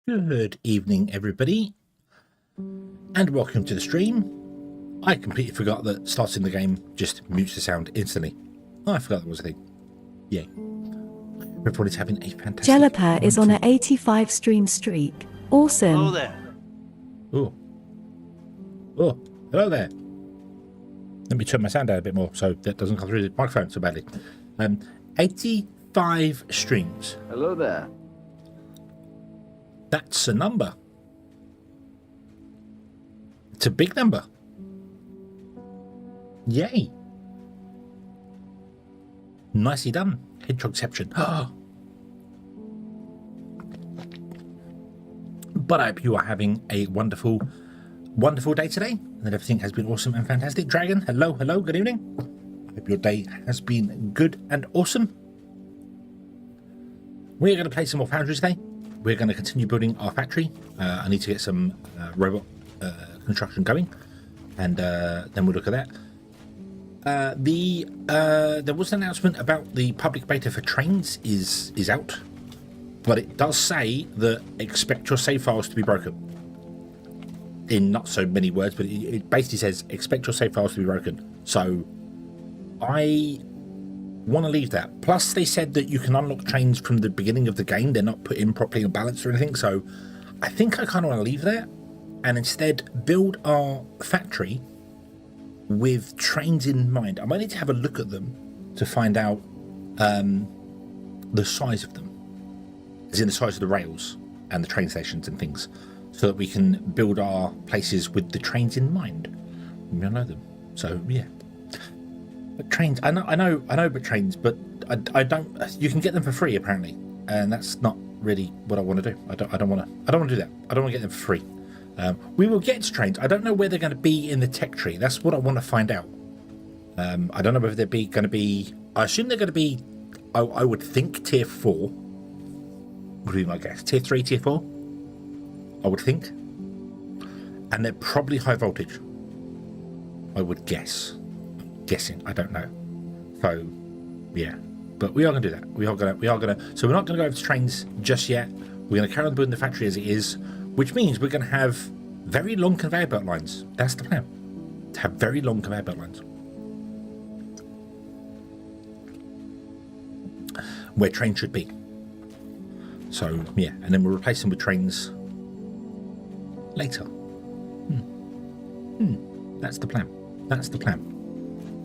Good evening, everybody, and welcome to the stream. I completely forgot that starting the game just mutes the sound instantly. Oh, I forgot that was a thing. Yay. Everybody's having a fantastic Jelliper is on an 85 stream streak. Awesome. Hello there. Oh, hello there. Let me turn my sound down a bit more so that doesn't come through the microphone so badly. 85 streams. Hello there. That's a number. It's a big number. Yay. Nicely done. Hedgehogception. But I hope you are having a wonderful, wonderful day today, and that everything has been awesome and fantastic. Dragon, hello, good evening. I hope your day has been good and awesome. We're going to play some more Foundry today. We're going to continue building our factory. I need to get some robot construction going, and then we'll look at that. There was an announcement about the public beta for trains is out, but it does say that expect your save files to be broken. In not so many words, but it basically says expect your save files to be broken. So I want to leave that. Plus, they said that you can unlock trains from the beginning of the game. They're not put in properly or balanced or anything. So I think I kind of want to leave that and instead build our factory with trains in mind. I might need to have a look at them to find out the size of them, as in the size of the rails and the train stations and things, so that we can build our places with the trains in mind. We all know them. So yeah. But trains, I know, but trains, but I don't. You can get them for free apparently, and that's not really what I want to do. I don't want to do that. I don't want to get them for free. We will get to trains. I don't know where they're going to be in the tech tree. That's what I want to find out. I don't know whether they're going to be. I assume they're going to be. I would think tier 4 would be my guess. Tier 3, tier 4. I would think, and they're probably high voltage. I would guess. Guessing, I don't know. So yeah, but we are going to do that. We are going to. So we're not going to go over to trains just yet. We're going to carry on building the factory as it is, which means we're going to have very long conveyor belt lines. That's the plan. To have very long conveyor belt lines where trains should be. So yeah, and then we'll replace them with trains later. That's the plan. That's the plan.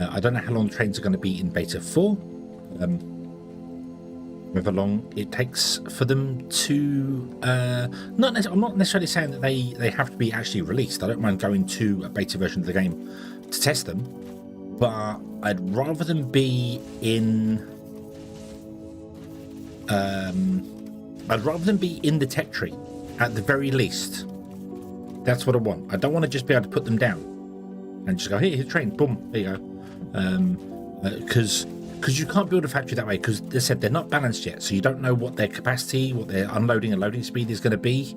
I don't know how long the trains are going to be in beta 4. However long it takes for them to. I'm not necessarily saying that they have to be actually released. I don't mind going to a beta version of the game to test them, but I'd rather them be in. I'd rather them be in the tech tree at the very least. That's what I want. I don't want to just be able to put them down and just go, here's a train, boom, there you go. Because you can't build a factory that way, because they said they're not balanced yet, so you don't know what their capacity, what their unloading and loading speed is going to be.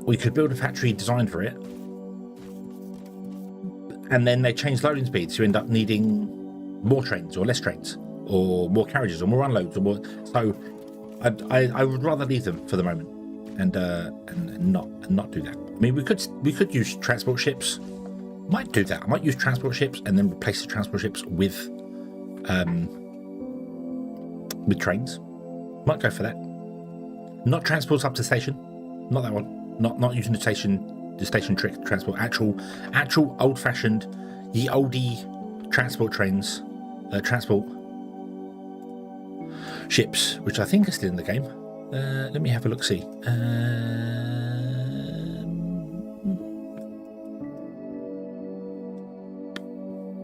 We could build a factory designed for it, and then they change loading speeds, so you end up needing more trains or less trains or more carriages or more unloads or more. So I would rather leave them for the moment and not do that. I mean, we could use transport ships. Might do that. I might use transport ships and then replace the transport ships with trains. Might go for that. Not transports up to the station. Not that one. Not using the station trick transport. Actual old-fashioned, ye oldie transport trains, transport ships, which I think are still in the game. Let me have a look. See.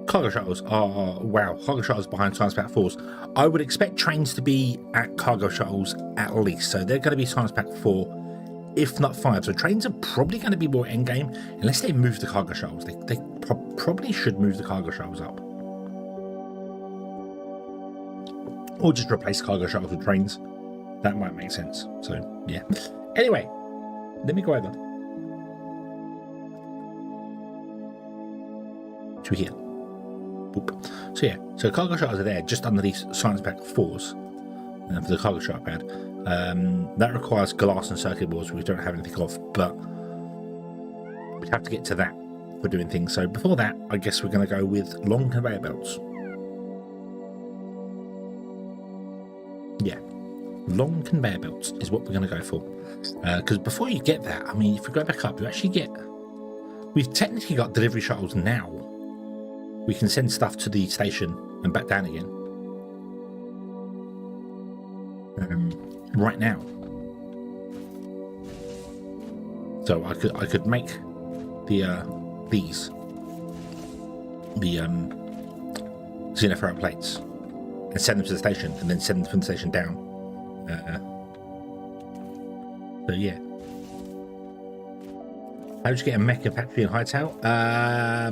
Cargo shuttles are, wow, cargo shuttles behind Science Pack 4s. I would expect trains to be at cargo shuttles at least, so they're going to be Science Pack 4, if not 5. So trains are probably going to be more endgame, unless they move the cargo shuttles. They probably should move the cargo shuttles up. Or just replace cargo shuttles with trains. That might make sense. So, yeah. Anyway, let me go over to here. Boop. So yeah, so cargo shuttles are there just under these Science Pack 4s. for the cargo truck pad. That requires glass and circuit boards, which we don't have anything of, but we'd have to get to that for doing things. So before that, I guess we're going to go with long conveyor belts. Yeah, long conveyor belts is what we're going to go for. Because before you get that, I mean, if we go back up, you actually get... We've technically got delivery shuttles now. We can send stuff to the station and back down again. Right now. So I could make the xenoferrite plates and send them to the station, and then send them from the station down. So yeah. How would you get a mecha factory in Hightail? I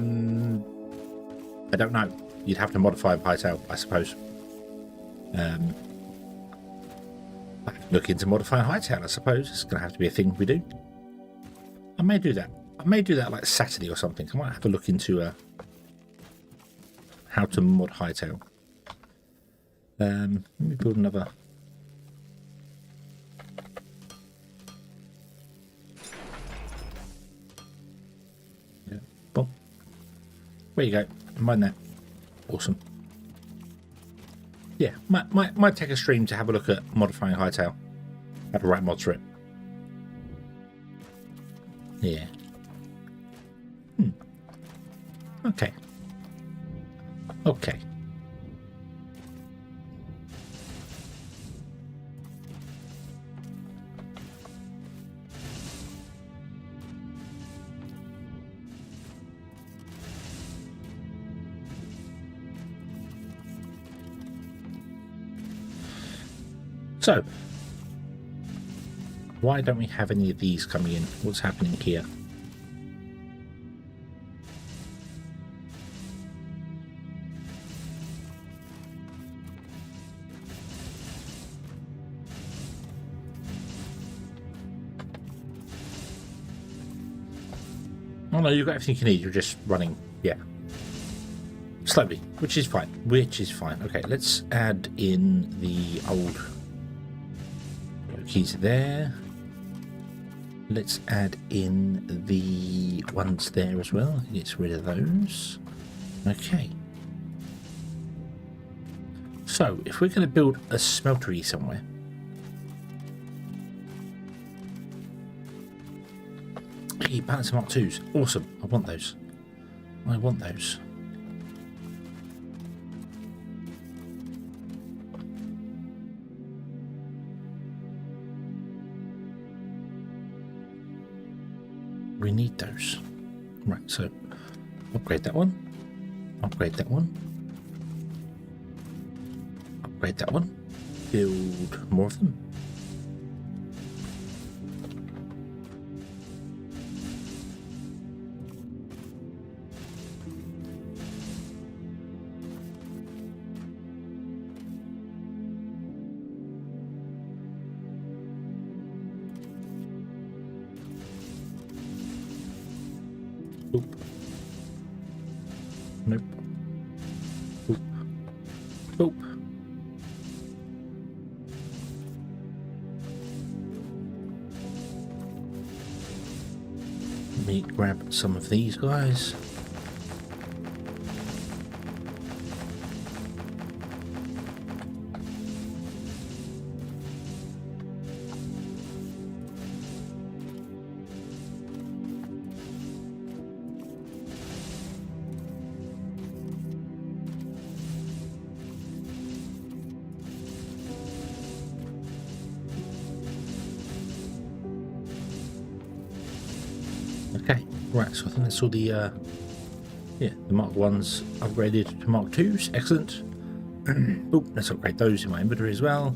don't know. You'd have to modify Hightail, I suppose. Look into modifying Hightail, I suppose. It's going to have to be a thing we do. I may do that. I may do that like Saturday or something. I might have to look into how to mod Hightail. Let me build another. Yeah. Boom. There you go. Mind that. Awesome. Yeah, might take a stream to have a look at modifying Hightail. Have a right mods for it. Yeah. Okay. Okay. So, why don't we have any of these coming in? What's happening here? Oh no, you've got everything you need, you're just running, yeah. Slowly, which is fine, Okay, let's add in the old keys there. Let's add in the ones there as well. Get rid of those. Okay. So, if we're going to build a smeltery somewhere, hey, balance Mark 2s. Awesome. I want those. I want those. We need those. Right, so upgrade that one. Upgrade that one. Upgrade that one. Build more of them. Oop. Nope. Oop. Oop. Let me grab some of these guys. Okay, right, so I think that's all the Mark 1s upgraded to Mark 2s. Excellent. Oh, let's upgrade those in my inventory as well.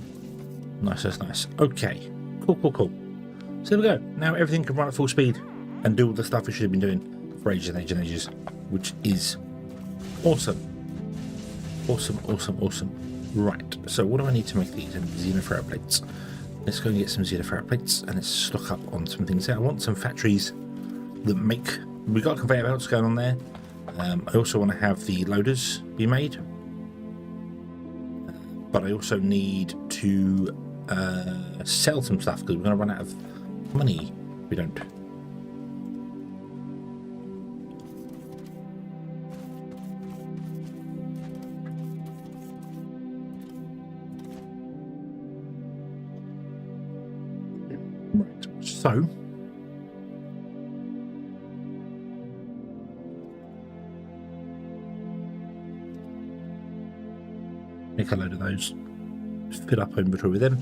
Nice, that's nice. Okay, cool. So there we go. Now everything can run at full speed and do all the stuff we should have been doing for ages and ages and ages, which is awesome. Awesome. Right, so what do I need to make these? Xenoferrite plates. Let's go and get some xenoferrite plates and let's stock up on some things there. I want some factories that make... We've got conveyor belts going on there. I also want to have the loaders be made. but I also need to sell some stuff because we're going to run out of money if we don't. Right, so make a load of those, fill up inventory with them.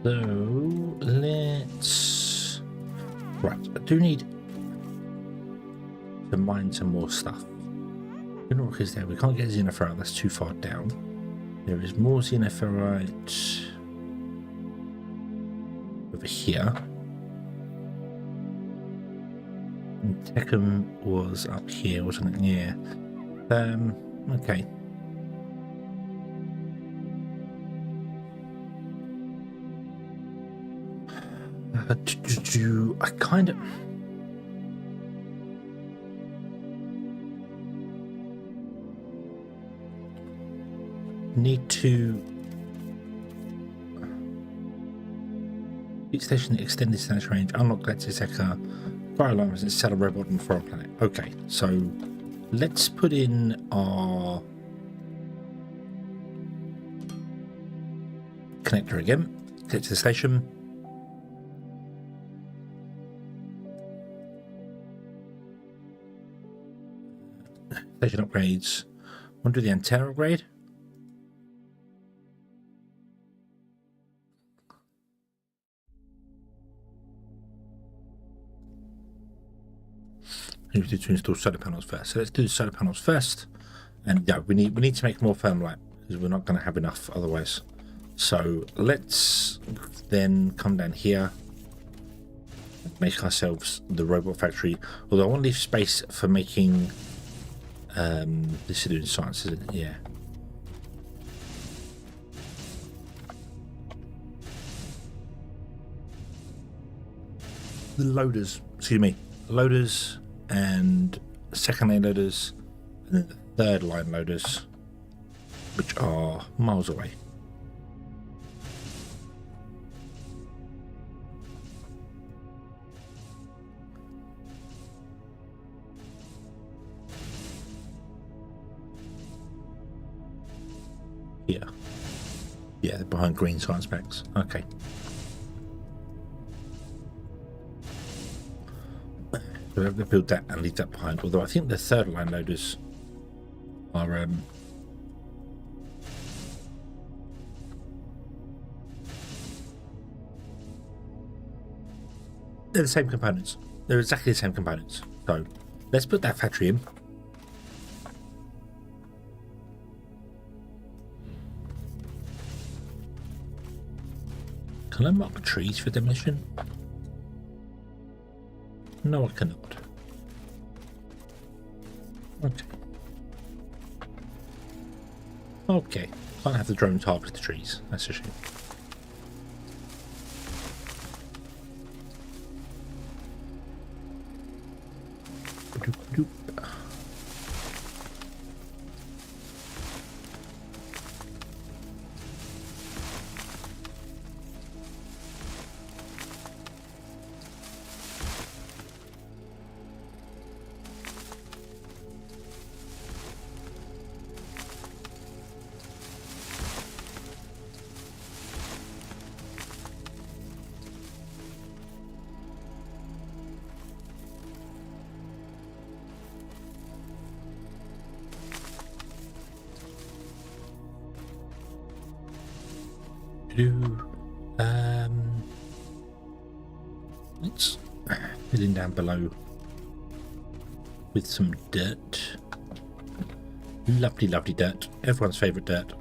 So let's, right, I do need to mine some more stuff. Mineral is there, we can't get xenoferrite, that's too far down. There is more xenoferrite over here. And Techum was up here, wasn't it? Yeah. Okay. I kind of need to station extended distance range, unlock Gletsiseka, fire alarms, and sell a robot on a foreign planet. Okay, so let's put in our connector again, get to the station. Station upgrades. Want to do the antenna upgrade? We need to install solar panels first. So let's do the solar panels first. And yeah, we need to make more thermalite because we're not going to have enough otherwise. So let's then come down here, make ourselves the robot factory. Although I want to leave space for making. This is doing science, isn't it? Yeah. The loaders, excuse me, loaders and second line loaders and then the third line loaders, which are miles away. Yeah, they're behind green science packs. Okay. So we have to build that and leave that behind. Although I think the third line loaders are they're the same components. They're exactly the same components. So let's put that factory in. Can I mark trees for demolition? No, I cannot. Okay. Okay. Can't have the drones harvest the trees. That's a shame. Let's heading down below with some dirt. Lovely, lovely dirt. Everyone's favourite dirt.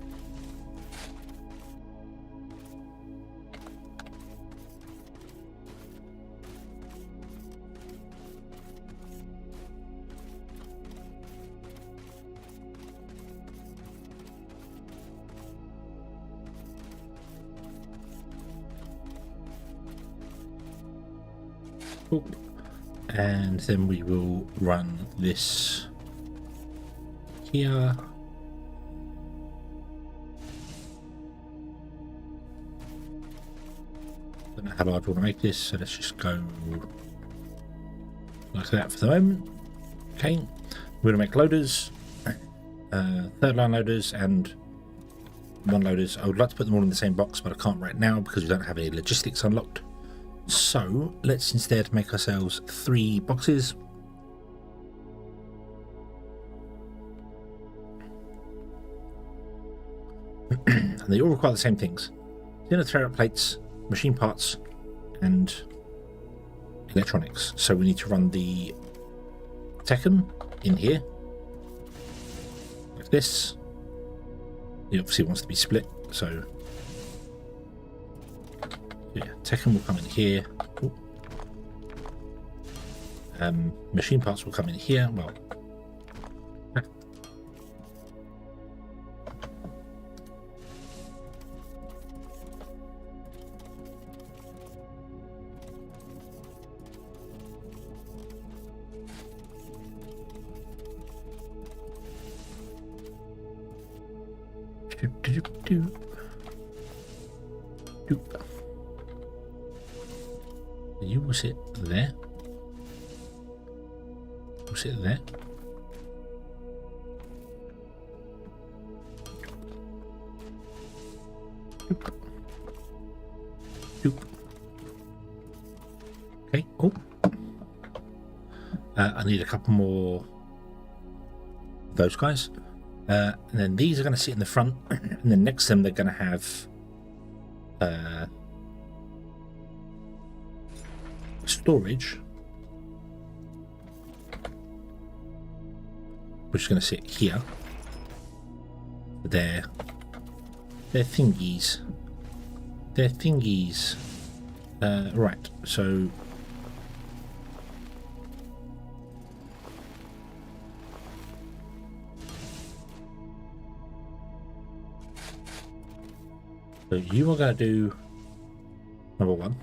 Boop. And then we will run this here. Don't know how large I want to make this, so let's just go like that for the moment. Okay, we're going to make loaders, third line loaders and one loaders. I would like to put them all in the same box, but I can't right now because we don't have any logistics unlocked. So let's instead make ourselves 3 boxes. And they all require the same things: hellothere plates, machine parts, and electronics. So we need to run the Tekken in here like this. It obviously wants to be split, so yeah, Tekken will come in here. Machine parts will come in here. Well, you will sit there. We'll sit there. Okay, cool. I need a couple more of those guys. And then these are going to sit in the front, and then next to them they're going to have storage, which is going to sit here. They're thingies. They're thingies. Right, so you are going to do number 1.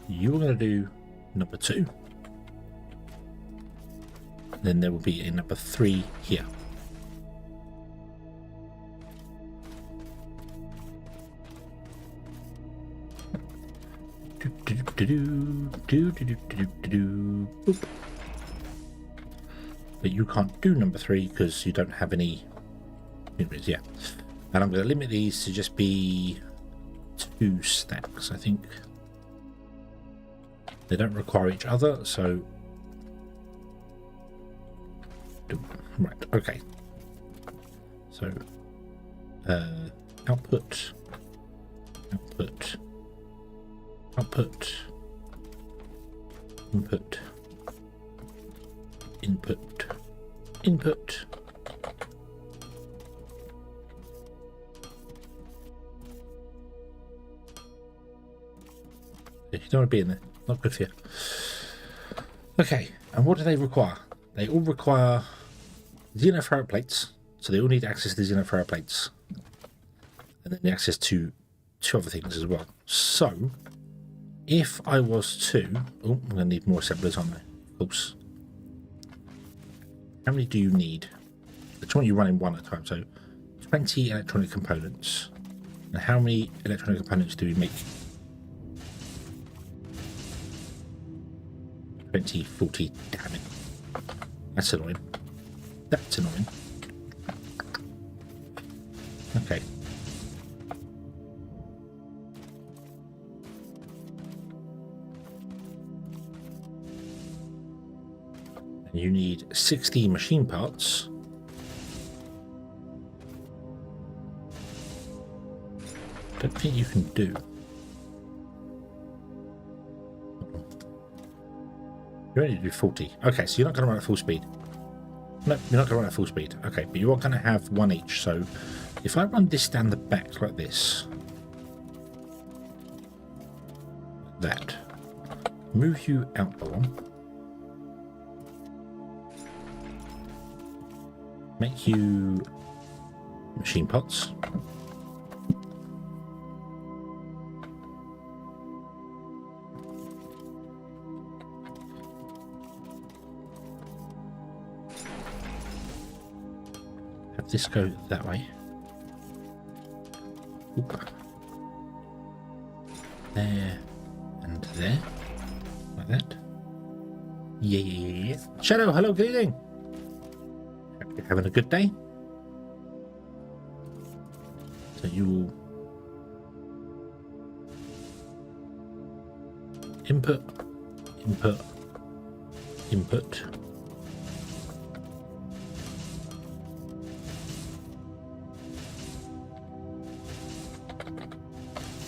You are going to do number 2. Then there will be a number 3 here. Boop. But you can't do number 3 because you don't have any. Yeah, and I'm going to limit these to just be 2 stacks. I think they don't require each other, so right. Okay, so output, input, input. You don't want to be in there. Not good for you. Okay, and what do they require? They all require Xeno plates, so they all need access to the Xeno plates, and then the access to 2 other things as well. So, if I was to, oh, I'm going to need more assemblers, aren't I? Of course. How many do you need? Each one you run in 1 at a time, so 20 electronic components. And how many electronic components do we make? 20, 40, damn it. That's annoying. That's annoying. Okay. And you need 60 machine parts. Don't think you can do. You only do 40. Okay, so you're not going to run at full speed. No, you're not going to run at full speed. Okay, but you are going to have 1 each. So if I run this down the back like this, that, move you out along, make you machine pots, have this go that way. Oop. There and there, like that. Yeah. Shadow, hello, good evening. Hope you're having a good day. So you input, input, input.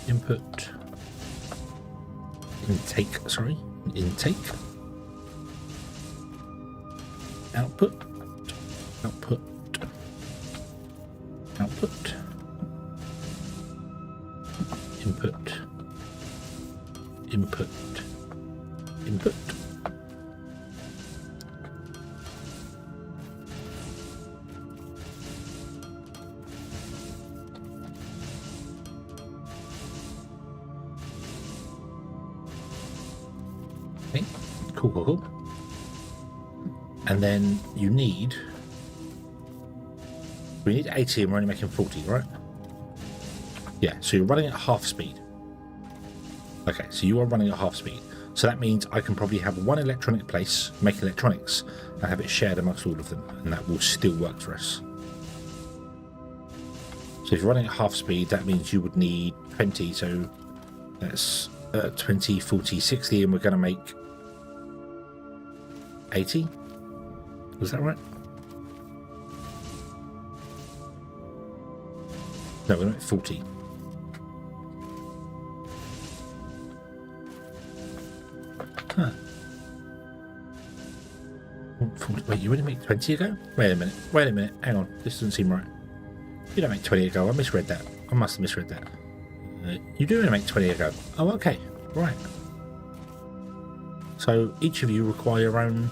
Input, intake, sorry, intake, output, output, output, input, input, input. Okay, cool, cool, cool. And then you need, we need 80 and we're only making 40, right? Yeah, so you're running at half speed. Okay, so you are running at half speed. So that means I can probably have one electronic place, make electronics, and have it shared amongst all of them, and that will still work for us. So if you're running at half speed, that means you would need 20, so that's 20, 40, 60, and we're going to make 80. Was that right? No, we're going to make 40. Huh. 40, wait, you only make 20 ago? Wait a minute, hang on, this doesn't seem right. You don't make 20 ago, I misread that. I must have misread that. You do only make 20 ago. Oh, okay, right. So each of you require your own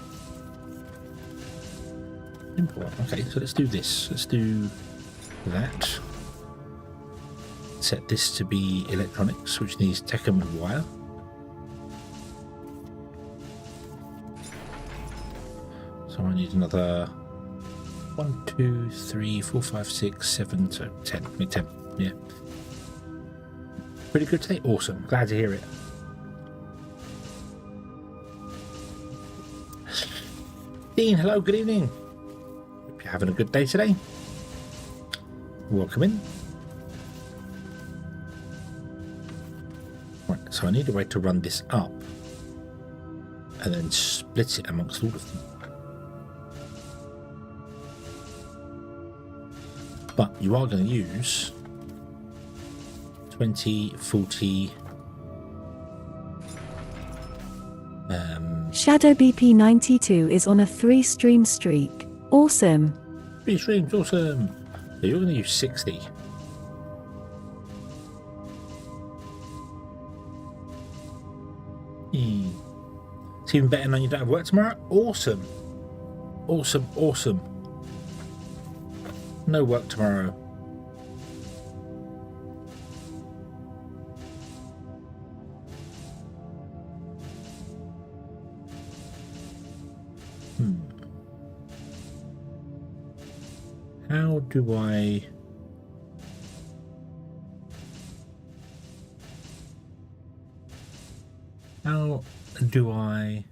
import. Okay, so let's do this. Let's do that. Set this to be electronics, which needs Tecum and wire. So I need another 1, 2, 3, 4, 5, 6, 7, so 10. Make 10. Yeah. Pretty good today. Awesome. Glad to hear it. Dean, hello, good evening. Hope you're having a good day today. Welcome in. Right, so I need a way to run this up and then split it amongst all of them. But you are going to use 20, 40. Shadow BP92 is on a 3-stream streak. Awesome. 3 streams, awesome. So you're going to use 60. It's even better than you don't have work tomorrow. Awesome. Awesome, awesome. No work tomorrow. How do I... How do I...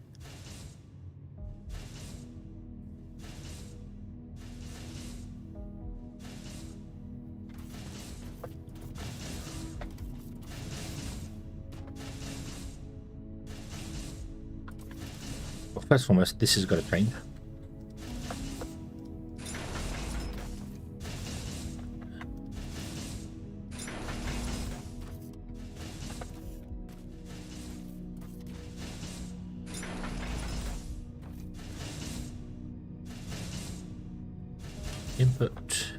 Well, first and foremost, this has got to change. Input,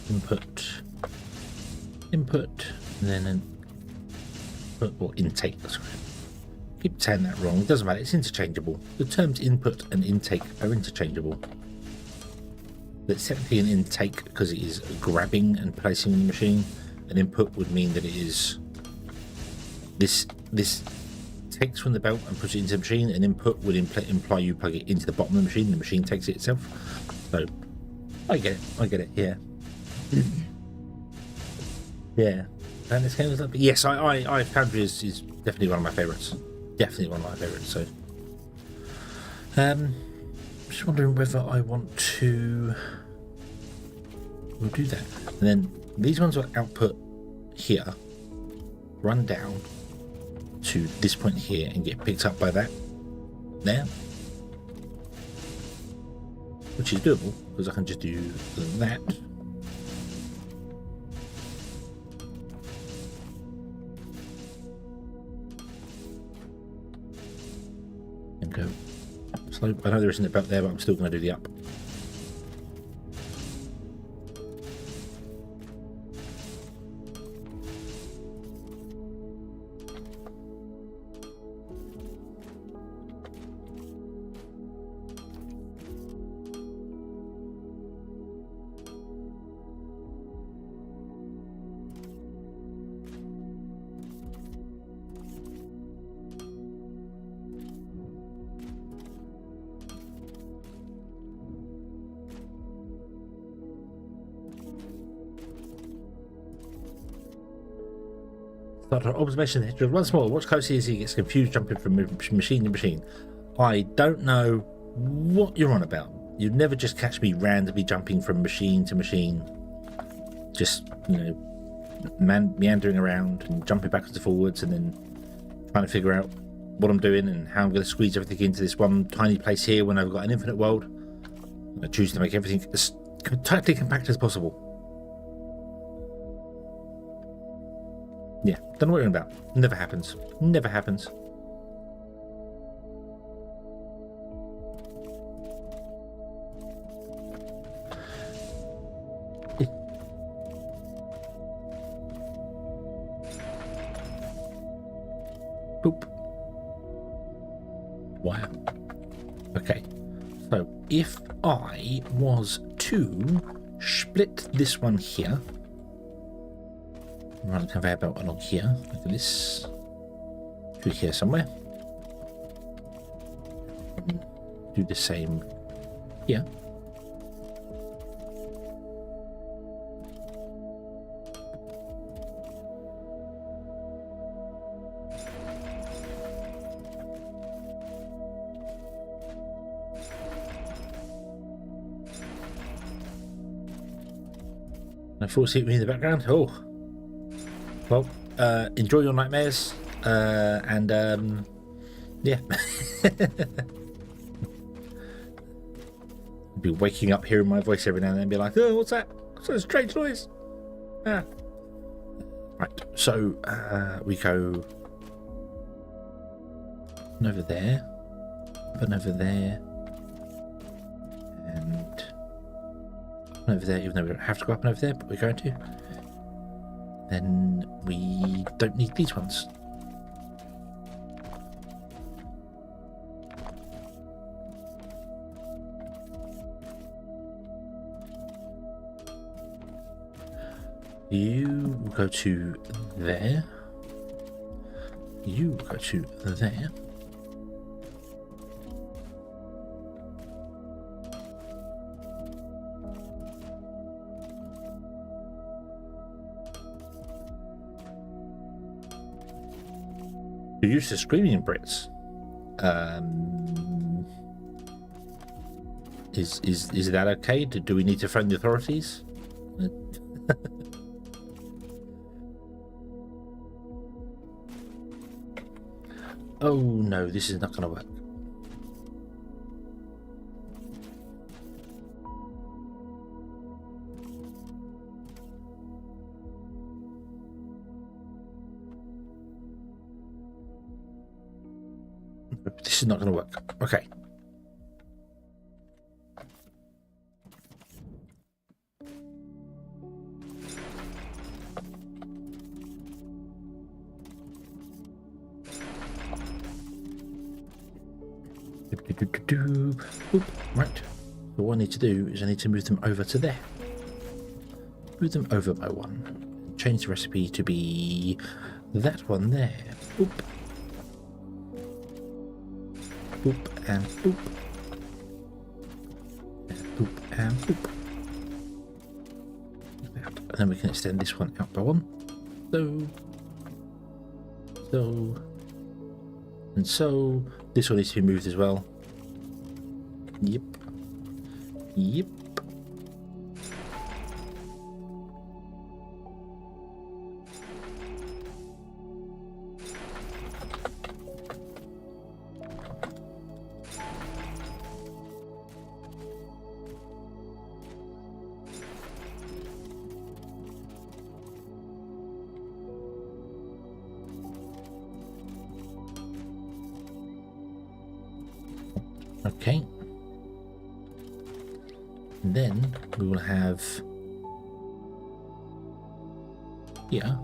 input, input, and then an input or intake. Sorry, keep saying that wrong. It doesn't matter. It's interchangeable. The terms input and intake are interchangeable. It's technically an intake because it is grabbing and placing in the machine. An input would mean that it is this takes from the belt and puts it into the machine. An input would imply you plug it into the bottom of the machine. The machine takes it itself. So I get it. I get it. Yeah. Yeah. And this game was lovely. Yes, I Foundry is definitely one of my favourites. Definitely one of my favourites. So, just wondering whether I want to. We'll do that, and then these ones will output here, run down to this point here, and get picked up by that there, which is doable because I can just do that. And go up slow. I know there isn't a belt there, but I'm still going to do the up. Start our observation history once more. Watch closely as he gets confused jumping from machine to machine. I don't know what you're on about. You'd never just catch me randomly jumping from machine to machine. Just, you know, meandering around and jumping backwards and forwards and then trying to figure out what I'm doing and how I'm going to squeeze everything into this one tiny place here when I've got an infinite world. I choose to make everything as tightly compact as possible. Yeah, don't know what you're on about. Never happens. Never happens. Boop. Wow. Okay. So if I was to split this one here, run a conveyor belt along here, look at this, through here somewhere, do the same here. And I fall asleep in the background. Oh. Well, enjoy your nightmares, and yeah. Be waking up hearing my voice every now and then and be like, oh, what's that? What's that strange noise? Ah. Right, so we go over there, up and over there, and up and over there, even though we don't have to go up and over there, but we're going to. Then we don't need these ones. You will go to there. You will go to there. You're used to screaming in Brits. Is that okay? Do we need to phone the authorities? Oh no, this is not going to work. This is not going to work. Okay. Oop, right. So what I need to do is I need to move them over to there. Move them over by one. Change the recipe to be that one there. Oop. Boop and boop. And boop and boop. and then we can extend this one out by one. So, and so. This one needs to be moved as well. Yep. Okay. And then we will have here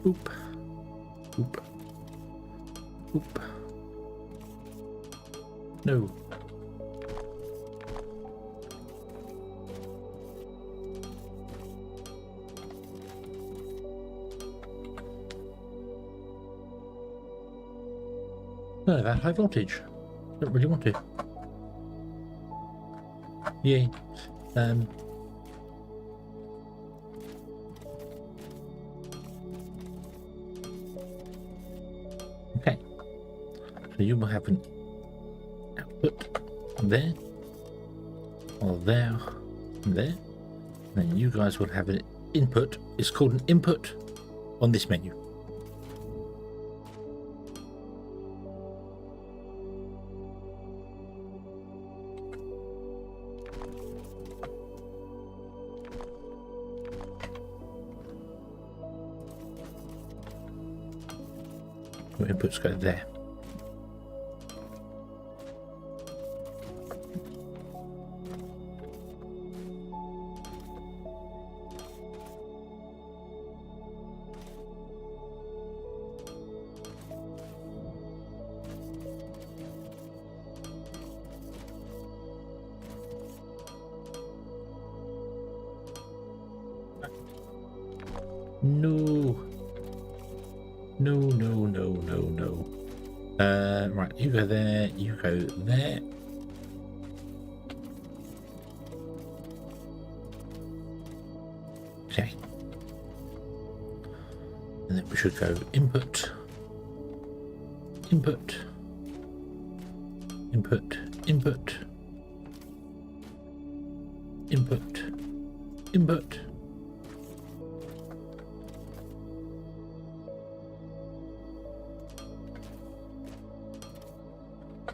Oop. Oop. Oop. No. No, that high voltage. Don't really want to. Yay. Okay. So you will have an output there, or there, and there. And then you guys will have an input. It's called an input on this menu. Your inputs go there. No. No, no, no, no, no. Right, you go there, you go there. Okay. And then we should go input, input, input, input, input, input.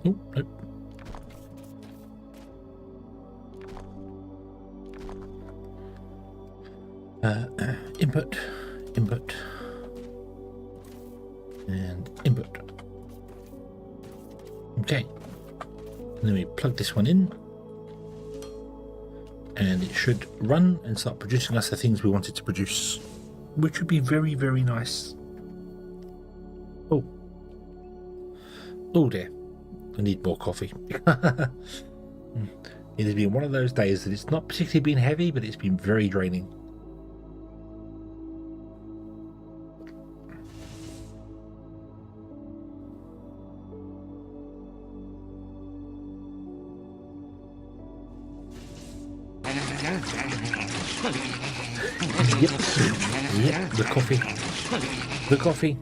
Oh, nope. Input, input, and input. Okay. And then we plug this one in, and it should run and start producing us the things we wanted to produce, which would be very, very nice. Oh. Oh dear. I need more coffee. It has been one of those days that it's not particularly been heavy, but it's been very draining. Yep, the coffee. The coffee.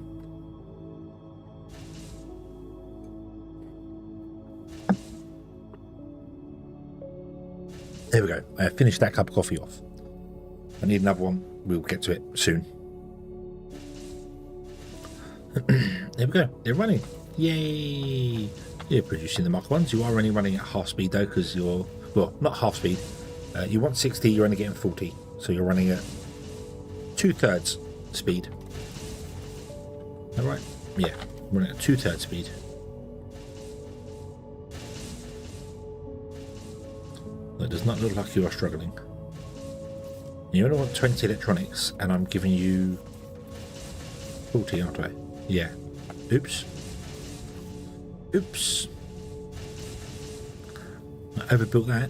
There we go. I finished that cup of coffee off. I need another one. We'll get to it soon. There we go. They're running. Yay! You're producing the Mark 1s. You are only running at half speed though, because you're, well, not half speed. You want 60, you're only getting 40. So you're running at 2/3 speed. Is that right? Yeah, running at 2/3 speed. That does not look like you are struggling. You only want 20 electronics, and I'm giving you 40, aren't I? Yeah. Oops. Oops. I overbuilt that.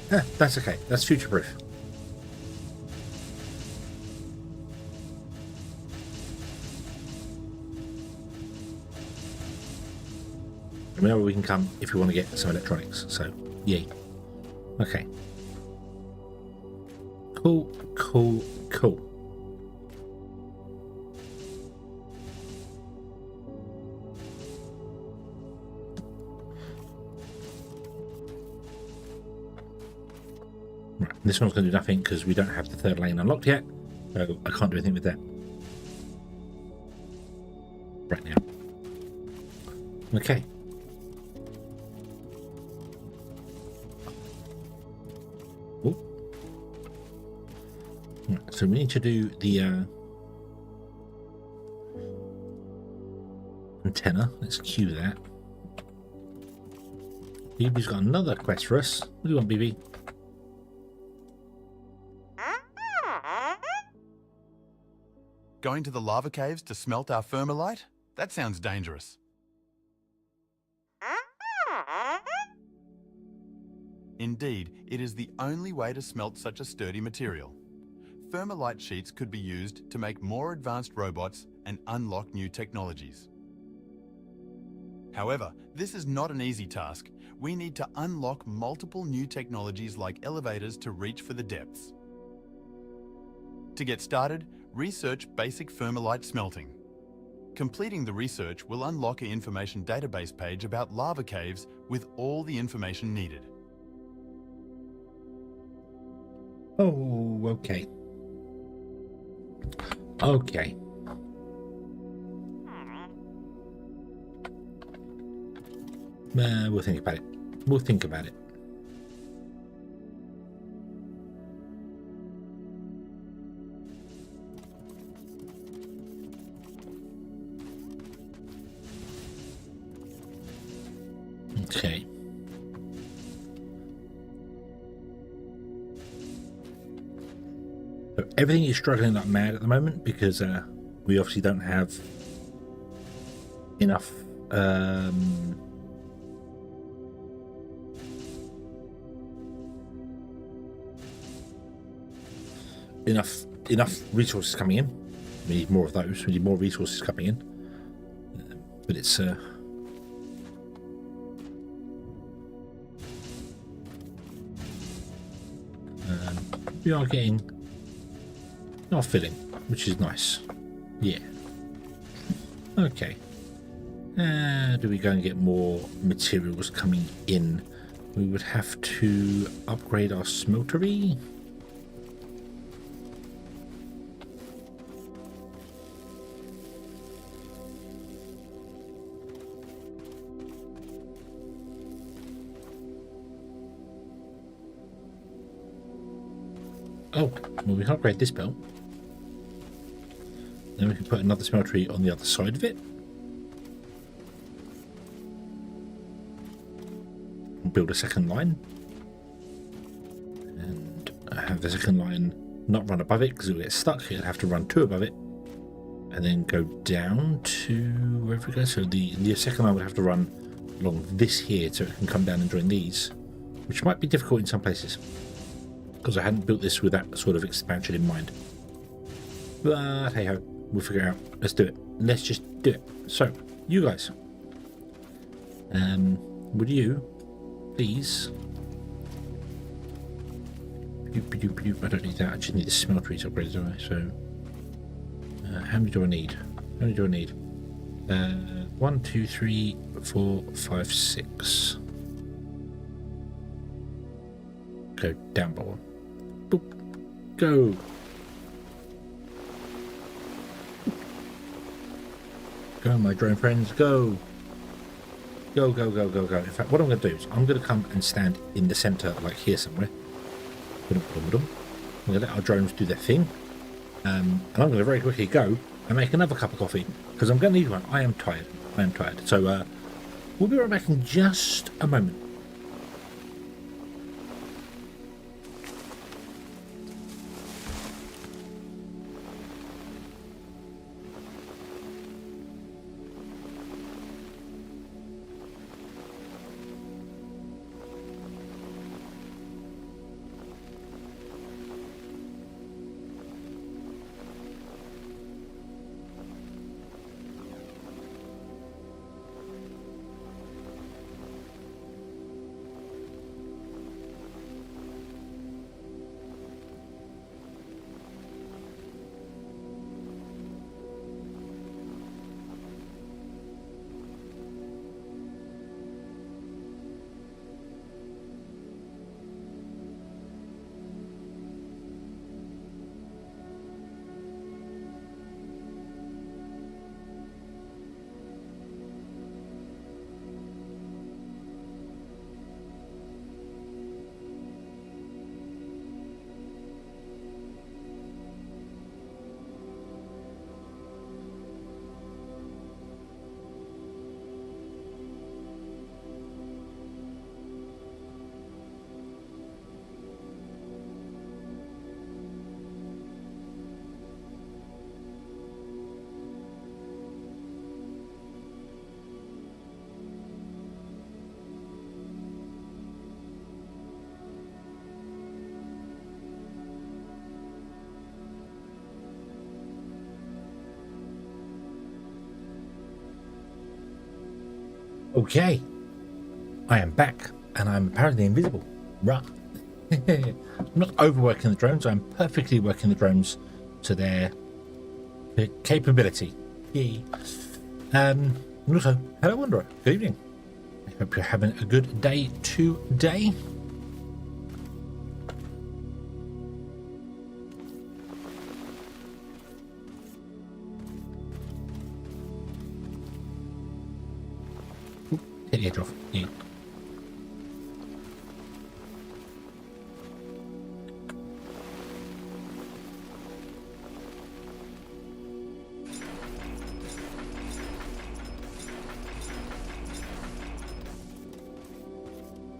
That's okay. That's future proof. Remember, we can come if we want to get some electronics. So, yay. Okay. Cool, cool, cool. Right, this one's going to do nothing because we don't have the third lane unlocked yet. So I can't do anything with that right now. Okay. Ooh. Right, so we need to do the antenna. Let's cue that. BB's got another quest for us. What do you want, BB? Going to the lava caves to smelt our thermalite? That sounds dangerous. Indeed, it is the only way to smelt such a sturdy material. Thermalite sheets could be used to make more advanced robots and unlock new technologies. However, this is not an easy task. We need to unlock multiple new technologies like elevators to reach for the depths. To get started, research basic thermalite smelting. Completing the research will unlock an information database page about lava caves with all the information needed. Oh, okay. Okay. We'll think about it. We'll think about it. Okay. So everything is struggling like mad at the moment because we obviously don't have enough enough resources coming in. We need more of those. We need more resources coming in. But it's we are getting our filling, which is nice. Yeah. Okay. Do we go and get more materials coming in? We would have to upgrade our smeltery. Oh, well, we can upgrade this belt. Then we can put another smeltery on the other side of it. And build a second line. And have the second line not run above it because it will get stuck. It'll have to run two above it. And then go down to wherever it goes. So the second line would have to run along this here so it can come down and join these. Which might be difficult in some places. Because I hadn't built this with that sort of expansion in mind. But hey ho, we'll figure it out. Let's do it. Let's just do it. So, you guys. Would you please... I don't need that. I just need the smelteries upgraded, don't I? So, how many do I need? How many do I need? 1, 2, 3, 4, 5, 6. Go down by one. Boop. Go. Go, my drone friends, go. Go, go, go, go, go. In fact, what I'm going to do is I'm going to come and stand in the center, like here somewhere. I'm going to let our drones do their thing. And I'm going to very quickly go and make another cup of coffee because I'm going to need one. I am tired. I am tired. So we'll be right back in just a moment. Okay, I am back, and I'm apparently invisible. Right. I'm not overworking the drones, I'm perfectly working the drones to their capability. Yay. And also, hello Wanderer, good evening. I hope you're having a good day today. Ooh, hit the edge off. Yeah.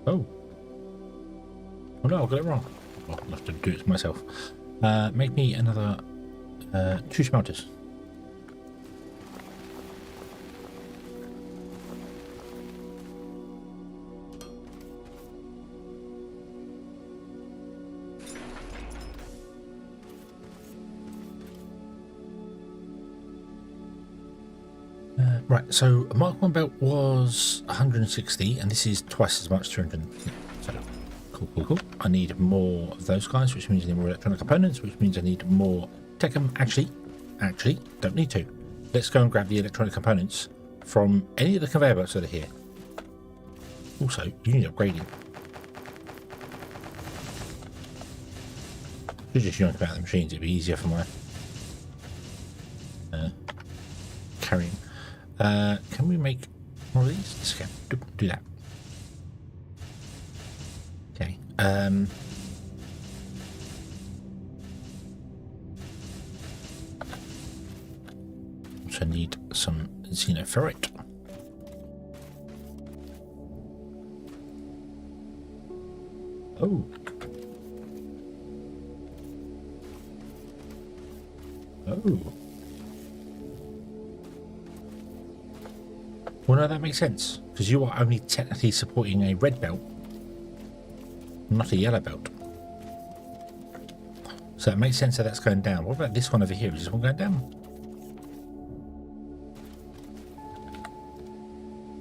Oh. Oh no, I got it wrong. I'll have to do it myself. Make me another 2 smelters. Right, so Mark 1 belt was 160, and this is twice as much, 200. So, cool. I need more of those guys, which means I need more electronic components, which means I need more tech. Actually, don't need to. Let's go and grab the electronic components from any of the conveyor belts that are here. Also, you need upgrading. Should just yank about the machines, it'd be easier for my carrying. Can we make more of these? Let's go do that. Okay. Also need some xenoferrite. Oh. Well, no, that makes sense, because you are only technically supporting a red belt, not a yellow belt. So it makes sense that that's going down. What about this one over here? Is this one going down?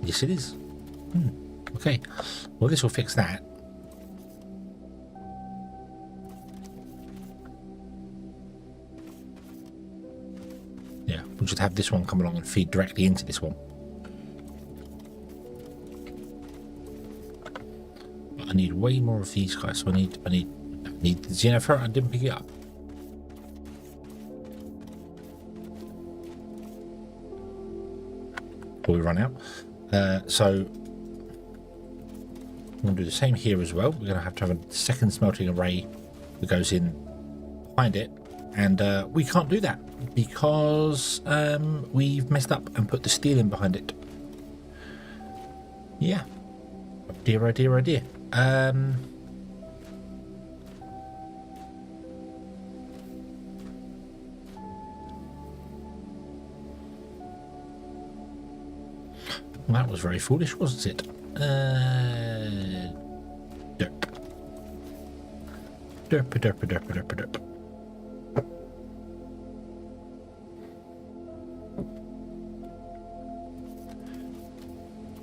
Yes, it is. Okay. Well, this will fix that. Yeah, we'll just have this one come along and feed directly into this one. I need way more of these guys, so I need the xenoferrite. I didn't pick it up. Before we run out. So I'm going to do the same here as well. We're going to have a second smelting array that goes in behind it, and we can't do that because we've messed up and put the steel in behind it. Yeah. Oh dear. That was very foolish, wasn't it? Derp.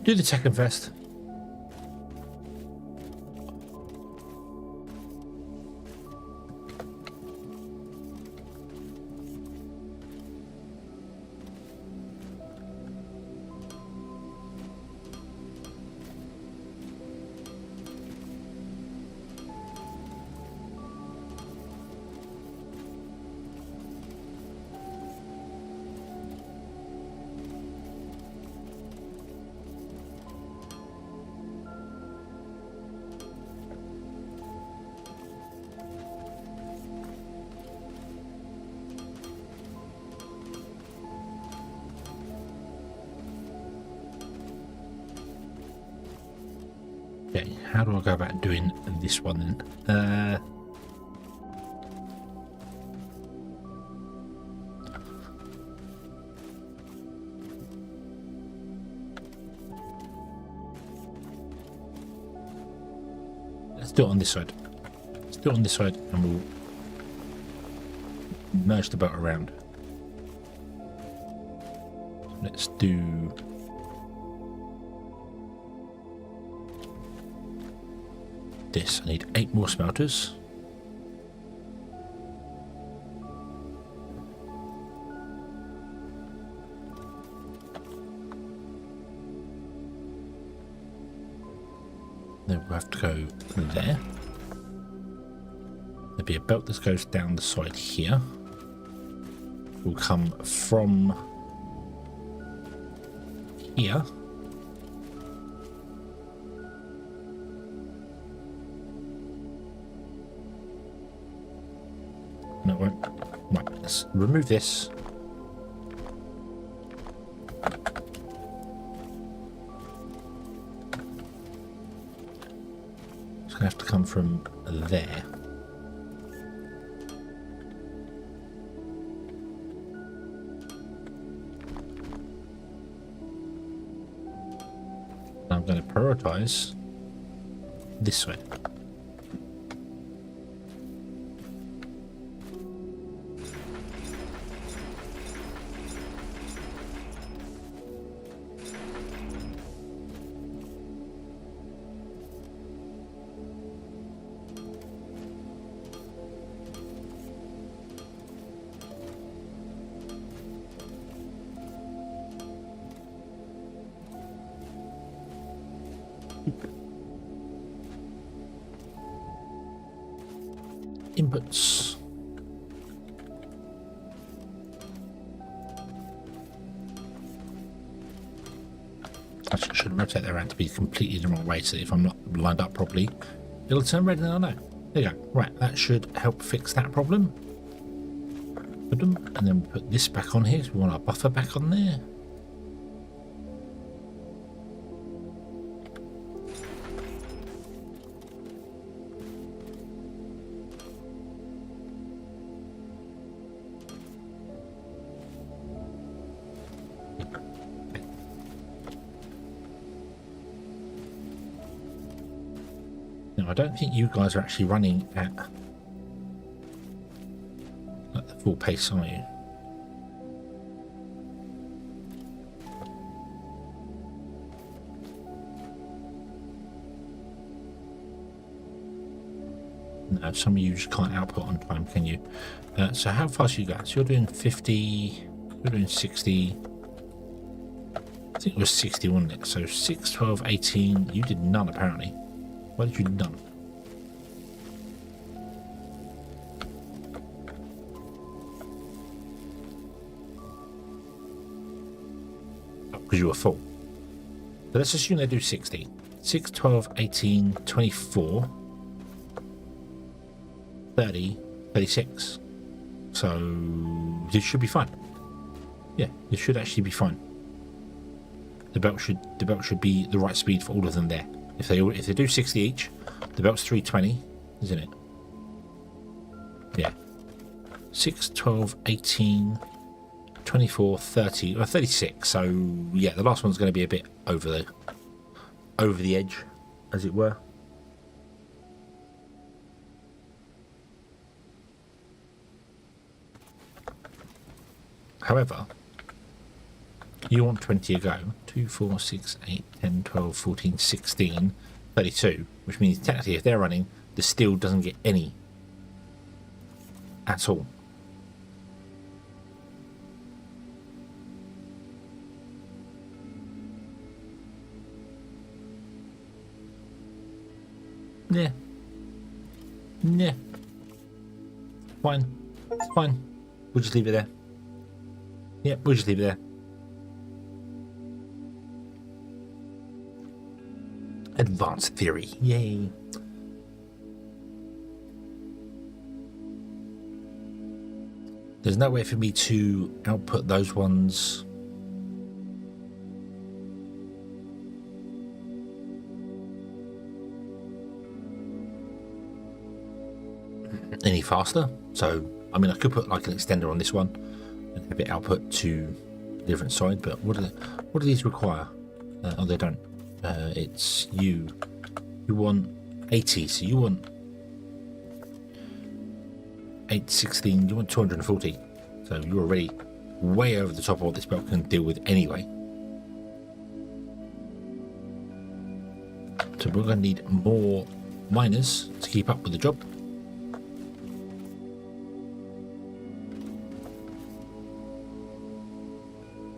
Do the second first. Okay, how do I go about doing this one then? Let's do it on this side. Let's do it on this side and we'll merge the boat around. Let's do this. I need 8 more smelters. Then we'll have to go there. There'll be a belt that goes down the side here. Will come from here. No, it won't. Right, let's remove this. It's gonna have to come from there. I'm going to prioritize this way. Inputs. Actually, I should rotate that around to be completely the wrong way, so if I'm not lined up properly, it'll turn red and I'll know. There you go. Right, that should help fix that problem. And then we put this back on here, so we want our buffer back on there. I don't think you guys are actually running at the full pace, are you? No, some of you just can't output on time, can you? So how fast are you guys? You're doing 50, you're doing 60. I think it was 60, wasn't it? So 6, 12, 18. You did none apparently. Why did you none? Because you were full. So let's assume they do 60. 6, 12, 18, 24, 30, 36. So this should be fine. Yeah, this should actually be fine. The belt should be the right speed for all of them there. If they do 60 each, the belt's 320, isn't it? Yeah. 6, 12, 18, 24, 30, or 36. So yeah, the last one's going to be a bit over the edge, as it were. However, you want 20 a go. 2, 4, 6, 8, 10, 12, 14, 16, 32. Which means technically if they're running, the steel doesn't get any at all. Yeah. Yeah. Fine. It's fine. We'll just leave it there. Yeah, we'll just leave it there. Advanced theory. Yay. There's no way for me to output those ones any faster. So, I mean, I could put like an extender on this one and have it output to a different side, but what do these require? Oh, they don't. It's you want 80, so you want 816, you want 240, so you're already way over the top of what this belt can deal with anyway. So we're going to need more miners to keep up with the job.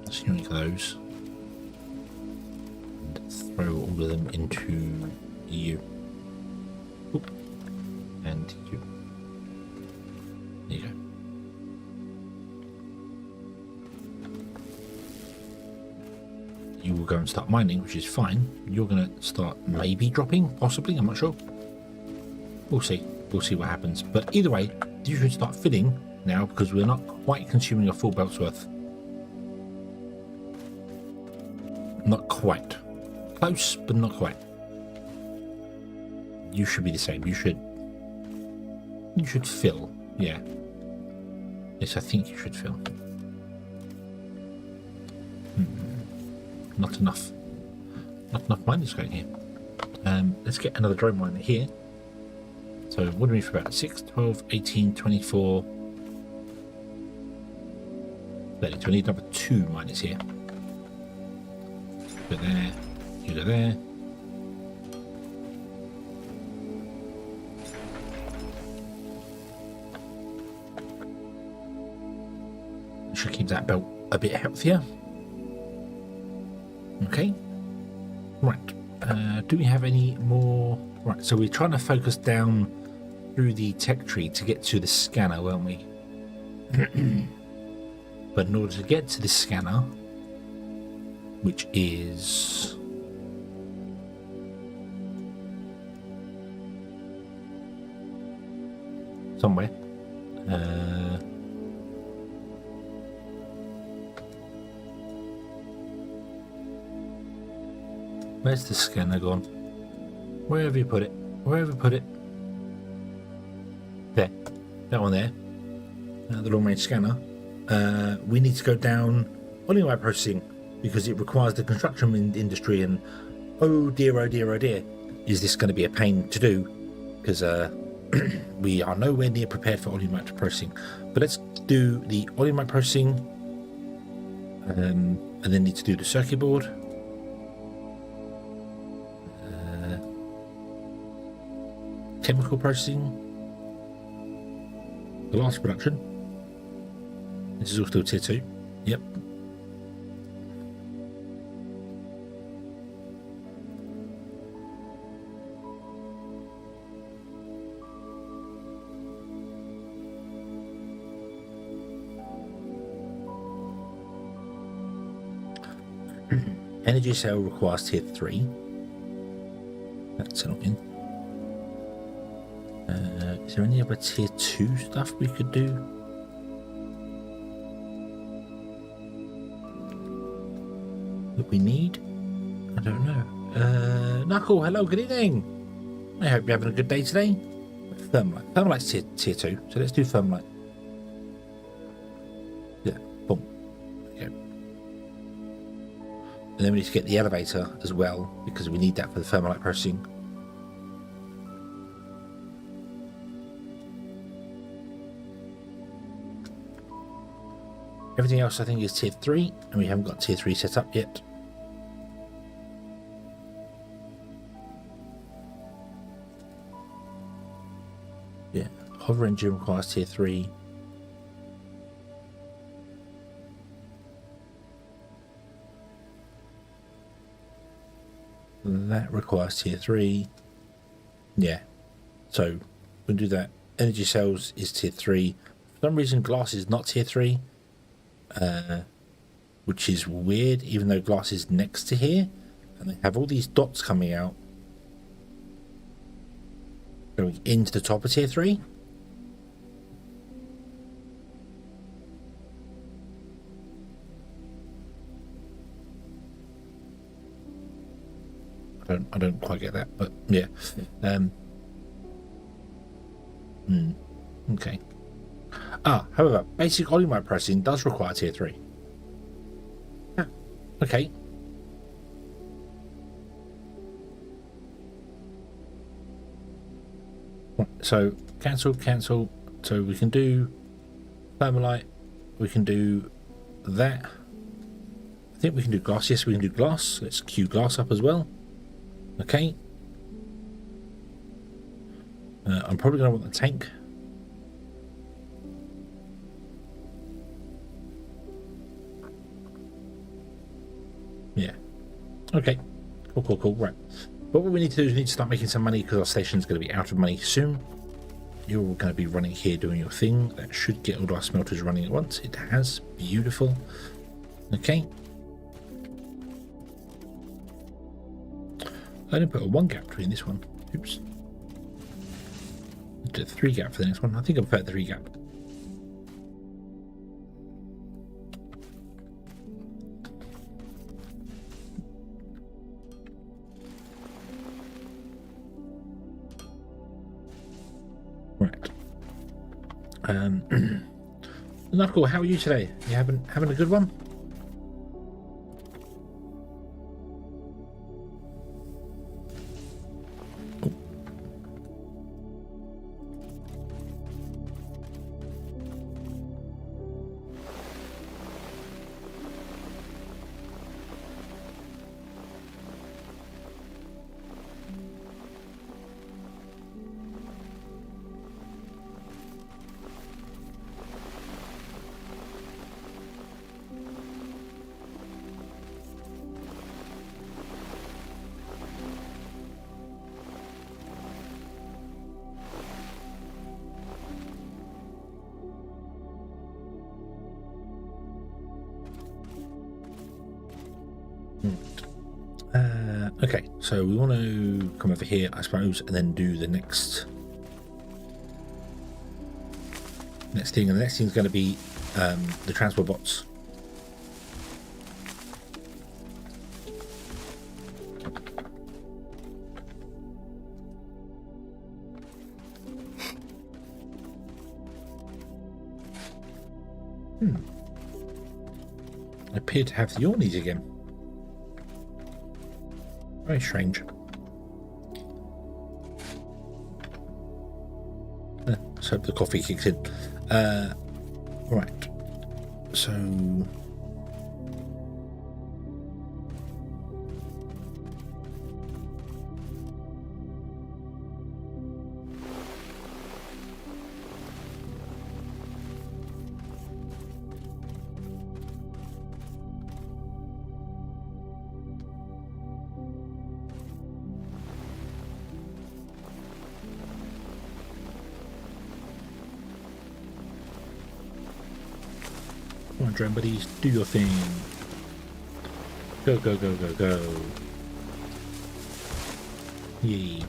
Let's unique those. And throw all of them into you. Oop. And you. There you go. You will go and start mining, which is fine. You're going to start maybe dropping, possibly, I'm not sure. We'll see. We'll see what happens. But either way, you should start filling now because we're not quite consuming a full belt's worth. Not quite. Close, but not quite. You should be the same. You should fill. Yeah. Yes, I think you should fill. Not enough. Not enough miners going here. Let's get another drone miner here. So what do we need for about 6, 12, 18, 24, 30. So we need number 2 miners here. Go there. You go there. Should keep that belt a bit healthier. Okay. Right. Do we have any more? Right. So we're trying to focus down through the tech tree to get to the scanner, weren't we? But in order to get to the scanner, which is somewhere. Where's the scanner gone? Where have you put it? Where have you put it? There. That one there. The long-range scanner. We need to go down polymer processing because it requires the construction industry, and oh dear, oh dear, oh dear, is this going to be a pain to do? Because we are nowhere near prepared for oligomite processing. But let's do the oligomite processing, and then need to do the circuit board. Chemical processing, glass production. This is all still tier 2. Yep. Energy cell requires tier 3. That's not in. Is there any other tier 2 stuff we could do? That we need? I don't know. Knuckle, hello, good evening. I hope you're having a good day today. Thermalite. Thermalite's tier 2, so let's do thermalite. Yeah, boom. Okay. And then we need to get the elevator as well, because we need that for the thermalite processing. Everything else I think is tier 3, and we haven't got tier 3 set up yet. Yeah, hover engine requires tier 3. That requires tier 3. Yeah, so we'll do that. Energy cells is tier 3. For some reason glass is not tier 3. Which is weird, even though glass is next to here, and they have all these dots coming out going into the top of tier 3. I don't quite get that, but yeah. Okay. However, basic oligomite processing does require tier 3. Ah, okay. Right, so cancel. So we can do thermalite. We can do that. I think we can do glass. Yes, we can do glass. Let's queue glass up as well. Okay. I'm probably going to want the tank. Yeah. Okay. Cool. Right. But what we need to do is we need to start making some money because our station's going to be out of money soon. You're all going to be running here doing your thing. That should get all our smelters running at once. It has. Beautiful. Okay. I didn't put a 1 gap between this one. Oops. Do a 3 gap for the next one. I think I'll put a 3 gap. Right. Knuckle, how are you today? You having a good one? Okay, so we want to come over here, I suppose, and then do the next thing. And the next thing is going to be the transport bots. I appear to have the Ornies again. Very strange. Let's hope the coffee kicks in. Right. So... Come on, drone buddies, do your thing. Go. Yay.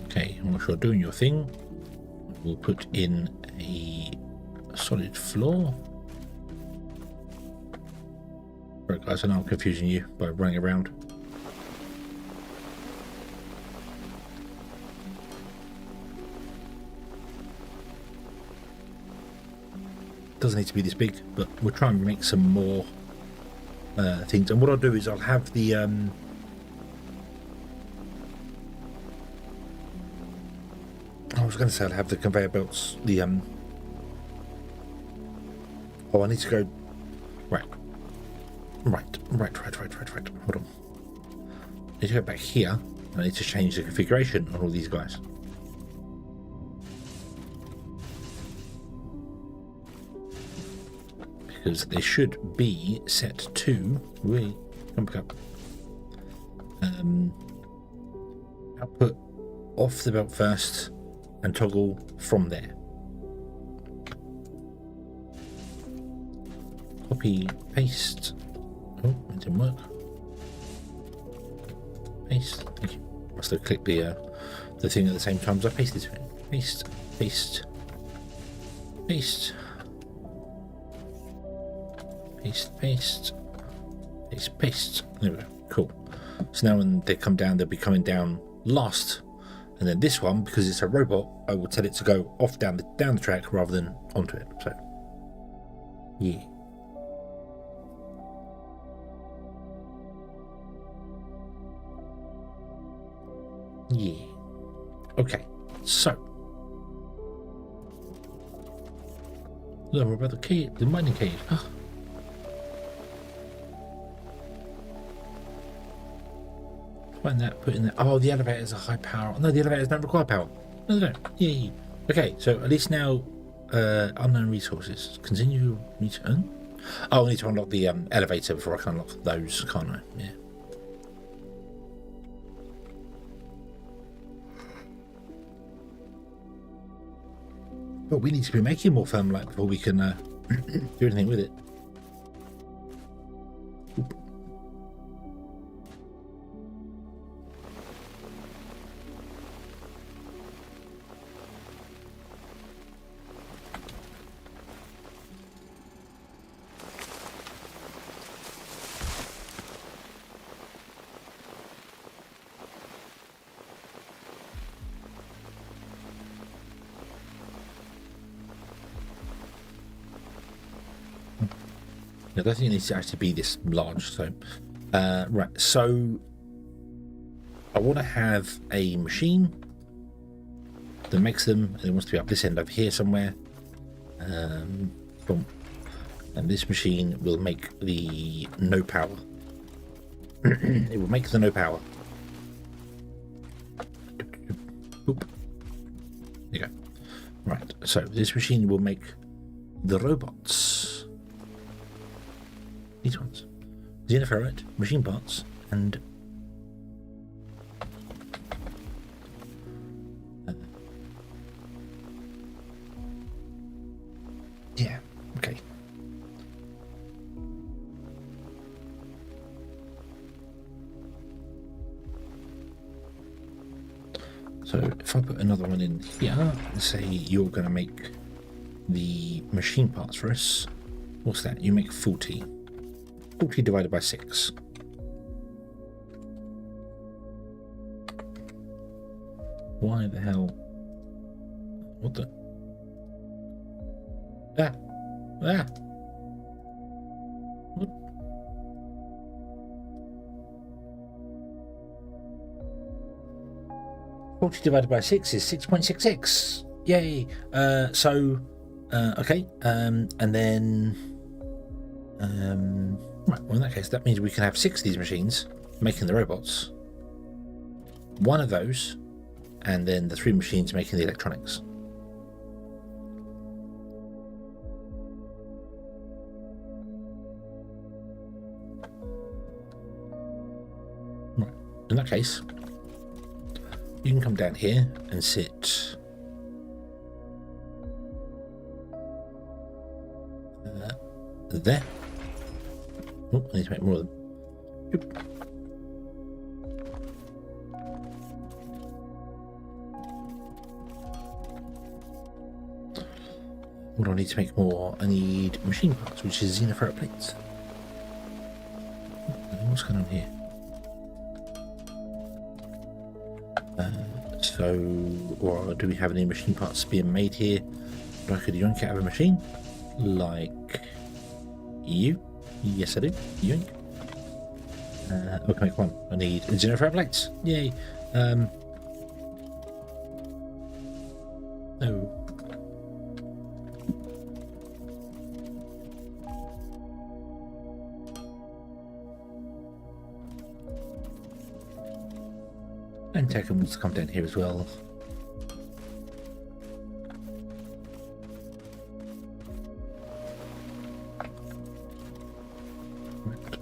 Okay, once you're doing your thing, we'll put in a solid floor. Right, guys, I know I'm confusing you by running around. Doesn't need to be this big, but we'll try and make some more things. And what I'll do is I'll have the I was going to say I'll have the conveyor belts. The oh, I need to go. Right. Hold on. I need to go back here. I need to change the configuration on all these guys. Because they should be set to come back up. Output off the belt first and toggle from there. Copy, paste. Oh, it didn't work. Paste. Thank you. Must have clicked the thing at the same time as I pasted it. Paste. Paste. Paste. Paste, paste, paste, paste. There we go. Cool. So now when they come down, they'll be coming down last. And then this one, because it's a robot, I will tell it to go off down the track rather than onto it. So, yeah. Yeah. Okay. So. Look, we're about the cave, the mining cave. Oh. Find that, put in there. Oh, the elevators are high power. No, the elevators don't require power. No, they don't. Yay. Okay, so at least now, unknown resources. Continue return. Oh, I need to unlock the elevator before I can unlock those, can't I? Yeah. But we need to be making more thermalite before we can do anything with it. Oop. I don't think it needs to actually be this large. So, right. So, I want to have a machine that makes them, and it wants to be up this end over here somewhere. Boom. And this machine will make the no power. It will make the no power. Oop. There you go. Right. So this machine will make the robots. These ones. Xenoferrite, machine parts, and yeah, okay. So if I put another one in here and say you're going to make the machine parts for us, what's that? You make 40. 40 divided by 6. Why the hell? What the? Ah! Ah! What? Forty divided by 6 is 6.66. Yay! Okay. And then right, well in that case that means we can have 6 of these machines making the robots, one of those, and then the 3 machines making the electronics. Right, in that case you can come down here and sit there. Oh, I need to make more of them. Oop. What do I need to make more? I need machine parts, which is xenoferrite plates. What's going on here? Or do we have any machine parts being made here? But I could yoink out of a machine, like you. Yes, I do. Yoink. I can make one. I need xenoferrite plates. Yay. Oh. And Tekken wants to come down here as well. Right.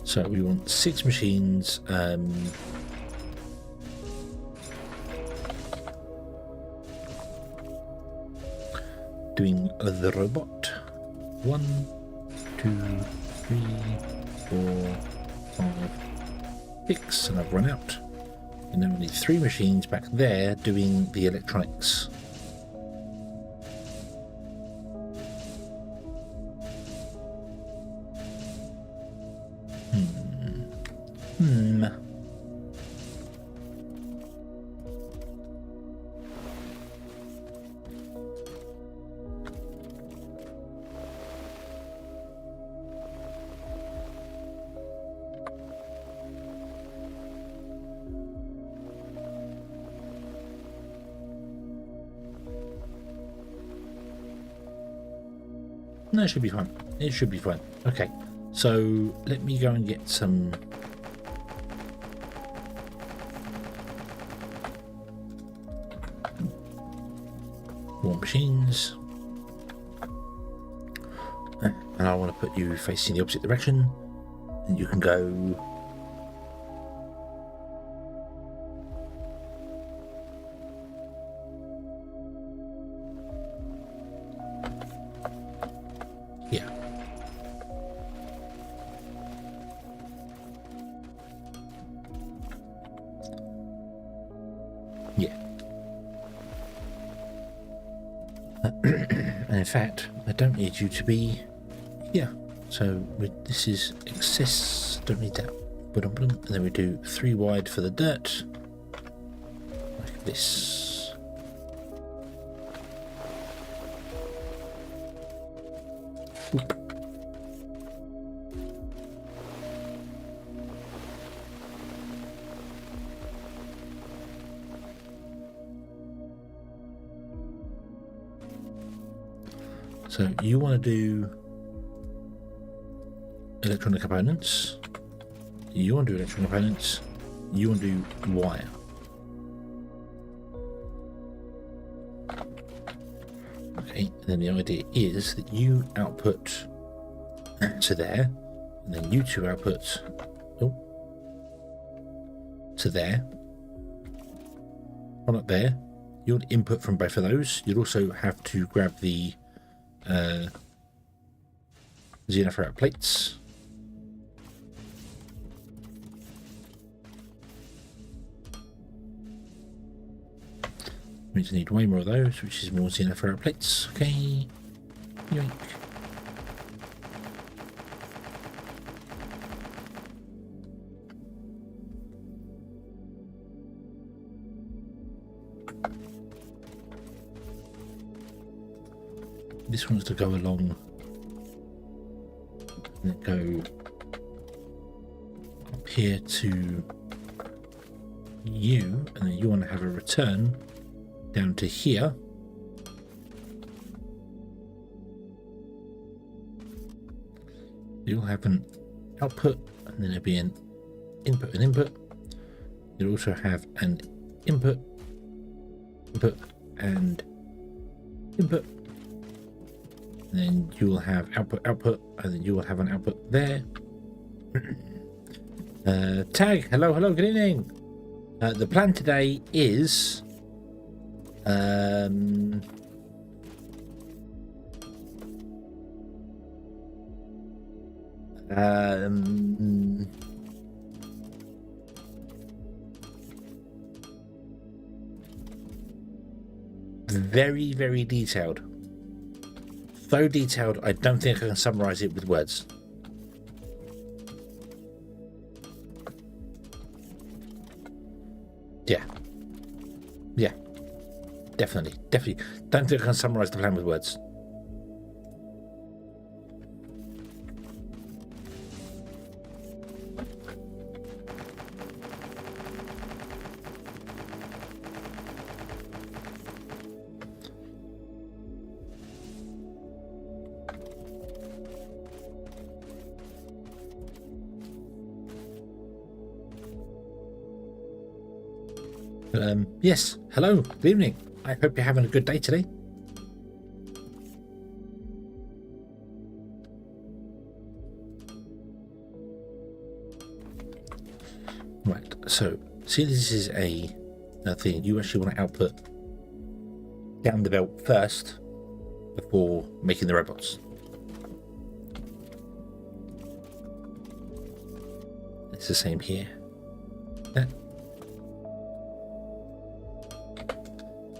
So we want 6 machines. Doing the robot. 1, 2, 3, 4, 5, 6, and I've run out. And then we need 3 machines back there doing the electronics. No, it should be fine. It should be fine. Okay, so let me go and get some More machines. And I want to put you facing the opposite direction. And you can go... yeah. Yeah. And in fact, I don't need you to be here. So this is excess, don't need that. And then we do 3 wide for the dirt. Like this. Oop. So you want to do electronic components, you want to do electronic components, you want to do wire. Okay, and then the idea is that you output to there, and then you two output to there, one up there. You'll input from both of those. You'll also have to grab the Xeno plates. We need way more of those, which is more Xeno plates. Okay. Yoink. This one's to go along and then go up here to you, and then you want to have a return down to here. You'll have an output, and then there'll be an input and input. You'll also have an input, input, and input. And then you will have output, output, and then you will have an output there. Tag, hello, hello, good evening. The plan today is very, very detailed. So detailed, I don't think I can summarize it with words. Yeah. Yeah. Definitely. Definitely. Don't think I can summarize the plan with words. Yes, hello, good evening. I hope you're having a good day today. Right, so see, this is a thing you actually want to output down the belt first before making the robots. It's the same here. That.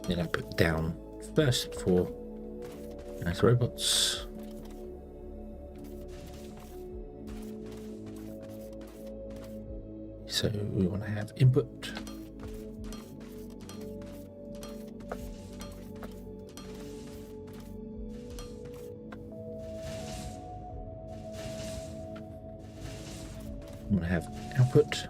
Then I put down first for nice robots. So we want to have input. We want to have output.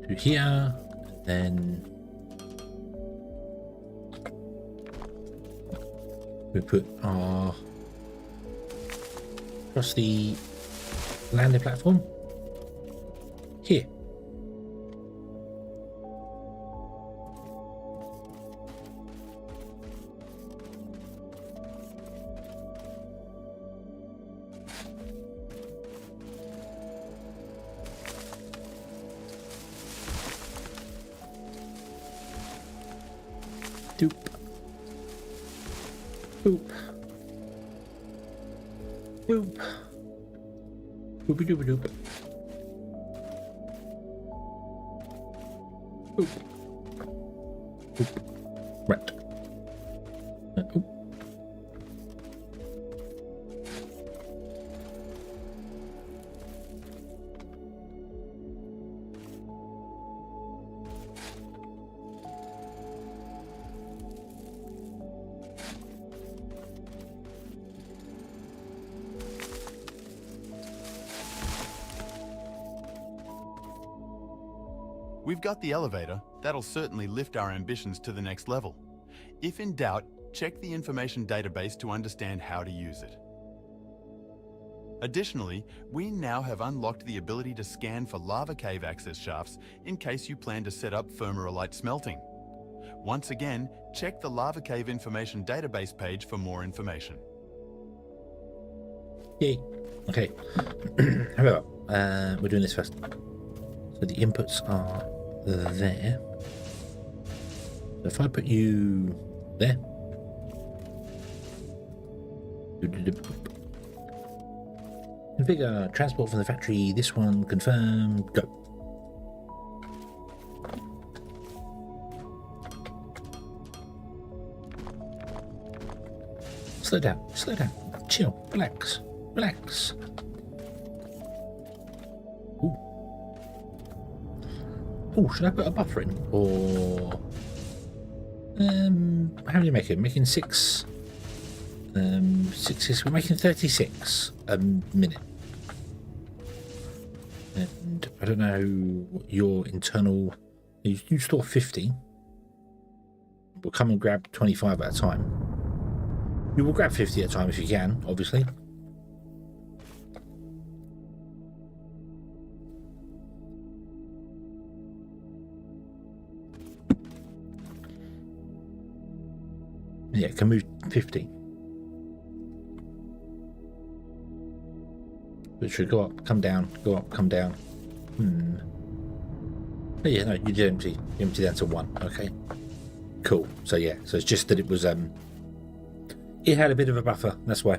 To here, then we put our across the landing platform. Here. Doop. Boop. Boop. Boopy doopy doop. Boop. Boop. Right. Oop. We've got the elevator. That'll certainly lift our ambitions to the next level. If in doubt, check the information database to understand how to use it. Additionally, we now have unlocked the ability to scan for lava cave access shafts in case you plan to set up fumarolite smelting. Once again, check the lava cave information database page for more information. Yay. Okay. However, we're doing this first. So the inputs are there. So if I put you there. Configure transport from the factory. This one confirm. Go. Slow down. Slow down. Chill. Relax. Relax. Ooh. Oh, should I put a buffer in? Or how do you make it? Making 6 we're making 36 a minute. And I don't know what your internal, you store 50. We'll come and grab 25 at a time. You will grab 50 at a time if you can, obviously. Yeah, can move 50. It should go up, come down, go up, come down. Oh, yeah, no, you did empty that to 1. Okay, cool. So yeah, so it's just that it was it had a bit of a buffer. That's why.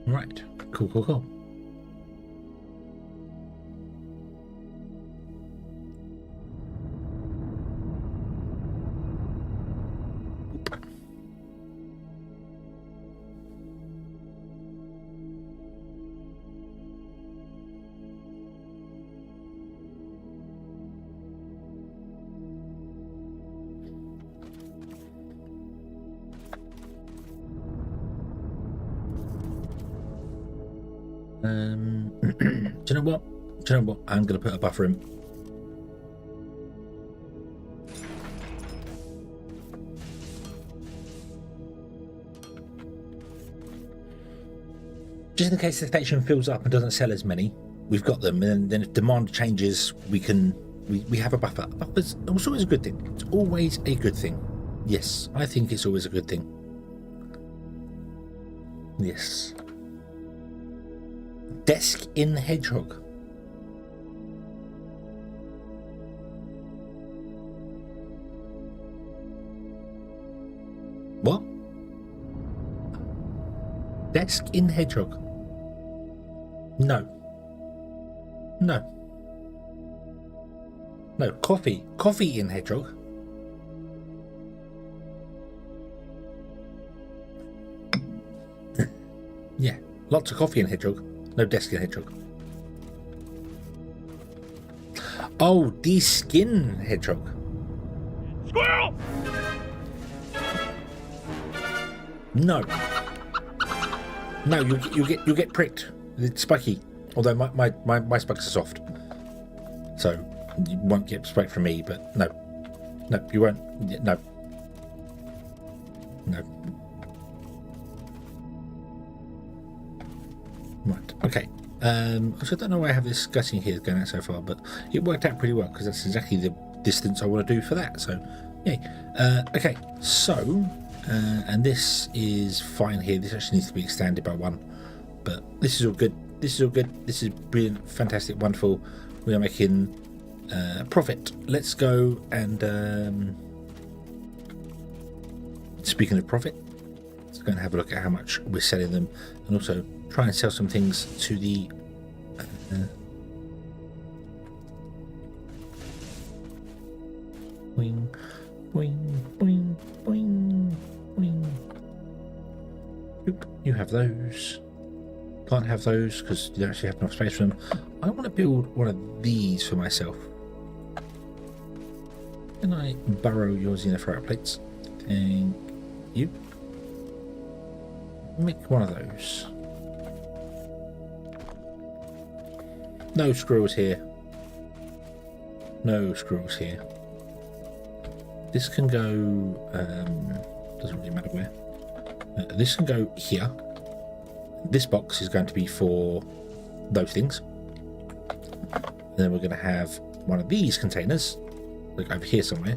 Right, cool, cool, cool. Do you know what? Do you know what? I'm going to put a buffer in. Just in case the station fills up and doesn't sell as many, we've got them. And then if demand changes, we have a buffer. A buffer's also always a good thing. It's always a good thing. Yes, I think it's always a good thing. Yes. Desk in Hedgehog. What? Desk in Hedgehog. No. No. No, coffee. Coffee in Hedgehog. Yeah, lots of coffee in Hedgehog. No desk in Hedgehog. Oh, de-skin hedgehog. Squirrel! No. No, you get pricked. It's spiky. Although my spikes are soft, so you won't get spiked from me. But no, you won't. No. Right. Okay. So I don't know why I have this gutting here going out so far, but it worked out pretty well because that's exactly the distance I want to do for that. So, yay. Okay. So, and this is fine here. This actually needs to be extended by one, but this is all good. This is all good. This is brilliant, fantastic, wonderful. We are making profit. Let's go and speaking of profit, let's go and have a look at how much we're selling them, and also try and sell some things to the boing, boing, boing, boing, boing. Oop, you have those. Can't have those because you don't actually have enough space for them. I want to build one of these for myself. Can I borrow your xenophoric plates? Thank you. Make one of those. No squirrels here. No squirrels here. This can go, doesn't really matter where. This can go here. This box is going to be for those things. And then we're going to have one of these containers, like over here somewhere.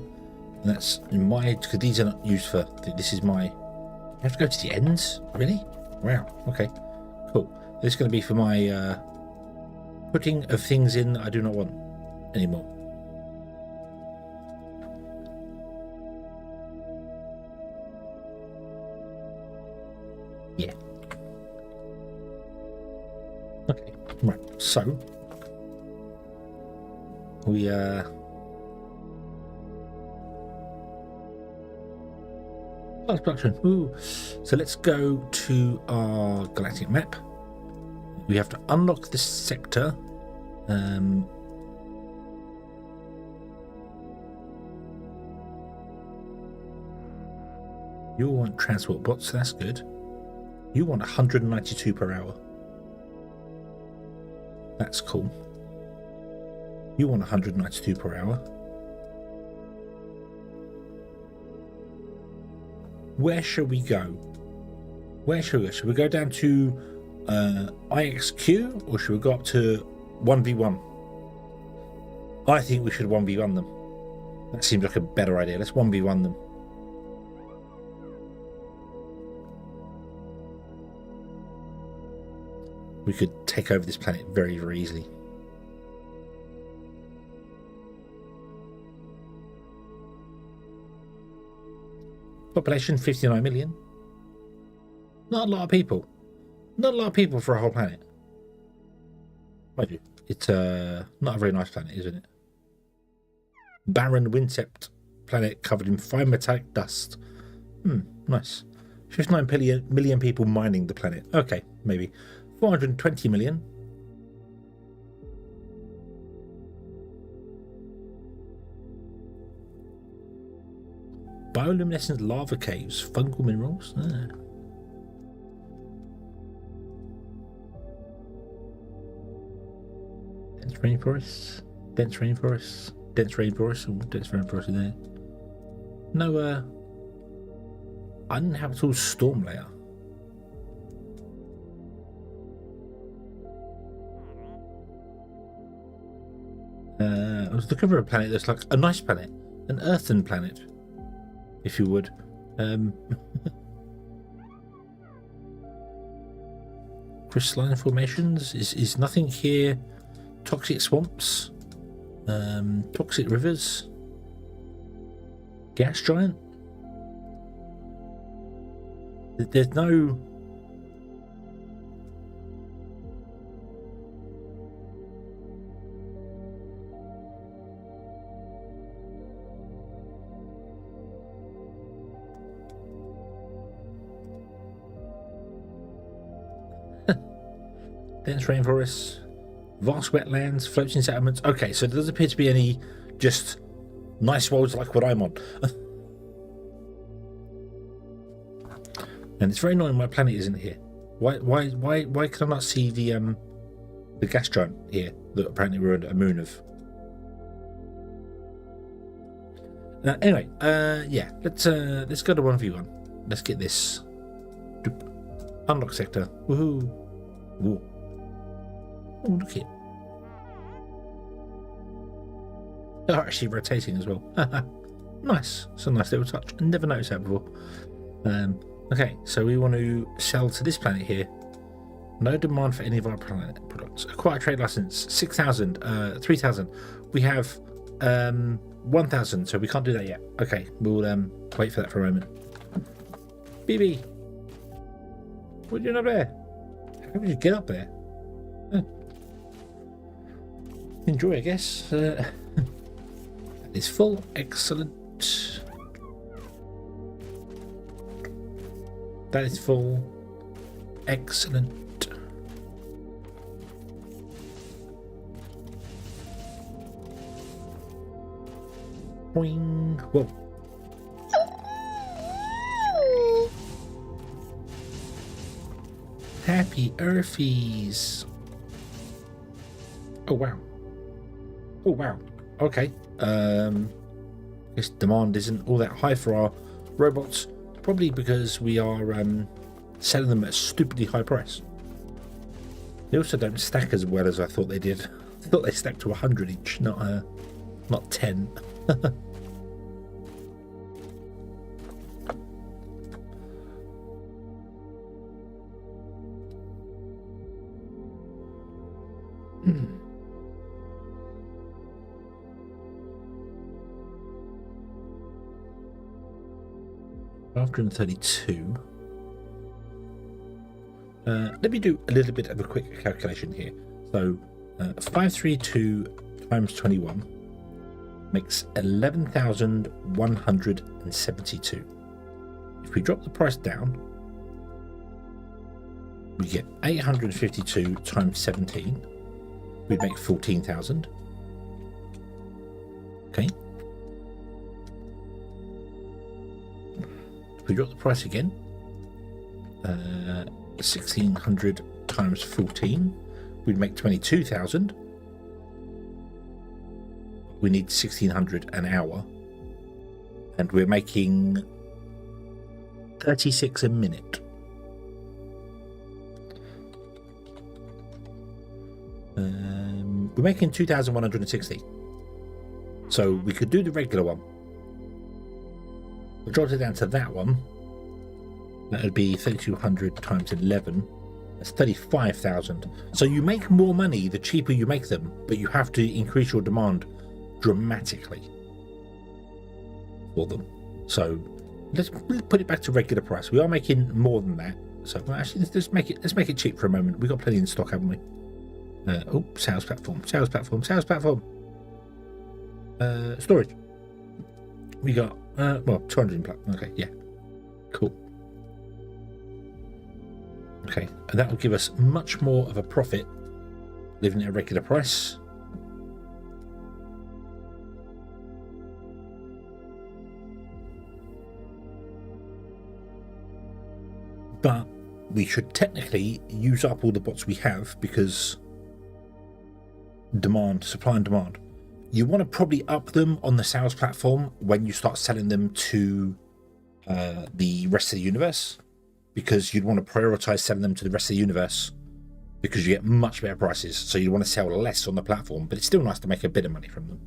And that's in my, because these are not used for, this is my, I have to go to the ends? Really? Wow, okay, cool. This is going to be for my putting of things in that I do not want anymore. Yeah. Okay, right, so we class production. Ooh. So let's go to our galactic map. We have to unlock this sector. You want transport bots, that's good. You want 192 per hour. That's cool. You want 192 per hour. Where shall we go? Where shall we go? Should we go down to IXQ or should we go up to 1v1? I think we should 1v1 them. That seems like a better idea. Let's 1v1 them. We could take over this planet very, very easily. Population 59 million. Not a lot of people. Not a lot of people for a whole planet. Mind you, it's not a very nice planet, isn't it? Barren Winsept planet covered in fine metallic dust. Nice. 59 million people mining the planet. Okay, maybe. 420 million. Bioluminescent lava caves, fungal minerals. Dense rainforests, dense rainforests, dense rainforests. Oh, dense rainforest in there. No, uninhabitable storm layer. I was looking for a planet that's like a nice planet, an earthen planet, if you would. Crystalline formations is nothing here. Toxic swamps, toxic rivers, gas giant. There's no. Dense rainforests, Vast wetlands, floating settlements. Okay, so there doesn't appear to be any just nice worlds like what I'm on. And it's very annoying my planet isn't here. Why can I not see the gas giant here that apparently we're a moon of? Anyway, yeah, let's go to 1v1. Let's get this. Doop. Unlock sector. Woohoo! Whoa. Oh, look at it. They're actually rotating as well. Nice. It's a nice little touch. I never noticed that before. Okay, so we want to sell to this planet here. No demand for any of our planet products. Acquire trade license 6,000, 3,000. We have 1,000, so we can't do that yet. Okay, we'll wait for that for a moment. BB, what are you doing up there? How did you get up there? Enjoy, I guess. That is full. Excellent. That is full. Excellent. Boing. Whoa. Happy Earthies. Oh wow. Oh wow. Okay. This demand isn't all that high for our robots. Probably because we are selling them at a stupidly high price. They also don't stack as well as I thought they did. I thought they stacked to 100 each, not 10. After 32. Let me do a little bit of a quick calculation here. So 532 times 21 makes 11,172. If we drop the price down, we get 852 times 17. We'd make 14,000. Okay. If we drop the price again, 1,600 times 14, we'd make 22,000. We need 1,600 an hour, and we're making 36 a minute. We're making 2,160. So we could do the regular one. We'll drop it down to that one. That would be 3,200 times 11. That's 35,000. So you make more money the cheaper you make them, but you have to increase your demand dramatically for them. So let's put it back to regular price. We are making more than that. So well, actually, let's make it cheap for a moment. We've got plenty in stock, haven't we? Sales platform. Storage. We got 200 in plus. Okay, yeah, cool. Okay, and that will give us much more of a profit living at a regular price. But we should technically use up all the bots we have because supply and demand. You want to probably up them on the sales platform when you start selling them to the rest of the universe, because you'd want to prioritize selling them to the rest of the universe because you get much better prices. So you want to sell less on the platform, but it's still nice to make a bit of money from them.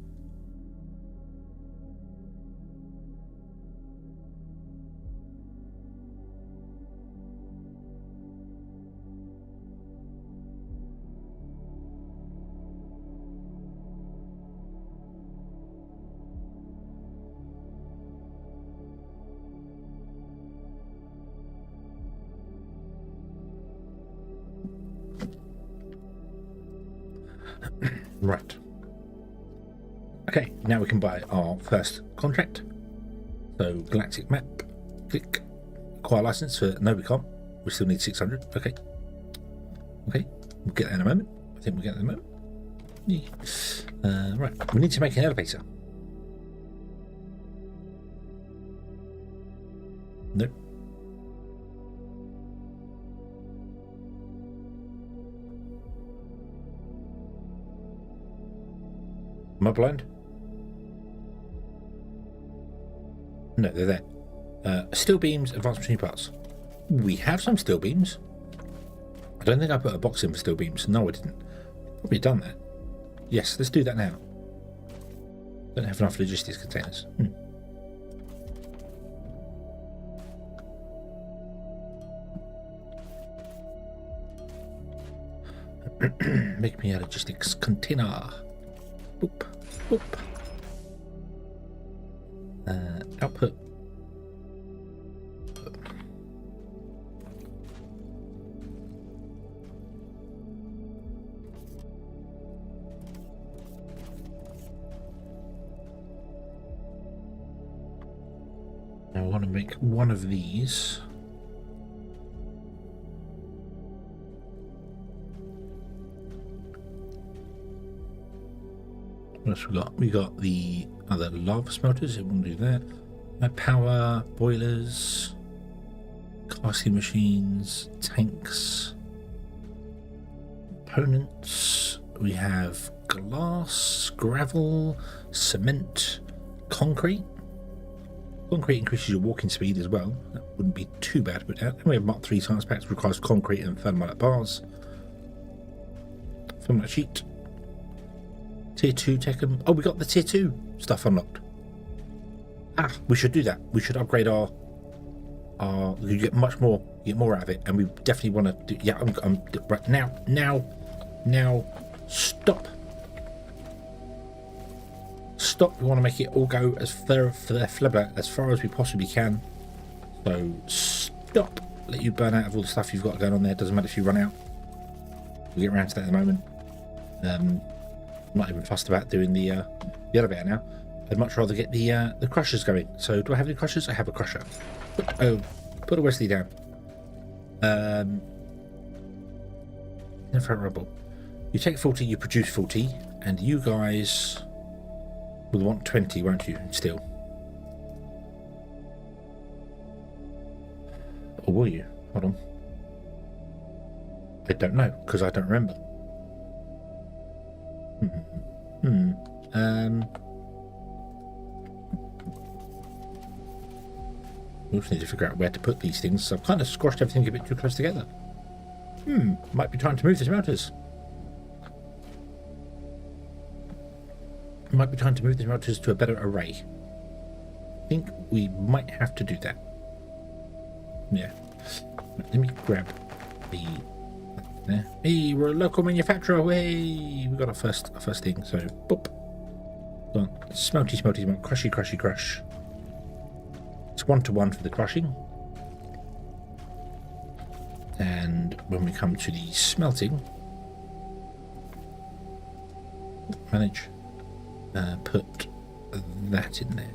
Right. Okay, now we can buy our first contract. So galactic map, click, acquire license for, no we can't, we still need 600. Okay, we'll get that in a moment. I think we'll get that in a moment. Right, we need to make an elevator. Nope. Am I blind? No, they're there. Steel beams, advanced machining parts. We have some steel beams. I don't think I put a box in for steel beams. No, I didn't. Probably done that. Yes, let's do that now. Don't have enough logistics containers. Make me a logistics container. Boop, boop. Output. Now I want to make one of these. What else we got? We got the other lava smelters. It won't do that. Power, boilers, casting machines, tanks, components. We have glass, gravel, cement, concrete. Concrete increases your walking speed as well. That wouldn't be too bad to put out. And we have Mark 3 science packs, requires concrete and thermite bars. Thermite sheet. Tier 2 tech. Oh, we got the tier 2 stuff unlocked. Ah, we should do that. We should upgrade our you get much more, you get more out of it, and we definitely want to do. Yeah, I'm right now. Stop. We want to make it all go as far as we possibly can. So stop. Let you burn out of all the stuff you've got going on there. Doesn't matter if you run out. We'll get around to that at the moment. I'm not even fussed about doing the elevator now. I'd much rather get the crushers going. So do I have any crushers? I have a crusher. Put a Wesley down. Infrared rubble. You take 40, you produce 40, and you guys will want 20, won't you? Still. Or will you? Hold on. I don't know, because I don't remember. We also need to figure out where to put these things. So I've kind of squashed everything a bit too close together. Might be time to move the smelters. Might be time to move the smelters to a better array. I think we might have to do that. Yeah. Let me grab the... there. Hey, we're a local manufacturer. Hey, we got our first thing. So, boop. Go on. Smelty, crushy, crush. It's 1-to-1 for the crushing. And when we come to the smelting, manage, put that in there.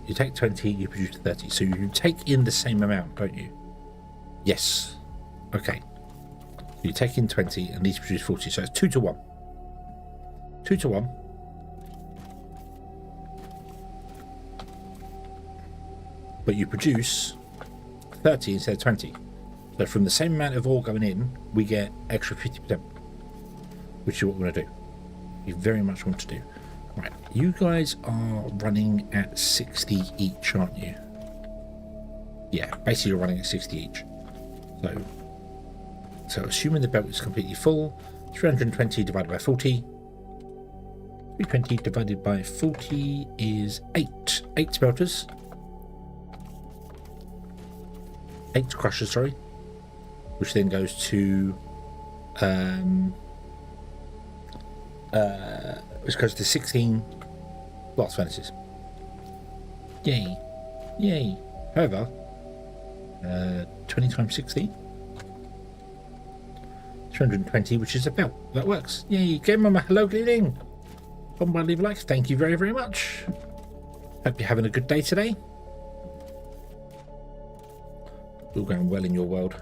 You take 20, you produce 30. So you take in the same amount, don't you? Yes. Okay. You take in 20 and these produce 40. So it's 2-to-1. 2-to-1. But you produce 30 instead of 20. So from the same amount of ore going in, we get extra 50%. Which is what we're going to do. We very much want to do. Right, you guys are running at 60 each, aren't you? Yeah, basically you're running at 60 each. So assuming the belt is completely full, 320 divided by 40. 320 divided by 40 is 8. 8 smelters. 8 crushers, sorry. Which then goes to which goes to 16 blast furnaces. Yay. However, 20 times 16, 320, which is a belt. That works. Yay, game mama. Hello, Gleaning. Come by, leave a like. Thank you very, very much. Hope you're having a good day today. All going well in your world.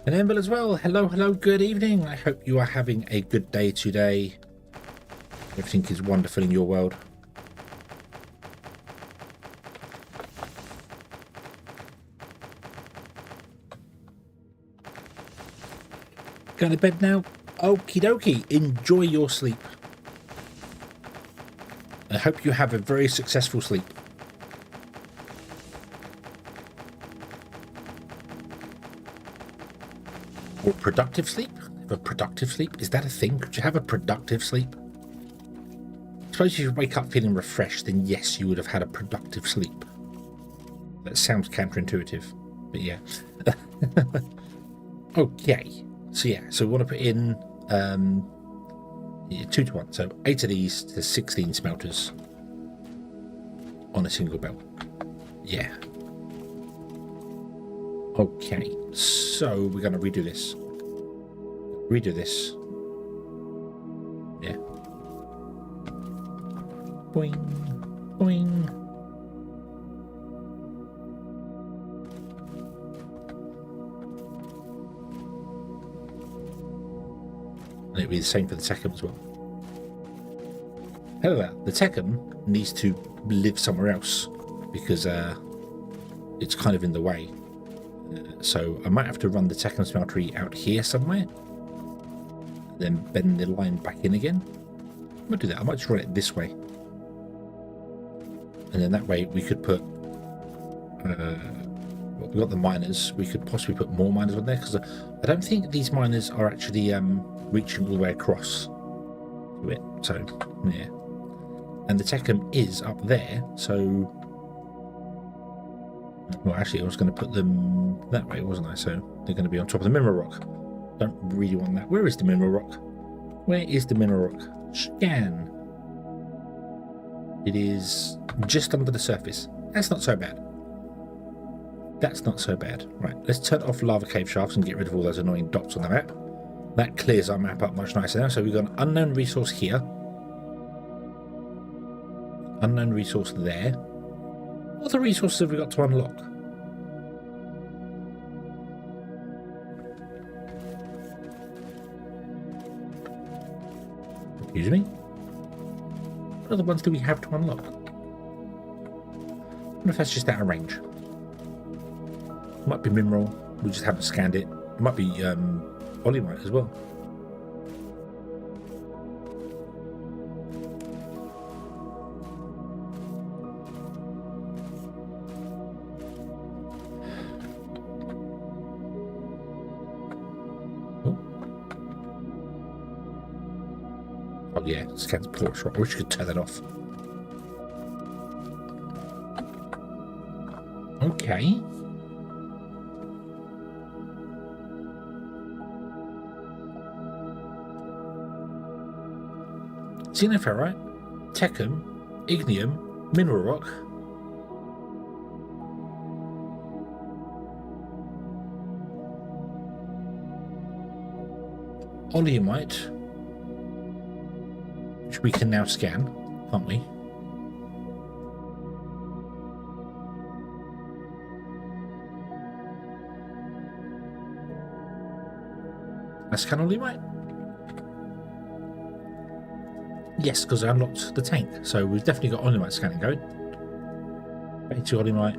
And Ember as well. Hello, hello, good evening. I hope you are having a good day today. Everything is wonderful in your world. Going to bed now? Okie dokie. Enjoy your sleep. I hope you have a very successful sleep. Or productive sleep? Have a productive sleep? Is that a thing? Could you have a productive sleep? I suppose if you wake up feeling refreshed, then yes, you would have had a productive sleep. That sounds counterintuitive, but yeah. Okay. So yeah, so we want to put in 2 to 1. So 8 of these to 16 smelters on a single belt. Yeah. Okay, so we're going to redo this. Yeah. Boing, boing. And it'll be the same for the Tekken as well. However, the Tekken needs to live somewhere else because it's kind of in the way. So I might have to run the Tekken smeltery out here somewhere, then bend the line back in again. I might do that. I might just run it this way, and then that way we could put. Well, we've got the miners. We could possibly put more miners on there because I don't think these miners are actually reaching all the way across to it. So yeah, and the Tekken is up there. So. Well, actually, I was going to put them that way, wasn't I? So they're going to be on top of the mineral rock. Don't really want that. Where is the mineral rock? Where is the mineral rock? Scan. It is just under the surface. That's not so bad. That's not so bad. Right, let's turn off lava cave shafts and get rid of all those annoying dots on the map. That clears our map up much nicer now. So we've got an unknown resource here. Unknown resource there. What other resources have we got to unlock? Excuse me? What other ones do we have to unlock? I wonder if that's just out of range. It might be mineral. We just haven't scanned it. It might be olimite as well. Oh yeah, scans porous rock. I wish you could turn that off. Okay. Xenoferrite, Tekken, Ignium, Mineral Rock. Oleumite, which we can now scan, can't we? I scan Oleumite? Yes, because I unlocked the tank, so we've definitely got Oleumite scanning going. Beta Oleumite.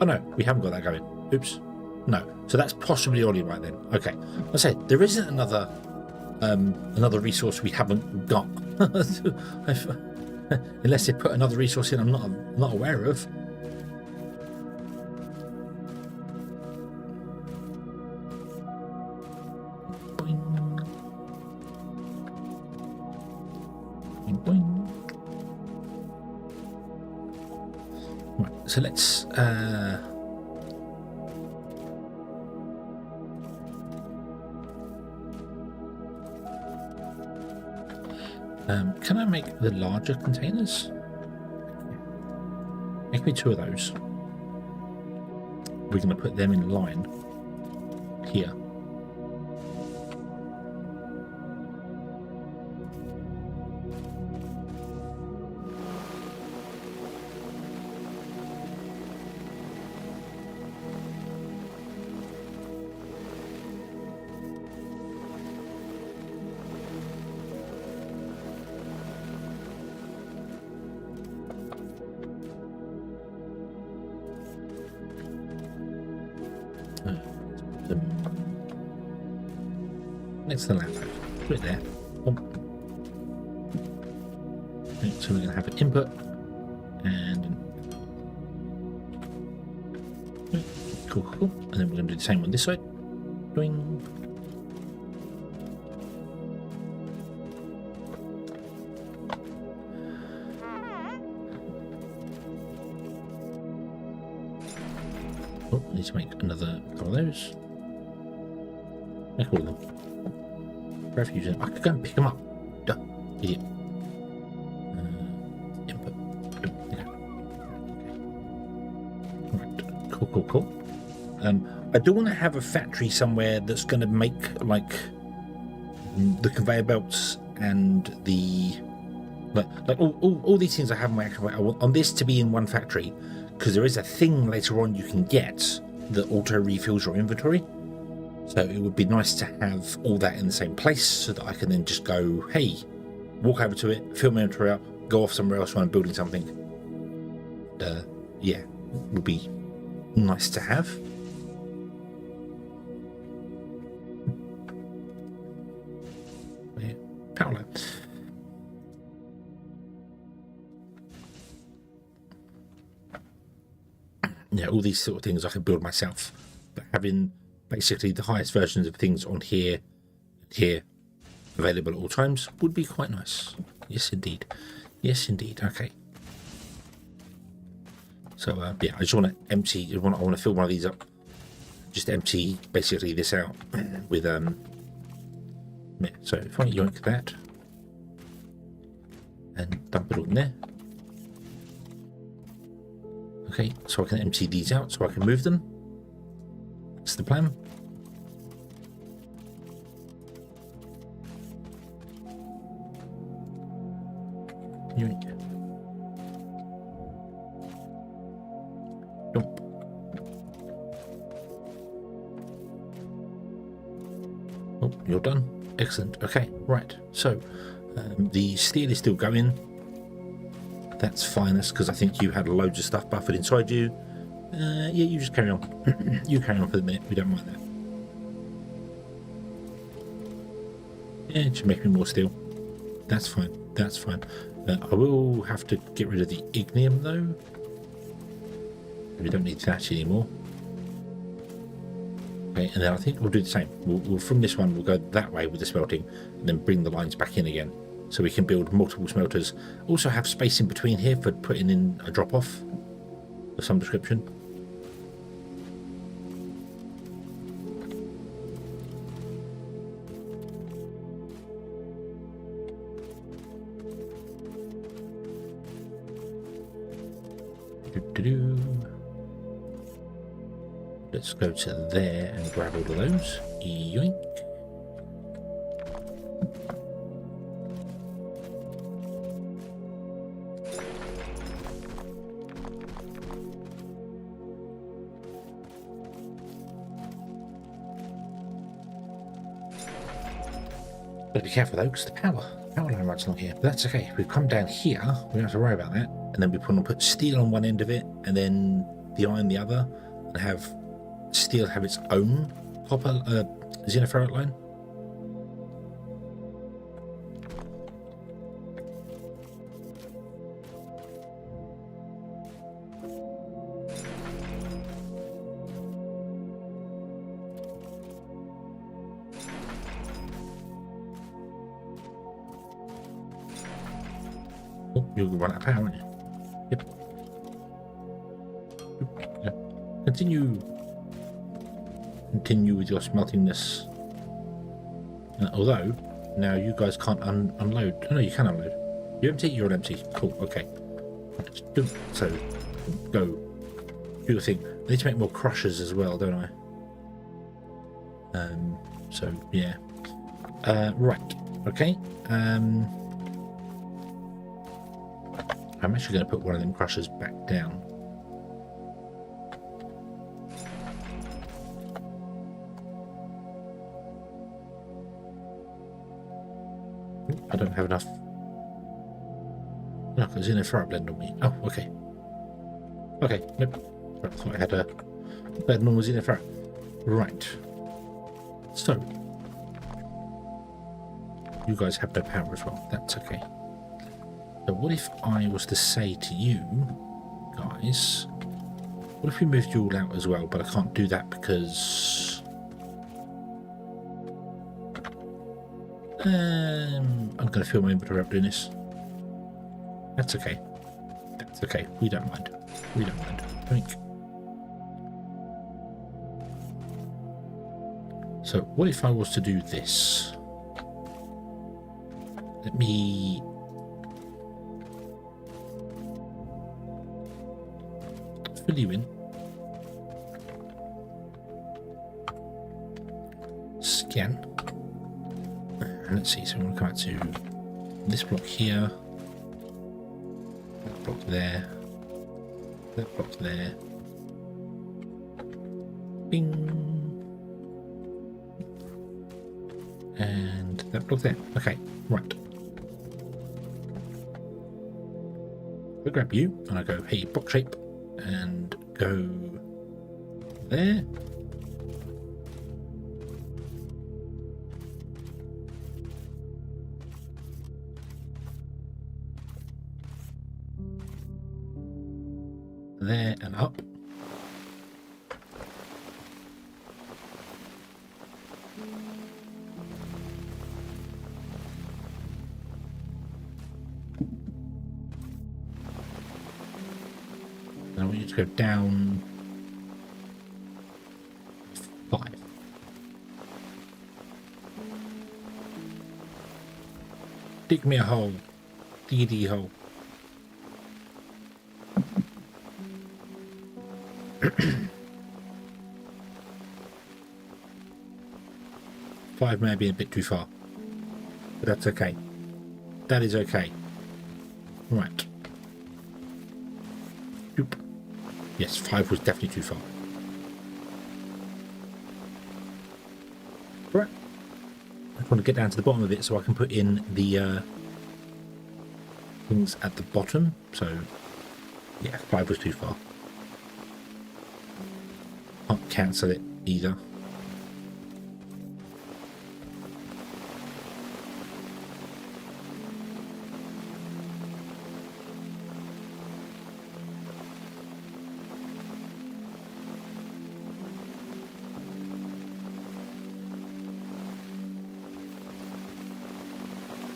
Oh no, we haven't got that going. Oops. No, so that's possibly Oleumite then. Okay, I said there isn't another resource we haven't got, unless they put another resource in I'm not aware of. Boing. Boing, boing. Right, so let's can I make the larger containers? Make me 2 of those. We're going to put them in line here. next to the lamp post. Put it there. Boom. Okay, so we're going to have an input and cool. And then we're going to do the same on this side. Doing. Oh, I need to make another couple of those. Make all of them. Refuse them. I could go and pick them up. Duh, idiot. Input. Yeah. Right. Cool. I do want to have a factory somewhere that's going to make like the conveyor belts and the like all these things I have in my actual. I want on this to be in one factory because there is a thing later on you can get that auto refills your inventory. So it would be nice to have all that in the same place so that I can then just go, hey, walk over to it, fill my inventory up, go off somewhere else when I'm building something. Yeah, would be nice to have. Yeah, power line. Yeah, all these sort of things I can build myself, but having basically the highest versions of things on here available at all times would be quite nice. Yes indeed. Okay, so yeah, I just want to empty. I want to fill one of these up, just empty basically this out with yeah. So if I yoink that and dump it all in there. Okay, so I can empty these out so I can move them. That's the plan. Yoink. Dump. Oh, you're done. Excellent. Okay, right. So the steel is still going. That's fine. That's because I think you had loads of stuff buffered inside you. Yeah, you just carry on. You carry on for the minute. We don't mind that. Yeah, it should make me more steel. That's fine. I will have to get rid of the ignium though. We don't need that anymore. Okay, and then I think we'll do the same. We'll from this one we'll go that way with the smelting, and then bring the lines back in again, so we can build multiple smelters. Also have space in between here for putting in a drop off of some description. Let's go to there and grab all of those. Yoink. Gotta be careful though, because the power line runs along here. But that's okay. If we come down here, we don't have to worry about that. And then we put steel on one end of it, and then the iron the other, and have steel have its own copper xenoferrite line. Oh, you'll run out of power, won't you? Yep. Yeah. Continue with your smeltingness. Although now you guys can't unload. Oh, no, you can unload. You empty? You're empty. Cool. Okay. So go do your thing. I need to make more crushers as well, don't I? So yeah. Right. Okay. I'm actually going to put one of them crushers back down. I don't have enough. No, there's in a ferrite blend on me. Oh, okay. Okay, nope. I thought I had a normal xenoferrite. Right. So You guys have no power as well. That's okay. So what if I was to say to you guys, what if we moved you all out as well? But I can't do that because I'm going to fill my inventory up doing this. That's okay. That's okay. We don't mind. We don't mind. Oink. So what if I was to do this? Let me fill you in. Scan. And let's see, so I'm going to come out to this block here. That block there. That block there. Bing. And that block there. Okay, right. I grab you and I go, hey, block shape, and go there. There and up. And I want you to go down 5. Dig me a hole. Diggy hole. Five may be a bit too far, but that's okay. That is okay. Right. Oop. Yes, 5 was definitely too far. Right. I want to get down to the bottom of it so I can put in the things at the bottom. So, yeah, 5 was too far. Can't cancel it either.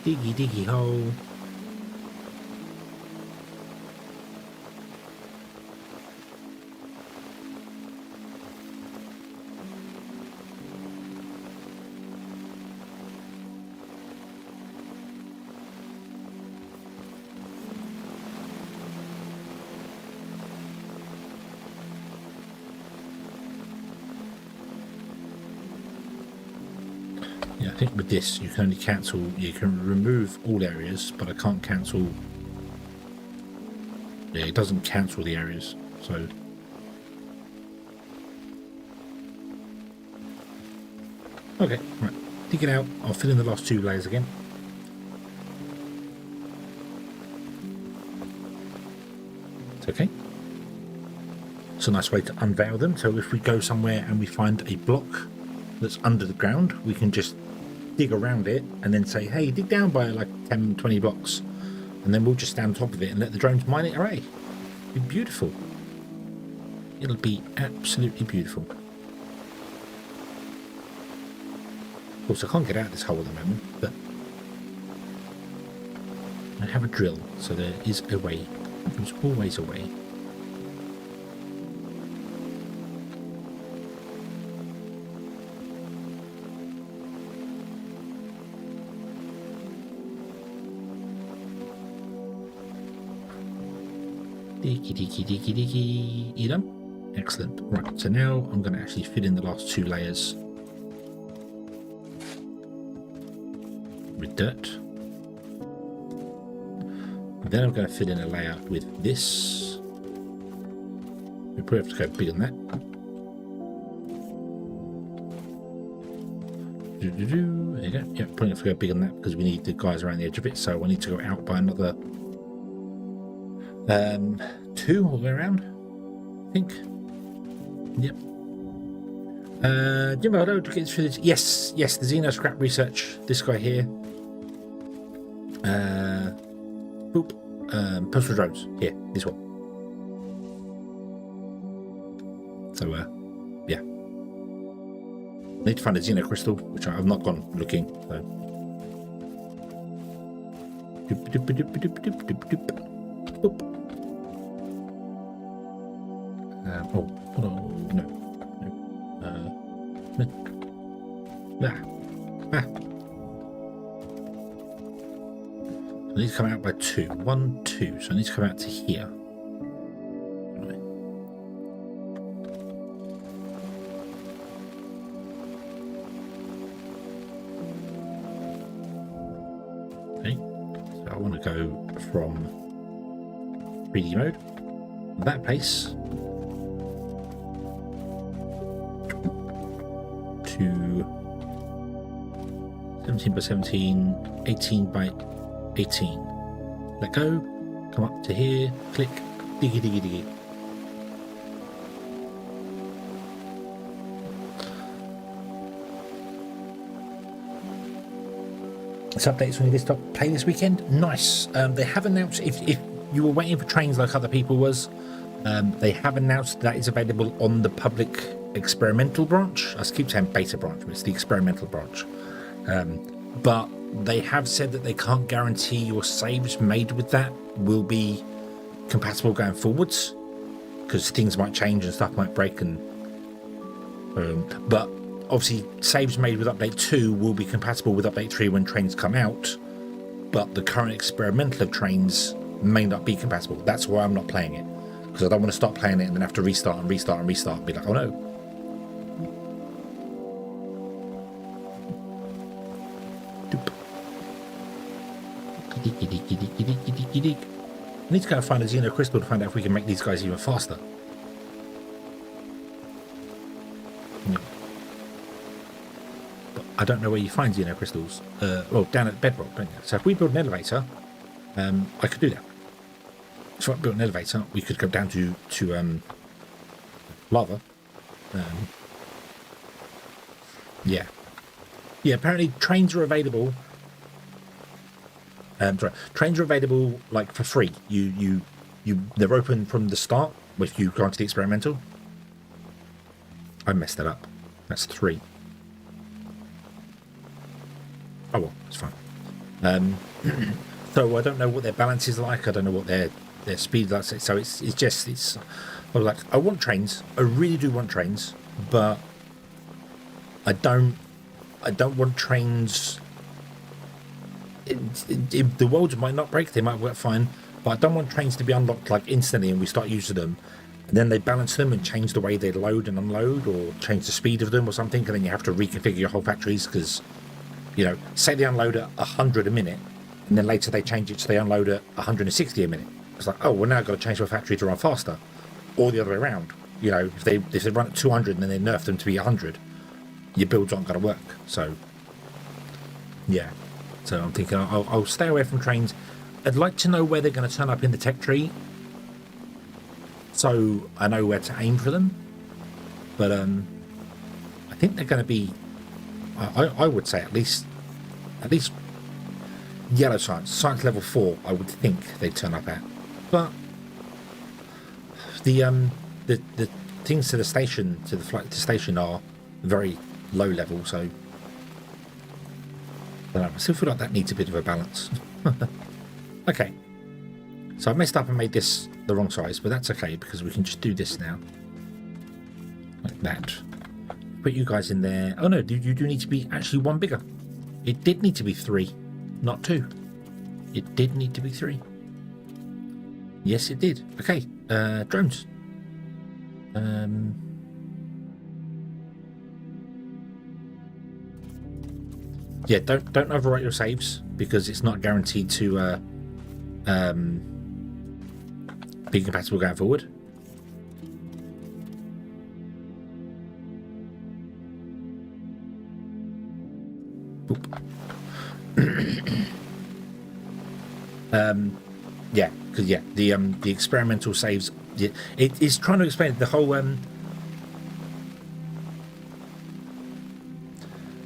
Diggy diggy hole. Yeah, I think with this you can only cancel, you can remove all areas, but I can't cancel. Yeah, it doesn't cancel the areas, so. Okay, right. Dig it out. I'll fill in the last 2 layers again. It's okay. It's a nice way to unveil them. So if we go somewhere and we find a block that's under the ground, we can just dig around it and then say, hey, dig down by like 10, 20 blocks. And then we'll just stand on top of it and let the drones mine it away. It'll be beautiful. It'll be absolutely beautiful. Of course, I can't get out of this hole at the moment, but I have a drill, so there is a way. There's always a way. Diggy, diggy, diggy, diggy. You done? Excellent. Right, so now I'm going to actually fill in the last 2 layers with dirt. Then I'm going to fill in a layer with this. We probably have to go bigger than that. There you go. Yeah, probably have to go bigger than that because we need the guys around the edge of it. So I need to go out by another 2 all the way around, I think. Yep. Jimbo, hello, to get through this. Yes, the Xeno scrap research. This guy here. Boop. Postal drones. Here, this one. So, yeah. Need to find a Xeno crystal, which I've not gone looking. So. Doop, doop, doop, doop, doop, doop, doop. Boop. Oh, hold on. No. No. I need to come out by 2. 1, 2. So I need to come out to here. Okay. So I want to go from 3D mode, that place, to 17 by 17, 18 by 18. Let go, come up to here, click, diggy diggy diggy. This update's on your desktop play this weekend. Nice. They have announced, if you were waiting for trains like other people was, they have announced that it's available on the public experimental branch. I keep saying beta branch, but it's the experimental branch. But they have said that they can't guarantee your saves made with that will be compatible going forwards, because things might change and stuff might break, and but obviously saves made with update 2 will be compatible with update 3 when trains come out, but the current experimental of trains may not be compatible. That's why I'm not playing it, because I don't want to start playing it and then have to restart and restart and restart and be like, oh no. I need to go and find a Xeno crystal to find out if we can make these guys even faster. But I don't know where you find Xeno crystals. Well, down at bedrock, don't you? So if we build an elevator, I could do that. So if I built an elevator, we could go down to lava. Yeah. Yeah, apparently trains are available. Trains are available like for free. They're open from the start if you go into the experimental. I messed that up. That's 3. Oh well, it's fine. So I don't know what their balance is like. I don't know what their speed is like. So it's like, I want trains. I really do want trains, but I don't want trains. The worlds might not break, they might work fine, but I don't want trains to be unlocked like instantly and we start using them and then they balance them and change the way they load and unload, or change the speed of them or something, and then you have to reconfigure your whole factories, because, you know, say they unload at 100 a minute and then later they change it so they unload at 160 a minute. It's like, oh well, now I've got to change my factory to run faster, or the other way around. You know, if they run at 200 and then they nerf them to be 100, your builds aren't going to work. So yeah. So I'm thinking I'll stay away from trains. I'd like to know where they're going to turn up in the tech tree, so I know where to aim for them. But I think they're going to be, I would say at least yellow science level 4. I would think they'd turn up at. But the things to the station, to the station, are very low level. So I still feel like that needs a bit of a balance. Okay, so I messed up and made this the wrong size, but that's okay because we can just do this now, like that. Put you guys in there. Oh no, you do need to be actually 1 bigger. It did need to be 3, not 2. It did need to be 3. Yes, it did. Okay, drones. Yeah, don't overwrite your saves, because it's not guaranteed to be compatible going forward. Yeah, because the experimental saves. Yeah, it is trying to explain the whole.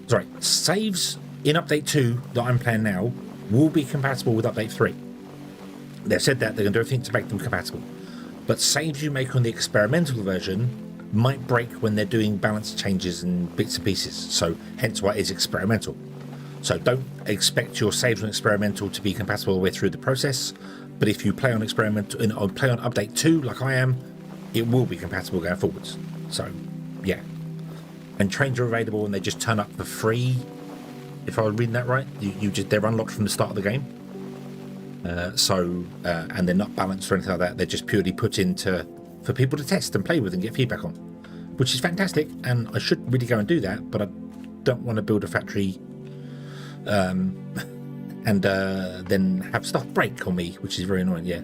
Sorry, saves in update 2 that I'm playing now will be compatible with update 3. They've said that they're going to do everything to make them compatible. But saves you make on the experimental version might break when they're doing balance changes and bits and pieces. So hence why it is experimental. So don't expect your saves on experimental to be compatible all the way through the process. But if you play on experimental or play on update 2 like I am, it will be compatible going forwards. So yeah. And trains are available and they just turn up for free. If I was reading that right, they're unlocked from the start of the game. And they're not balanced or anything like that. They're just purely put into for people to test and play with and get feedback on, which is fantastic. And I should really go and do that, but I don't want to build a factory and then have stuff break on me, which is very annoying. Yeah.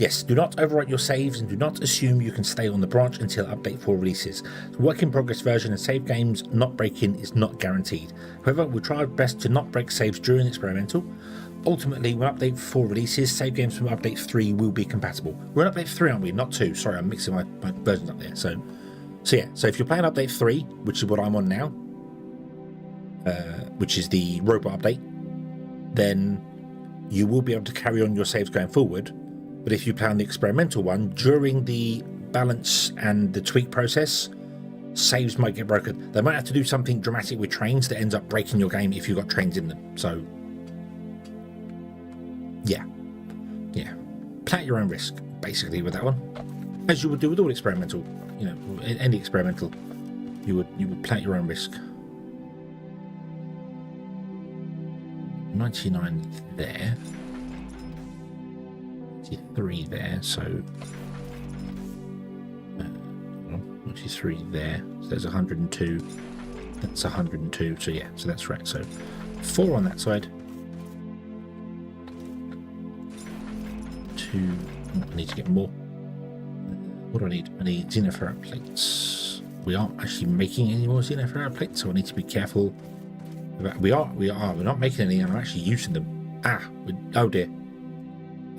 Yes, do not overwrite your saves and do not assume you can stay on the branch until update 4 releases. The work in progress version and save games not breaking is not guaranteed. However, we'll try our best to not break saves during experimental. Ultimately, when update 4 releases, save games from update 3 will be compatible. We're on update 3, aren't we? Not 2. Sorry, I'm mixing my versions up there. So if you're playing update 3, which is what I'm on now, which is the robot update, then you will be able to carry on your saves going forward. But if you play on the experimental one, during the balance and the tweak process, saves might get broken. They might have to do something dramatic with trains that ends up breaking your game if you've got trains in them. So, yeah. Play at your own risk, basically, with that one. As you would do with all experimental. You know, any experimental, you would play at your own risk. 99 there. 3 there, so 93 there, so there's 102, that's 102, so yeah, so that's right. So 4 on that side, 2, I need to get more. What do I need? I need xenoferrite plates. We aren't actually making any more xenoferrite plates, so I need to be careful about, we're not making any, and I'm actually using them.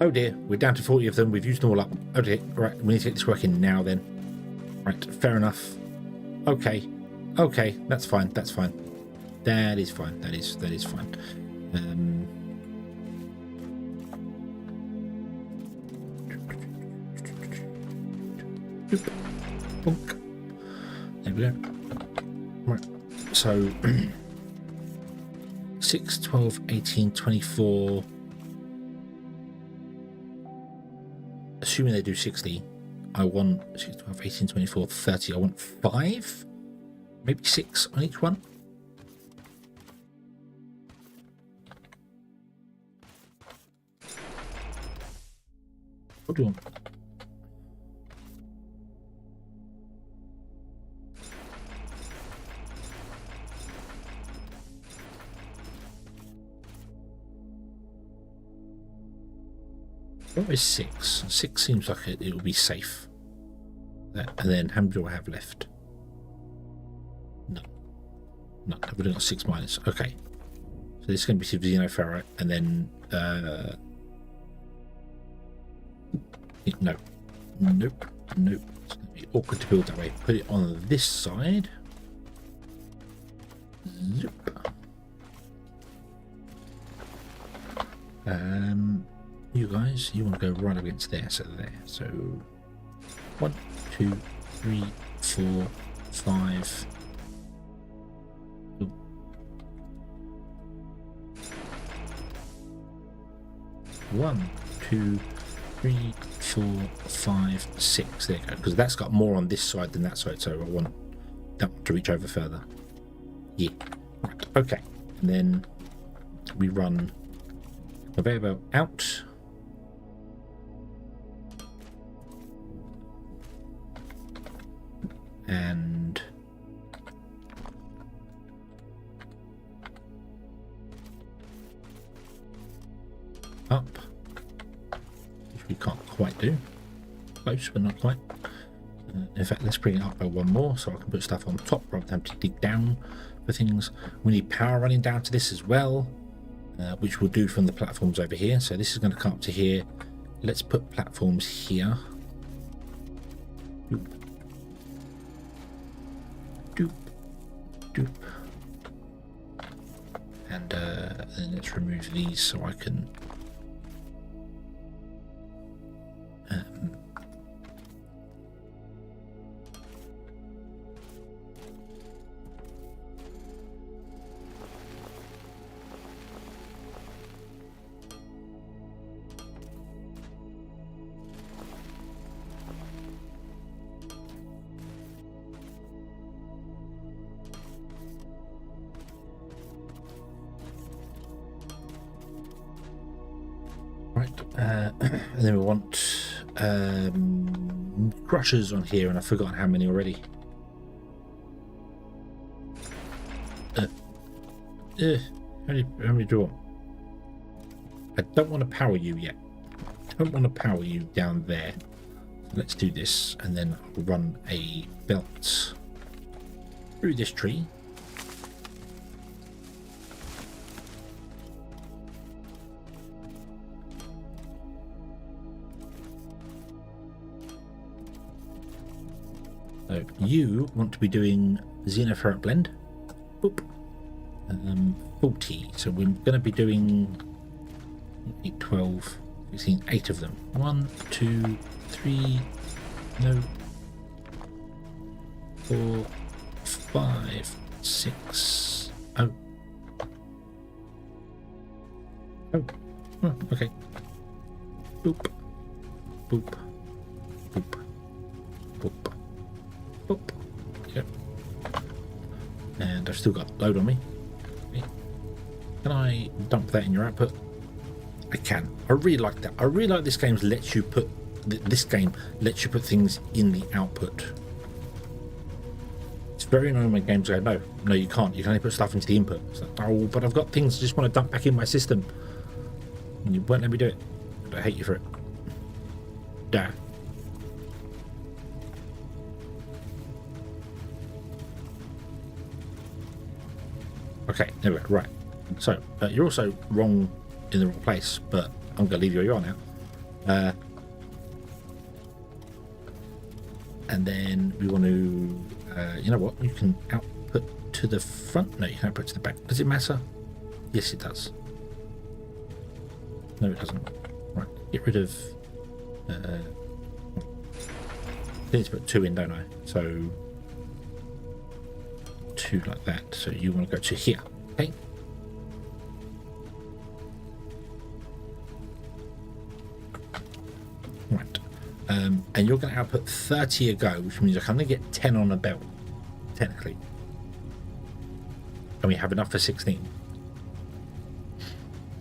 Oh dear, we're down to 40 of them. We've used them all up. Oh dear. Right, we need to get this working now then. Right, fair enough. Okay, that's fine. That is fine. That is fine. Bonk. There we go. Right, so 6, 12, 18, 24. Assuming they do 60, I want 6, 12, 18, 24, 30. I want 5, maybe 6 on each one. What do you want? What is 6? 6 seems like it will be safe. And then how many do I have left? None. We've only got 6 minus. Okay. So this is going to be xenoferrite, and then no. Nope. It's going to be awkward to build that way. Put it on this side. Zoop. You guys, you want to go right up against there, so there. So 1, 2, 3, 4, 5. Ooh. 1, 2, 3, 4, 5, 6. There you go. Because that's got more on this side than that side, so I want that one to reach over further. Yeah. Right. Okay. And then we run conveyor belt out. And up, which we can't quite do. Close, but not quite. In fact, let's bring it up by 1 more so I can put stuff on top rather than have to dig down for things. We need power running down to this as well, which we'll do from the platforms over here. So this is going to come up to here. Let's put platforms here. Doop. And then let's remove these so I can and then we want crushers on here, and I've forgotten how many already. How many do I want? I don't want to power you yet. I don't want to power you down there. Let's do this, and then I'll run a belt through this tree. So you want to be doing Xeno ferret blend. Boop. 40. So we're going to be doing 8, 12, 16, 8 of them. 1, 2, 3, no, 4, 5, 6. Oh. Oh. Oh, okay. Boop. Boop. Boop. Boop. Boop. Yep. And I've still got load on me. Okay. Can I dump that in your output? I can. I really like that. I really like this game lets you put things in the output. It's very annoying when games go, no, you can't. You can only put stuff into the input. It's like, oh, but I've got things I just want to dump back in my system. And you won't let me do it. I hate you for it. Duh. Okay, there we go. Right. So, you're also wrong in the wrong place, but I'm going to leave you where you are now. And then we want to, you know what? You can output to the front. No, you can output to the back. Does it matter? Yes, it does. No, it doesn't. Right. Get rid of. I need to put 2 in, don't I? So 2 like that. So you want to go to here. Okay. Right. And you're going to output 30 a go, which means I can only get 10 on a belt, technically. And we have enough for 16.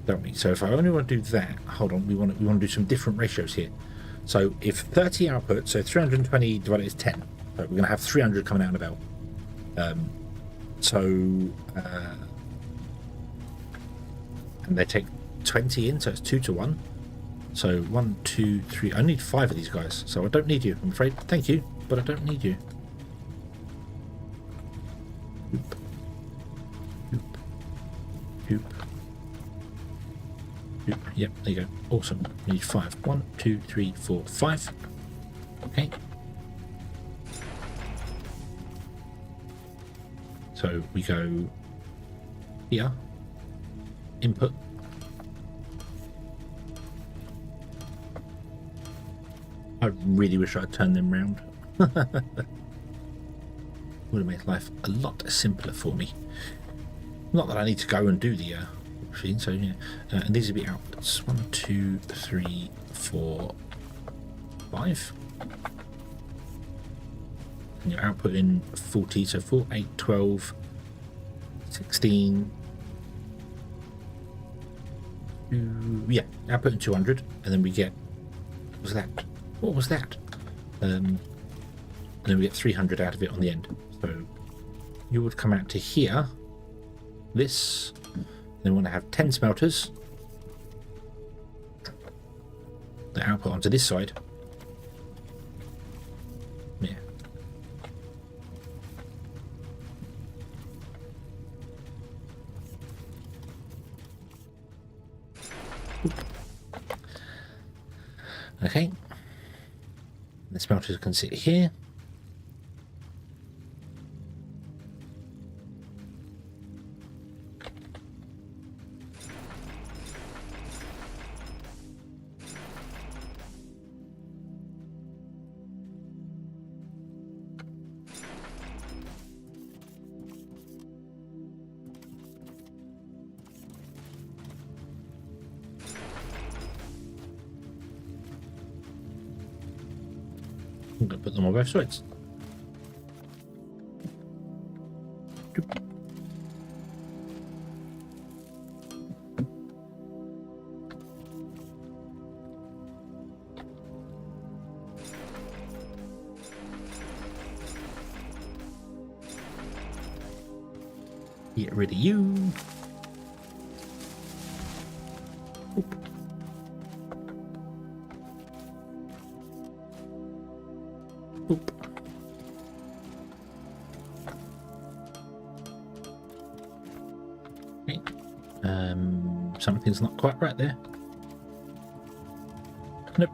Don't we? So if I only want to do that, hold on, we want to do some different ratios here. So if 30 output, so 320 divided is 10. So we're going to have 300 coming out of the belt. And they take 20 in, so it's 2 to 1. So 1, 2, 3. I need 5 of these guys, so I don't need you, I'm afraid. Thank you, but I don't need you. Oop. Oop. Oop. Oop. Yep, there you go. Awesome. We need 5. 1, 2, 3, 4, 5. Okay. So we go here, input. I really wish I'd turned them round. Would have made life a lot simpler for me. Not that I need to go and do the machine, so yeah. And these will be outputs. 1, 2, 3, 4, 5. And you're outputting 40, so 4, 8, 12, 16. Yeah, outputting 200, and then we get. What was that? What was that? And then we get 300 out of it on the end. So you would come out to here. This. Then we want to have 10 smelters. The output onto this side. Yeah. Okay. The smelters can sit here. I'm going to put them on both sides. Get rid of you. Oop. Oop. Okay. Something's not quite right there. Nope.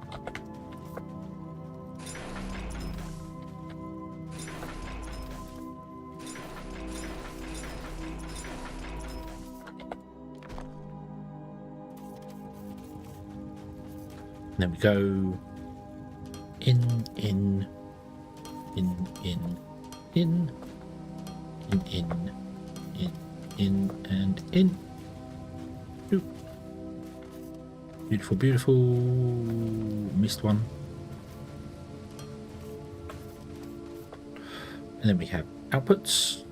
Then we go in, and in. Oop. Beautiful, beautiful. Missed one. And then we have outputs.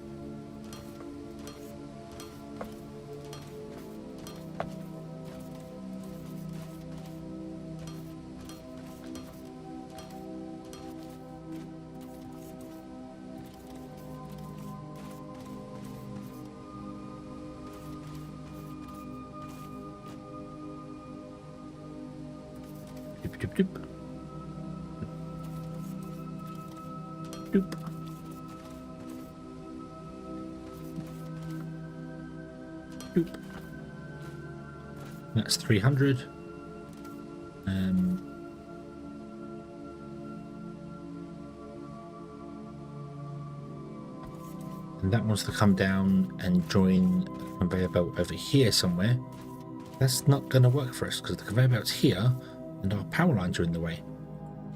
Doop, doop. Doop. Doop. That's 300. And that wants to come down and join a conveyor belt over here somewhere. That's not going to work for us because the conveyor belt's here and our power lines are in the way.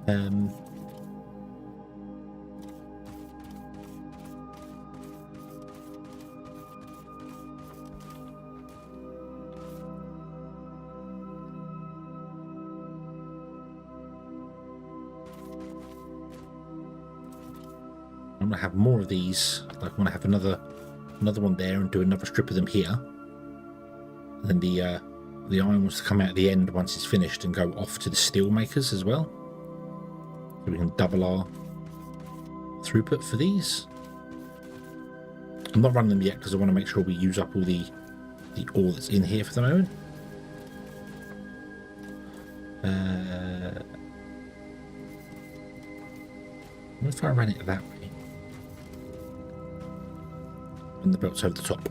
I'm gonna have more of these. Like I want to have another one there and do another strip of them here. And then the iron wants to come out at the end once it's finished and go off to the steel makers as well. So we can double our throughput for these. I'm not running them yet because I want to make sure we use up all the ore that's in here for the moment. What if I ran it that way? And the belt's over the top.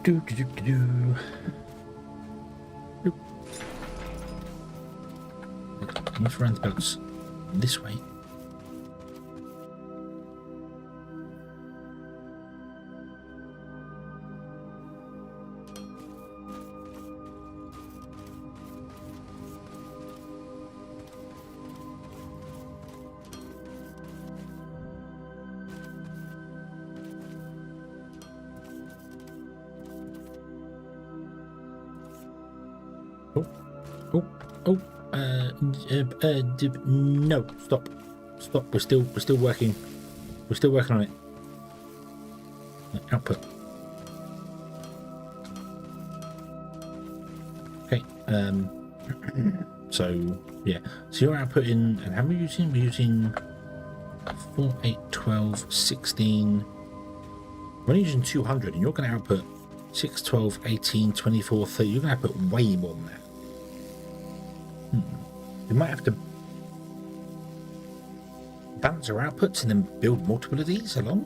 Do do do do do. Let's run the belts this way. No, stop. We're still working. We're still working on it. Output. Okay. So yeah. So you're outputting, and how many are we using? We're using 4, 8, 12, 16. We're only using 200, and you're going to output 6, 12, 18, 24, 30. You're going to output way more than that. We might have to balance our outputs and then build multiple of these along.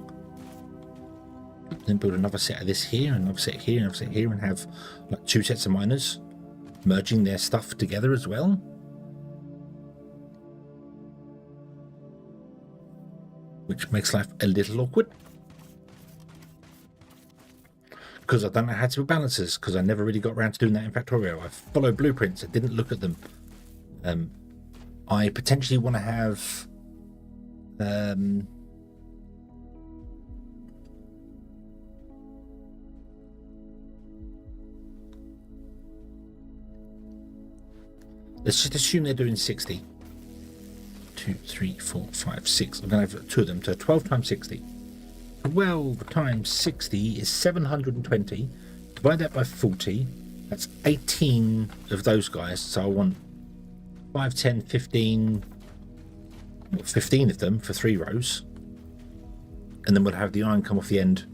Then build another set of this here, another set here, another set here, and have like 2 sets of miners merging their stuff together as well. Which makes life a little awkward. Because I don't know how to do balances, because I never really got around to doing that in Factorio. I followed blueprints, I didn't look at them. I potentially want to have Let's just assume they're doing 60. 2, 3, 4, 5, 6. I'm going to have two of them. So 12 times 60. 12 times 60 is 720. Divide that by 40. That's 18 of those guys. So I want 5, 10, 15, 15 of them for 3 rows. And then we'll have the iron come off the end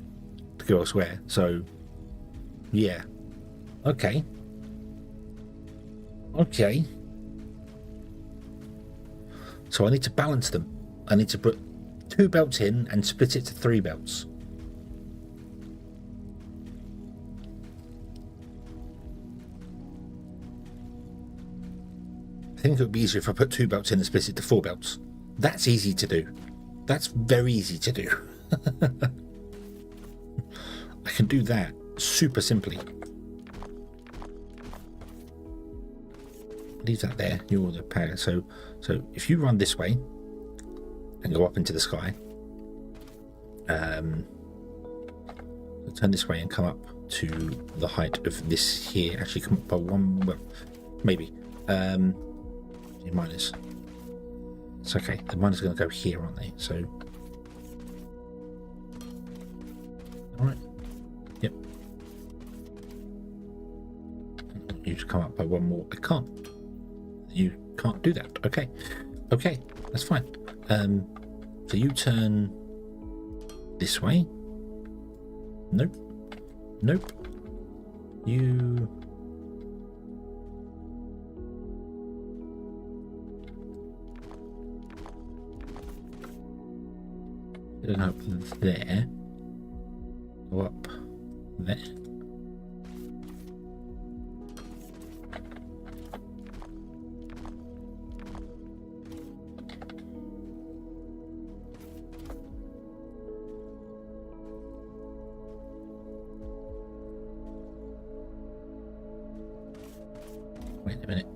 to go elsewhere. So, yeah. Okay. Okay. So I need to balance them. I need to put 2 belts in and split it to 3 belts. I think it would be easier if I put 2 belts in and split it to 4 belts. That's easy to do. That's very easy to do. I can do that super simply. Leave that there. You're the power. So if you run this way and go up into the sky, turn this way and come up to the height of this here. Actually, come up by 1. Well, maybe. Miners. It's okay. The miners are going to go here, aren't they? So, all right. Yep. I want you to come up by 1 more. I can't. You can't do that. Okay. Okay. That's fine. So you turn this way. Nope. Nope. You. Go up there. Go up there. Wait a minute.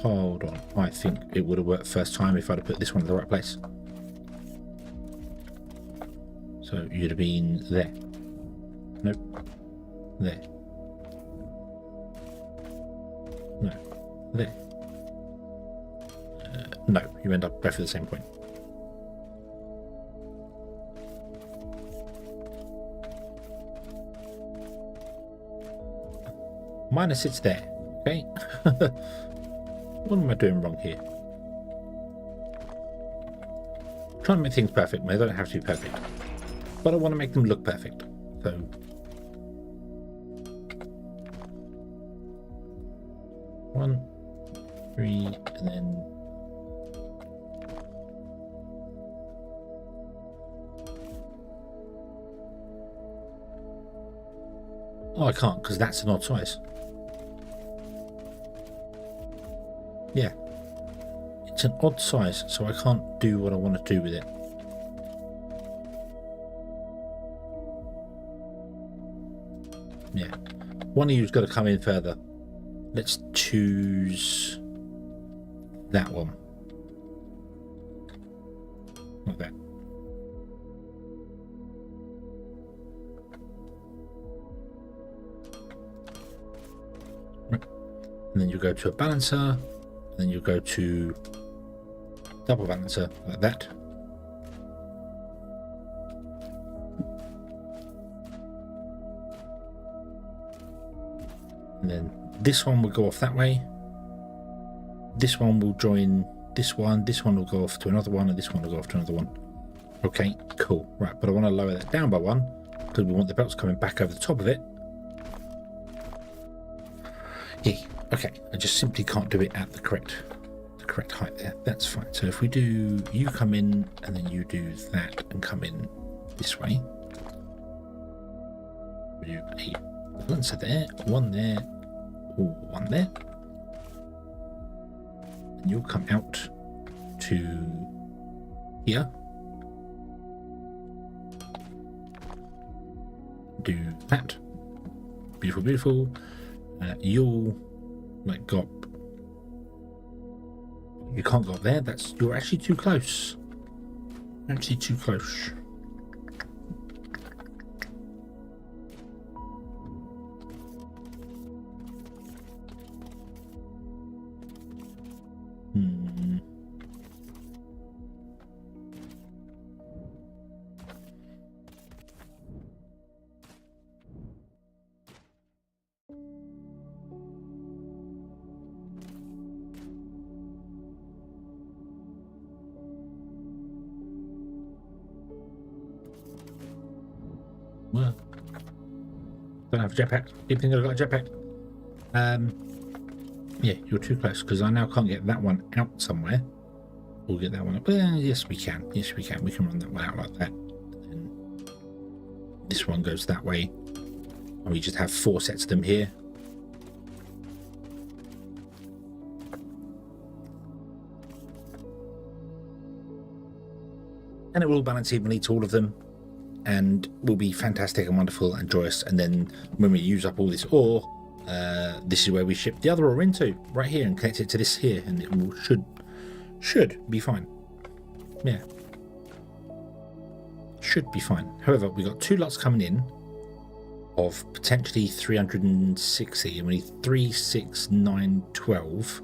Hold on. I think it would have worked first time if I'd have put this one in the right place. So you'd have been there. Nope. There. No. There. No, you end up both at the same point. Miner sits there. Okay. What am I doing wrong here? I'm trying to make things perfect. They don't have to be perfect, but I want to make them look perfect. So 1, 3, and then oh, I can't because that's an odd size. Yeah, it's an odd size, so I can't do what I want to do with it. Yeah, one of you's got to come in further. Let's choose that one. Like that. Right. And then you go to a balancer. Then you go to double balancer like that. And then this one will go off that way. This one will join this one. This one will go off to another one, and this one will go off to another one. Okay, cool. Right, but I want to lower that down by 1 because we want the belts coming back over the top of it. Yeah. Okay, I just simply can't do it at the correct height there. That's fine. So if we do, you come in and then you do that and come in this way. We do a balancer there, 1 there, 1 there. And you'll come out to here. Do that. Beautiful, beautiful. You'll like go up. You can't go up there. You're actually too close. Actually too close. Don't have a jetpack. Do you think I've got a jetpack? Yeah, you're too close because I now can't get that one out somewhere. We'll get that one up. Yes, we can. Yes, we can. We can run that one out like that. And this one goes that way. And we just have 4 sets of them here. And it will balance evenly to all of them. And will be fantastic and wonderful and joyous. And then when we use up all this ore, this is where we ship the other ore into, right here, and connect it to this here, and it will, should be fine. Yeah, should be fine. However, we got 2 lots coming in of potentially 360, and we need 3, 6, 9, 12.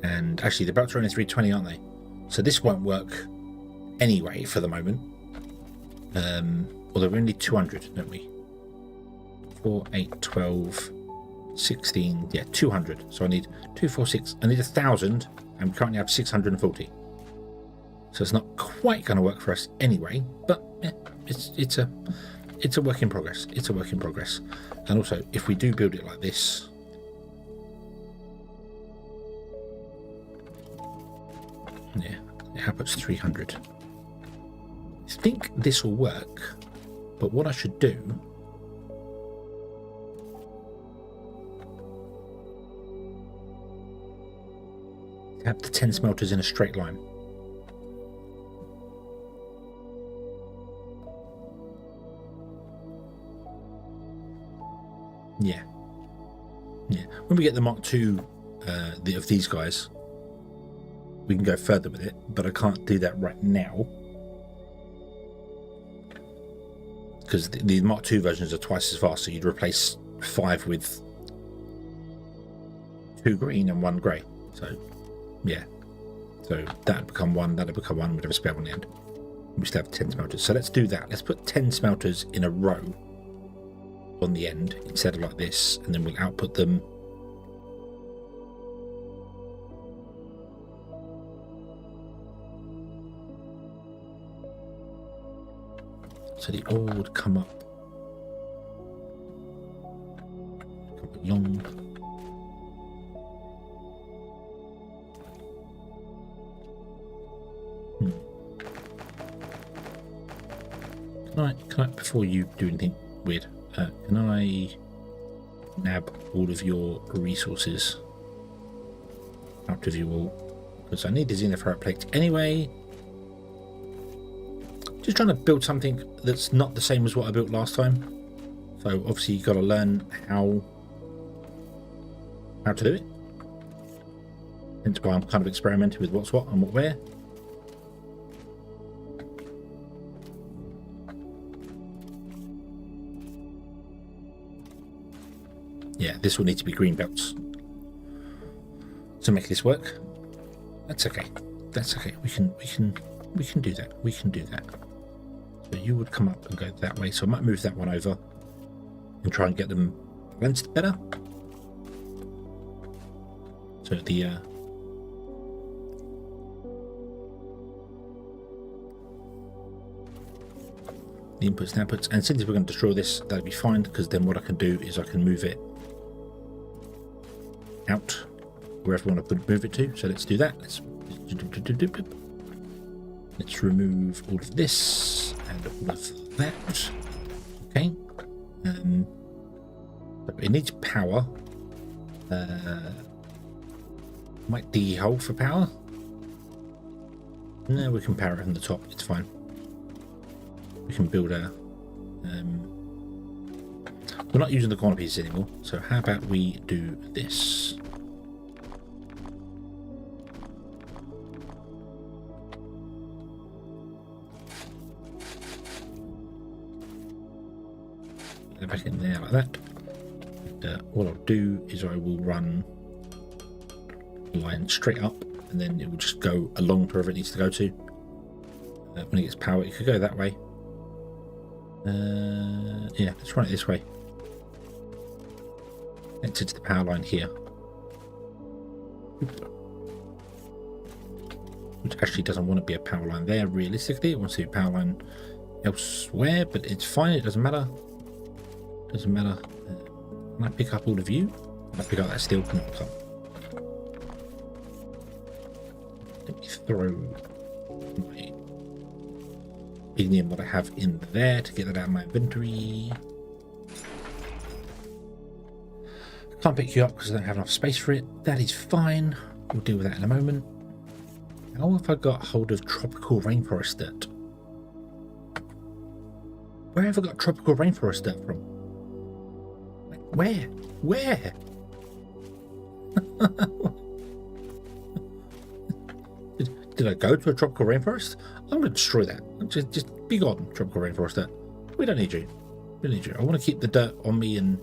And actually, the belts are only 320, aren't they? So this won't work anyway for the moment. Although we only need 200, don't we? 4, 8, 12, 16, yeah, 200. So I need 2, 4, 6. I need 1,000, and we currently have 640. So it's not quite going to work for us anyway, but yeah, it's a work in progress. It's a work in progress. And also, if we do build it like this, yeah, it outputs 300. I think this will work, but what I should do is have the 10 smelters in a straight line. Yeah. When we get the Mark II of these guys, we can go further with it, but I can't do that right now because the Mark II versions are twice as fast. So you'd replace 5 with 2 green and 1 grey. So yeah, so that'd become 1. That'd become 1. We'd have a spare one in the end. We still have 10 smelters. So let's do that. Let's put 10 smelters in a row on the end instead of like this, and then we'll output them. So the ore would come up long. Can I, before you do anything weird, can I nab all of your resources out of you all? Because I need the xenoferrite plate anyway. Just trying to build something that's not the same as what I built last time. So obviously you've got to learn how to do it. Hence why I'm kind of experimenting with what's what and what where. Yeah, this will need to be green belts to make this work. That's okay. That's okay. We can do that. We can do that. So you would come up and go that way. So I might move that one over and try and get them balanced better. So the inputs and outputs. And since we're going to destroy this, that'll be fine, because then what I can do is I can move it out wherever I want to move it to. So let's do that. Let's remove all of this and all of that. Okay. It needs power. Might de-hole for power. No, we can power it from the top. It's fine. We can build a. We're not using the corner pieces anymore. So how about we do this? Go back in there like that. And, what I'll do is I will run a line straight up, and then it will just go along to wherever it needs to go to. When it gets power, it could go that way. Yeah, let's run it this way. Connected to the power line here. Which actually doesn't want to be a power line there, realistically. It wants to be a power line elsewhere, but it's fine, it doesn't matter. Doesn't matter. Can I pick up all of you? Can I pick up that steel? No, I can't. Let me throw my ignium that I have in there to get that out of my inventory. Can't pick you up because I don't have enough space for it. That is fine. We'll deal with that in a moment. How have I got hold of tropical rainforest dirt? Where have I got tropical rainforest dirt from? Where? Where? Did I go to a tropical rainforest? I'm going to destroy that. Just be gone, tropical rainforest dirt. We don't need you. We don't need you. I want to keep the dirt on me and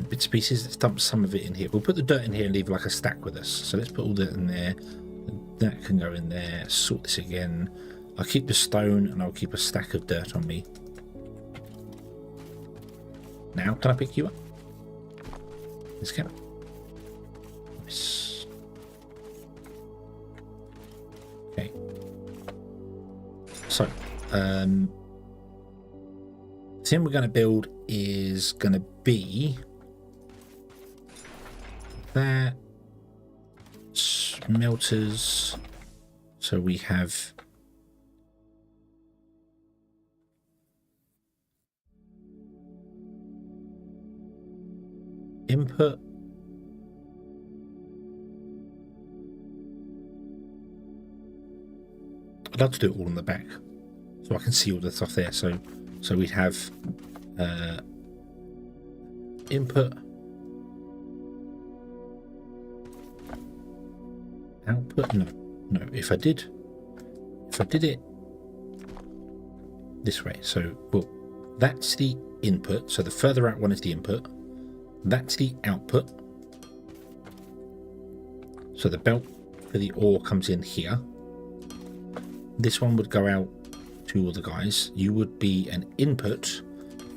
bits and pieces. Let's dump some of it in here. We'll put the dirt in here and leave like a stack with us. So let's put all that in there. That can go in there. Sort this again. I'll keep the stone and I'll keep a stack of dirt on me. Now, can I pick you up? Let's go. Nice. Okay. So, the thing we're going to build is going to be that smelters. So we have input. I'd love to do it all on the back so I can see all the stuff there. So we'd have input, output. No. If I did it this way. So well, that's the input. So the further out one is the input. That's the output. So the belt for the ore comes in here. This one would go out to all the guys. You would be an input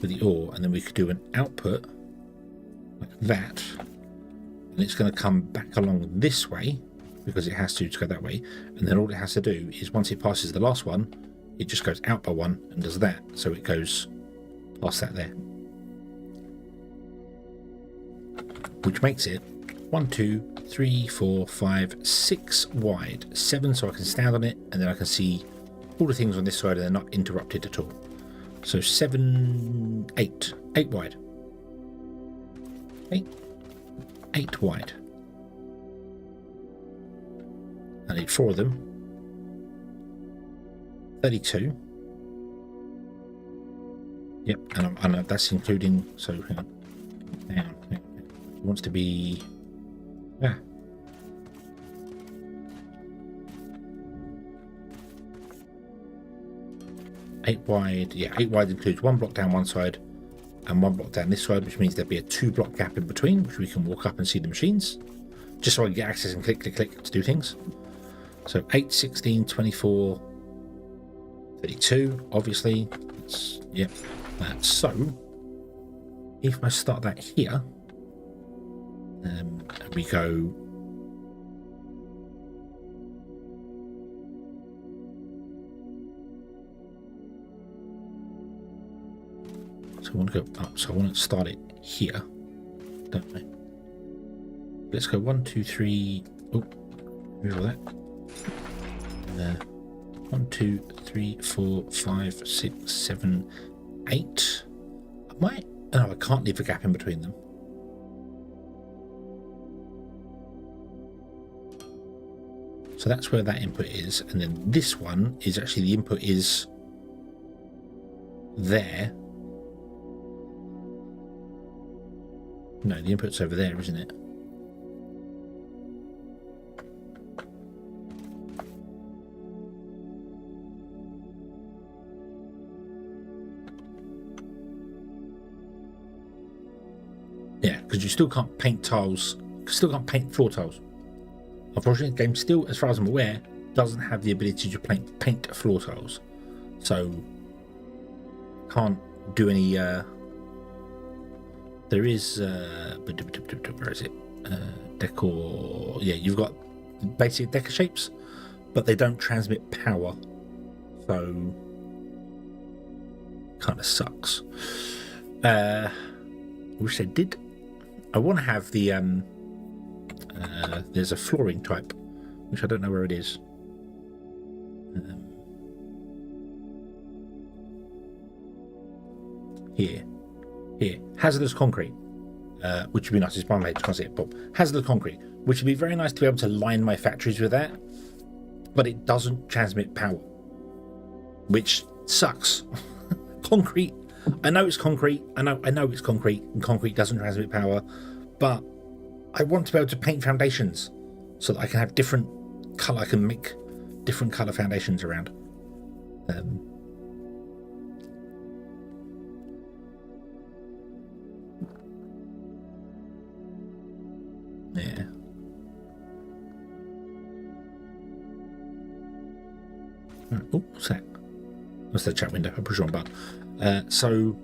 for the ore, and then we could do an output like that. And it's going to come back along this way because it has to go that way. And then all it has to do is once it passes the last one, it just goes out by one and does that. So it goes past that there. Which makes it 1, 2, 3, 4, 5, 6 wide, 7 so I can stand on it, and then I can see all the things on this side and they're not interrupted at all. So 7, 8 wide. 8 wide. I need 4 of them. 32. Yep, and that's including, so hang on. It wants to be, yeah. Eight wide, yeah, 8 wide includes 1 block down one side and 1 block down this side, which means there'd be a 2 block gap in between, which we can walk up and see the machines, just so I can get access and click to do things. So 8, 16, 24, 32, obviously. Yep. So if I start that here, and we go so I want to go up, so I want to start it here, don't I? Let's go 1, 2, 3. Oh, here's all that. 1, 2, 3, 4, 5, 6, 7, 8. I might. Oh, I can't leave a gap in between them. So that's where that input is, and then this one is actually the input is there. No, the input's over there, isn't it? Yeah, because you still can't paint tiles, still can't paint floor tiles. Unfortunately, the game still, as far as I'm aware, doesn't have the ability to paint floor tiles. So, can't do any, there is, where is it? Decor, yeah, you've got basic decor shapes, but they don't transmit power. So, kind of sucks. Wish they did. I want to have the there's a flooring type, which I don't know where it is. Here, hazardous concrete, which would be nice. It's my page, can't see it, but hazardous concrete, which would be very nice to be able to line my factories with that, but it doesn't transmit power, which sucks. Concrete, I know it's concrete, I know it's concrete, and concrete doesn't transmit power, but I want to be able to paint foundations so that I can have different color. I can make different color foundations around. Yeah. Oh, what's that? That's the chat window. I push on button. So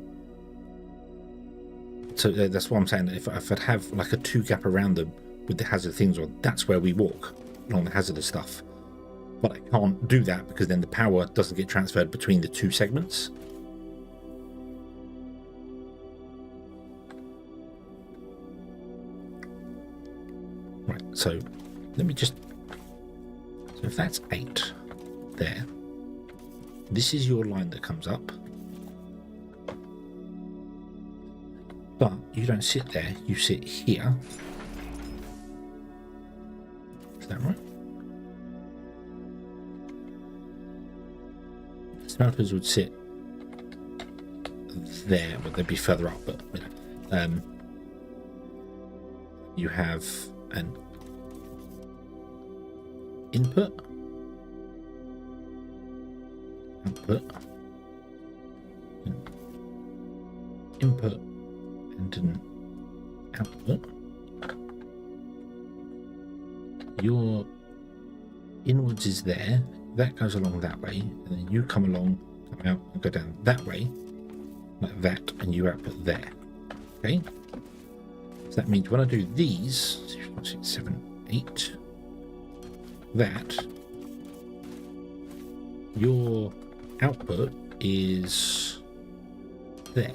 that's what I'm saying. If I'd have like a 2 gap around them with the hazard things on, that's where we walk along the hazardous stuff. But I can't do that because then the power doesn't get transferred between the 2 segments. Right, so let me just... So if that's 8 there, this is your line that comes up. But you don't sit there, you sit here. Is that right? Smelters would sit there, but they'd be further up, but you know. You have an input, output, input, and an output. Your inwards is there, that goes along that way, and then you come along, come out, and go down that way, like that, and you output there. Okay? So that means when I do these, 6, 7, 8, that, your output is there.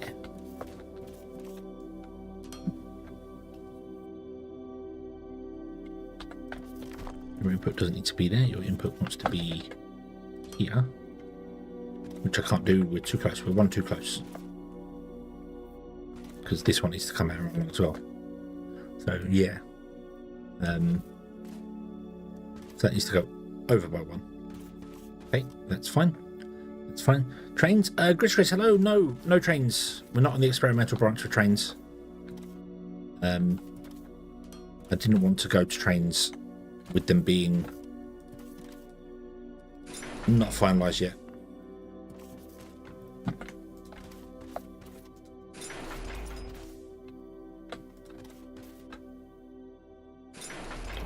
Your input doesn't need to be there, your input wants to be here, which I can't do, we're too close, we're one too close. Because this one needs to come out along as well. So yeah. So that needs to go over by 1. Okay, that's fine. That's fine. Trains? Chris, hello. No trains. We're not on the experimental branch for trains. I didn't want to go to trains with them being not finalised yet.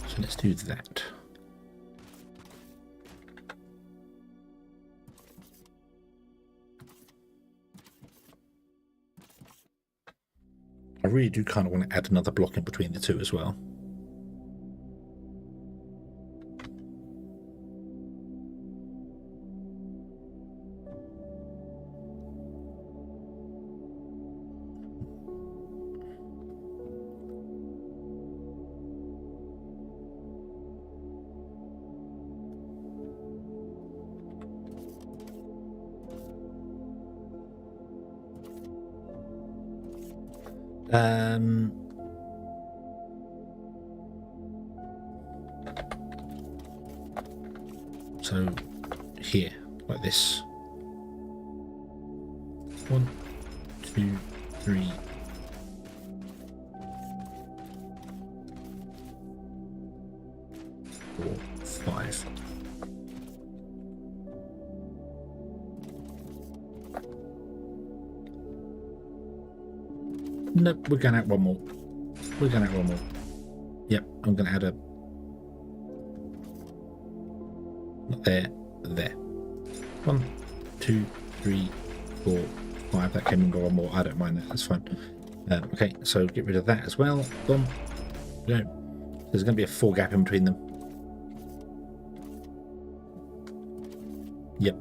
So let's do that. I really do kind of want to add another block in between the 2 as well. So here, like this. 1, 2, 3. 4, 5. Nope, we're going to add one more. We're going to add one more. Yep, I'm going to add a... Not there, there. 1, 2, 3, 4, 5. That came in one more. I don't mind that, that's fine. Okay, so get rid of that as well. Boom. Go. There's going to be a 4 gap in between them. Yep.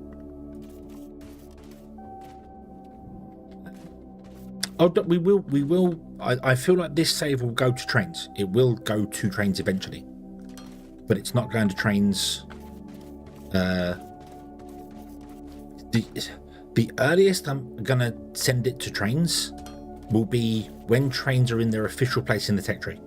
Oh, we will. I feel like this save will go to trains. It will go to trains eventually, but it's not going to trains. The earliest I'm gonna send it to trains will be when trains are in their official place in the tech tree.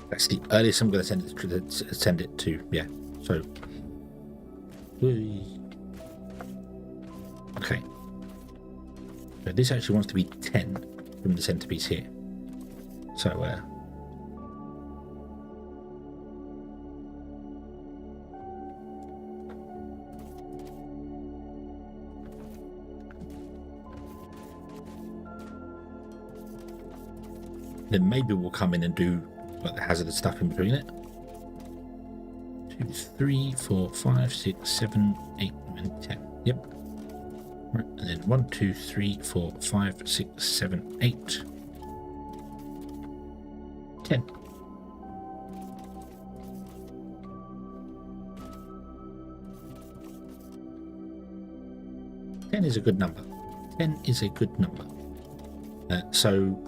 That's the earliest I'm going to send it to. Yeah. So. Okay. So this actually wants to be 10 from the centerpiece here. So. Then maybe we'll come in and do like the hazardous stuff in between it. 2, 3, 4, 5, 6, 7, 8, and 10. Yep. Right, and then 1, 2, 3, 4, 5, 6, 7, 8, 10. Ten is a good number. 10 is a good number. So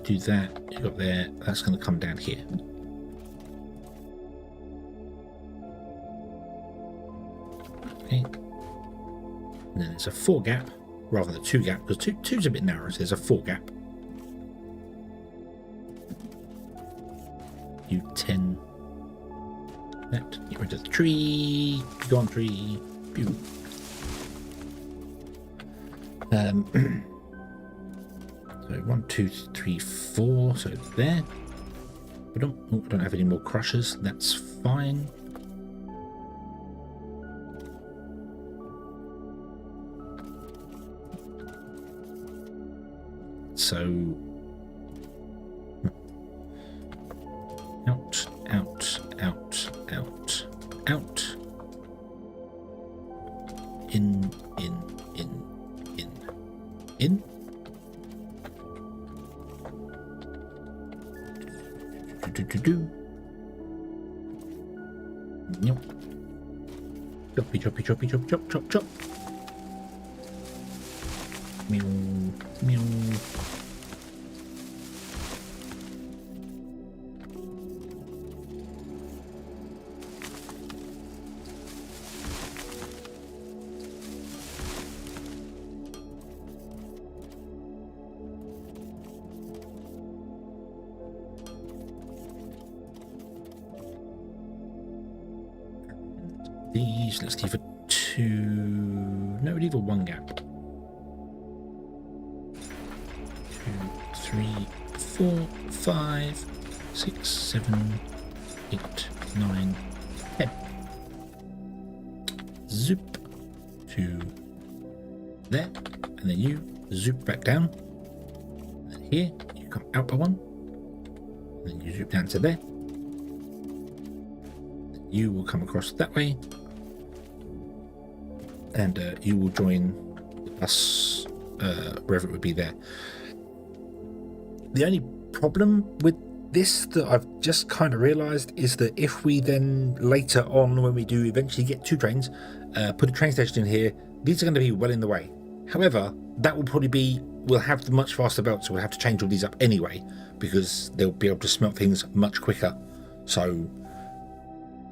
do that, you got there, that's going to come down here. Okay. And then there's a 4 gap rather than a 2 gap, because 2's a bit narrow, so there's a 4 gap. You 10. That, get rid of the tree, go on tree, pew. So 1, 2, 3, 4. So there. We don't have any more crushers. That's fine. So out, out, out, out, out. In. Do. Nope. Choppy, choppy, choppy, chop, chop, chop, chop. Meow, meow. These, let's leave a 2. No, leave a 1 gap. 2, 3, 4, 5, 6, 7, 8, 9, 10. Zoop to there, and then you zoop back down. And here, you come out by 1. And then you zoop down to there. You will come across that way. And you will join us wherever it would be there. The only problem with this that I've just kind of realized is that if we then later on, when we do eventually get 2 trains, put a train station in here, these are going to be well in the way. However, that will probably be, we'll have the much faster belt, so we'll have to change all these up anyway, because they'll be able to smelt things much quicker. So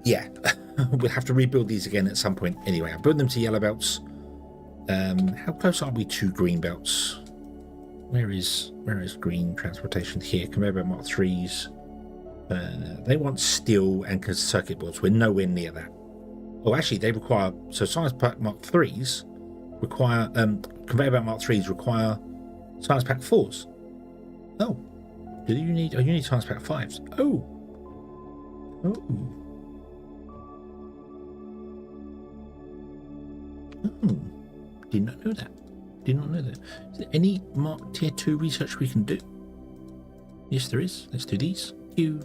yeah, we'll have to rebuild these again at some point anyway. I'll build them to yellow belts. How close are we to green belts? Where is green transportation? Here, conveyor belt Mark 3s. They want steel and circuit boards. We're nowhere near that. Oh, actually, they require, so science pack Mark 3s require, conveyor belt Mark 3s require science pack 4s. Oh, do you need, you need science pack 5s. Oh. Did not know that. Did not know that. Is there any Mark Tier 2 research we can do? Yes, there is. Let's do these. Q.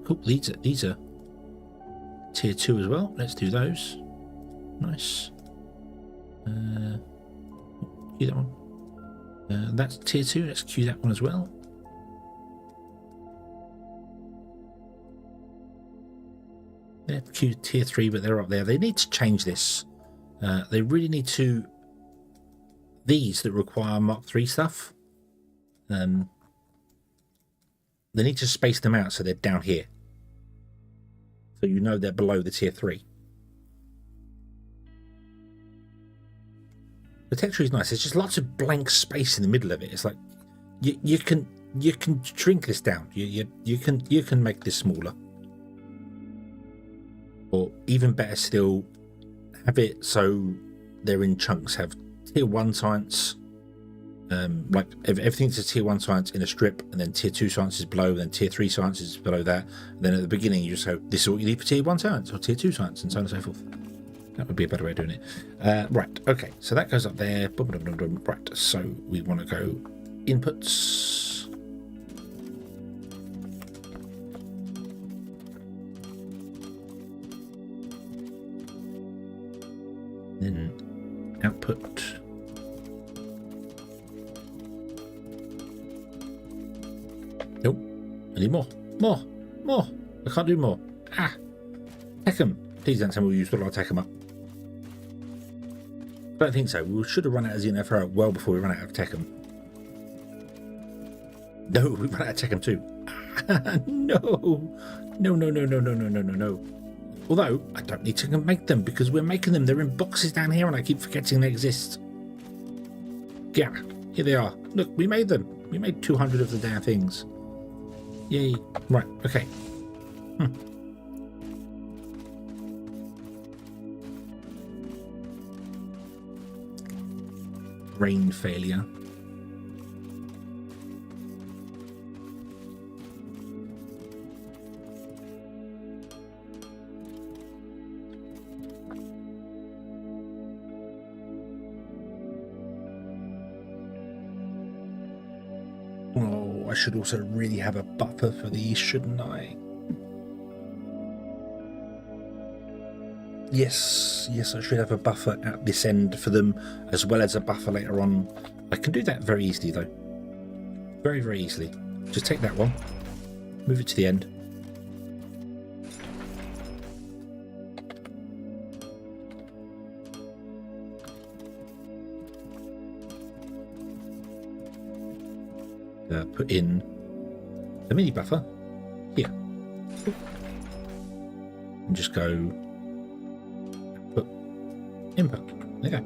Cool. These are Tier 2 as well. Let's do those. Nice. Queue that one. That's tier 2. Let's queue that one as well. They're queued tier 3, but they're up there. They need to change this. They really need to. These that require Mark 3 stuff. They need to space them out so they're down here. So you know they're below the tier 3. The texture is nice. There's just lots of blank space in the middle of it. It's like you can shrink this down. You can make this smaller, or even better still, have it so they're in chunks. Have tier 1 science, like everything's a tier 1 science in a strip, and then tier 2 science is below, and then tier 3 science is below that. And then at the beginning you just go, this is what you need for tier 1 science or tier 2 science, and so on and so forth. That would be a better way of doing it. Right, okay, so that goes up there. Right, so we want to go inputs. Then output. Nope, I need more. More. I can't do more. Tech them. Please don't tell me we'll use all our tech them up. I don't think so. We should have run out of Xeno well before we ran out of Techem. No, we ran out of Techem too. No. Although, I don't need to make them because we're making them. They're in boxes down here and I keep forgetting they exist. Yeah, here they are. Look, we made them. We made 200 of the damn things. Yay. Right, okay. Rain failure. Oh, I should also really have a buffer for these, shouldn't I? Yes, I should have a buffer at this end for them, as well as a buffer later on. I can do that very easily, though. Very, very easily. Just take that one, move it to the end. Put in the mini buffer here. And just go put input. There you go.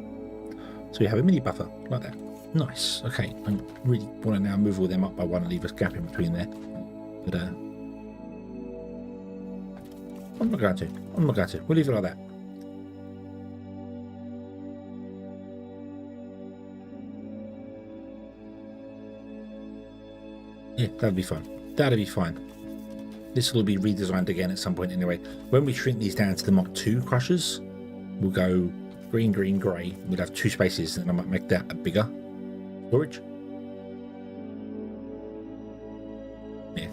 So we have a mini buffer like that. Nice. Okay, I really want to now move all them up by one and leave a gap in between there. But I'm not going to. We'll leave it like that. Yeah, that'll be fun. That'll be fine. This will be redesigned again at some point anyway. When we shrink these down to the Mach 2 crushers, we'll go green, green, grey. We'll have 2 spaces and I might make that a bigger storage. Yeah.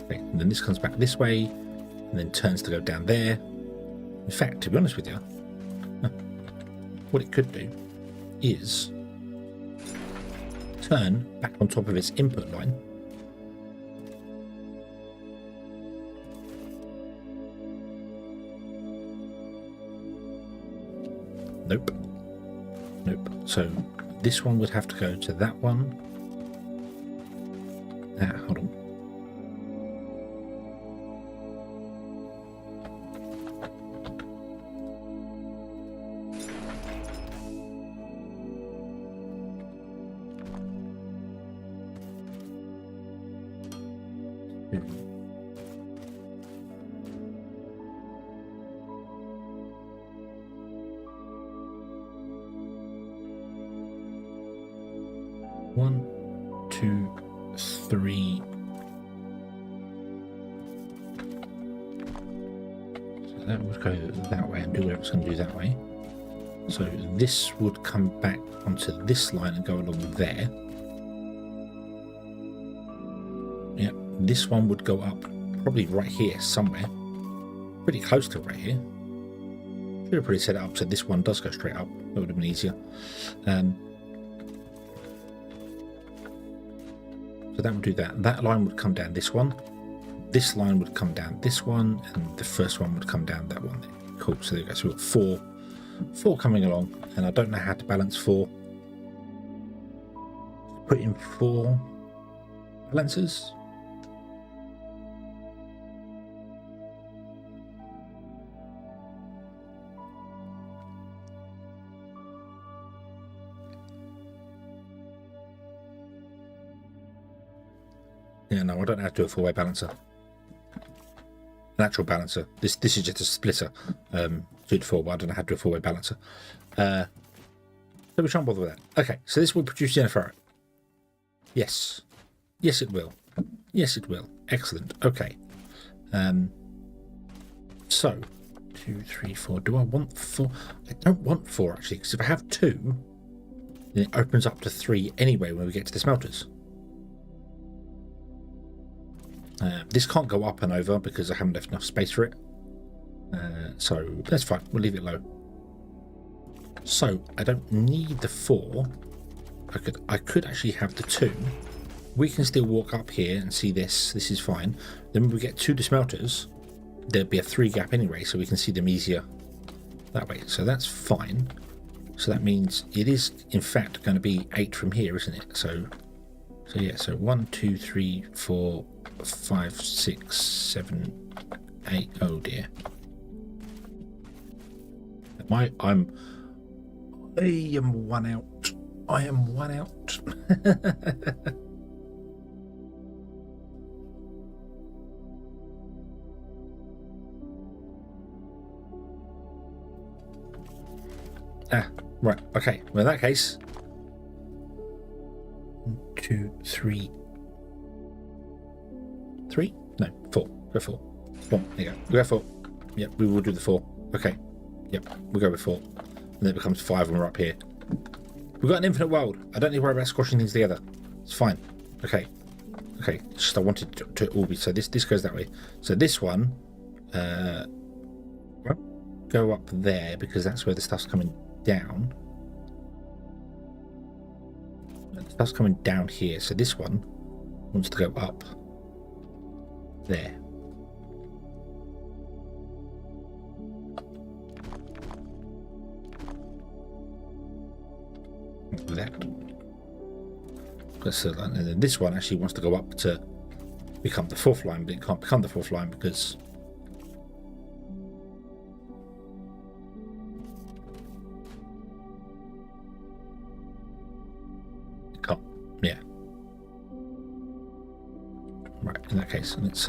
Okay, and then this comes back this way and then turns to go down there. In fact, to be honest with you, what it could do is turn back on top of its input line. Nope. So this one would have to go to that one. Hold on. One, two, three. So that would go that way and do whatever it's going to do that way. So this would come back onto this line and go along there. Yeah, this one would go up probably right here somewhere. pretty close to right here. Should have probably set it up so this one does go straight up. That would have been easier. So that would do that. That line would come down this one. This line would come down this one, and the first one would come down that one. Cool. So there you go. So we've got four coming along, and I don't know how to balance 4. Put in 4 balancers. Yeah, no, I don't know how to do a 4-way balancer. Natural balancer. This is just a splitter. 2 to 4, but I don't know how to do a 4-way balancer. So we shan't bother with that. Okay, so this will produce Jennifer. Yes. Yes, it will. Yes, it will. Excellent. Okay. So 2, 3, 4. Do I want 4? I don't want 4 actually, because if I have 2, then it opens up to 3 anyway when we get to the smelters. This can't go up and over because I haven't left enough space for it. So that's fine. We'll leave it low. So I don't need the 4. I could actually have the 2. We can still walk up here and see this. This is fine. Then when we get to the smelters, there'll be a 3 gap anyway, so we can see them easier that way. So that's fine. So that means it is in fact going to be 8 from here, isn't it? So yeah. So 1, 2, 3, 4, 5, 6, 7, 8. Oh dear. I am 1 out. I am 1 out. Right. Okay. Well, in that case, 1, 2, 3. 3? No, 4. Go 4. 4. There you go. We go 4. Yep, we will do the 4. Okay. Yep, we'll go with 4. And then it becomes 5 when we're up here. We've got an infinite world. I don't need to worry about squashing things together. It's fine. Okay. Okay. It's just I wanted to all be. So this goes that way. So this one won't go up there because that's where the stuff's coming down. The stuff's coming down here. So this one wants to go up there. That. And then this one actually wants to go up to become the 4th line, but it can't become the 4th line because it can't. Yeah. Right. In that case, let's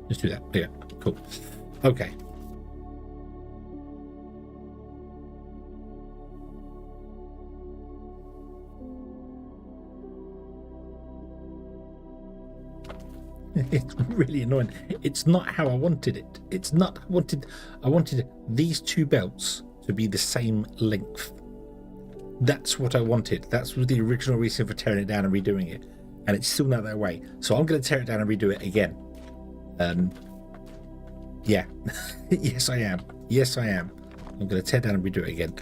let's do that. Yeah, cool. Okay. It's really annoying. It's not how I wanted it. It's not. I wanted these 2 belts to be the same length. That's what I wanted. That's the original reason for tearing it down and redoing it. And it's still not that way. So I'm going to tear it down and redo it again. Yeah. Yes, I am. Yes, I am. I'm going to tear down and redo it again.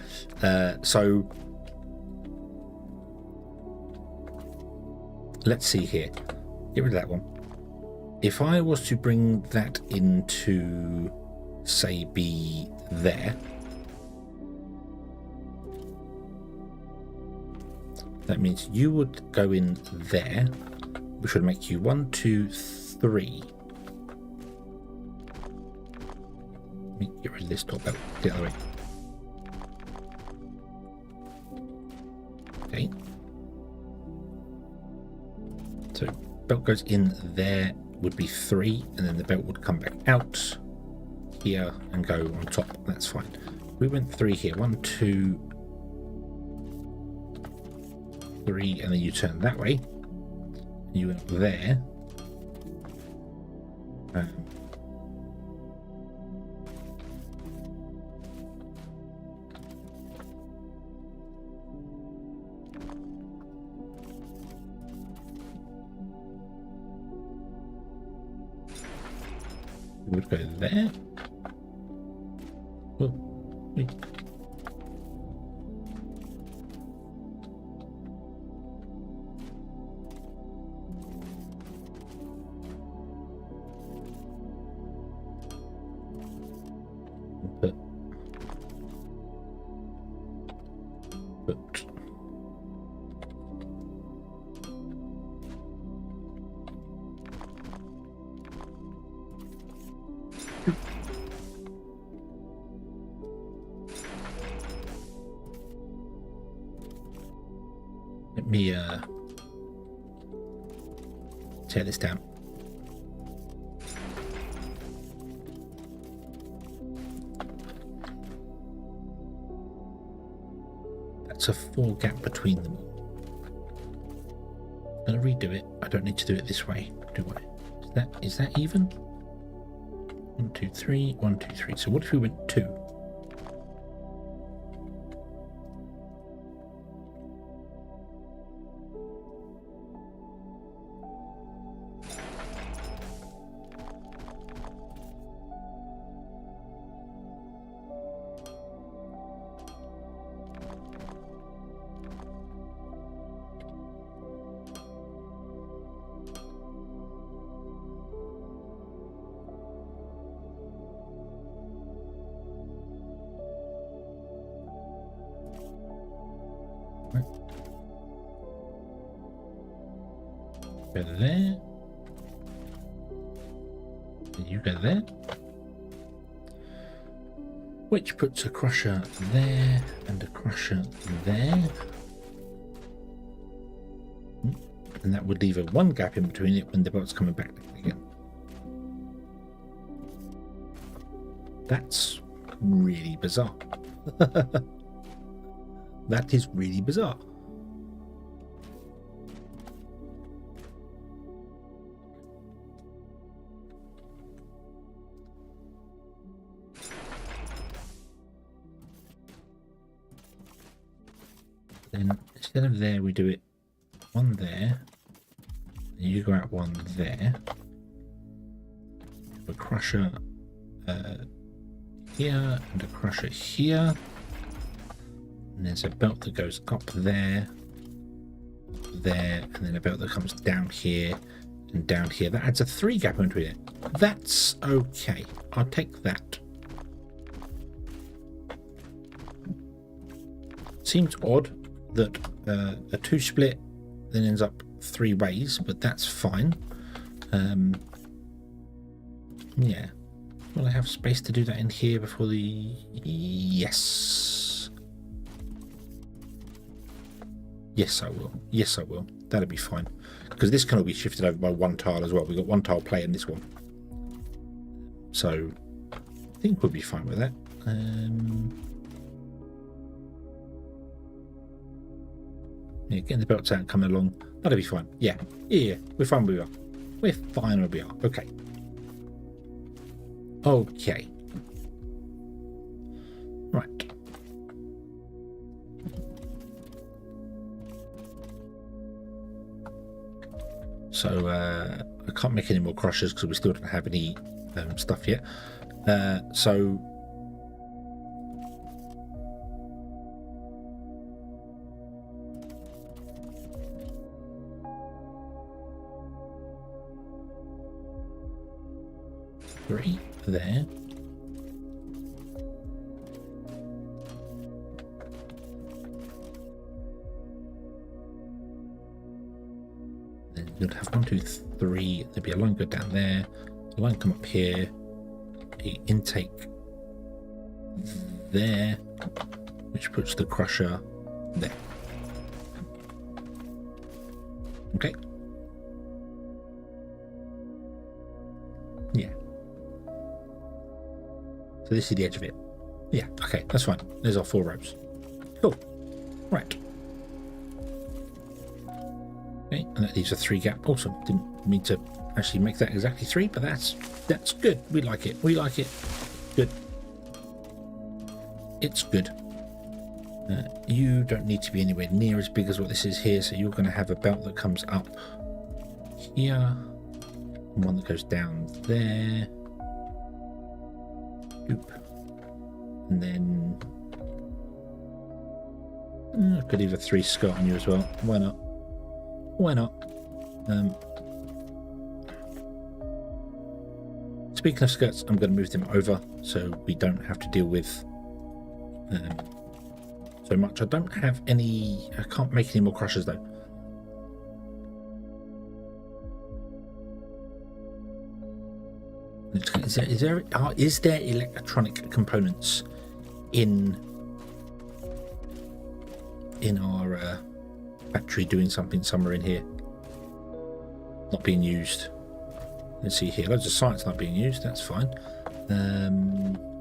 So let's see here. Get rid of that one. If I was to bring that into, say, be there, that means you would go in there, which would make you 1, 2, 3. Let me get rid of this top belt the other way. Okay. So belt goes in there, would be 3, and then the belt would come back out here and go on top. That's fine. We went 3 here. 1, 2, 3, and then you turn that way. You went there. would go there. Oh, wait. But let me tear this down. That's a 4 gap between them all. I'm gonna redo it. I don't need to do it this way, do I? Is that even? 1, 2, 3, 1, 2, 3. So what if we went 2? Go there. And you go there. Which puts a crusher there and a crusher there. And that would leave a 1 gap in between it when the belt's coming back again. That's really bizarre. That is really bizarre. Then instead of there, we do it 1 there. And you go out 1 there. A crusher here and a crusher here. And there's a belt that goes up there, and then a belt that comes down here and down here. That adds a 3 gap in between it. That's okay. I'll take that. Seems odd that a 2 split then ends up 3 ways, but that's fine. Yeah. Will I have space to do that in here before the... Yes. Yes, I will. Yes, I will. That'll be fine. Because this can all be shifted over by 1 tile as well. We've got 1 tile play in this one. So, I think we'll be fine with that. Yeah, getting the belts out and coming along. That'll be fine. Yeah. Yeah. We're fine where we are. We're fine where we are. Okay. Okay. Right. So I can't make any more crushers because we still don't have any stuff yet. So three there. Then you'll have 1, 2, 3. There'll be a line go down there, a line come up here, the intake there, which puts the crusher there. Okay. Yeah. So this is the edge of it. Yeah, okay, that's fine. There's our 4 ropes. Cool. Right. Okay, and that leaves a 3 gap. Awesome. Didn't mean to actually make that exactly 3, but that's good. We like it. We like it. Good. It's good. You don't need to be anywhere near as big as what this is here, so you're going to have a belt that comes up here, and one that goes down there, Oop. And then I could leave a 3 skirt on you as well. Why not? Why not? Speaking of skirts, I'm going to move them over so we don't have to deal with so much. I don't have any. I can't make any more crushers though. Is there electronic components in our factory doing something somewhere in here? Not being used. Let's see here. Loads of science not being used. That's fine.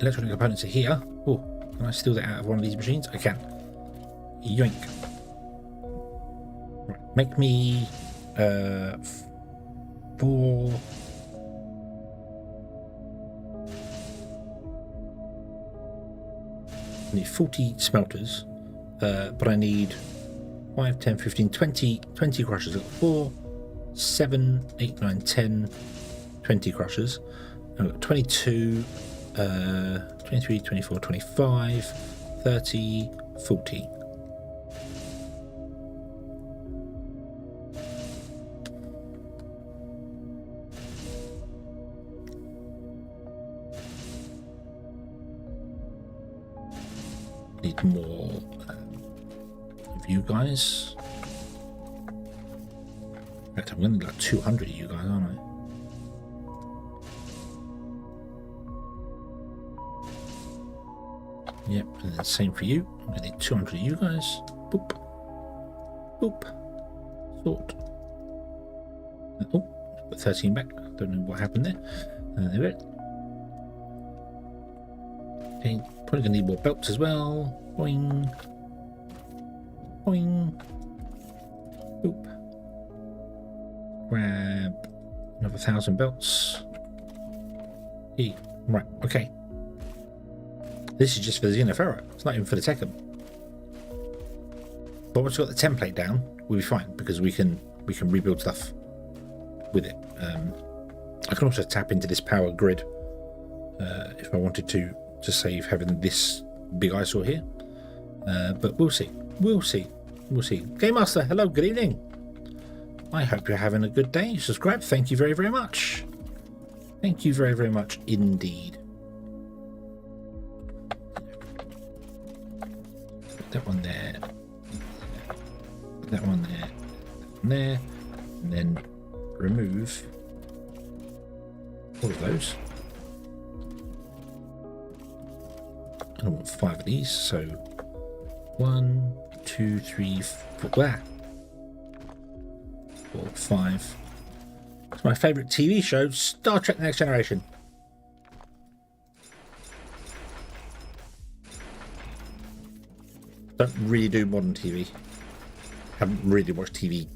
Electronic components are here. Oh, can I steal that out of one of these machines? I can. Yoink. Right. Make me 4. I need 40 smelters, but I need 5, 10, 15, 20 crushers. I've got 4, 7, 8, 9, 10, 20 crushers. I've got 22, 23, 24, 25, 30, 40. Need more of you guys. In fact, I'm going to need like 200 of you guys, aren't I? Yep, and then same for you. I'm going to need 200 of you guys. Boop. Boop. Sort. Oh, put 13 back. Don't know what happened there. There it. Okay, probably going to need more belts as well. Boing. Boing. Boop. Grab another 1,000 belts. E. Right, okay. This is just for the Xeno. It's not even for the Tekken. But once we've got the template down, we'll be fine because we can rebuild stuff with it. I can also tap into this power grid if I wanted to save having this big eyesore here. But we'll see. We'll see. We'll see. Game Master, hello, good evening. I hope you're having a good day. Subscribe. Thank you very, very much. Thank you very, very much indeed. Put that one there. Put that one there. And there. And then remove all of those. I want 5 of these, so 1, 2, 3, 4. There. 4, 5. It's my favourite TV show, Star Trek: The Next Generation. Don't really do modern TV. Haven't really watched TV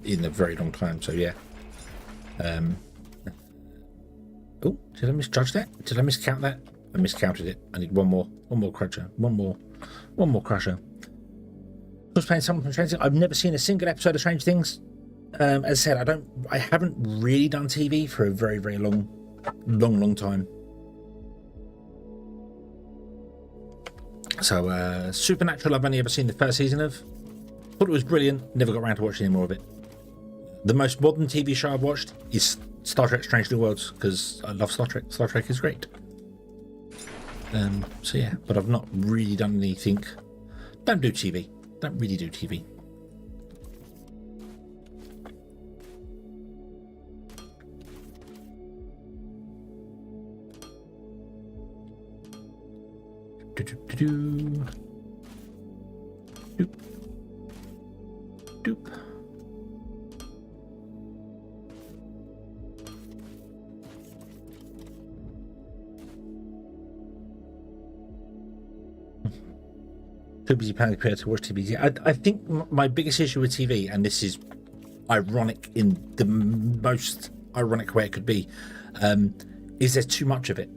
in a very long time, so yeah. Oh, did I misjudge that? Did I miscount that? I miscounted it. I need one more crusher. One more crusher. I was playing something from Stranger Things. I've never seen a single episode of Stranger Things. As I said, I haven't really done TV for a very, very long time. So Supernatural, I've only ever seen the first season of. Thought it was brilliant. Never got around to watching any more of it. The most modern TV show I've watched is Star Trek: Strange New Worlds because I love Star Trek. Star Trek is great. So yeah, but I've not really done anything. Don't do TV. Don't really do TV. Doop. Doop. Too busy planning to watch TV. I think my biggest issue with TV, and this is ironic in the most ironic way it could be, is there's too much of it.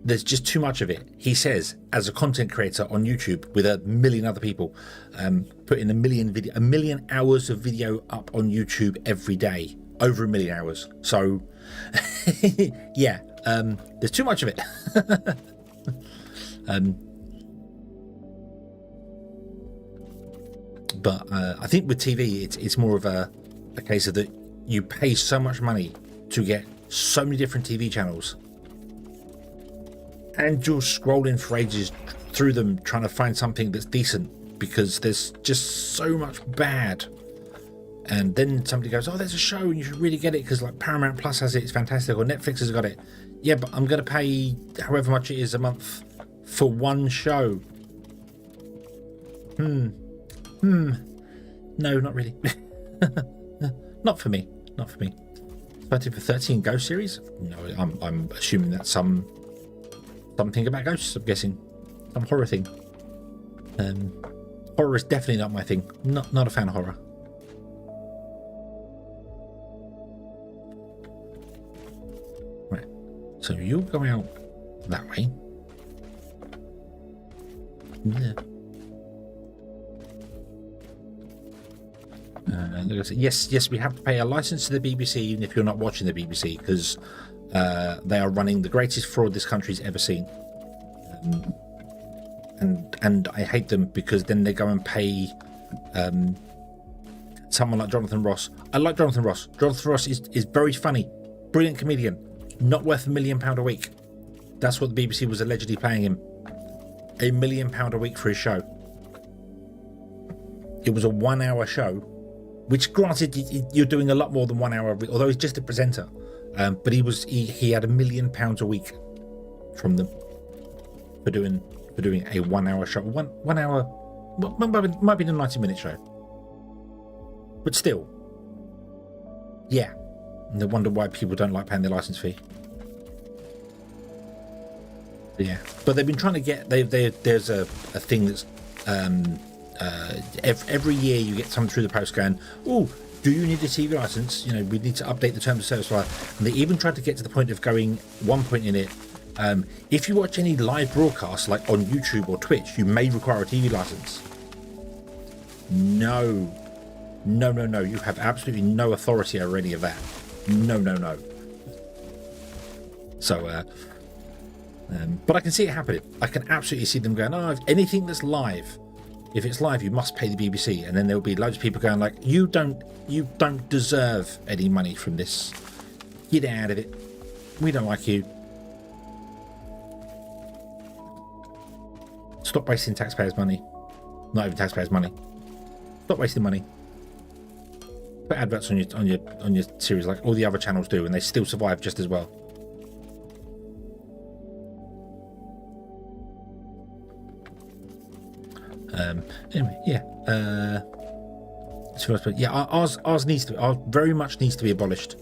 There's just too much of it. He says, as a content creator on YouTube with a million other people, putting a million hours of video up on YouTube every day, over 1 million hours. So, yeah, there's too much of it. But I think with TV, it's more of a case of that you pay so much money to get so many different TV channels, and you're scrolling for ages through them trying to find something that's decent because there's just so much bad. And then somebody goes, oh, there's a show and you should really get it because like Paramount Plus has it, it's fantastic, or Netflix has got it. Yeah, but I'm going to pay however much it is a month for one show. No, not really. Not for me. Not for me. 30 for 13 Ghost series? No, I'm assuming that's something about ghosts, I'm guessing. Some horror thing. Horror is definitely not my thing. Not a fan of horror. Right. So you'll go out that way. Yeah. Yes, we have to pay a license to the BBC even if you're not watching the BBC, because they are running the greatest fraud this country's ever seen. And I hate them because then they go and pay someone like Jonathan Ross. I like Jonathan Ross. Jonathan Ross is very funny, brilliant comedian, not worth £1 million a week. That's what the BBC was allegedly paying him. £1 million a week for his show. It was a 1 hour show, which granted you're doing a lot more than 1 hour, although he's just a presenter. But he had £1 million a week from them for doing a 1 hour show. One hour, might be a 90-minute show, but still, yeah. No wonder why people don't like paying their license fee. Yeah, but they've been trying to get. There's a thing that's every year you get someone through the post going, oh, do you need a TV license? You know, we need to update the terms of service. And they even tried to get to the point of going, one point in it, if you watch any live broadcasts like on YouTube or Twitch, you may require a TV license. No, you have absolutely no authority over any of that. No. So but I can see it happening. I can absolutely see them going, oh, if anything that's live, if it's live, you must pay the BBC. And then there'll be loads of people going like, you don't deserve any money from this. Get out of it. We don't like you. Stop wasting taxpayers' money. Not even taxpayers' money. Stop wasting money. Put adverts on your series like all the other channels do, and they still survive just as well. Anyway, yeah. Ours needs to. Ours very much needs to be abolished.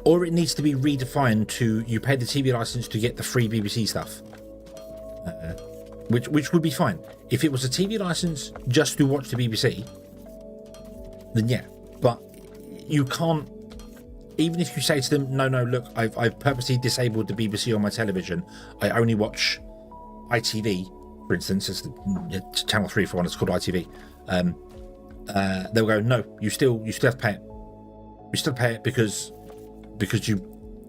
Or it needs to be redefined to you pay the TV license to get the free BBC stuff. Which would be fine. If it was a TV license just to watch the BBC, then yeah. But you can't, even if you say to them, no, look, I've purposely disabled the BBC on my television. I only watch ITV, for instance, it's channel 3 for one, it's called ITV. They'll go, no, you still have to pay it. You still pay it because you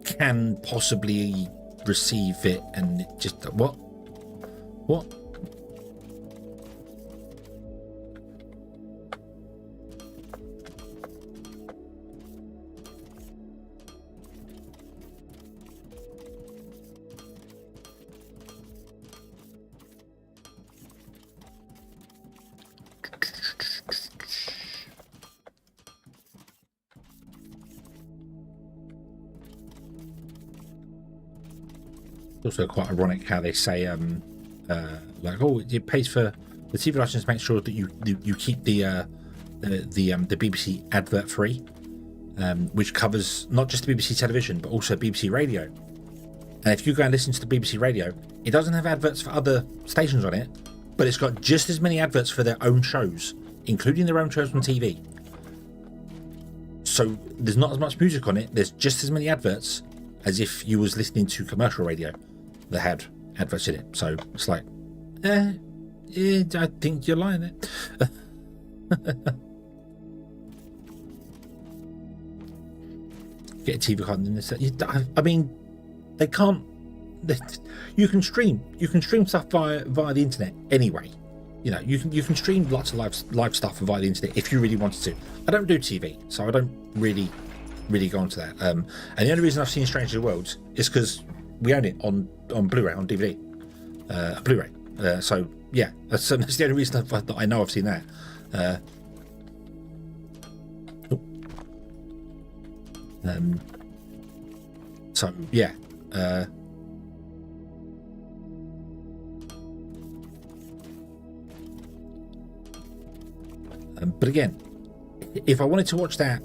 can possibly receive it, and it just what? Also quite ironic how they say like, oh, it pays for the TV license to make sure that you keep the BBC advert free, which covers not just the BBC television but also BBC radio. And if you go and listen to the BBC radio, it doesn't have adverts for other stations on it, but it's got just as many adverts for their own shows, including their own shows on TV. So there's not as much music on it, there's just as many adverts as if you was listening to commercial radio that had adverts in it. So it's like, I think you're lying there. Get a TV card in this. I mean, they can't you can stream stuff via the internet anyway. You know, you can stream lots of live stuff via the internet if you really wanted to. I don't do TV, so I don't really go onto that. And the only reason I've seen Stranger Worlds is because we own it on Blu-ray, on DVD, Blu-ray. So yeah, that's the only reason that I know I've seen that. So yeah. But again, if I wanted to watch that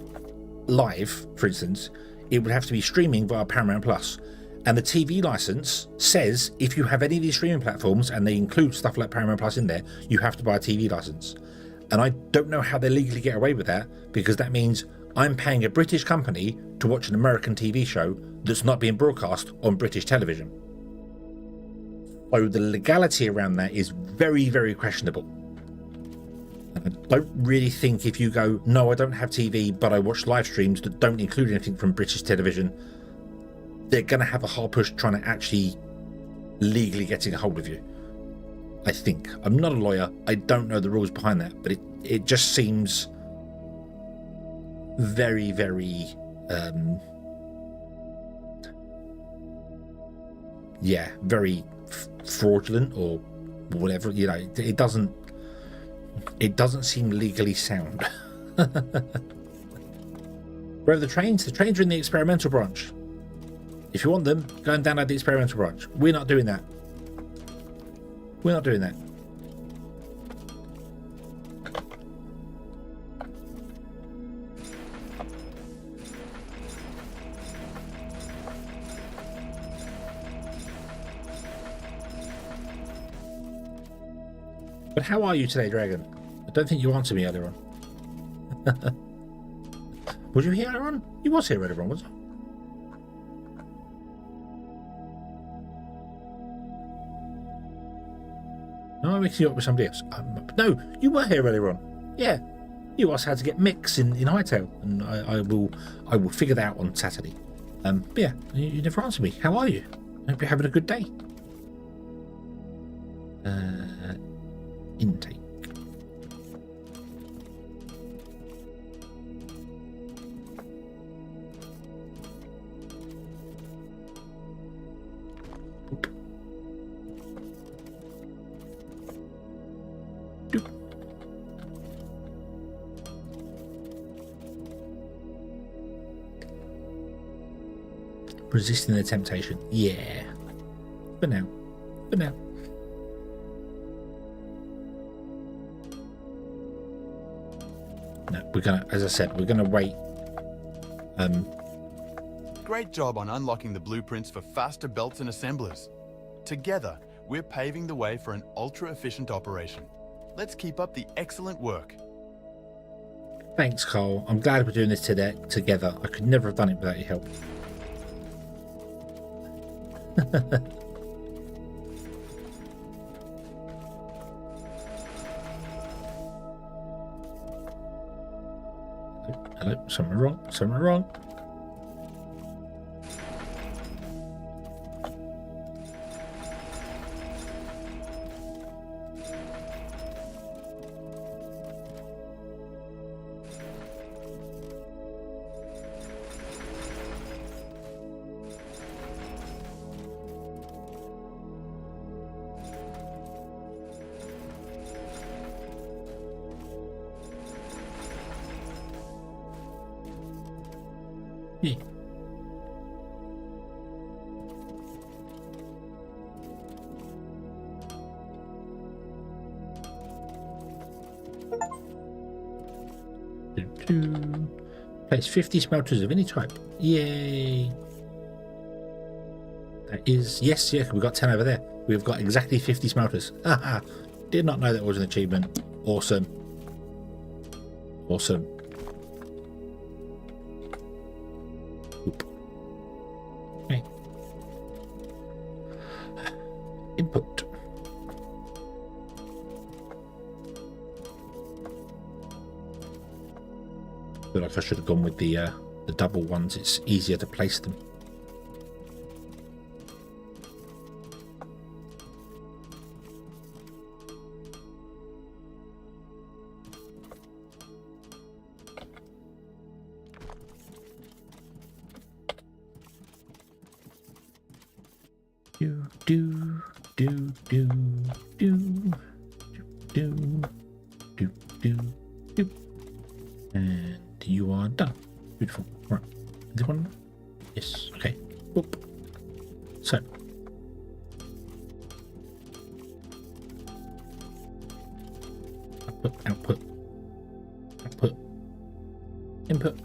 live, for instance, it would have to be streaming via Paramount Plus. And the TV license says if you have any of these streaming platforms and they include stuff like Paramount Plus in there, you have to buy a TV license. And I don't know how they legally get away with that, because that means I'm paying a British company to watch an American TV show that's not being broadcast on British television. So the legality around that is very, very questionable. And I don't really think if you go, no, I don't have TV, but I watch live streams that don't include anything from British television, they're going to have a hard push trying to actually legally getting a hold of you. I think. I'm not a lawyer. I don't know the rules behind that, but it just seems very, very, very fraudulent or whatever. You know, it doesn't seem legally sound. Where are the trains? The trains are in the experimental branch. If you want them, go and download the experimental branch. We're not doing that. We're not doing that. But how are you today, Dragon? I don't think you answered me earlier on. Was you here earlier on? You was here earlier on, wasn't you? No, I'm mixing you up with somebody else. No, you were here earlier on. Yeah, you asked how to get mix in Hightail, and I will figure that out on Saturday. But yeah, you never answered me. How are you? I hope you're having a good day. Intake. Resisting the temptation. Yeah. For now. For now. No, we're gonna, as I said, we're gonna wait. Great job on unlocking the blueprints for faster belts and assemblers. Together, we're paving the way for an ultra-efficient operation. Let's keep up the excellent work. Thanks, Carl. I'm glad we're doing this together. I could never have done it without your help. Hello, something wrong, something wrong. Yeah. Place 50 smelters of any type. Yay! That is, yes, yeah, we've got 10 over there. We've got exactly 50 smelters. Haha. Did not know that was an achievement. Awesome. Awesome. Oop. Okay. Input. I feel like I should have gone with the double ones. It's easier to place them. Do do do do do do do do do. And you are done. Beautiful. Right. This one? Yes. Okay. Whoop. So. Output, output, output, input,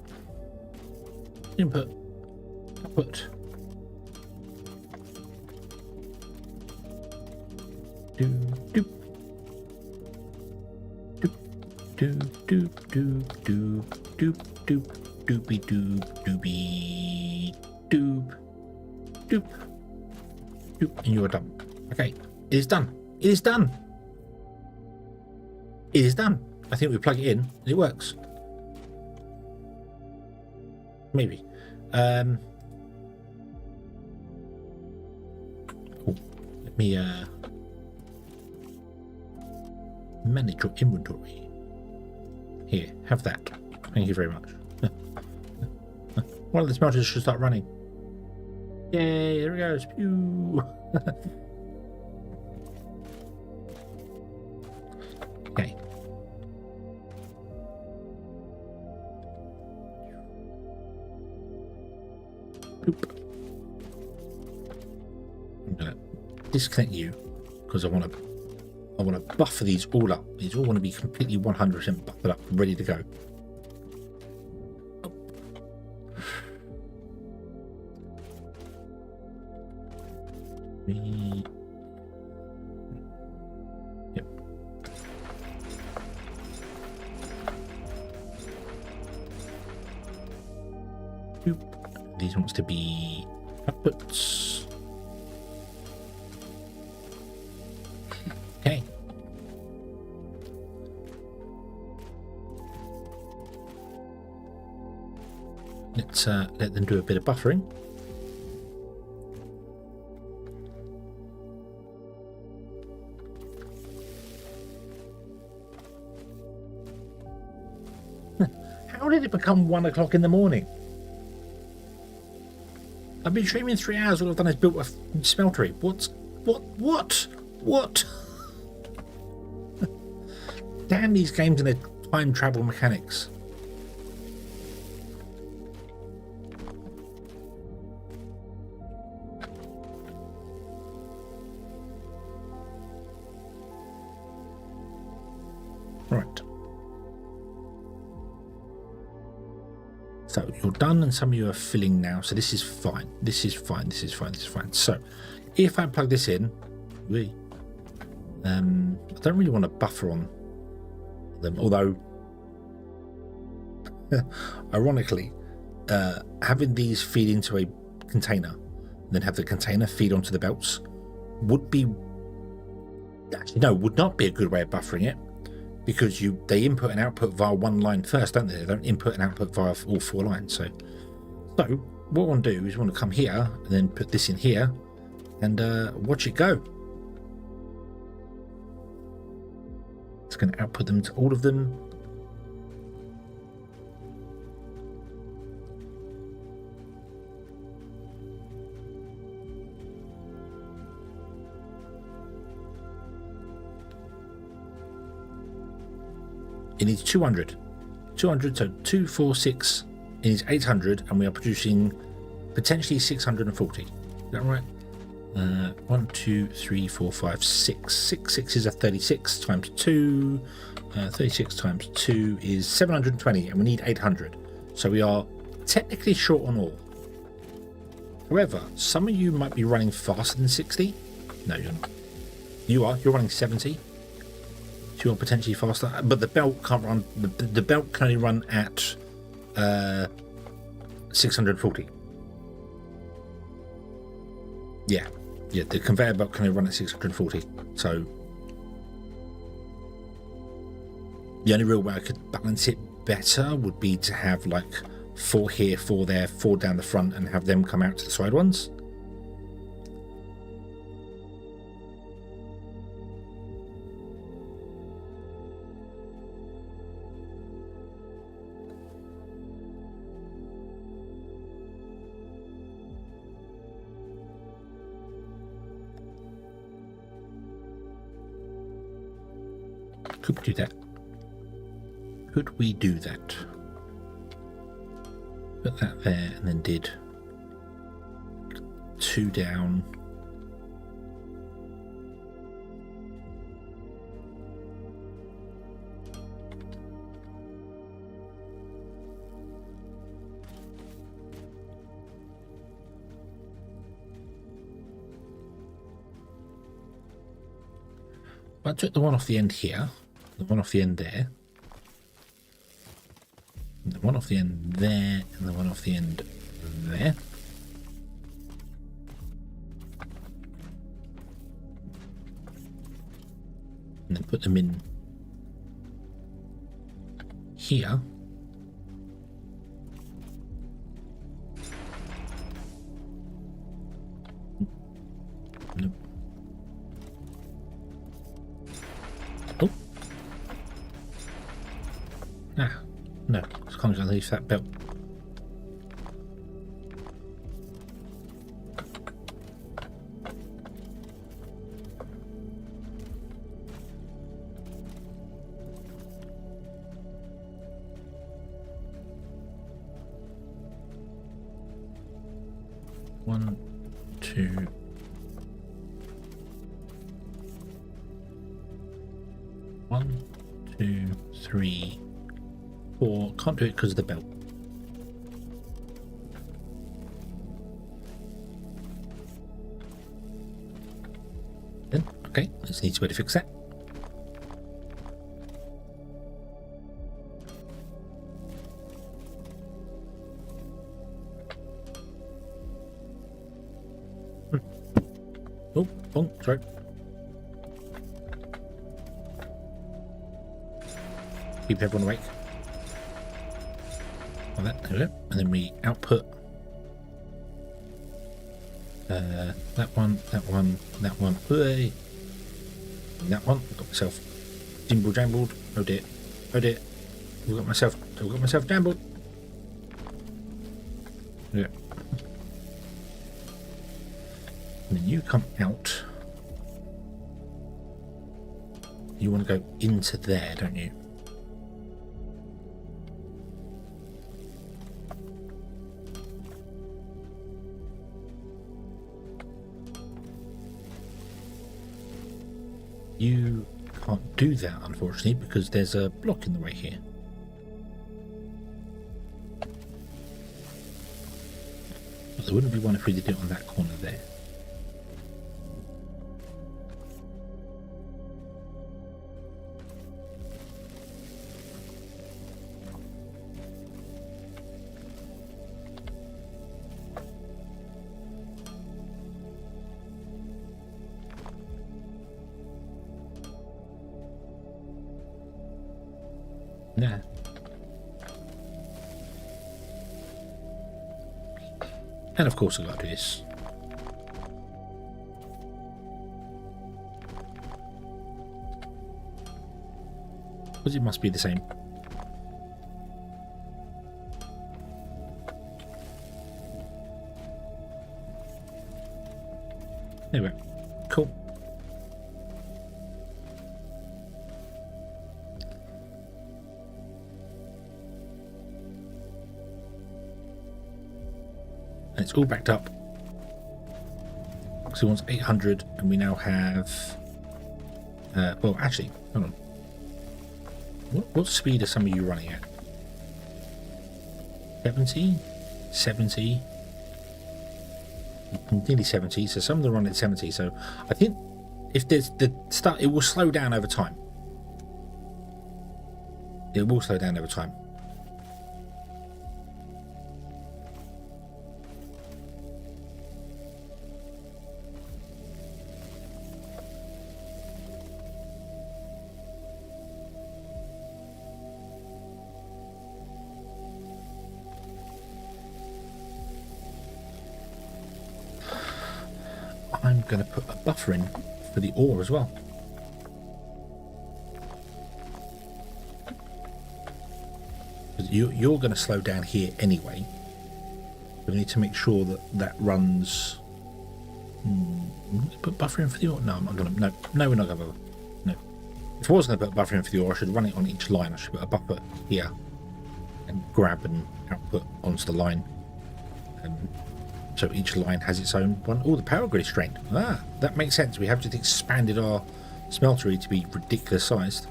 input, output. Do do do do do do do do do doopy doop doopy doop doop doop, and you are done. Okay, it is done. It is done. It is done. I think we plug it in and it works. Maybe. Oh, let me manage your inventory. Here, have that. Thank you very much. One of the smelters should start running. Yay, there it goes. Pew. Okay. Oop. I'm gonna disconnect you because I want to buffer these all up. These all want to be completely 100% buffered up, ready to go. Oh. Yep. Oop. These wants to be outputs. Okay. Let's let them do a bit of buffering. How did it become 1 o'clock in the morning? I've been streaming 3 hours. All I've done is built a smeltery. What? Damn these games and their time travel mechanics. Right. So you're done and some of you are filling now. So this is fine. This is fine. This is fine. This is fine. So if I plug this in, I don't really want to buffer on them, although ironically having these feed into a container and then have the container feed onto the belts would not be a good way of buffering it, because they input and output via one line first, don't they? They don't input and output via all 4 lines. So what I want to do is I want to come here and then put this in here and watch it go. It's going to output them to all of them. It needs 200. 200, so 2, 4, 6. It needs 800, and we are producing potentially 640. Is that right? 1, 2, 3, 4, 5, 6. 6 is a 36 times 2. 36 times 2 is 720, and we need 800. So we are technically short on ore. However, some of you might be running faster than 60. No, you're not. You are. You're running 70. So you're potentially faster, but the belt can't run. The belt can only run at 640. Yeah, the conveyor belt can only run at 640. So the only real way I could balance it better would be to have like 4 here, 4 there, 4 down the front, and have them come out to the side ones. Could we do that? Could we do that? Put that there and then did 2 down. I took the one off the end here, the one off the end there, the one off the end there, and the one off the end there. And then put them in here. Nope. Oh. Ah, no, it's kind of underneath that belt. One, two. One, two, three, four. Can't do it because of the belt. Then, okay, let's need to fix that. Oh, oh, sorry. Keep everyone awake. Like that, there we go. And then we output that one, that one, that one. Hooray! That one. Got myself jimble jambled. Oh dear. Oh dear. I've got myself jambled. Yeah. And then you come out. You want to go into there, don't you? You can't do that, unfortunately, because there's a block in the way here. But there wouldn't be one if we did it on that corner there. Nah. And of course I gotta do this. Because it must be the same. There we go. Cool. It's all backed up. So he wants 800 and we now have well actually hold on, what speed are some of you running at? 70 nearly 70, so some of them run at 70, so I think if there's the start, it will slow down over time. It will slow down over time. I'm going to put a buffer in for the ore as well. You're going to slow down here anyway. We need to make sure that that runs. Put buffer in for the ore. No, I'm not going to. No, we're not going to. No. If I was going to put a buffer in for the ore, I should run it on each line. I should put a buffer here and grab and output onto the line. So each line has its own one. Oh, the power grid is strained. Ah, that makes sense. We have just expanded our smeltery to be ridiculous sized.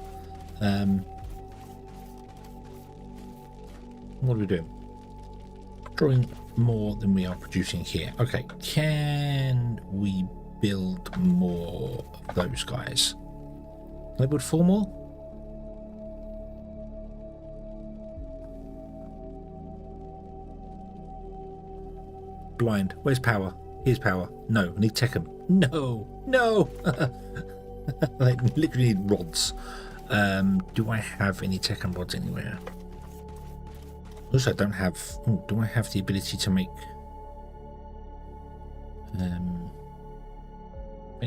What are we doing? Drawing more than we are producing here. Okay, can we build more of those guys? Can I build 4 more? Blind. Where's power? Here's power. No, I need Techem. No, no. I literally need rods. Do I have any Techem rods anywhere? Also, I don't have. Oh, do I have the ability to make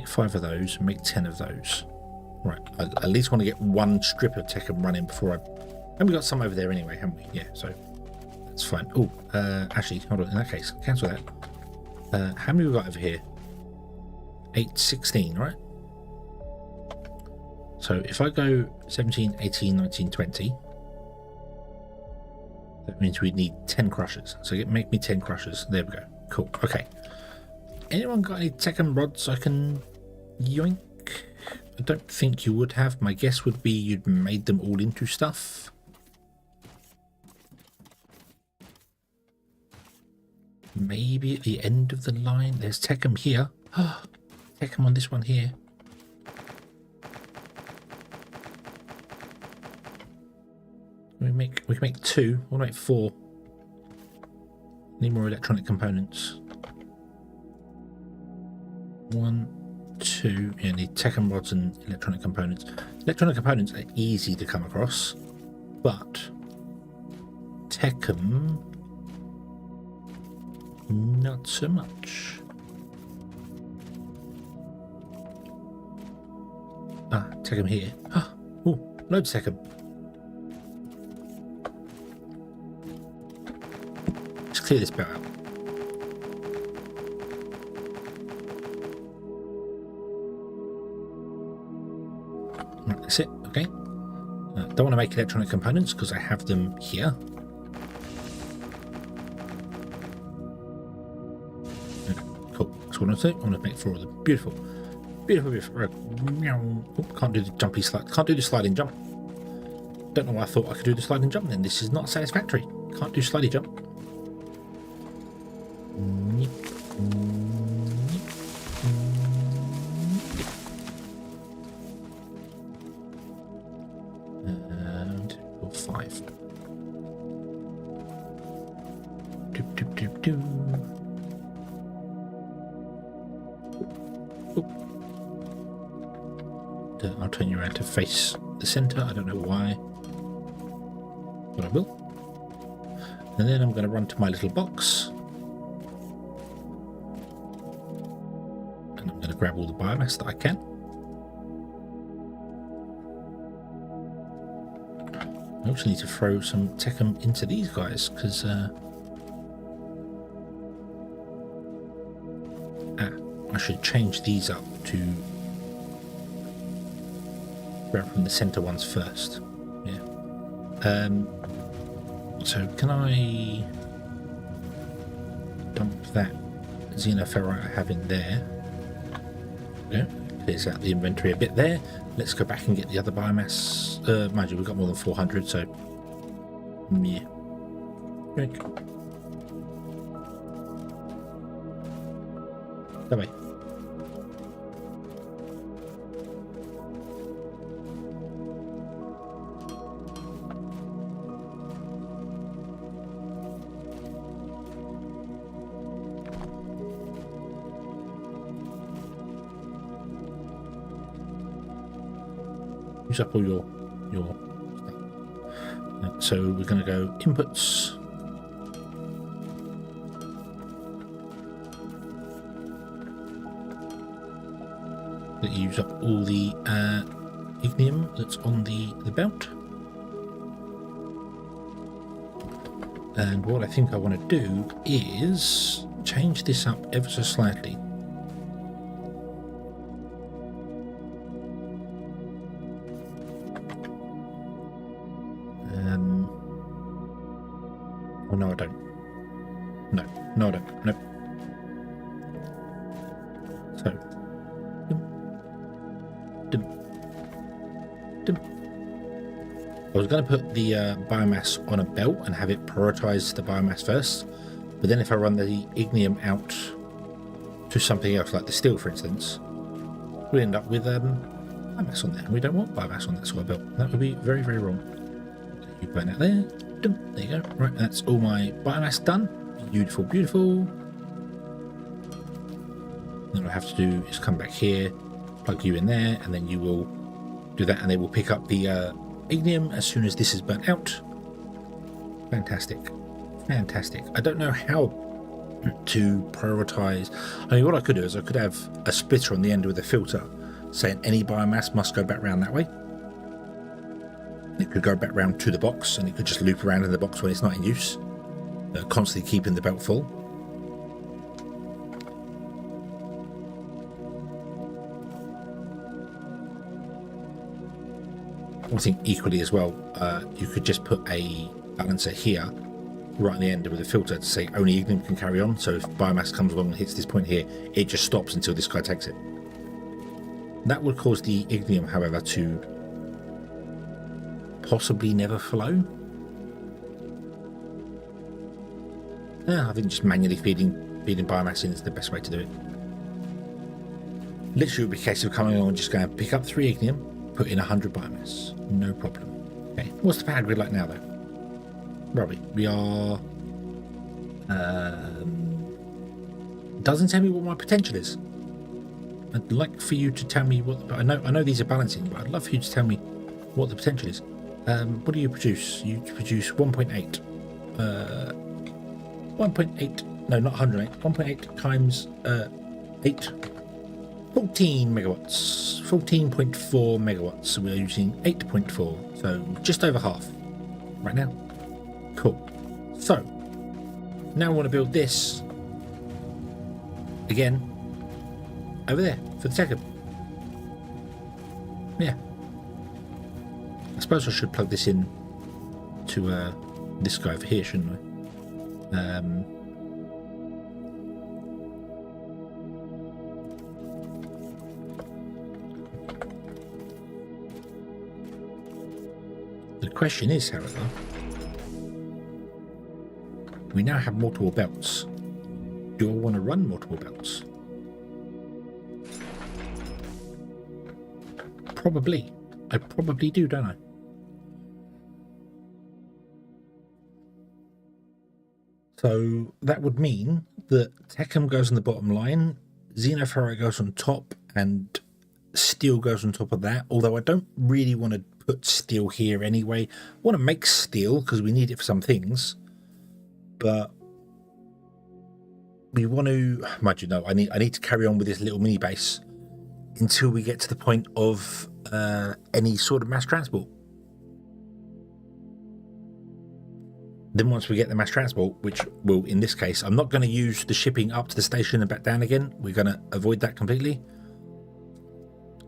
5 of those and make 10 of those? Right. I at least want to get 1 strip of Techem running before I. And we got some over there anyway, haven't we? Yeah. So. It's fine. Oh, actually, hold on. In that case, cancel that. How many we got over here? 8, 16, right? So if I go 17, 18, 19, 20, that means we need 10 crushers. So make me 10 crushers. There we go. Cool. Okay. Anyone got any Tekken rods I can yoink? I don't think you would have. My guess would be you'd made them all into stuff. Maybe at the end of the line. There's Techem here. Oh, Techem on this one here. We can make 2. We'll make 4. Need more electronic components. 1, 2. Yeah, need Techem rods and electronic components. Electronic components are easy to come across, but Techem, not so much. Ah, Techem here. Ah, oh, loads of Techem. Let's clear this bit out. Right, that's it. Okay. Don't want to make electronic components because I have them here. Cool. That's what I want to do. I want to make 4 of them. Beautiful. Beautiful, beautiful. Oh, can't do the jumpy slide. Can't do the sliding jump. Don't know why I thought I could do the sliding jump then. This is not satisfactory. Can't do slidey jump. And 5. Doop, doop, doop, doop. I'll turn you around to face the center. I don't know why, but I will. And then I'm going to run to my little box, and I'm going to grab all the biomass that I can. I also need to throw some Techem into these guys because I should change these up to grab from the center ones first. Yeah. So can I dump that xenoferrite I have in there? Yeah. Clears out the inventory a bit there. Let's go back and get the other biomass. Mind you, we've got more than 400, so yeah. Yoink. That way. Use up all your stuff. So we're going to go inputs. That use up all the ignium that's on the belt. And what I think I want to do is change this up ever so slightly. no, I don't. No, no, I don't. Nope. So, I was going to put the biomass on a belt and have it prioritize the biomass first, but then if I run the ignium out to something else, like the steel, for instance, we'll end up with biomass on there. We don't want biomass on that sort of belt. That would be very, very wrong. You burn out there. There you go. Right, that's all my biomass done. Beautiful, beautiful. Then what I have to do is come back here, plug you in there, and then you will do that, and they will pick up the ignium as soon as this is burnt out. Fantastic. Fantastic. I don't know how to prioritize. I mean, what I could do is I could have a splitter on the end with a filter saying any biomass must go back round that way. It could go back round to the box, and it could just loop around in the box when it's not in use, constantly keeping the belt full. I think equally as well, you could just put a balancer here, right at the end with a filter to say only ignium can carry on. So if biomass comes along and hits this point here, it just stops until this guy takes it. That would cause the ignium, however, to possibly never flow. I think just manually feeding biomass in is the best way to do it. Literally, it would be a case of coming along and just going to pick up 3 ignium, put in 100 biomass, no problem. Okay, what's the power grid like now though? Where are we? We are. Doesn't tell me what my potential is. I'd like for you to tell me what. I know these are balancing, but I'd love for you to tell me what the potential is. What do you produce? You produce 1.8. 1.8. No, not 108. 1.8 times 8. 14 megawatts. 14.4 megawatts. So we're using 8.4. So just over half right now. Cool. So now I want to build this again over there for the second. Yeah. I suppose I should plug this in to this guy over here, shouldn't I? The question is, however, we now have multiple belts. Do I want to run multiple belts? Probably. I probably do, don't I? So that would mean that Techum goes on the bottom line, Xeno goes on top, and steel goes on top of that. Although I don't really want to put steel here anyway. I want to make steel because we need it for some things. But we want to, mind you know, I need to carry on with this little mini base until we get to the point of any sort of mass transport. Then once we get the mass transport, which will, in this case, I'm not going to use the shipping up to the station and back down again. We're going to avoid that completely.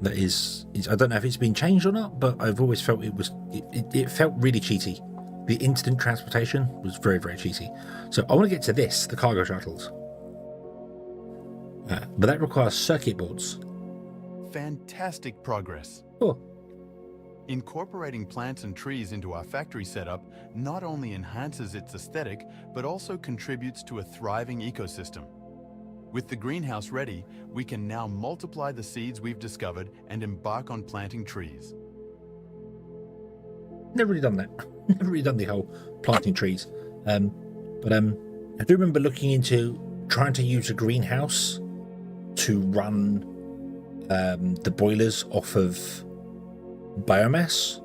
That is, I don't know if it's been changed or not, but I've always felt it felt really cheaty. The instant transportation was very, very cheaty. So I want to get to this, the cargo shuttles. But that requires circuit boards. Fantastic progress. Oh. Incorporating plants and trees into our factory setup not only enhances its aesthetic, but also contributes to a thriving ecosystem. With the greenhouse ready, we can now multiply the seeds we've discovered and embark on planting trees. Never really done that. Never really done the whole planting trees. But I do remember looking into trying to use a greenhouse to run the boilers off of biomass,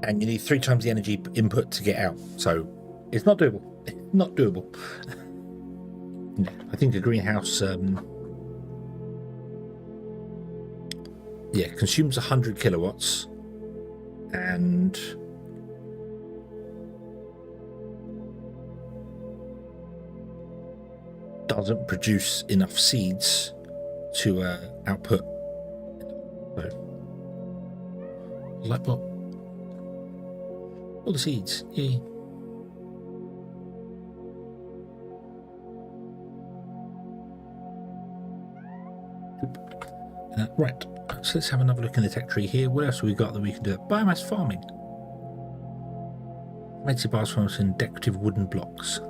and you need 3 times the energy input to get out. So it's not doable. It's not doable. I think a greenhouse consumes 100 kilowatts and doesn't produce enough seeds to output. So, light bulb. All the seeds. Yay. Right, so let's have another look in the tech tree here. What else have we got that we can do? Biomass farming. Native bars farms and decorative wooden blocks.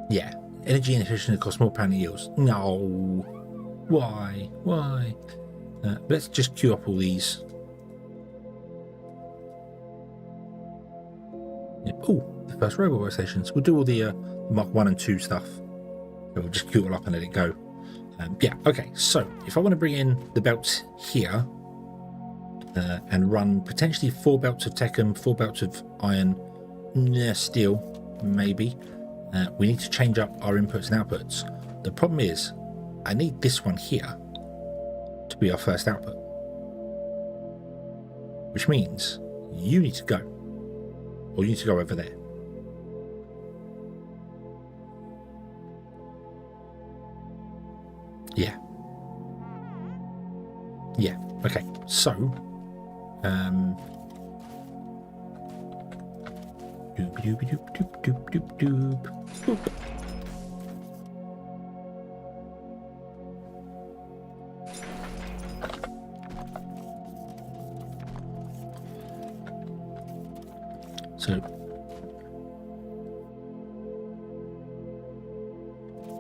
Yeah, energy inefficient costs more power yields. No, why? Let's just queue up all these. Yep. Oh, the first robot workstations. We'll do all the Mark 1 and 2 stuff. So we'll just queue it all up and let it go. Yeah, okay, so if I want to bring in the belts here and run potentially 4 belts of Techum, 4 belts of iron, steel, maybe, we need to change up our inputs and outputs. The problem is, I need this one here to be our first output, which means you need to go, or you need to go over there. Yeah, okay, so boop. So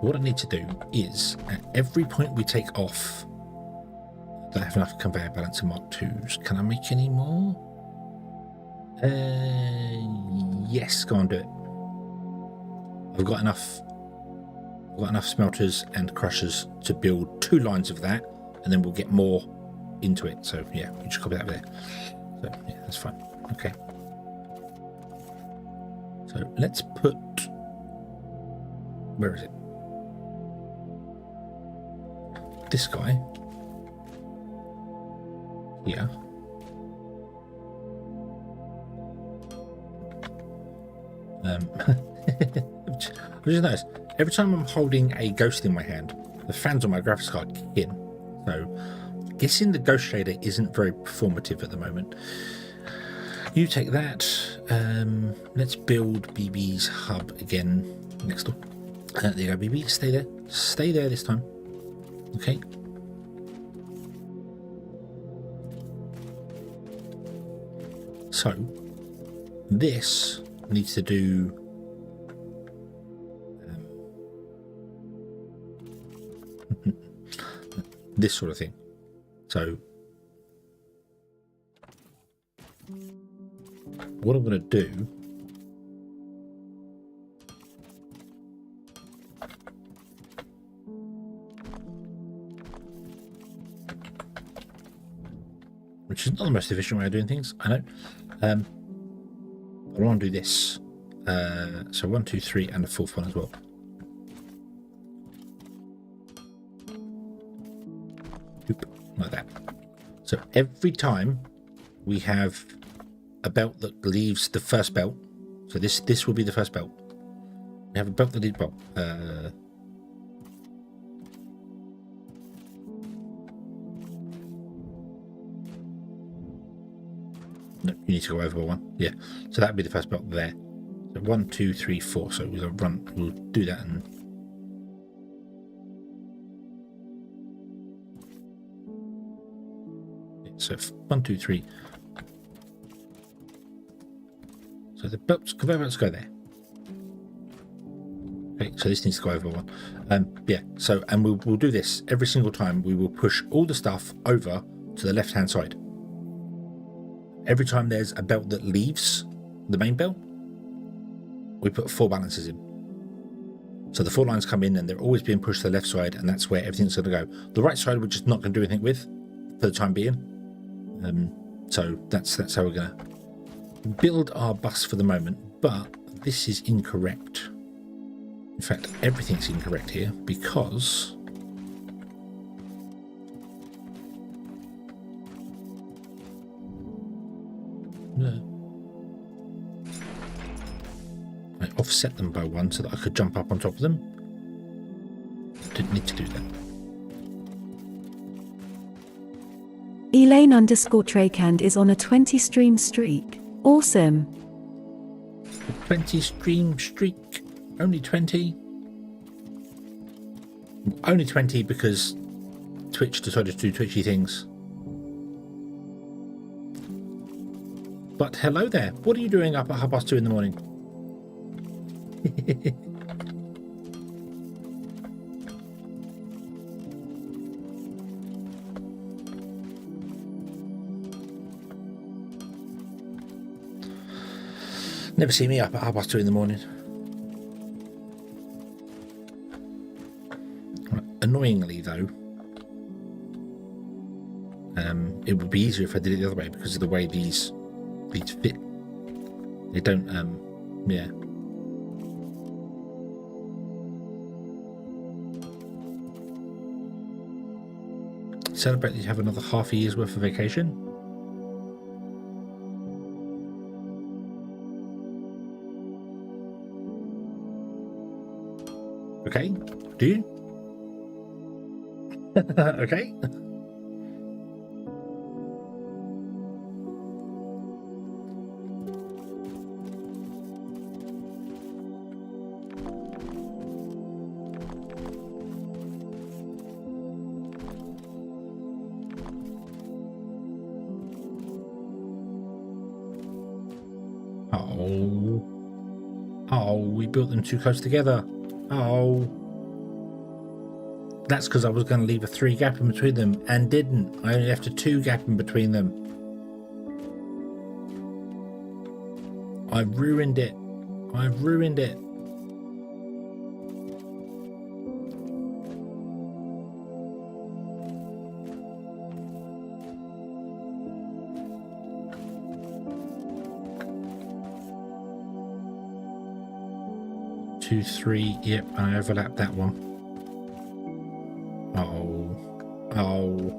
what I need to do is at every point we take off, I don't have enough conveyor balance in Mark 2s. Can I make any more? Yes, go on, do it. I've got enough smelters and crushers to build 2 lines of that, and then we'll get more into it. So yeah, we just copy that over there. So yeah, that's fine. Okay. So let's put, where is it? This guy here. I just noticed every time I'm holding a ghost in my hand, the fans on my graphics card kick in. So guessing the ghost shader isn't very performative at the moment. You take that. Let's build BB's hub again next door. There you go, BB. Stay there. Stay there this time. Okay. So this needs to do this sort of thing. So what I'm going to do which is not the most efficient way of doing things, I know. I want to do this. So 1, 2, 3, and a 4th one as well. Oop, like that. So every time we have a belt that leaves the first belt, so this will be the first belt. We have a belt that leaves belt. No, you need to go over one. Yeah, so that would be the first belt there. So 1, 2, 3, 4. So we'll run. We'll do that and. So 1, 2, 3. So the belts, conveyor belts go there. Okay, so this needs to go over one. Yeah. So and we'll do this every single time. We will push all the stuff over to the left-hand side. Every time there's a belt that leaves the main belt, we put 4 balances in. So the 4 lines come in and they're always being pushed to the left side, and that's where everything's going to go. The right side we're just not going to do anything with for the time being. So that's how we're going to build our bus for the moment. But this is incorrect. In fact, everything's incorrect here because I offset them by 1 so that I could jump up on top of them. Didn't need to do that. Elaine_Trakand is on a 20 stream streak. Awesome. 20 stream streak. Only 20. Only 20 because Twitch decided to do twitchy things. But hello there. What are you doing up at 2:30 in the morning? Never see me up at 2:30 in the morning. Annoyingly, though, it would be easier if I did it the other way because of the way these fit. They don't, yeah. Celebrate that you have another half a year's worth of vacation. Okay, do you? Okay. Oh, we built them too close together. Oh. That's because I was going to leave a 3 gap in between them and didn't. I only left a 2 gap in between them. I've ruined it. I've ruined it. Two, 3. Yep, I overlapped that one. Oh.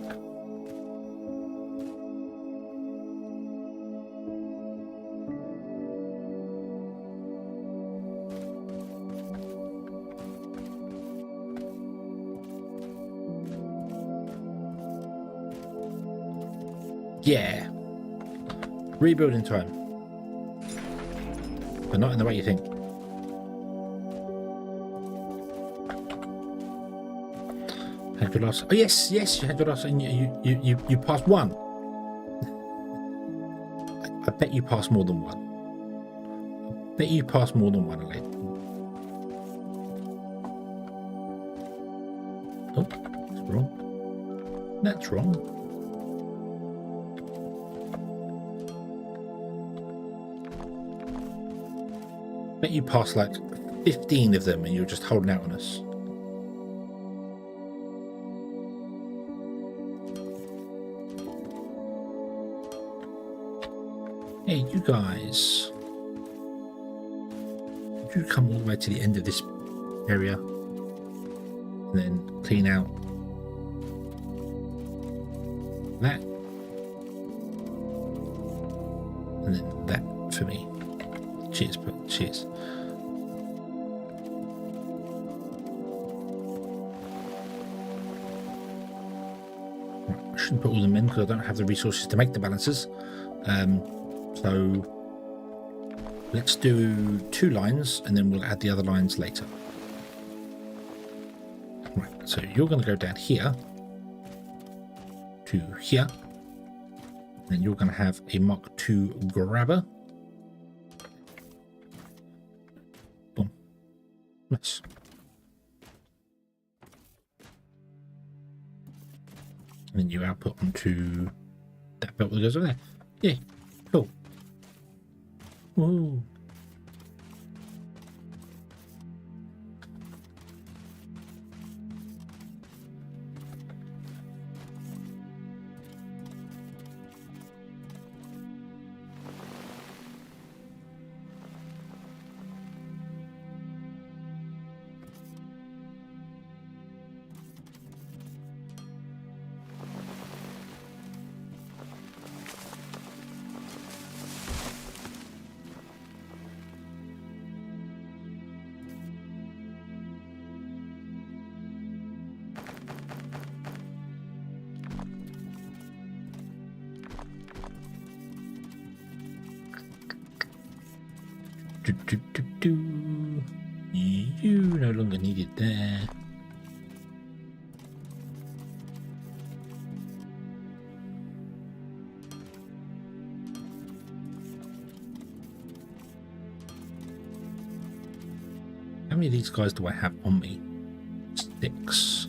Yeah. Rebuilding time. But not in the way you think. Had your last. Oh yes, you had your last, and you passed 1. I bet you passed more than 1. I bet you passed more than 1, Elaine. Oh, that's wrong. That's wrong. Bet you passed like 15 of them, and you're just holding out on us. Hey, you guys, would you come all the way to the end of this area and then clean out that and then that for me? Cheers, but cheers. Right, I shouldn't put all them in because I don't have the resources to make the balances. So let's do 2 lines and then we'll add the other lines later. Right, so you're going to go down here to here. Then you're going to have a Mark II grabber. Boom. Nice. And then you output onto that belt that goes over there. Yeah, cool. Whoa. You no longer needed there. many of these guys do I have on me? 6.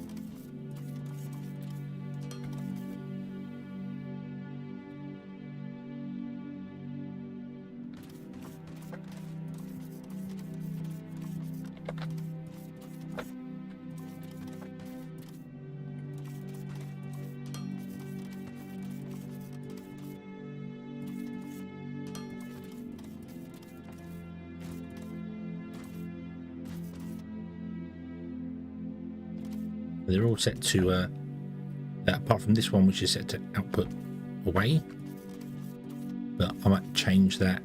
They're all set to, apart from this one, which is set to output away. But I might change that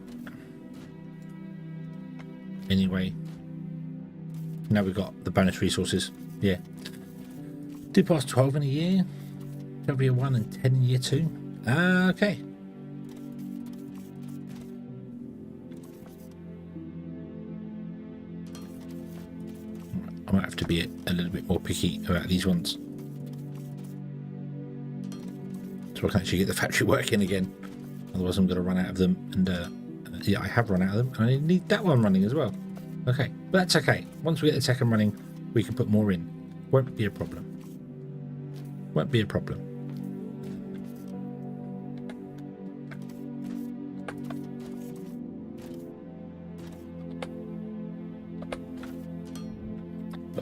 anyway. Now we've got the bonus resources. Yeah. Do pass 12 in a year. 12 year 1 and 10 in year 2. Okay. I might have to be a little bit more picky about these ones, so I can actually get the factory working again. Otherwise I'm going to run out of them, and yeah, I have run out of them, and I need that one running as well. Okay, but that's okay. Once we get the second running, we can put more in. Won't be a problem. Won't be a problem.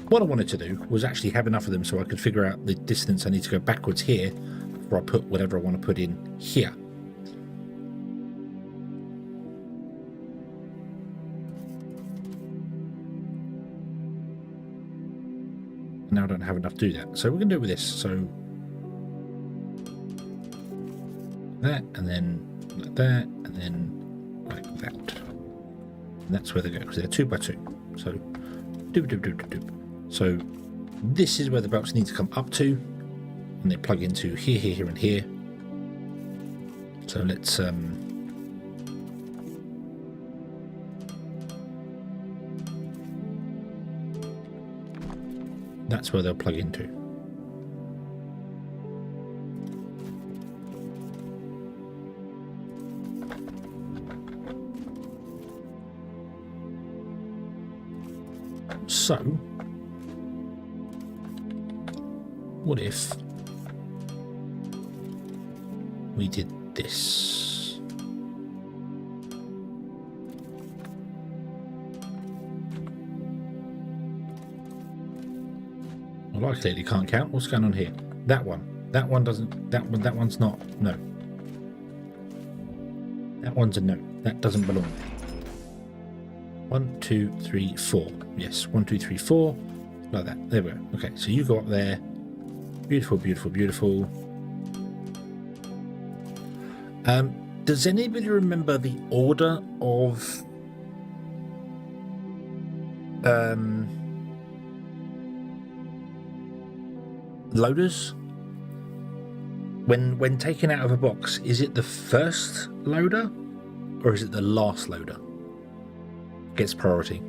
What I wanted to do was actually have enough of them so I could figure out the distance I need to go backwards here before I put whatever I want to put in here. Now I don't have enough to do that, so we're going to do it with this. So that, and then like that, and then like that. And that's where they go, because they're 2 by 2. So doop doop doop doop doop. So this is where the belts need to come up to, and they plug into here, here, here, and here. So let's that's where they'll plug into. So what if we did this? Well, I clearly can't count. What's going on here? That one doesn't, that one's not, no. That one's a no. That doesn't belong there. 1, 2, 3, 4. Yes, 1, 2, 3, 4. Like that. There we go. Okay, so you go up there. Beautiful, beautiful, beautiful. Does anybody remember the order of loaders? When taken out of a box, is it the first loader or is it the last loader gets priority?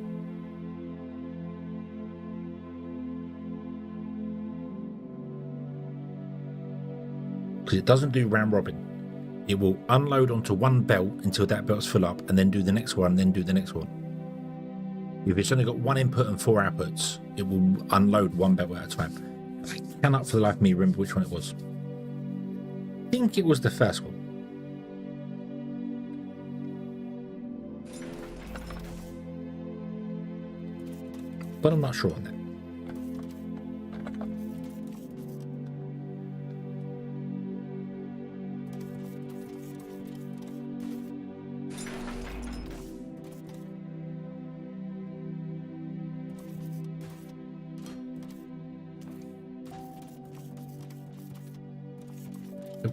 Because it doesn't do round robin. It will unload onto one belt until that belt's full up, and then do the next one, and then do the next one. If it's only got 1 input and 4 outputs, it will unload one belt at a time. I cannot for the life of me remember which one it was. I think it was the first one. But I'm not sure on that.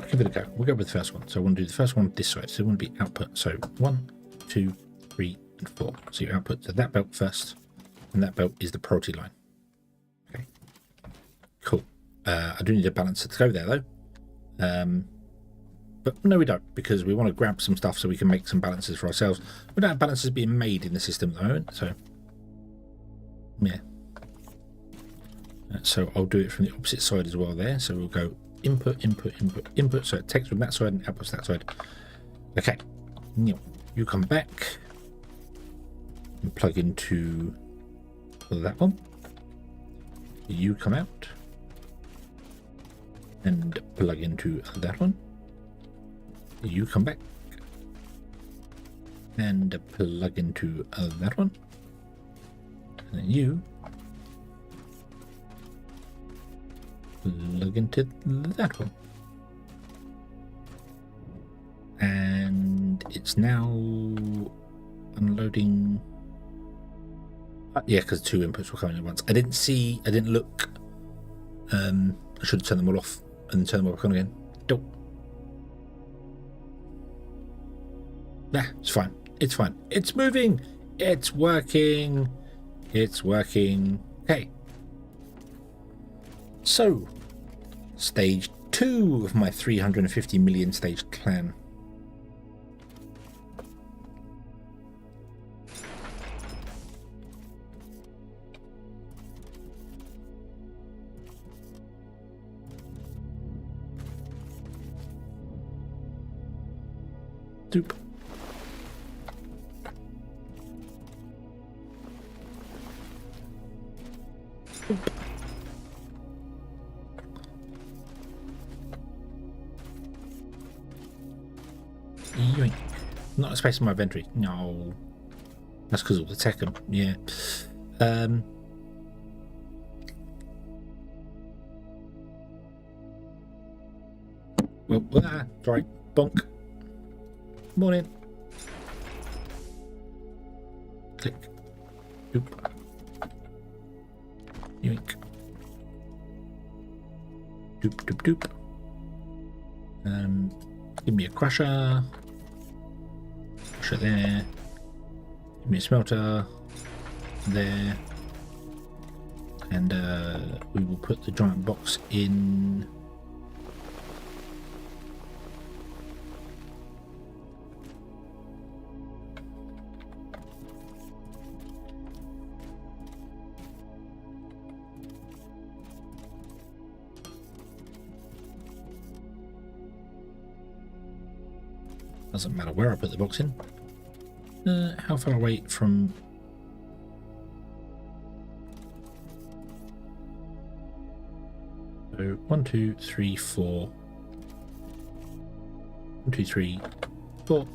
Give it a go. We'll go with the first one. So I want to do the first one this side. So it want to be output. So 1, 2, 3, and 4. So your output to that belt first, and that belt is the priority line. Okay. Cool. I do need a balancer to go there though. But no, we don't, because we want to grab some stuff so we can make some balancers for ourselves. We don't have balancers being made in the system at the moment, so yeah. So I'll do it from the opposite side as well there. So we'll go input, input, input, input. So it takes from that side and outputs that side. Okay. You come back and plug into that one. You come out and plug into that one. You come back and plug into that one. And then you plug into that one. And it's now unloading. Yeah, because 2 inputs were coming at once. I didn't look. I should have turned them all off and turn them back on again. Don't. Nah, it's fine. It's fine. It's moving. It's working. It's working. Okay. So, stage 2 of my 350 million stage plan. Doop. Yoink. Not a space in my inventory. No. That's because of the tech. Yeah. Well, sorry. Bonk. Morning. Click. Doop. Yoink. Doop doop doop. Give me a crusher. Crusher there. Give me a smelter there. And we will put the giant box in. Doesn't matter where I put the box in. How far away from... So 1, 2, 3, 4. 1, 2, 3, 4.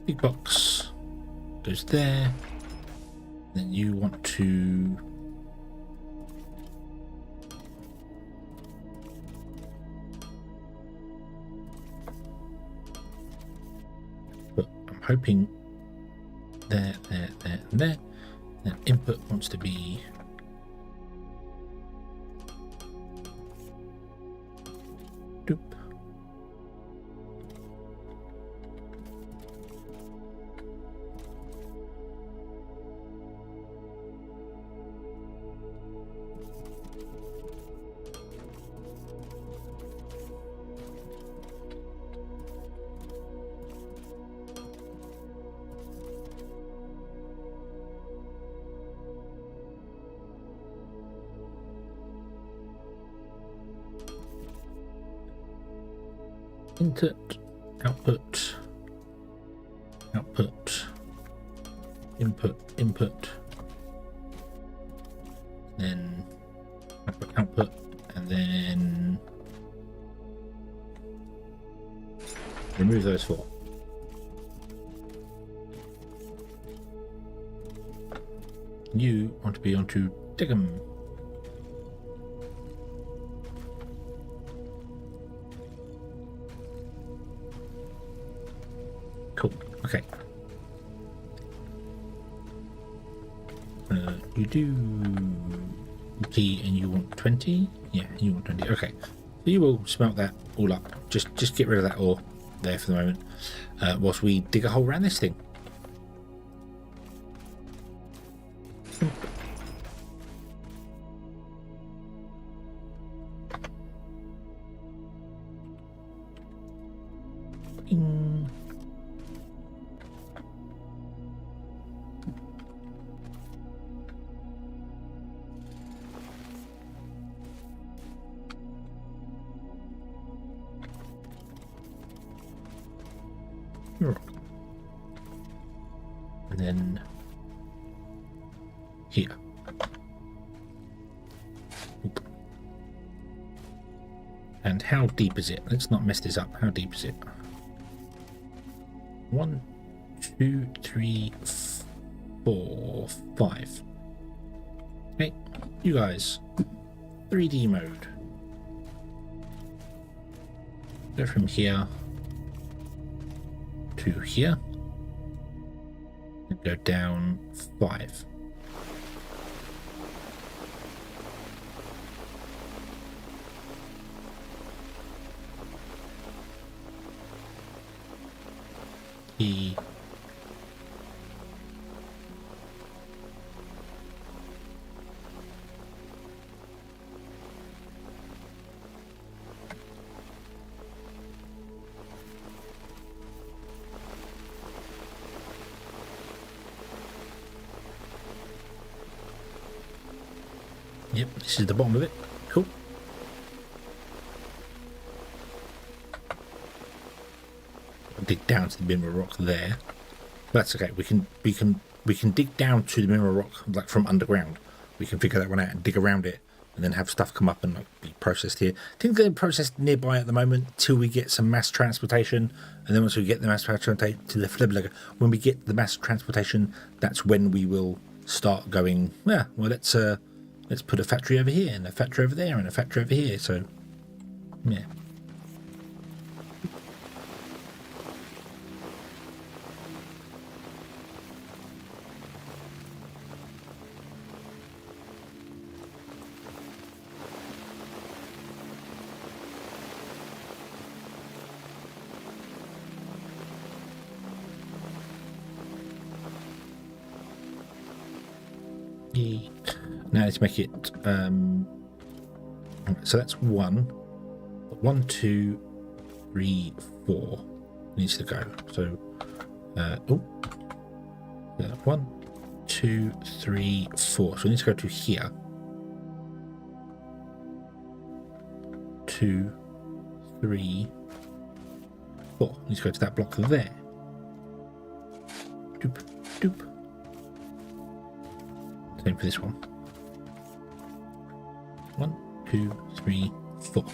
Big box goes there. Then you want to... hoping there, and there. Then input wants to be doop. Input, output, output, input, input, then output, output, and then remove those 4. You want to be onto Dig'em. Cool. Okay. You do T and you want 20? Yeah, you want 20. Okay. So you will smelt that all up. Just get rid of that ore there for the moment. Whilst we dig a hole around this thing. And then here. Oop. And how deep is it? Let's not mess this up. How deep is it? 1, 2, 3, 4, 5. Okay, you guys, 3D mode. Go from here to here and go down 5. E. Yep, this is the bottom of it. Cool. I'll dig down to the mineral rock there. But that's okay. We can dig down to the mineral rock like from underground. We can figure that one out and dig around it, and then have stuff come up and like be processed here. Things getting processed nearby at the moment till we get some mass transportation, and then once we get the mass transportation to the when we get the mass transportation, that's when we will start going. Yeah, well, let's put a factory over here and a factory over there and a factory over here. So, yeah. Now let's make it so that's 1, 2, 3, 4 needs to go. So 1, 2, 3, 4. So we need to go to here. 2, 3, 4. We need to go to that block there. Doop, doop. Same for this one. 1, 2, 3, 4.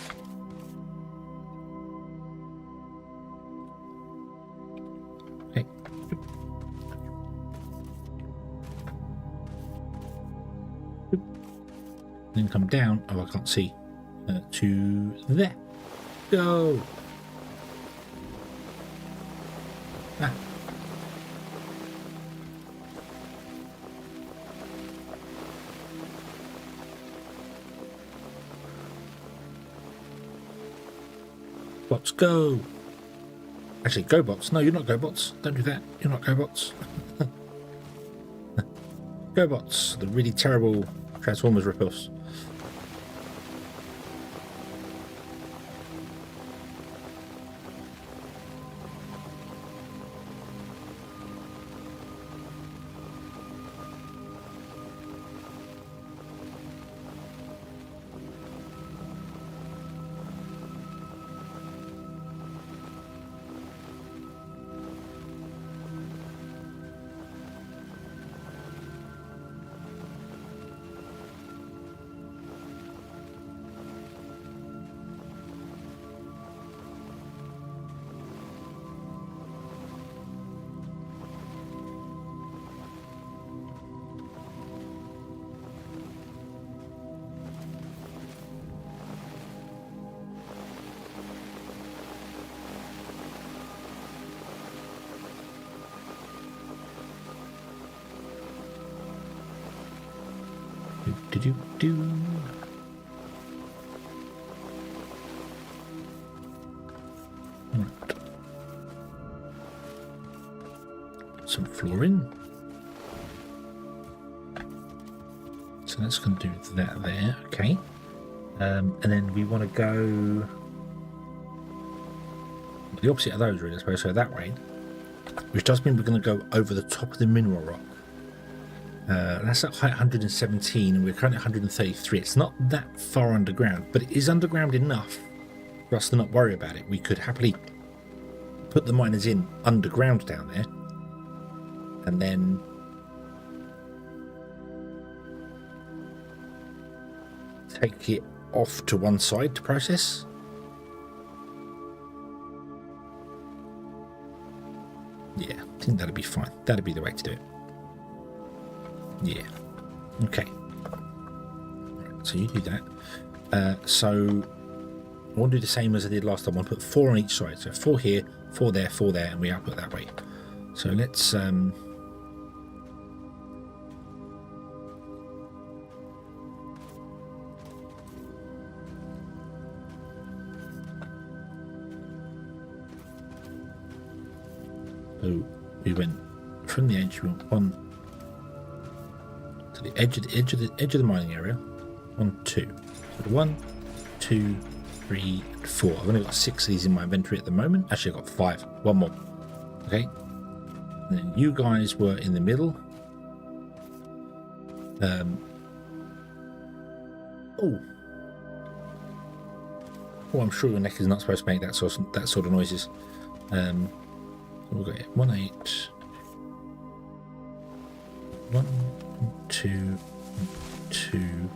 Okay. Then come down. Oh, I can't see. To there. Go. Ah. Bots, go! Actually, go bots. No, you're not go bots. Don't do that. You're not go bots. Go bots, the really terrible Transformers ripoffs. Do. Right. Some flooring. So that's going to do that there. Okay. And then we want to go the opposite of those, really, I suppose. So that way, which does mean we're going to go over the top of the mineral rock. That's at height 117 and we're currently at 133. It's not that far underground, but it is underground enough for us to not worry about it. We could happily put the miners in underground down there and then take it off to one side to process. Yeah, I think that'd be fine. That'd be the way to do it. Yeah. Okay. Right, so you do that. So I want to do the same as I did last time. I'll put 4 on each side. So 4 here, 4 there, 4 there, and we output that way. So let's so we went from the edge, we went 1 to the edge of the mining area. 1, 2. So 1, 2, 3, 4. I've only got 6 of these in my inventory at the moment. Actually, I've got 5. 1 more. Okay. And then you guys were in the middle. Oh, I'm sure your neck is not supposed to make that sort of noises. We'll go 1, 8. 1, 2, 2.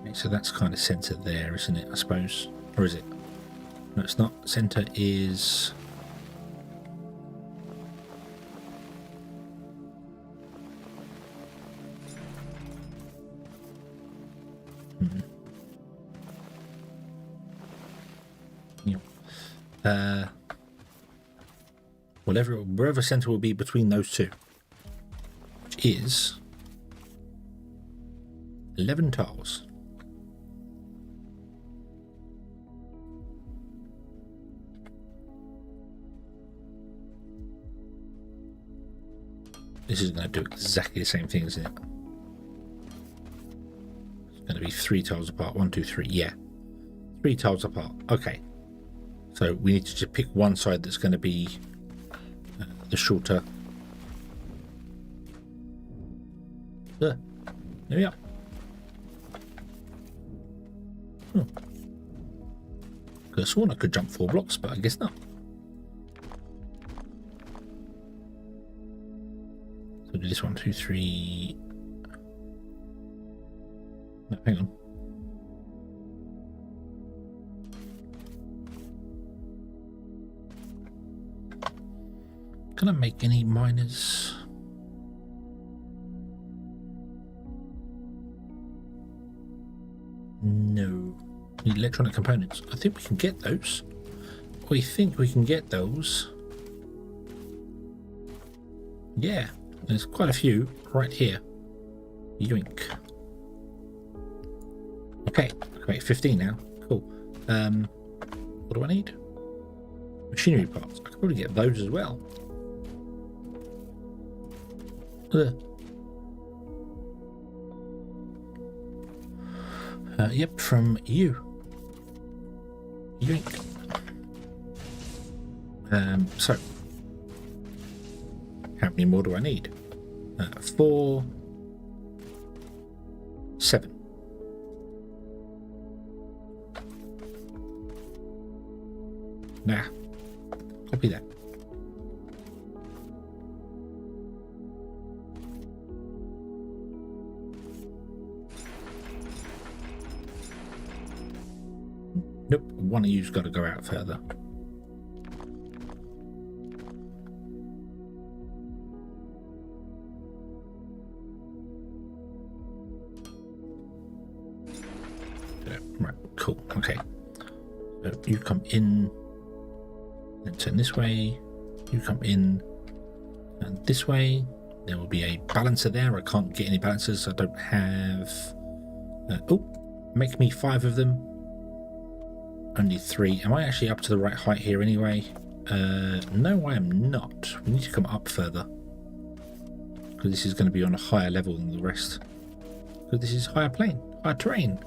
Okay, so that's kind of center there, isn't it? I suppose, or is it? No, it's not. Center is. Yeah. Wherever center will be between those two, which is 11 tiles. This is going to do exactly the same thing, isn't it? It's going to be 3 tiles apart. 1, 2, 3. Yeah, 3 tiles apart. Okay. So we need to just pick one side that's going to be the shorter. There we are. Could have sworn I could jump 4 blocks, but I guess not. So do this 1, 2, 3. No, hang on. Can I make any miners? No. Need electronic components. I think we can get those. We think we can get those. Yeah, there's quite a few right here. Yoink. Okay, great. 15 now. Cool. What do I need? Machinery parts. I could probably get those as well. Yep, from you. Yoink. So, how many more do I need? 4, 7. Nah, copy that. Nope, one of you's got to go out further. Right, cool, okay. So you come in and turn this way, you come in and this way. There will be a balancer there. I can't get any balancers. I don't have... oh, make me 5 of them. Only 3. Am I actually up to the right height here anyway? No, I am not. We need to come up further. Because this is going to be on a higher level than the rest. Because this is higher plane, higher terrain.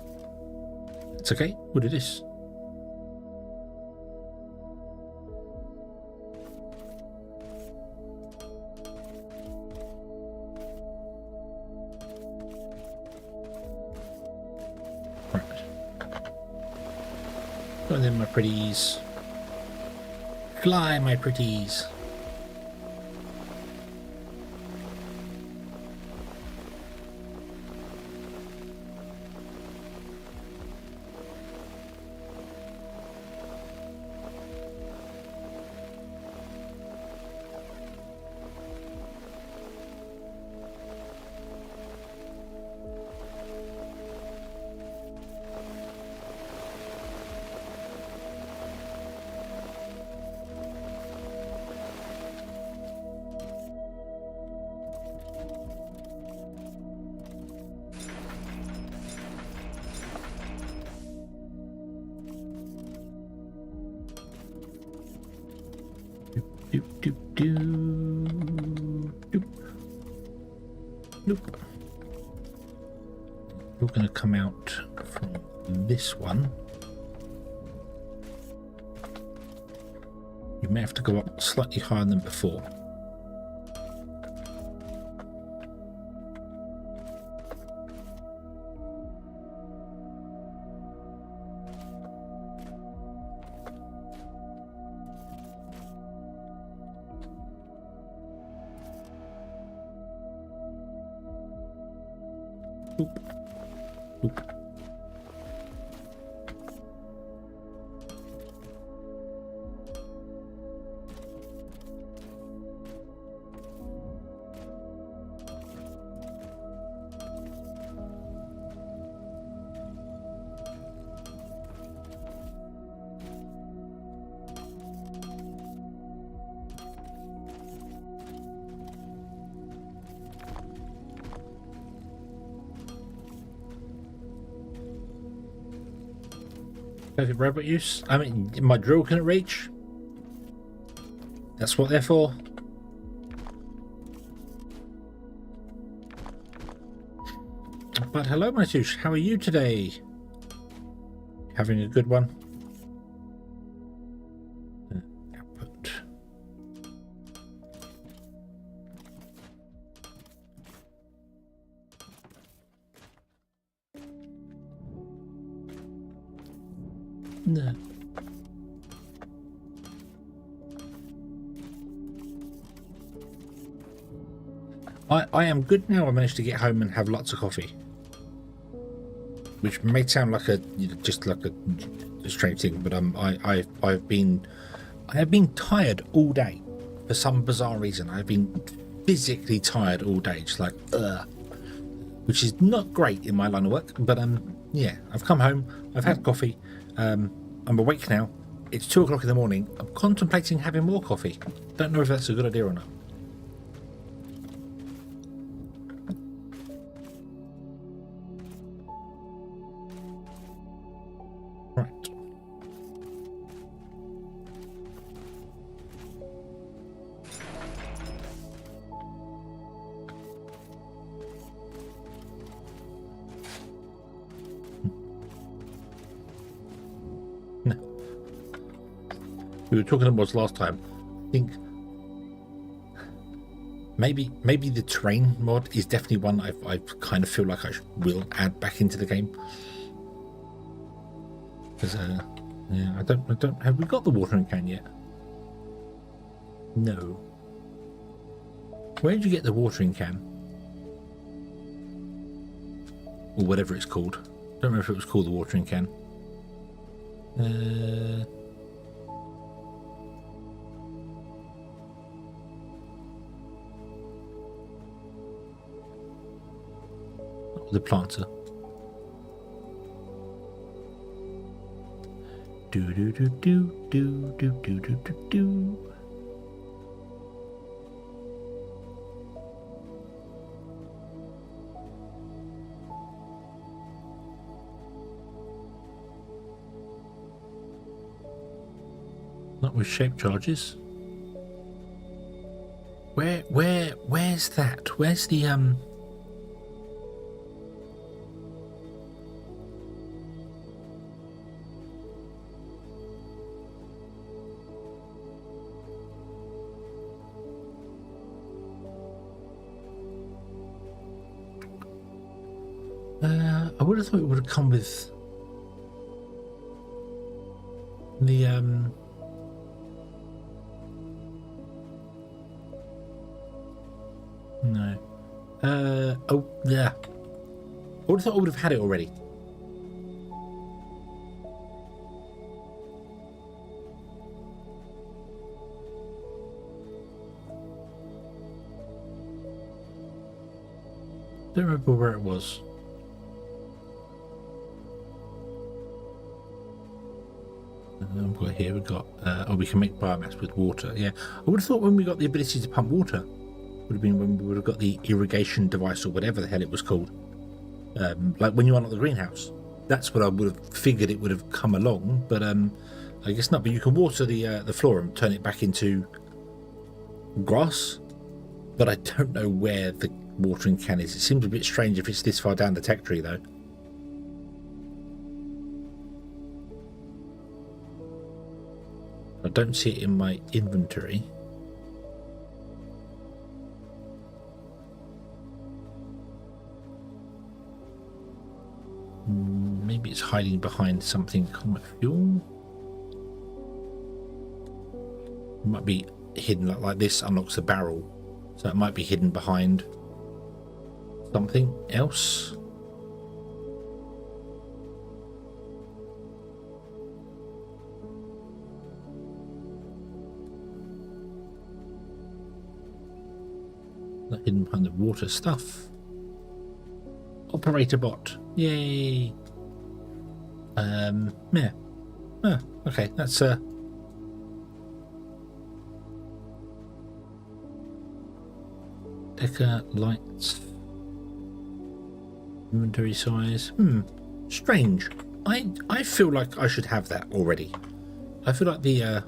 It's okay. We'll do this. Go then, my pretties. Fly, my pretties. Doop, doop, doop. Doop. Nope. You're going to come out from this one. You may have to go up slightly higher than before. Oop. Oop. Perfect robot use. I mean, my drill can it reach? That's what they're for. But hello, my Touche. How are you today? Having a good one? Output. No. I am good now. I managed to get home and have lots of coffee, which may sound like just like a strange thing, but I have been tired all day for some bizarre reason. I've been physically tired all day, just like which is not great in my line of work. But yeah, I've come home. I've had coffee. I'm awake now. It's 2 o'clock in the morning. I'm contemplating having more coffee. Don't know if that's a good idea or not. Right. We were talking about last time. I think maybe the terrain mod is definitely one I kind of feel like I will add back into the game. Because yeah, I don't have we got the watering can yet? No. Where did you get the watering can? Or whatever it's called. Don't remember if it was called the watering can. The planter. Do do do do do do do do do do. Not with shape charges. Where's that? Where's the I would have thought it would have come with the no. Oh yeah. I would have thought I would have had it already. Don't remember where it was. Here we got oh, we can make biomass with water. Yeah, I would have thought when we got the ability to pump water would have been when we would have got the irrigation device or whatever the hell it was called, like when you unlock the greenhouse. That's what I would have figured it would have come along, but I guess not. But you can water the floor and turn it back into grass, but I don't know where the watering can is. It seems a bit strange if it's this far down the tech tree, though. I don't see it in my inventory. Maybe it's hiding behind something. Comet fuel. It might be hidden like this. Unlocks the barrel, so it might be hidden behind something else. Not hidden behind the water stuff. Operator bot. Yay. Yeah. Oh, okay, that's Decker lights. Inventory size. Strange. I feel like I should have that already. I feel like the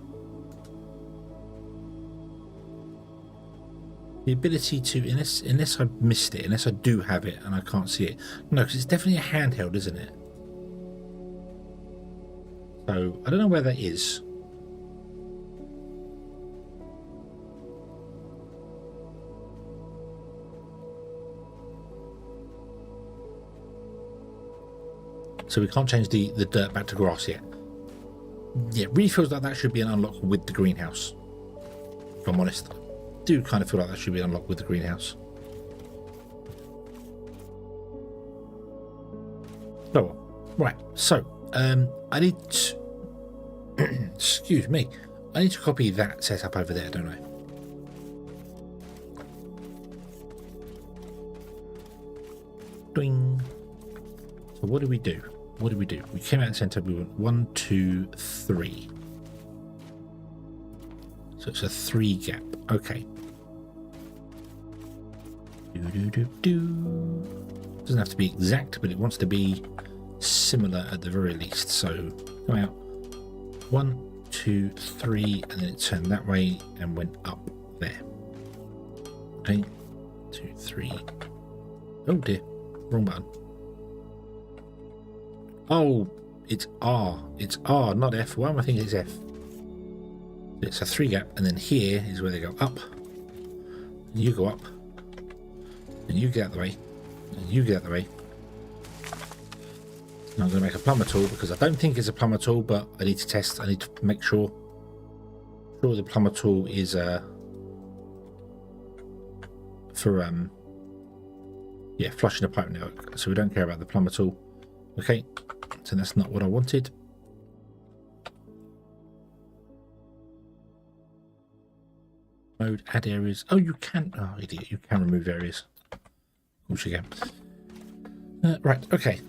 ability to, unless I missed it, unless I do have it and I can't see it. No, because it's definitely a handheld, isn't it? So I don't know where that is. So we can't change the dirt back to grass yet. Yeah, it really feels like that should be an unlock with the greenhouse. If I'm honest, I do kind of feel like that should be unlocked with the greenhouse. Oh, right. So I need to, excuse me, I need to copy that setup over there, don't I? Doing. So what do we do? What do we do? We came out of the center. We went 1, 2, 3. So it's a 3 gap. Okay. Doesn't have to be exact, but it wants to be similar at the very least. So come out 1, 2, 3, and then it turned that way and went up there. Okay, 2, 3. Oh dear, wrong button. Oh, it's R. It's R, not F. Why am I thinking it's F? It's a 3 gap, and then here is where they go up. And you go up, and you get out the way, and you get out the way. Now I'm going to make a plumber tool because I don't think it's a plumber tool, but I need to test. I need to make sure the plumber tool is for yeah, flushing a pipe network. So we don't care about the plumber tool. Okay, so that's not what I wanted. Mode, add areas. Oh, you can. Oh, idiot! You can remove areas. Of course you can. Right. Okay.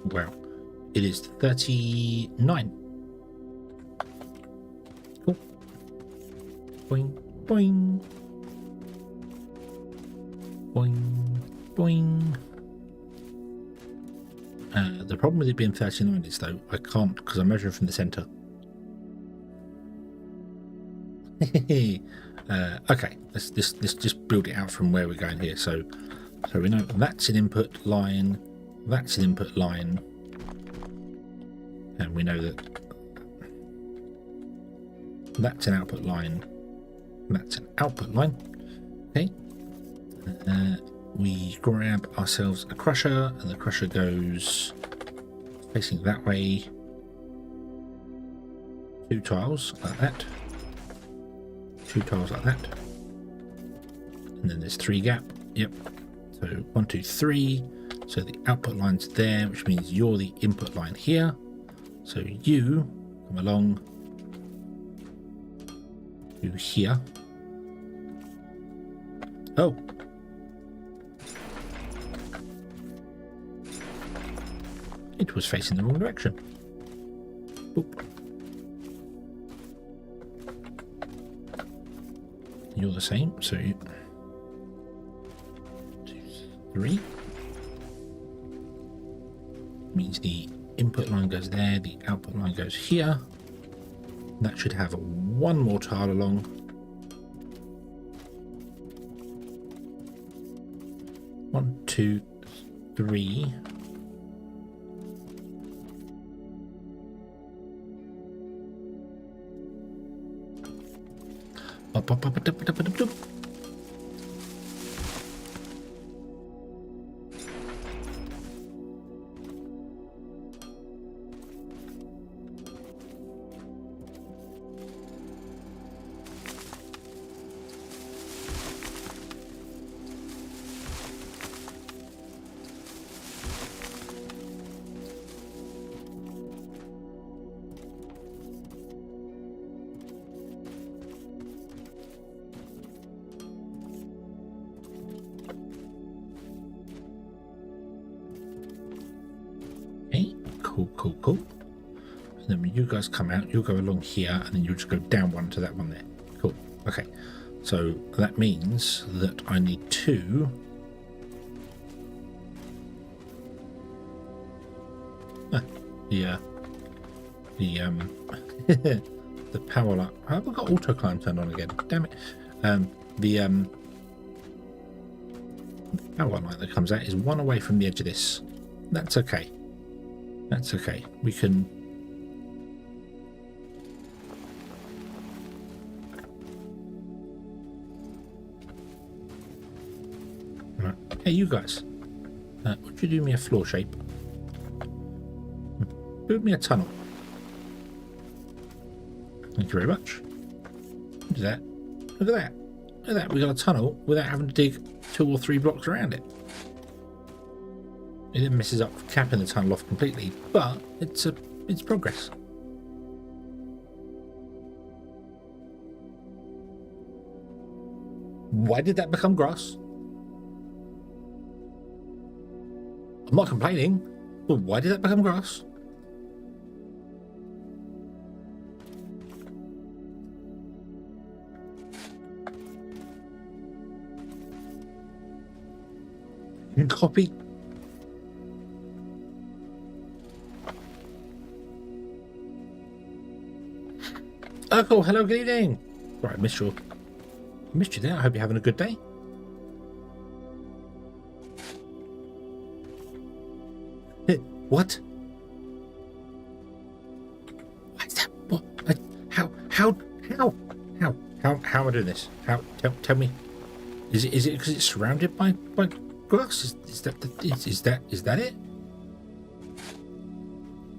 Wow, it is 39. Cool. Boing, boing. Boing, boing. The problem with it being 39 is, though, I can't, because I'm measuring from the center. Okay, let's just build it out from where we're going here. So we know that's an input line. That's an input line, and we know that that's an output line. That's an output line. Okay. We grab ourselves a crusher, and the crusher goes facing that way. 2 tiles like that. 2 tiles like that. And then there's 3 gap. Yep. So 1, 2, 3. So the output line's there, which means you're the input line here. So you come along to here. Oh. It was facing the wrong direction. Boop. You're the same, so 2, 3. Means the input line goes there, the output line goes here. That should have one more tile along. 1, 2, 3. Up, up, up, up, up, up, up, up. Cool. And then when you guys come out, you'll go along here, and then you'll just go down one to that one there. Cool. Okay. So that means that I need 2. The the power light. Have I got auto climb turned on again? Damn it. The power light that comes out is 1 away from the edge of this. That's okay. That's okay. We can... Right. Hey, you guys. Would you do me a floor shape? Build me a tunnel. Thank you very much. Look at that. Look at that. Look at that. We got a tunnel without having to dig 2 or 3 blocks around it. It then messes up capping the tunnel off completely, but it's progress. Why did that become grass? I'm not complaining, but why did that become grass? Copy. Oh, cool. Hello, good evening. Right, I missed you there. I hope you're having a good day. What? What's that? What? How am I doing this? Tell me. Is it because it's surrounded by grass? Is that it?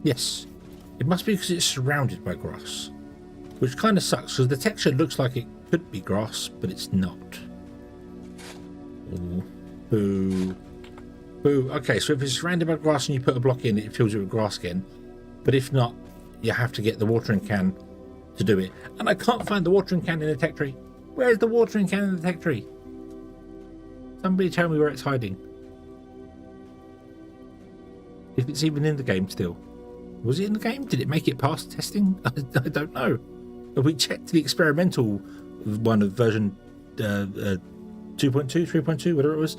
Yes. It must be because it's surrounded by grass. Which kind of sucks, because the texture looks like it could be grass, but it's not. Ooh. Boo. Boo. Okay, so if it's surrounded by grass and you put a block in, it fills it with grass again. But if not, you have to get the watering can to do it. And I can't find the watering can in the tech tree. Where's the watering can in the tech tree? Somebody tell me where it's hiding. If it's even in the game still. Was it in the game? Did it make it past testing? I don't know. We checked the experimental one of version 2.2, 3.2, whatever it was.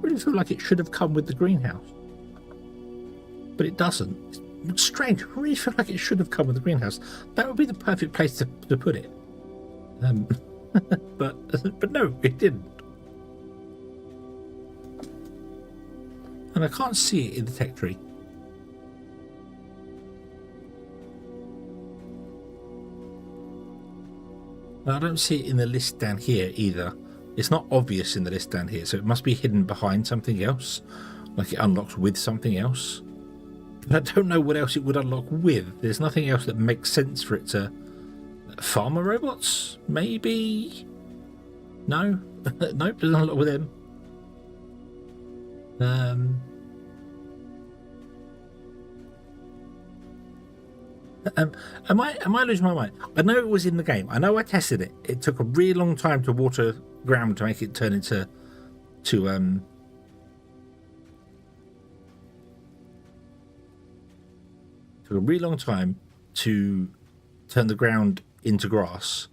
Really feel like it should have come with the greenhouse, but it doesn't. It's strange. I really feel like it should have come with the greenhouse. That would be the perfect place to put it. But no, it didn't. And I can't see it in the tech tree. And I don't see it in the list down here either. It's not obvious in the list down here, so it must be hidden behind something else, like it unlocks with something else. But I don't know what else it would unlock with. There's nothing else that makes sense for it to... Farmer robots? Maybe? No? Nope, doesn't unlock with them. Am I losing my mind? I know it was in the game. I know I tested it. It took a really long time to water ground to make it turn into took a really long time to turn the ground into grass.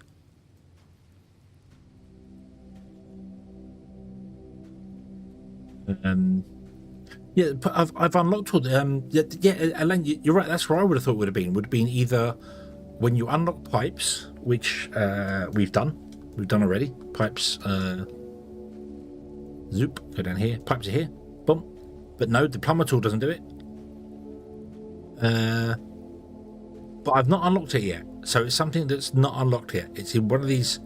Yeah, but I've unlocked all the Elaine, you're right. That's where I would have thought it would have been either when you unlock pipes, which we've done already. Pipes, zoop, go down here. Pipes are here, boom. But no, the plumber tool doesn't do it. But I've not unlocked it yet, so it's something that's not unlocked yet. It's in one of these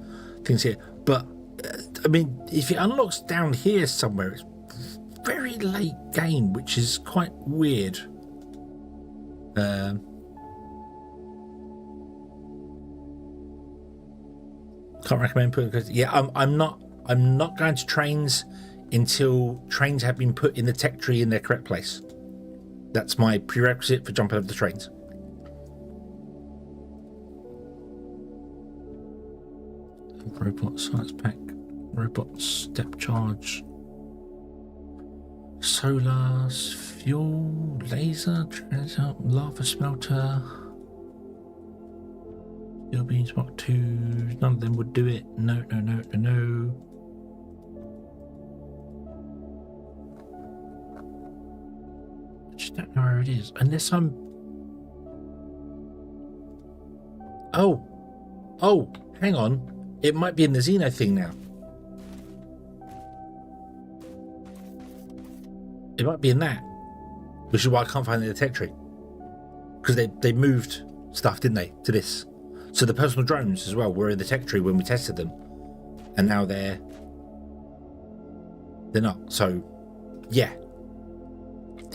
things here. But I mean, if it unlocks down here somewhere, it's very late game, which is quite weird. Can't recommend putting, because I'm not going to trains until trains have been put in the tech tree in their correct place. That's my prerequisite for jumping over the trains. Robot science pack, robot step charge, solar fuel, laser, lava smelter, steel beams Mark 2. None of them would do it. No. I just don't know where it is, unless I'm. Oh, hang on. It might be in the Xeno thing now. It might be in that, which is why I can't find it in the tech tree. Because they moved stuff, didn't they, to this? So the personal drones as well were in the tech tree when we tested them, and now they're not. So, yeah,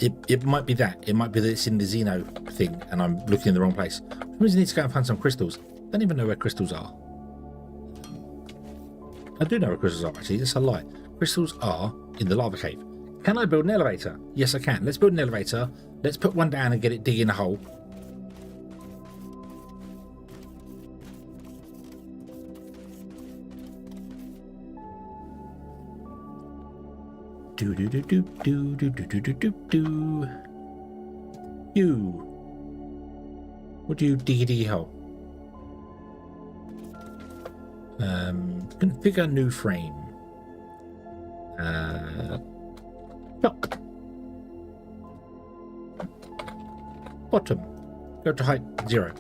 it might be that. It might be that it's in the Xeno thing, and I'm looking in the wrong place. I need to go and find some crystals. I don't even know where crystals are. I do know where crystals are, actually. That's a lie. Crystals are in the lava cave. Can I build an elevator? Yes, I can. Let's build an elevator. Let's put one down and get it digging a hole. Do. You. What do you diggy hole? Configure new frame. Lock. Bottom. Go to height 0.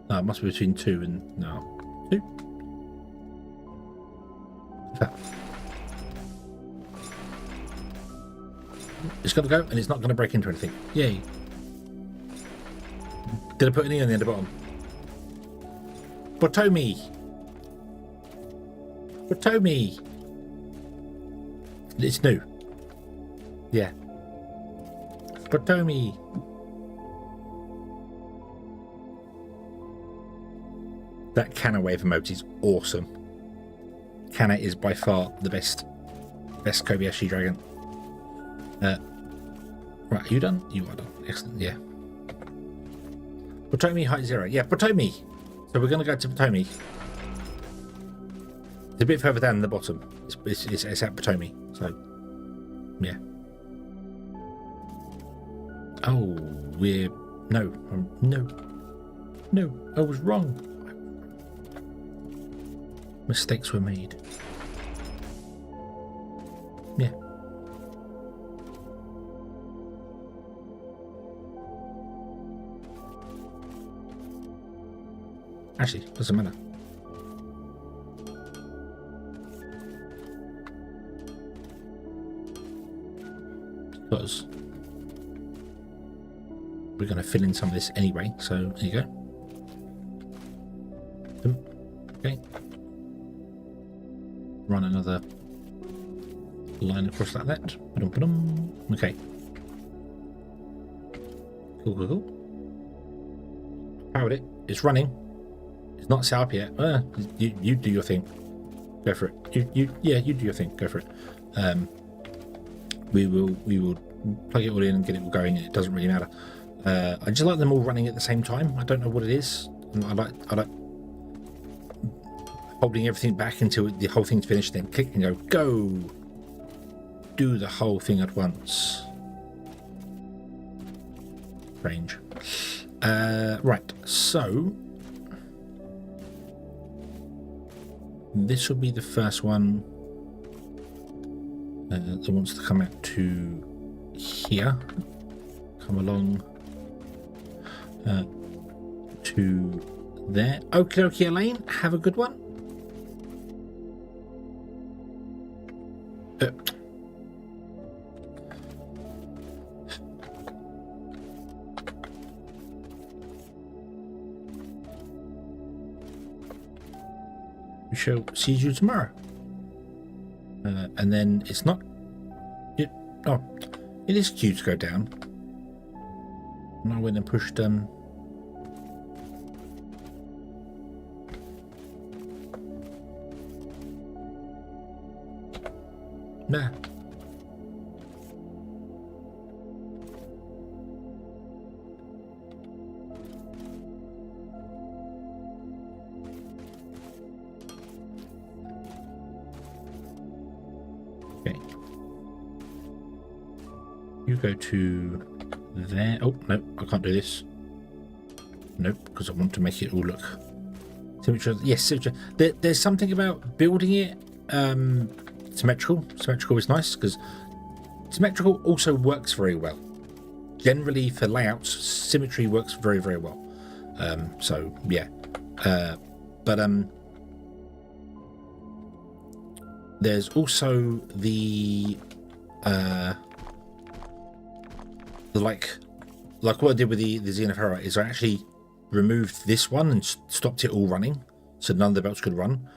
No, it must be between 2 and 2. It's got to go, and it's not going to break into anything. Yay. Did I put any on the end of the bottom? Potomi. It's new. Yeah. Potomi. That Canna wave emote is awesome. Canna is by far the best Kobayashi dragon. Right, are you done? You are done. Excellent, yeah. Potomi height 0. Yeah, Potomi. So we're going to go to Potomi. It's a bit further down the bottom. It's at Potomi. So, yeah. Oh, we're... No. No, I was wrong. Mistakes were made. Yeah. Actually, doesn't matter. Because we're going to fill in some of this anyway, so there you go. Okay. Run another line across like that. Okay. Cool. Powered it. It's running. It's not set up yet. You do your thing. Go for it. You do your thing. Go for it. We will plug it all in and get it all going. It doesn't really matter. I just like them all running at the same time. I don't know what it is. I like holding everything back until the whole thing's finished, then click and go. Do the whole thing at once. Strange. Right, so this will be the first one that wants to come out to here. Come along to there. Okie dokie, Elaine, have a good one. We shall see you tomorrow. And then it's not. It is cute to go down. And I went and pushed Nah. Okay. You go to there. Oh, no, I can't do this. Nope, because I want to make it all look symmetrical. Yes, symmetrical. There's something about building it symmetrical. Symmetrical is nice because symmetrical also works very well. Generally, for layouts, symmetry works very, very well. So yeah, but there's also the like what I did with the Xeno is I actually removed this one and stopped it all running, so none of the belts could run.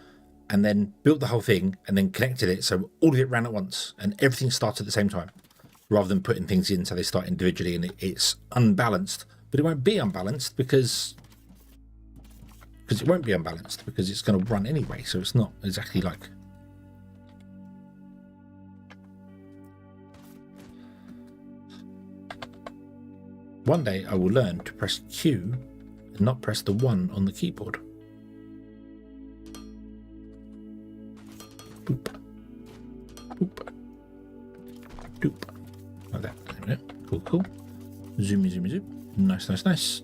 And then built the whole thing and then connected it so all of it ran at once and everything started at the same time, rather than putting things in so they start individually and it's unbalanced. But it won't be unbalanced because it won't be unbalanced because it's going to run anyway, so it's not exactly like. One day I will learn to press Q and not press the 1 on the keyboard. Boop. Boop. Doop. Like that. There we go. Cool, cool. Zoomy, zoomy, zoom. Nice, nice, nice.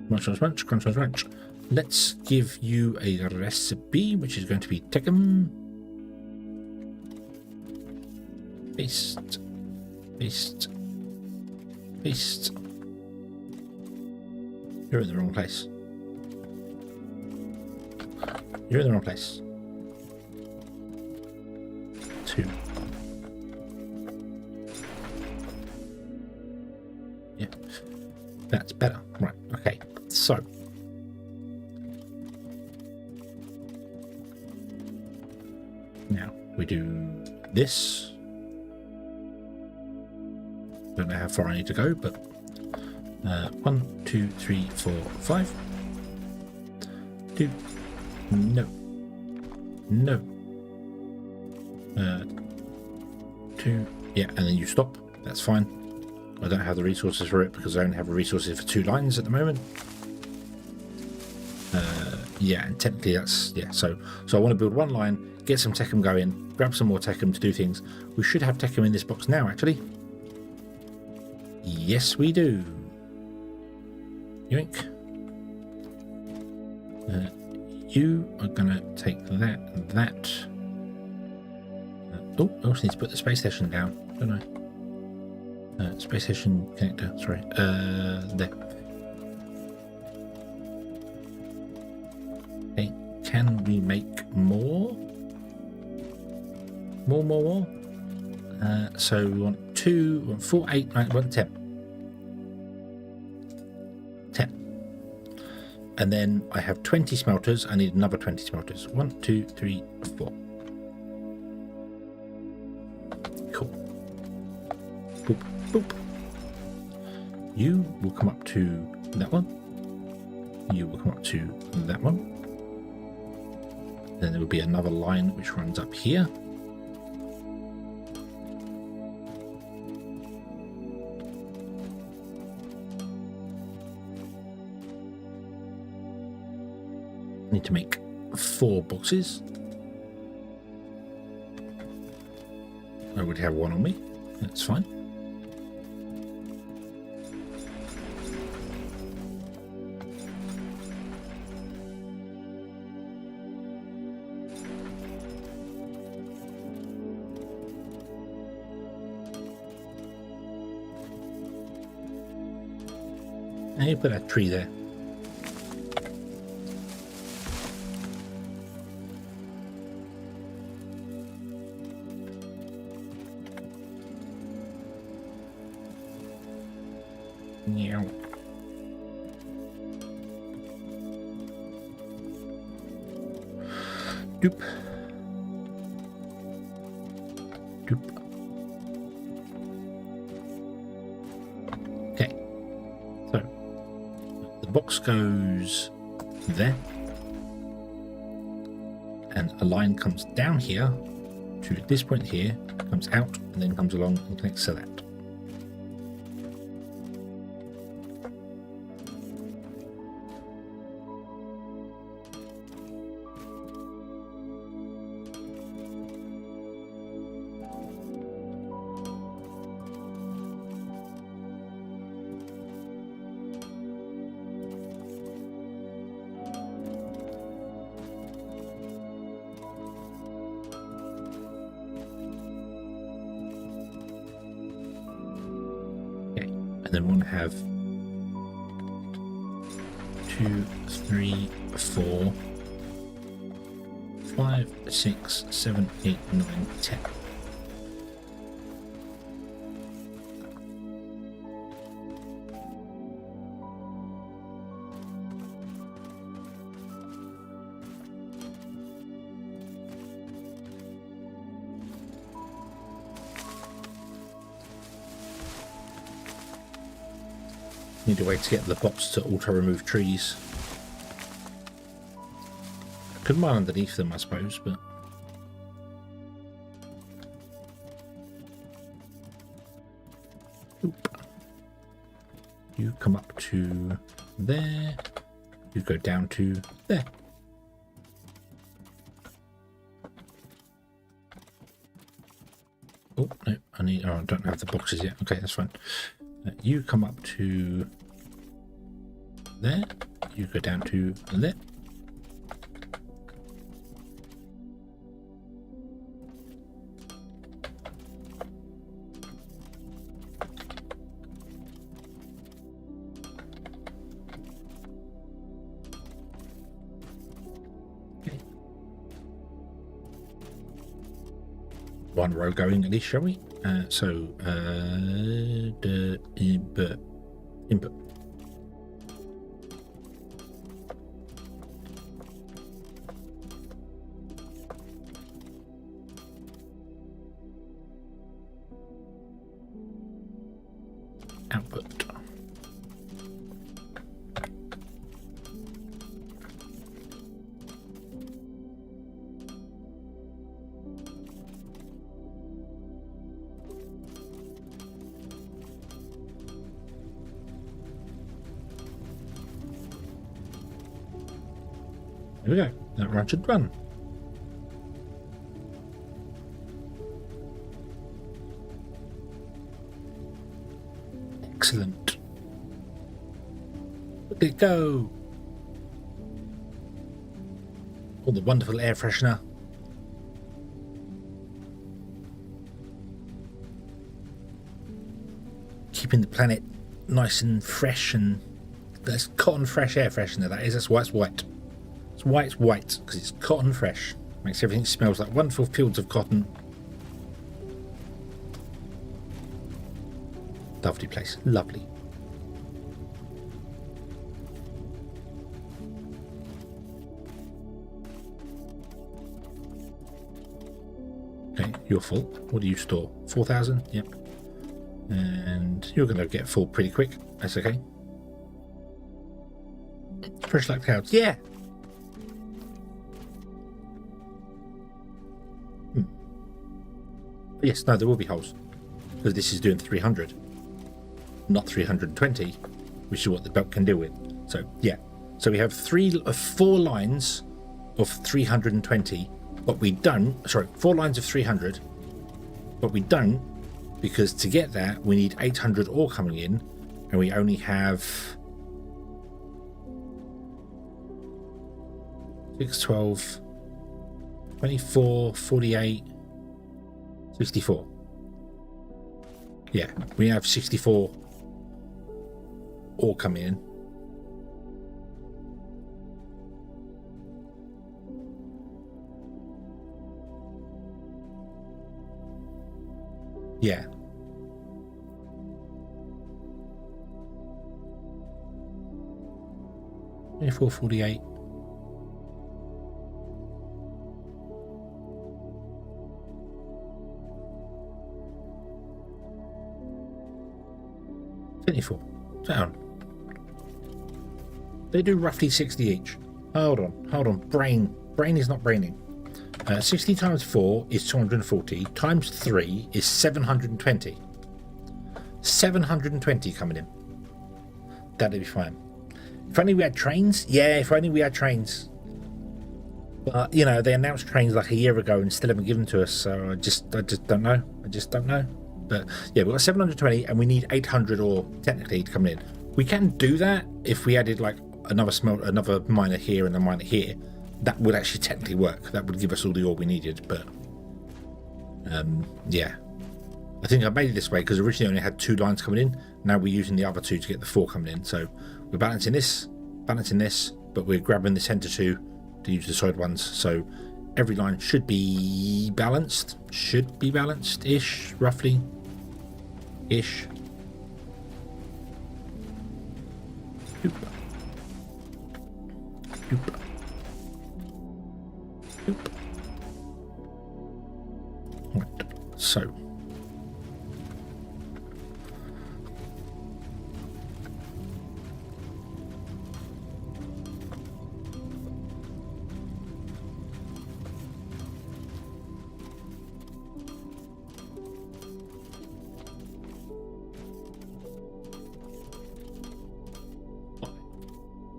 Munch, munch, munch, crunch, munch, munch. Let's give you a recipe, which is going to be Tekum. Paste. Paste. Paste. You're in the wrong place. You're in the wrong place. 2. Yeah, that's better. Right, okay. So now we do this. Don't know how far I need to go, but 1, 2, 3, 4, 5. 2. No. No. 2. Yeah, and then you stop. That's fine. I don't have the resources for it because I only have the resources for 2 lines at the moment. Yeah, and technically that's so I want to build 1 line, get some Tekum going, grab some more Tekum to do things. We should have Tekum in this box now, actually. Yes, we do. Yoink. You are gonna take that and that. Oh, I also need to put the space station down, don't I? Space station connector, sorry. There. Okay, can we make more? More? So we want 2, we want 4, 8, 9, we want 10. 10. And then I have 20 smelters. I need another 20 smelters. 1, 2, 3, 4. Cool. Boop, boop. You will come up to that one. You will come up to that one. Then there will be another line which runs up here. need to make 4 boxes. I already have one on me. That's fine. And you put that tree there. Meow. Doop. Doop. Okay. So the box goes there, and a line comes down here to this point here, comes out, and then comes along and connects to that. And then we'll have 2, 3, 4, 5, 6, 7, 8, 9, 10. Need a way to get the bots to auto-remove trees. I could mine underneath them, I suppose, but... Oop. You come up to there. You go down to there. Oh, no, I don't have the boxes yet. Okay, that's fine. You come up to there, you go down to there. Okay. One row going at least, shall we? The input. Output. There we go. That run should run. Excellent. Look at it go. All the wonderful air freshener. Keeping the planet nice and fresh, and that's cotton fresh air freshener, that is. That's why it's white. It's why it's white, because it's cotton fresh. Makes everything smells like wonderful fields of cotton. Lovely place, lovely. Okay, you're full. What do you store? 4,000? Yep. And you're going to get full pretty quick. That's okay. Fresh like clouds. Yeah! Yes, no, there will be holes. Because this is doing 300. Not 320, which is what the belt can deal with. So, yeah. So we have 4 lines of 320, but we don't, sorry, 4 lines of 300, but we don't, because to get that, we need 800 ore coming in, and we only have 6, 12, 24, 48, 64. Yeah, we have 64 ore coming in. Yeah. $24.48. $24. Down. They do roughly 60 each. Hold on. Brain is not braining. 60 times 4 is 240, times 3 is 720. 720 coming in. That'd be fine. If only we had trains. Yeah, if only we had trains. But, you know, they announced trains like a year ago and still haven't given to us, so I just don't know. I just don't know. But, yeah, we've got 720 and we need 800 ore, technically, to come in. We can do that if we added, like, another miner here and a miner here. That would actually technically work. That would give us all the ore we needed, but yeah. I think I made it this way because originally I only had 2 lines coming in. Now we're using the other 2 to get the 4 coming in. So we're balancing this, but we're grabbing the center 2 to use the side ones. So every line should be balanced. Should be balanced-ish, roughly. Ish. Oop. Oop. Oop. Right, so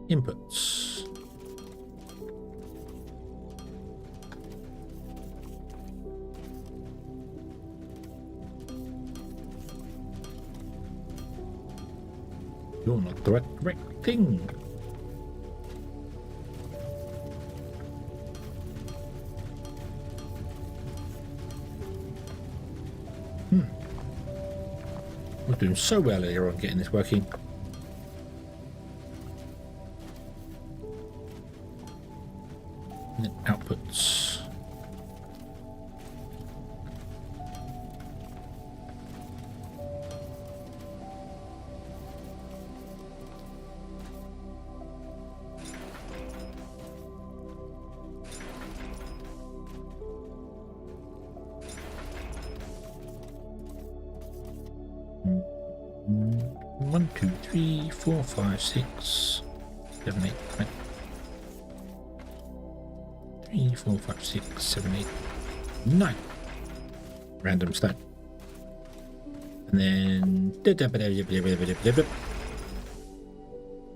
inputs. You're not the correct thing. We're doing so well here on getting this working. And then outputs. One, two, three, 4, 5, 6, 7, 8, 9. 3, 4, 5, 6, 7, 8, 9. Random stone. And then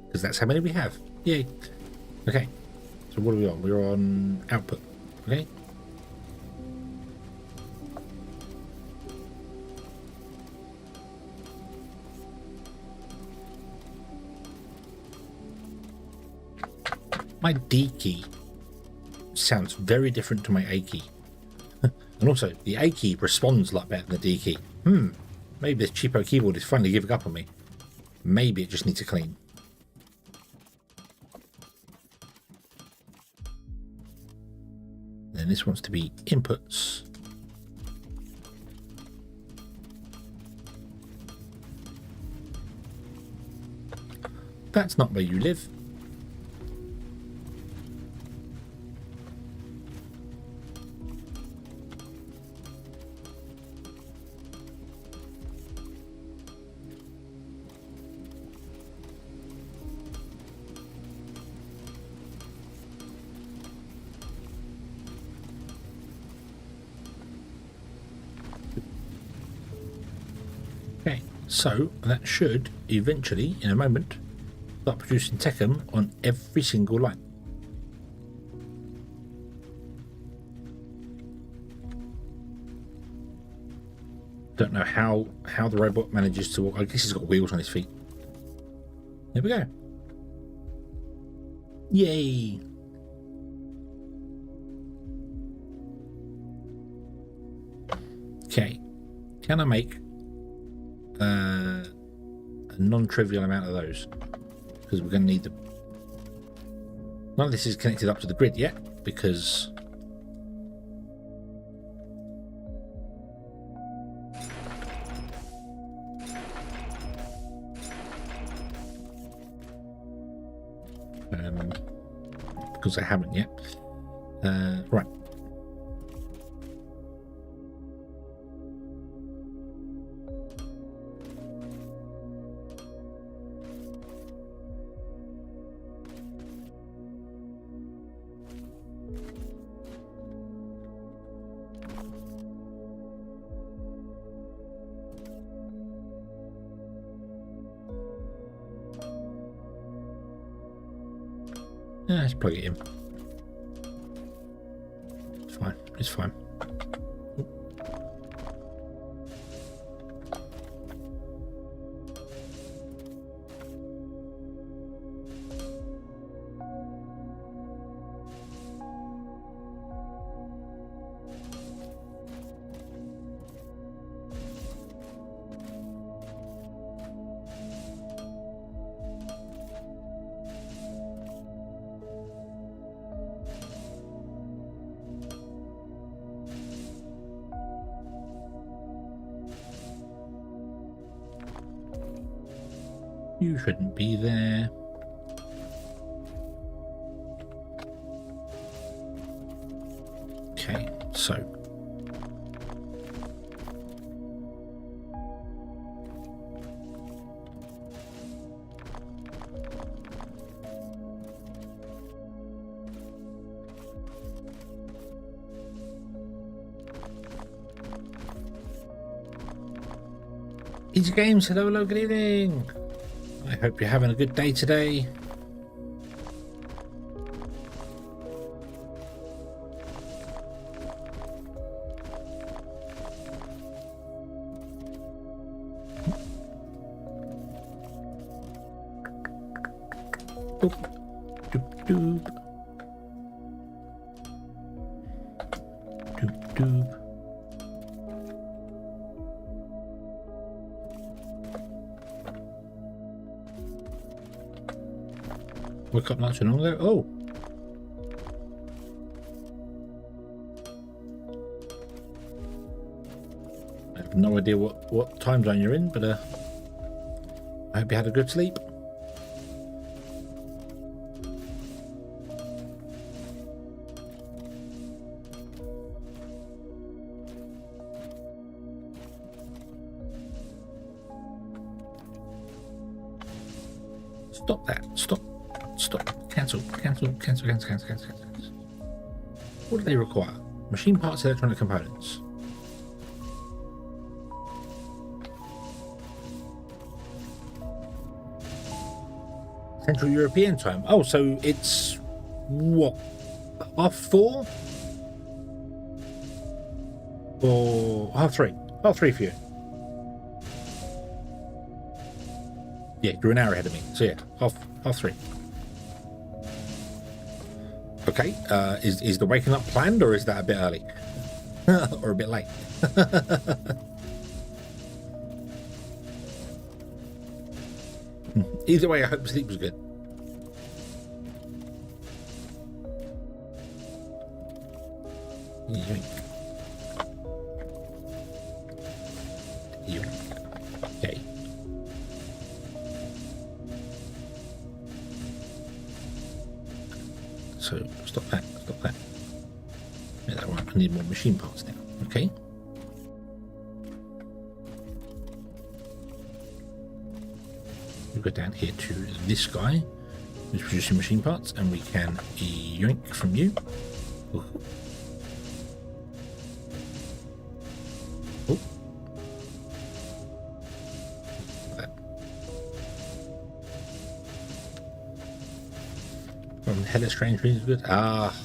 because that's how many we have. Yay. Okay. So what are we on? We're on output. Okay. My D key sounds very different to my A key. And also, the A key responds a lot better than the D key. Maybe this cheapo keyboard is finally giving up on me. Maybe it just needs a clean. Then this wants to be inputs. That's not where you live. So that should eventually, in a moment, start producing Techem on every single line. Don't know how the robot manages to walk. I guess he's got wheels on his feet. There we go. Yay! Okay, can I make a non-trivial amount of those? Because we're going to need the... None of this is connected up to the grid yet, because... because I haven't yet. Right. Yeah, let's plug it in. It's fine. It's fine. You shouldn't be there. Okay, so Easy Games, hello, good evening. I hope you're having a good day today. Doop, doop, doop. Doop, doop. Woke up not too long ago. Oh, I have no idea what time zone you're in, but I hope you had a good sleep. Stop that! Stop! Stop. Cancel. What do they require? Machine parts, electronic components. Central European time. Oh, so it's what? Half 4? Or half 3? Half 3 for you. Yeah, you're an hour ahead of me. So yeah, half 3. Okay, is the waking up planned, or is that a bit early? Or a bit late? Either way, I hope sleep was good. Yoink. Yoink. Okay. So stop that. Yeah, that one. I need more machine parts now. Okay. We'll go down here to this guy who's producing machine parts, and we can yoink from you. Ooh. Oh. That. From Hella Strange Dreams good. Ah.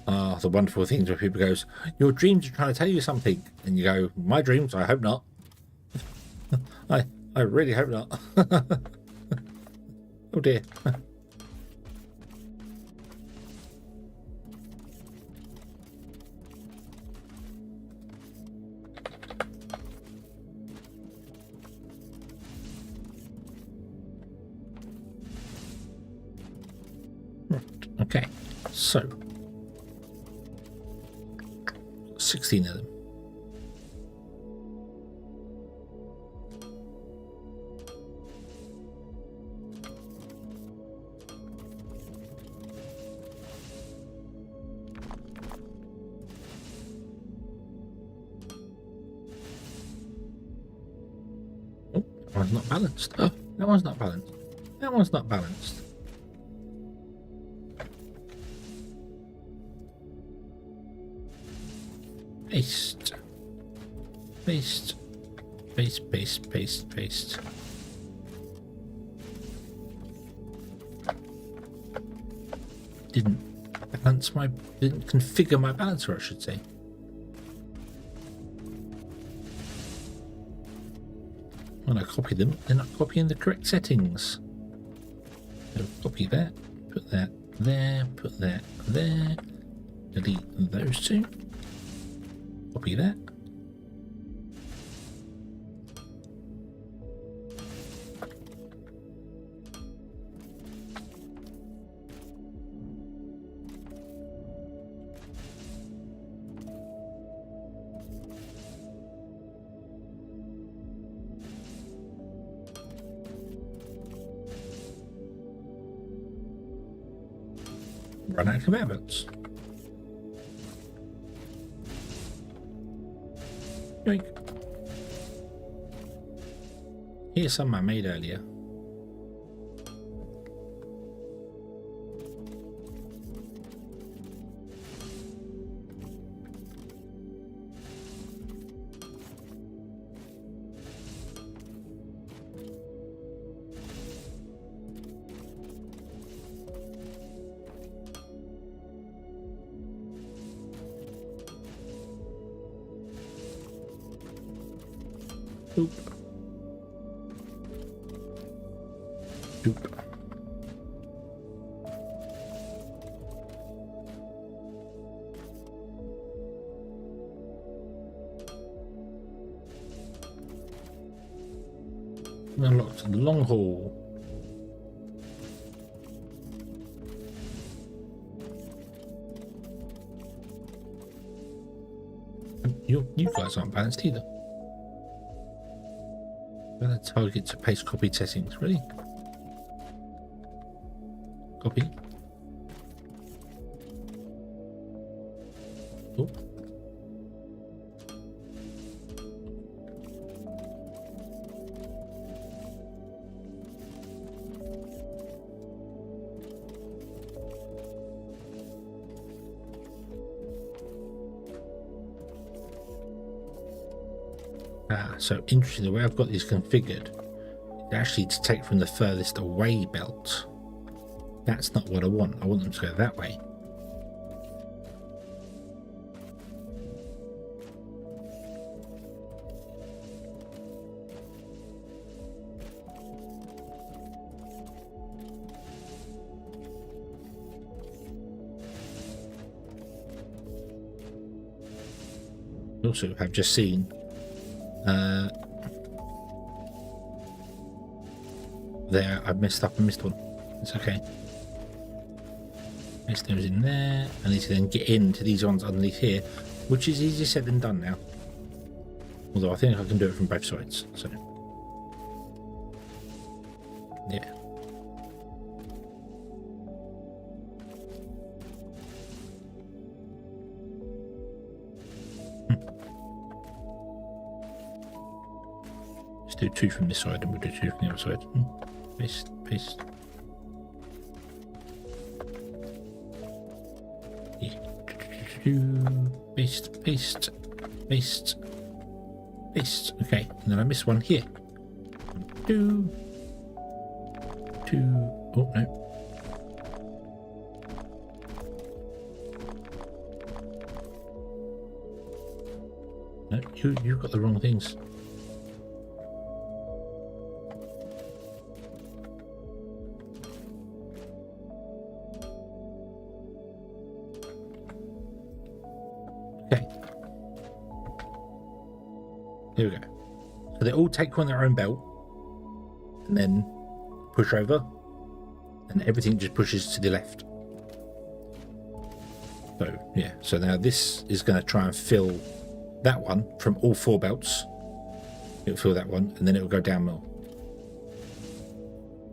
Ah, the wonderful things where people goes, your dreams are trying to tell you something, and you go, my dreams? I hope not. I really hope not. Oh dear. Right, okay, so 16 of them. Oh, that one's not balanced. Oh, that one's not balanced. That one's not balanced. Paste. Paste. Paste, paste, paste, paste. Didn't configure my balancer, I should say. When I copy them, they're not copying the correct settings. So copy that, put that there, put that there, delete those two. Copy that. Run out of commandments. Yoink. Here's some I made earlier. Boop. Boop. Unlocked the long haul. You guys aren't balanced either. Gonna target to paste copy settings. Really? Copy. Oh. So interesting, the way I've got these configured, it's actually to take from the furthest away belt. That's not what I want. I want them to go that way. Also, I've just seen there, I missed one. It's okay. Place those in there. I need to then get into these ones underneath here, which is easier said than done now. Although I think I can do it from both sides. So, yeah. Do two from this side and we'll do two from the other side. Paste, paste. Yeah. Paste, paste, paste, paste. Okay, and then I missed one here. 2, 2. Oh no. No, you've got the wrong things. Okay. Here we go. So they all take on their own belt and then push over, and everything just pushes to the left. So yeah, so now this is going to try and fill that one from all 4 belts. It'll fill that one, and then it'll go down more.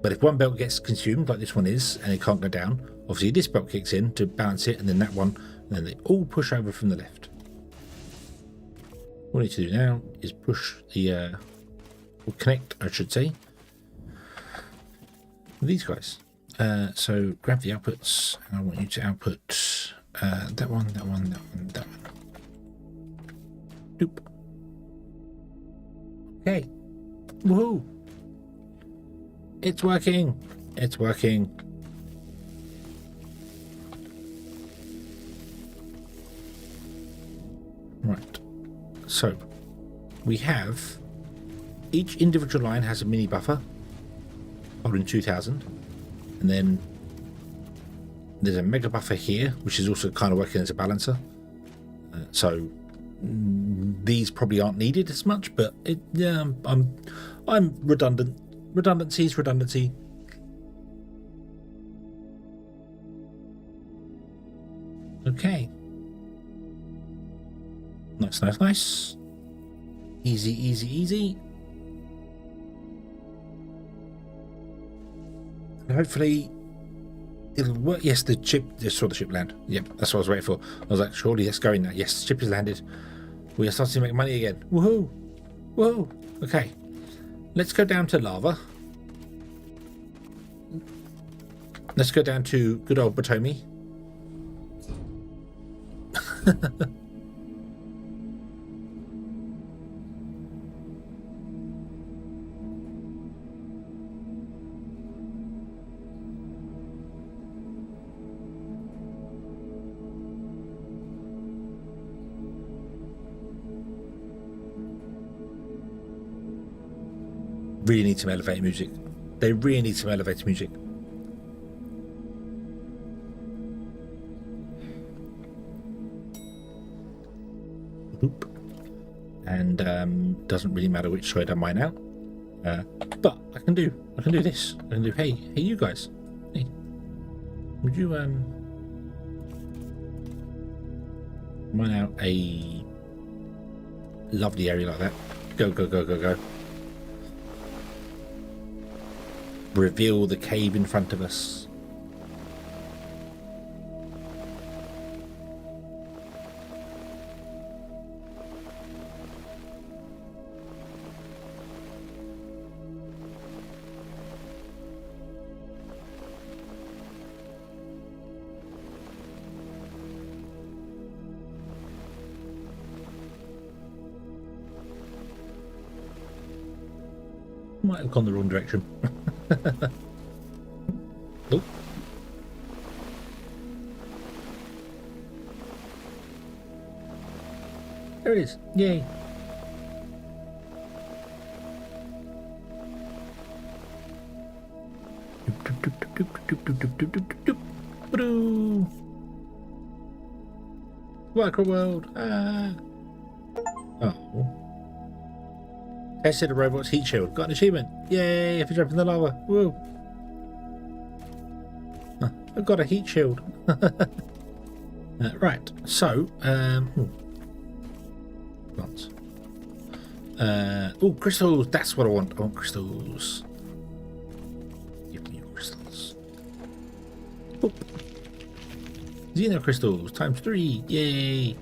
But if one belt gets consumed, like this one is, and it can't go down, obviously this belt kicks in to balance it, and then that one, and then they all push over from the left. What we need to do now is push the, or connect, I should say, these guys. So grab the outputs, and I want you to output that one, that one, that one, that one. Doop. Okay. Woohoo! It's working. It's working. Right. So we have each individual line has a mini buffer holding 2000, and then there's a mega buffer here, which is also kind of working as a balancer. So these probably aren't needed as much, but yeah, I'm redundant. Redundancy is redundancy. Okay. Nice, nice, nice. Easy, easy, easy. And hopefully it'll work. Yes, the ship. Just saw the ship land. Yep, that's what I was waiting for. I was like, surely it's going now. Yes, the ship has landed. We are starting to make money again. Woohoo! Woohoo! Okay, let's go down to lava. Let's go down to good old Batomi. Really need some elevator music. They really need some elevator music. Oop. And doesn't really matter which side I mine out. But I can do this. I can do hey you guys. Hey. Would you mine out a lovely area like that? Go, go, go, go, go. Reveal the cave in front of us. Might have gone the wrong direction. Oh. There it is. Yay. Worker world. Ah. Oh. Tested a robot's heat shield. Got an achievement. Yay, if you jump in the lava. Woo. I've got a heat shield. Right, so plants. Oh, crystals. That's what I want. I want crystals. Give me your crystals. Boop. Xeno crystals times 3. Yay.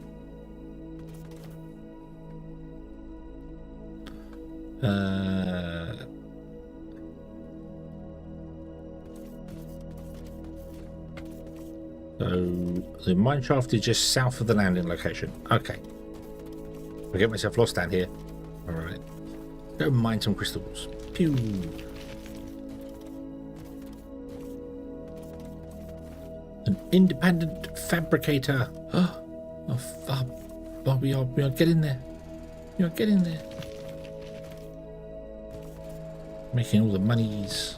So the mine shaft is just south of the landing location. Okay. I get myself lost down here. Alright. Go mine some crystals. Pew. An independent fabricator. Oh, we are getting there. You're getting there. Making all the monies.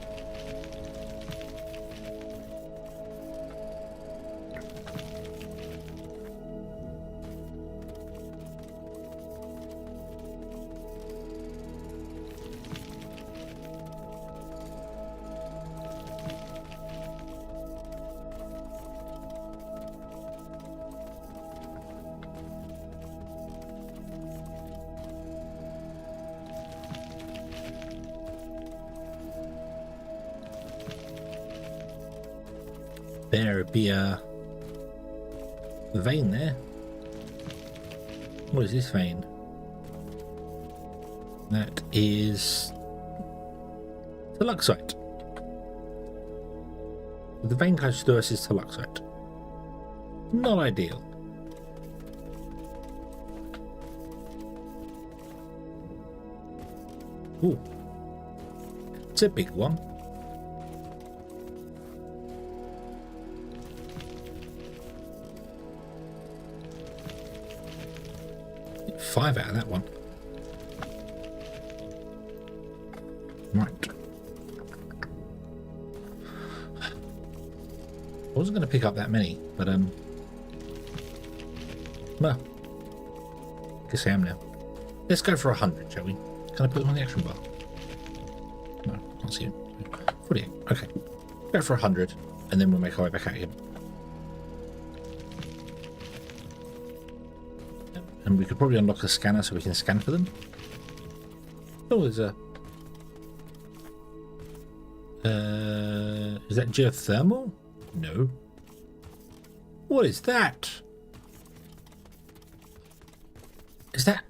There'd be a vein there. What is this vein? That is Luxite. The vein close to us is Luxite. Not ideal. Ooh. It's a big one. Five out of that one. Right. I wasn't going to pick up that many, but well, guess I am now. Let's go for 100, shall we? Can I put them on the action bar? No, can't see it. 48. Okay. Go for 100, and then we'll make our way back out again. And we could probably unlock a scanner so we can scan for them. Oh, there's a... is that geothermal? No. What is that? Is that...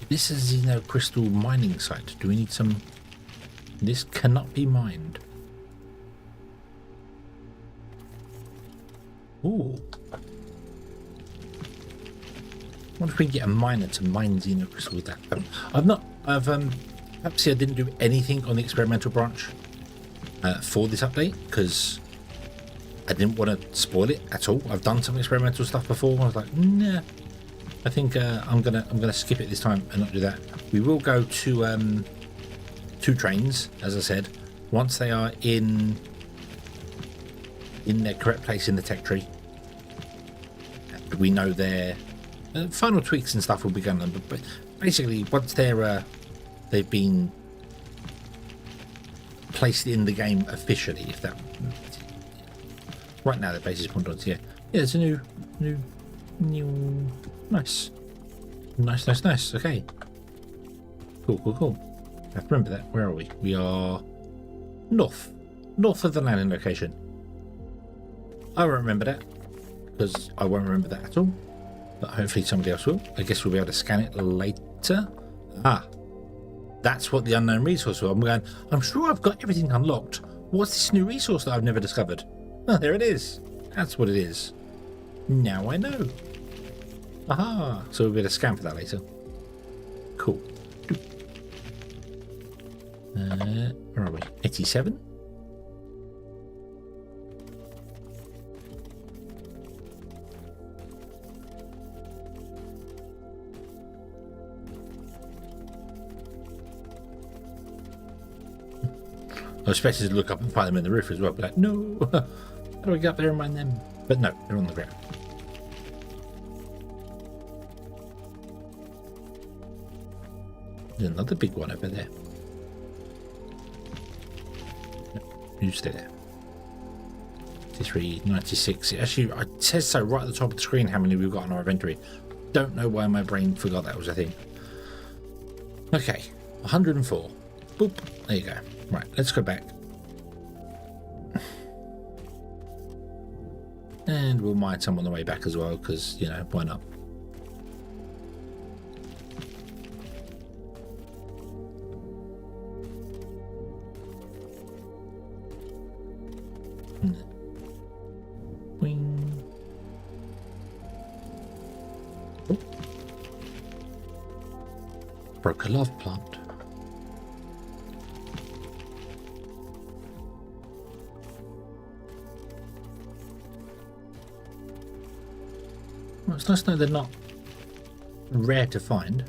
This is Xeno crystal mining site. Do we need some... This cannot be mined. Ooh. I wonder if we can get a miner to mine Xeno crystal with that. Perhaps I didn't do anything on the experimental branch for this update because I didn't want to spoil it at all. I've done some experimental stuff before. I was like, nah. I think I'm gonna skip it this time and not do that. We will go to 2 trains, as I said, once they are in their correct place in the tech tree. We know their final tweaks and stuff will be going on, but basically once they've been placed in the game officially, if that. Right now, the basis point on yeah, it's a new, nice. Okay, cool. I have to remember that. Where are we? We are north of the landing location. I won't remember that because I won't remember that at all. But hopefully somebody else will. I guess we'll be able to scan it later. Ah, that's what the unknown resource was. I'm sure I've got everything unlocked. What's this new resource that I've never discovered? Oh, there it is. That's what it is. Now I know. Aha. So we'll be able to scan for that later. Cool. Where are we? 87? I was expecting to look up and find them in the roof as well, but like, no, how do I get up there and mine them? But no, they're on the ground. There's another big one over there. No, you stay there. 93, 96. Actually, it says so right at the top of the screen how many we've got in our inventory. Don't know why my brain forgot that was a thing. Okay, 104. Boop. There you go. Right, let's go back. And we'll mine some on the way back as well, because, you know, why not? Wing. Oh. Broke a love plant. Well, it's nice to know they're not rare to find.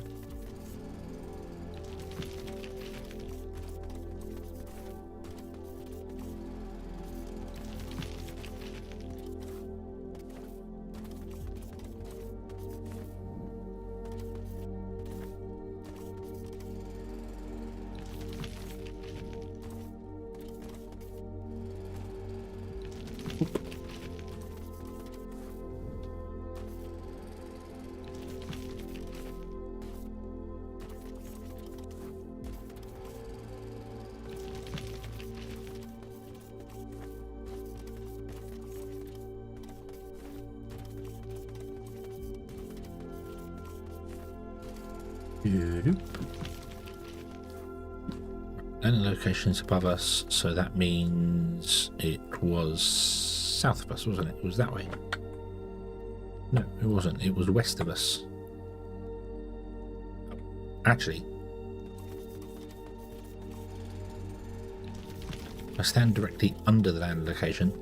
Landing locations above us, so that means it was south of us, wasn't it? It was that way. No, it wasn't. It was west of us. Actually, I stand directly under the landing location.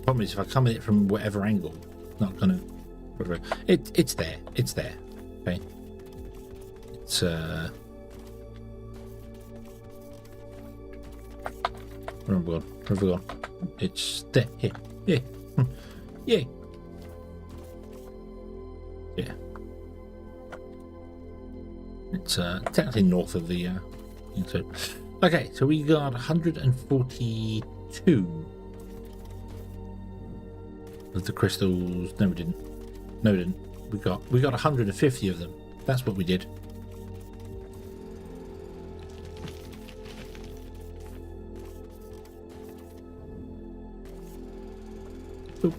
Problem is, if I come at it from whatever angle, it's not gonna. It's there. It's there. Okay. It's where have we gone? Where have we gone? It's there. Here. Yeah. Yeah. Yeah. It's technically north of the so okay, so we got 142 of the crystals. No we didn't. No we didn't. We got 150 of them. That's what we did. Oop.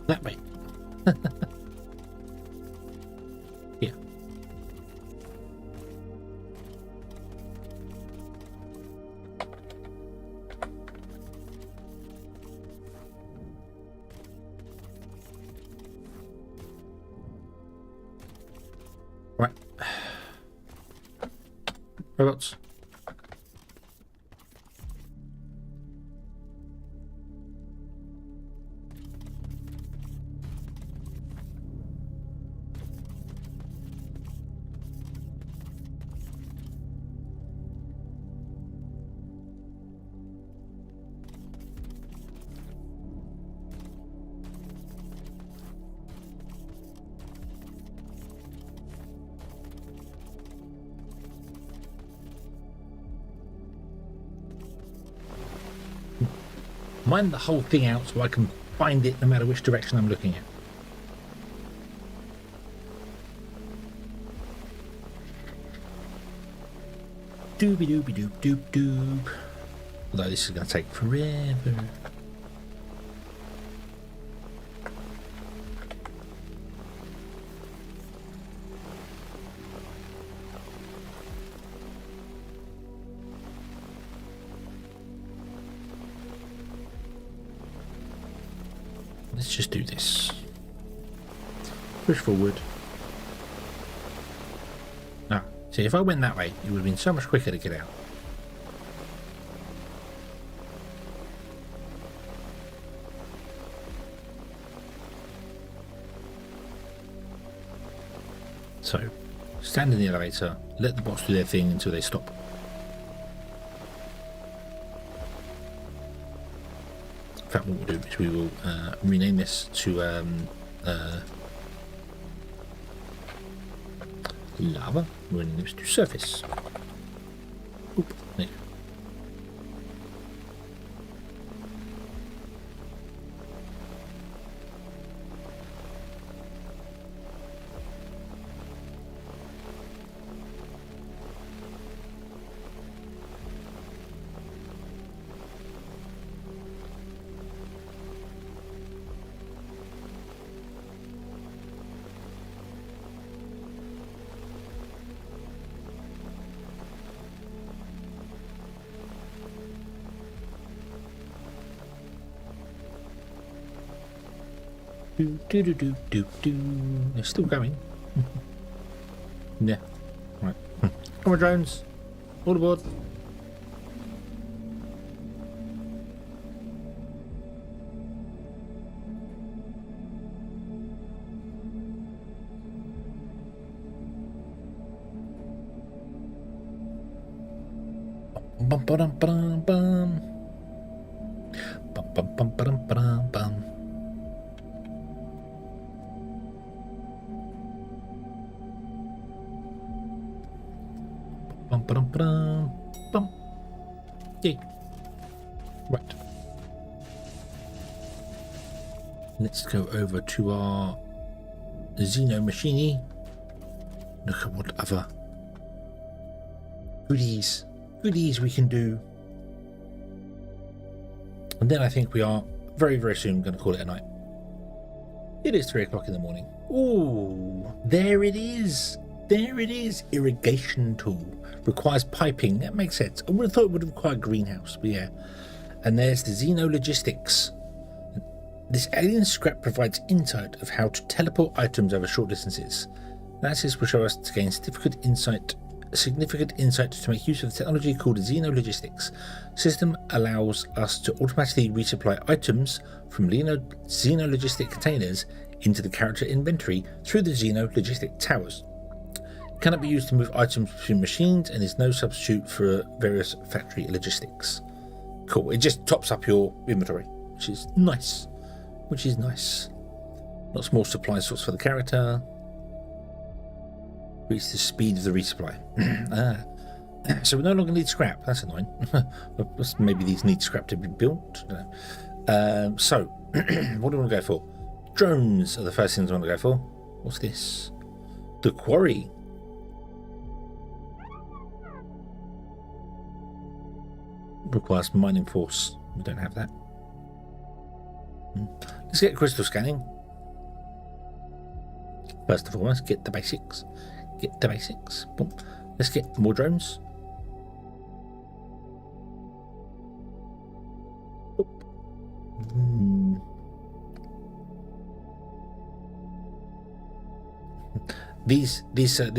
That way. Yeah. Right. Robots. Mine the whole thing out so I can find it no matter which direction I'm looking at. Dooby dooby doop doop doop. Although this is going to take forever. Let's just do this. Push forward. Ah, see, if I went that way, it would have been so much quicker to get out. So, stand in the elevator, let the bots do their thing until they stop. In fact, what we'll do is we will rename this to lava. We'll rename this to surface. Oop, there. Do, do, do, do, do, do. They're still going. Yeah. Right. Come on, drones. All aboard. Bum bum bum bum bum bum bum bum bum bum. Bum bum bum bum. Yay! Right. Let's go over to our Xeno machine. Look at what other goodies we can do. And then I think we are very, very soon going to call it a night. It is 3 o'clock in the morning. Ooh, there it is. There it is. Irrigation tool. Requires piping. That makes sense. I would have thought it would require a greenhouse, but yeah. And there's the Xeno Logistics. This alien scrap provides insight of how to teleport items over short distances. Analysis will show us to gain significant insight to make use of the technology called Xeno Logistics. The system allows us to automatically resupply items from Xeno Logistic containers into the character inventory through the Xeno Logistic towers. It cannot be used to move items between machines and is no substitute for various factory logistics. Cool. It just tops up your inventory, which is nice. Lots more supply sorts for the character. Increase the speed of the resupply. So we no longer need scrap. That's annoying. Maybe these need scrap to be built. I don't know. So, what do we want to go for? Drones are the first things I want to go for. What's this? The Quarry. Requires mining force. We don't have that. Let's get crystal scanning. First and foremost, get the basics. Boom. Let's get more drones. This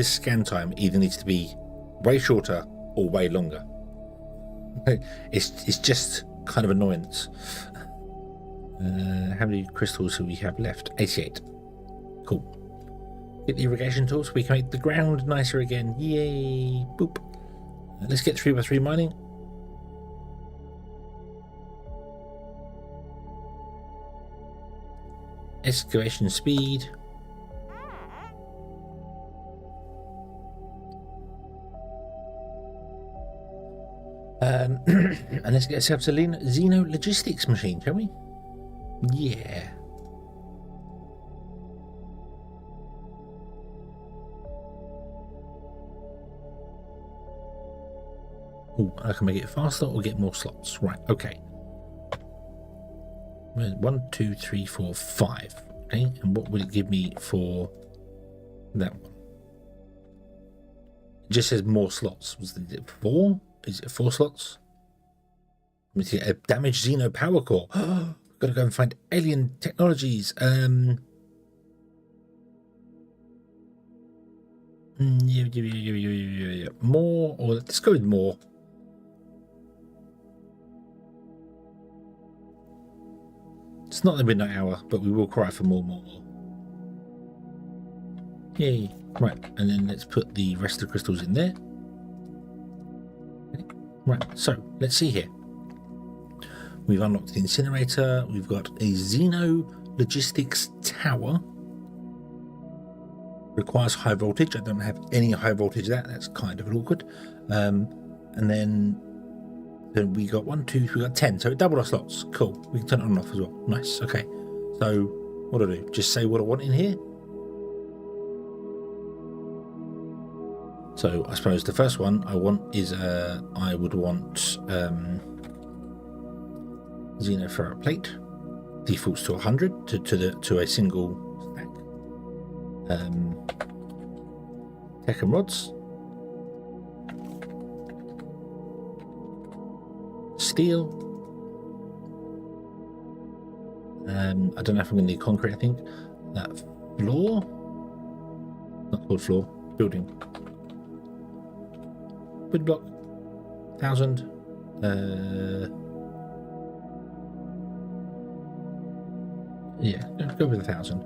scan time either needs to be way shorter or way longer. It's just kind of annoyance. How many crystals do we have left? 88. Cool. Get the irrigation tools so we can make the ground nicer again. Yay! Boop. Let's get 3x3 mining. Excavation speed. And let's get ourselves a Xeno Logistics machine, shall we? Yeah. Oh, I can make it faster or get more slots. Right, okay. 1, 2, 3, 4, 5. Okay, and what will it give me for that one? It just says more slots. Was it 4? Is it 4 slots? Let me see. A damaged Xeno power core. Gotta go and find alien technologies. More, or let's go with more. It's not the midnight hour, but we will cry for more. Yay. Right, and then let's put the rest of the crystals in there. Okay. Right, so let's see here. We've unlocked the incinerator. We've got a Xeno Logistics tower. Requires high voltage. I don't have any high voltage there. That's kind of awkward. And then we got 1, 2, 3, we got 10. So it doubled our slots. Cool. We can turn it on and off as well. Nice. Okay. So what do I do? Just say what I want in here. So I suppose the first one I want is I would want Xeno ferrite plate. Defaults to 100 to a single stack. Tech and rods. Steel. I don't know if I'm going to need concrete. I think that floor, not called floor, building. Wood block, 1,000. Yeah, go with 1,000.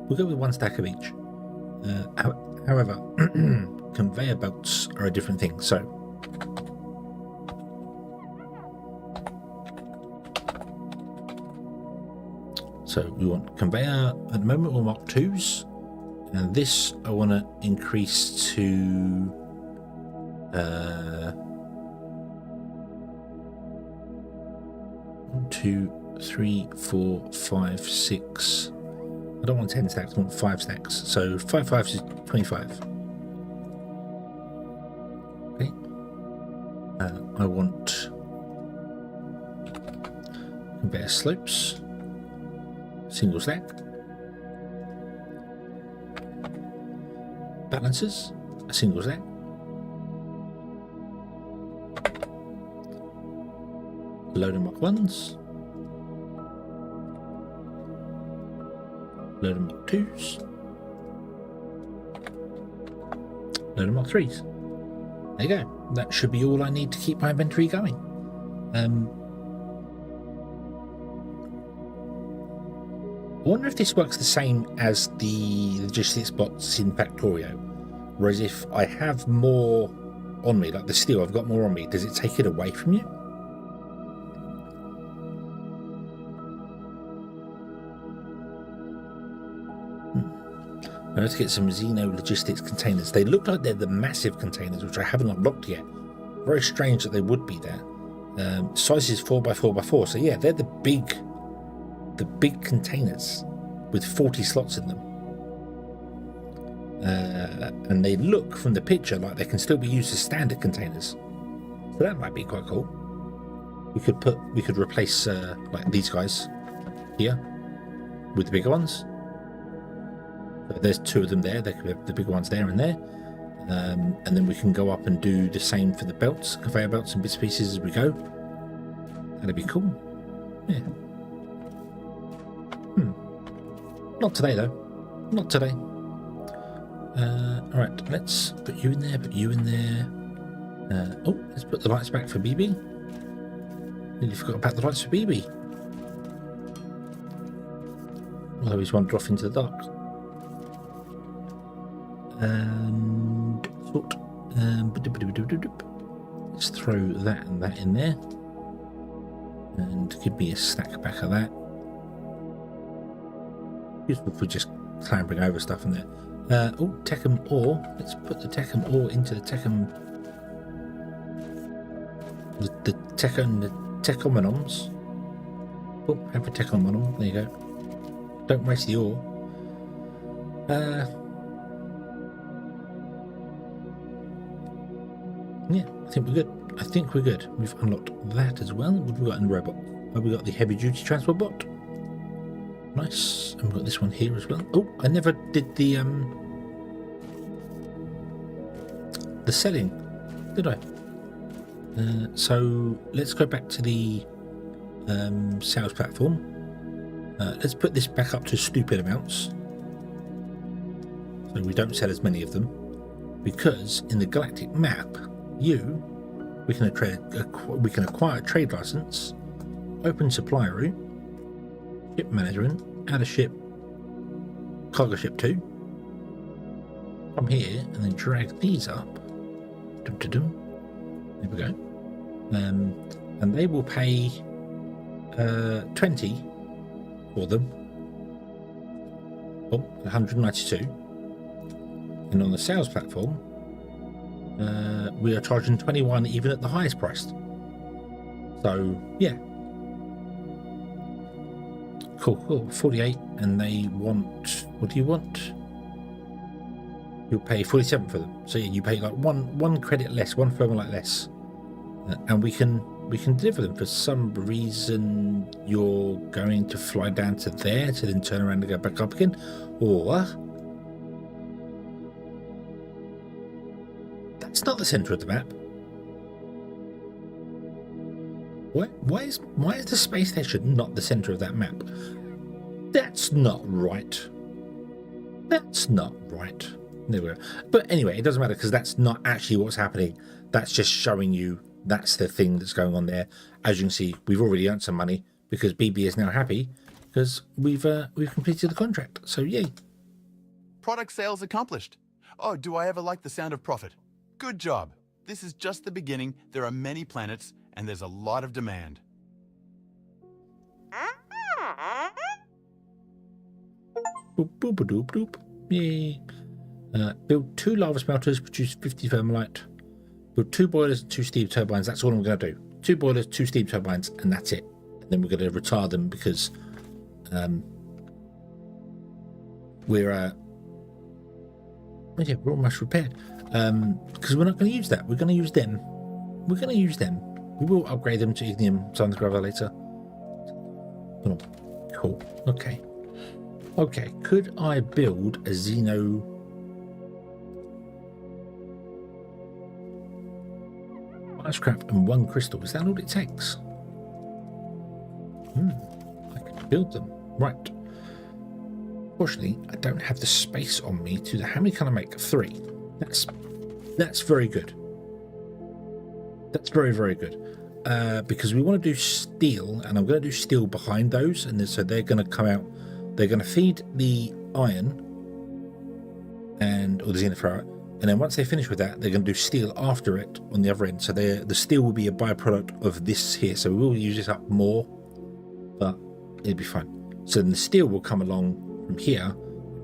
We'll go with 1 stack of each. However, conveyor belts are a different thing. So we want conveyor. At the moment, we'll mark 2s, and this I want to increase to 1, 2, 3, 4, 5, 6. I don't want 10 stacks, I want 5 stacks. So 5 5s is 25. Okay. I want conveyor slopes, single stack, balancers, a single stack, load of Mark 1s, load of Mark 2s, load of Mark 3s. There you go. That should be all I need to keep my inventory going. I wonder if this works the same as the logistics bots in Factorio. Whereas if I have more on me, like the steel, I've got more on me, does it take it away from you? Let's get some Xeno Logistics containers. They look like they're the massive containers, which I haven't unlocked yet. Very strange that they would be there. Size is 4x4x4, so yeah, they're the big containers with 40 slots in them. And they look from the picture like they can still be used as standard containers. So that might be quite cool. We could replace like these guys here with the bigger ones. So there's 2 of them there. They could have the bigger ones there and there. And then we can go up and do the same for the belts, conveyor belts and bits and pieces as we go. That'd be cool. Yeah. Not today though. Not today. Alright, let's put you in there, put you in there. Oh, let's put the lights back for BB. Nearly forgot about the lights for BB. Although he's wandered off into the dark. And sort. Let's throw that and that in there. And give me a stack back of that. Useful for just clambering over stuff in there. Oh, Techum ore. Let's put the Techum ore into the Techum. The Techomonons. Oh, have a Techomonon. There you go. Don't waste the ore. Yeah, I think we're good. I think we're good. We've unlocked that as well. What have we got in the robot? Oh, we got the heavy duty transport bot. Nice. And we've got this one here as well. Oh, I never did the selling, did I? So let's go back to the sales platform. Let's put this back up to stupid amounts, so we don't sell as many of them. Because in the galactic map, we can acquire a trade license, open supply route, ship management, add a ship, cargo ship 2. Come here and then drag these up. There we go. And they will pay 20 for them. Oh, 192. And on the sales platform, we are charging 21 even at the highest price. So yeah. Cool. 48, and they want, what do you want? You'll pay 47 for them. So yeah, you pay like one credit less, one thermalite less, and we can deliver them. For some reason, you're going to fly down to there to then turn around and go back up again, or that's not the center of the map. Why is the space station not the center of that map? That's not right. That's not right. There we go. But anyway, it doesn't matter because that's not actually what's happening. That's just showing you that's the thing that's going on there. As you can see, we've already earned some money because BB is now happy because we've completed the contract. So yay. Product sales accomplished. Oh, do I ever like the sound of profit? Good job. This is just the beginning. There are many planets and there's a lot of demand. Boop, boop, boop, boop. Yay. Build 2 lava smelters, produce 50 thermalite. Build 2 boilers and 2 steam turbines. That's all I'm going to do. 2 boilers, 2 steam turbines, and that's it. And then we're going to retire them because we're almost repaired. Because we're not going to use that. We're going to use them. We're going to use them. We will upgrade them to ignium sons gravel later. Oh, cool. Okay. Okay. Could I build a Xeno? Scrap and 1 crystal. Is that all it takes? I can build them. Right. Fortunately, I don't have the space on me to... How many can I make? 3. That's very good. That's very, very good. Because we want to do steel, and I'm going to do steel behind those, and then, so they're going to come out. They're going to feed the iron or the xenoferrite. And then once they finish with that, they're going to do steel after it on the other end. So the steel will be a byproduct of this here. So we will use this up more, but it'll be fine. So then the steel will come along from here,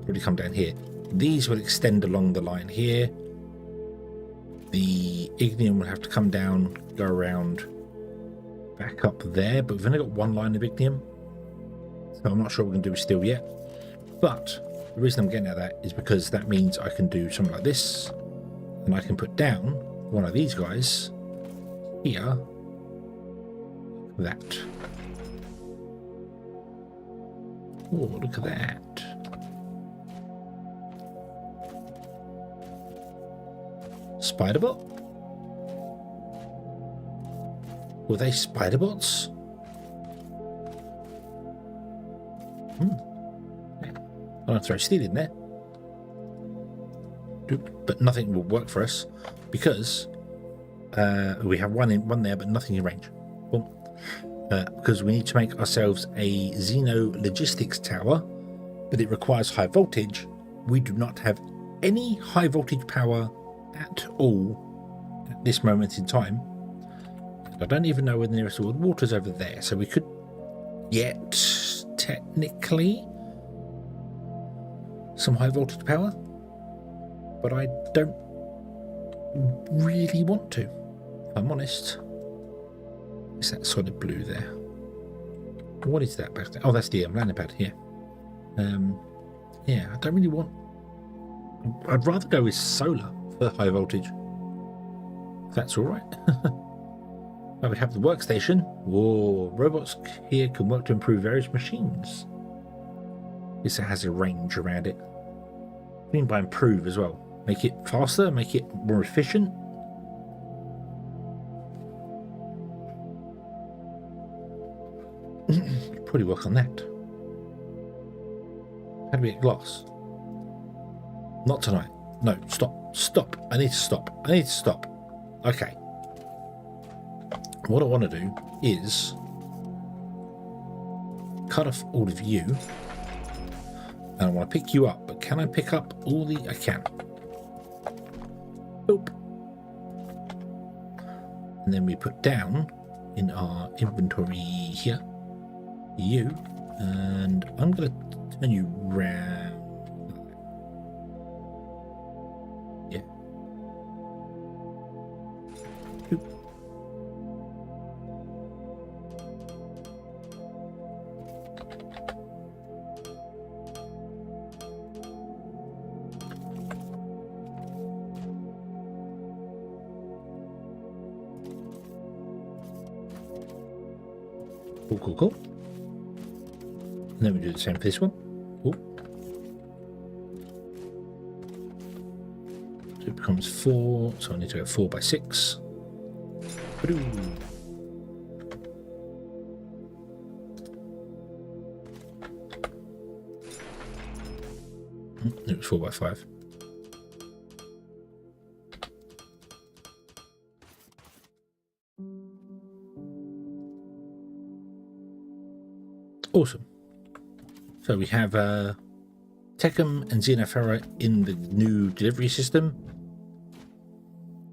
probably come down here. These will extend along the line here. The ignium will have to come down, go around, back up there. But we've only got 1 line of ignium. So I'm not sure we're going to do steel yet. But the reason I'm getting at that is because that means I can do something like this, and I can put down one of these guys here, that. Oh, look at that. Spiderbot? Were they spiderbots? I'm going to throw steel in there. But nothing will work for us because we have one there, but nothing in range. Well, because we need to make ourselves a Xeno Logistics tower, but it requires high voltage. We do not have any high voltage power at all at this moment in time. I don't even know where the nearest water's over there, so we could get technically some high voltage power, but I don't really want to, if I'm honest. Is that solid blue there? What is that back there? Oh, that's the landing pad here. Yeah, I don't really want... I'd rather go with solar for high voltage, if that's all right. Now we have the workstation. Whoa, robots here can work to improve various machines. This has a range around it. I mean by improve as well. Make it faster, make it more efficient. Probably work on that. How do we get glass? Not tonight. No, stop. Stop. I need to stop. I need to stop. Okay. What I want to do is cut off all of you. And I want to pick you up, but can I pick up all the... I can. Boop. And then we put down in our inventory here, you, and I'm going to turn you round. Yeah. Boop. Cool, cool, cool. And then we do the same for this one. Cool. So it becomes 4, so I need to go 4 by 6. It was 4x5. Awesome. So we have Techum and Xenophera in the new delivery system,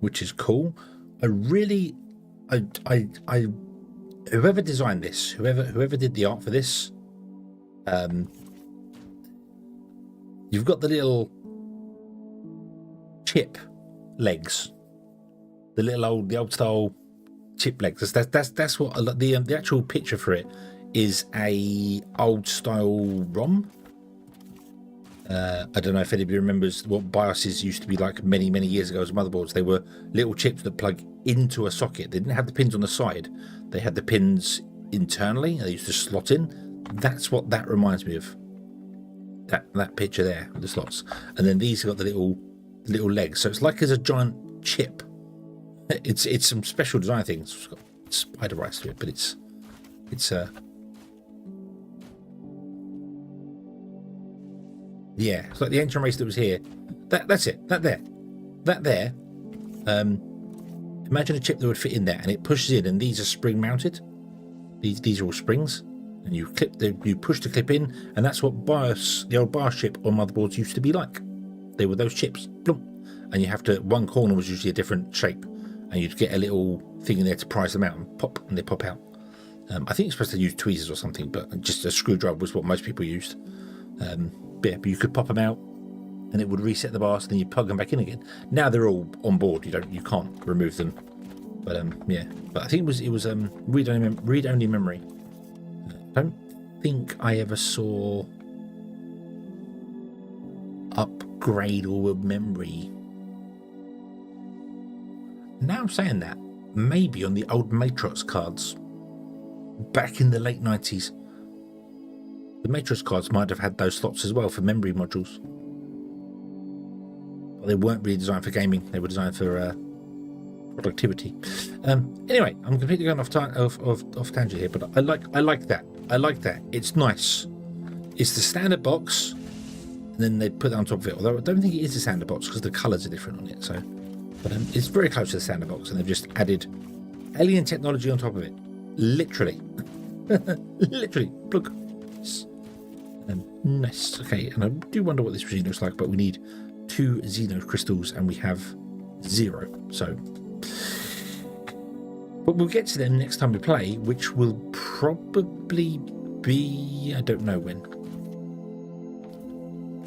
which is cool. Whoever designed this, whoever did the art for this, you've got the little chip legs, the old style chip legs. That's what the actual picture for it is, a old style ROM. I don't know if anybody remembers what BIOSes used to be like many years ago as motherboards. They were little chips that plug into a socket. They didn't have the pins on the side. They had the pins internally. They used to slot in. That's what that reminds me of. That picture there, the slots. And then these have got the little legs. So it's like there's a giant chip. It's some special design things. It's got spider eyes to it, but it's yeah, it's like the ancient race that was here. That's it. That there. Imagine a chip that would fit in there, and it pushes in, and these are spring mounted. These are all springs, and you push the clip in, and that's what the old BIOS chip on motherboards used to be like. They were those chips, plump, and you have to. One corner was usually a different shape, and you'd get a little thing in there to prise them out and pop, and they pop out. I think you're supposed to use tweezers or something, but just a screwdriver was what most people used. But you could pop them out and it would reset the BIOS, and then you plug them back in again. Now they're all on board. You can't remove them. But yeah. But I think it was read-only memory. I don't think I ever saw upgrade or memory. Now I'm saying that, maybe on the old Matrox cards back in the late 90s. The Matrix cards might have had those slots as well for memory modules. But they weren't really designed for gaming. They were designed for productivity. Anyway, I'm completely going off tangent here, but I like that. I like that. It's nice. It's the standard box, and then they put that on top of it. Although I don't think it is the standard box because the colours are different on it. So, but it's very close to the standard box, and they've just added alien technology on top of it. Literally, literally. Look. Nice. Okay, and I do wonder what this machine looks like, but we need 2 Xeno crystals and we have 0. So, but we'll get to them next time we play, which will probably be, I don't know when.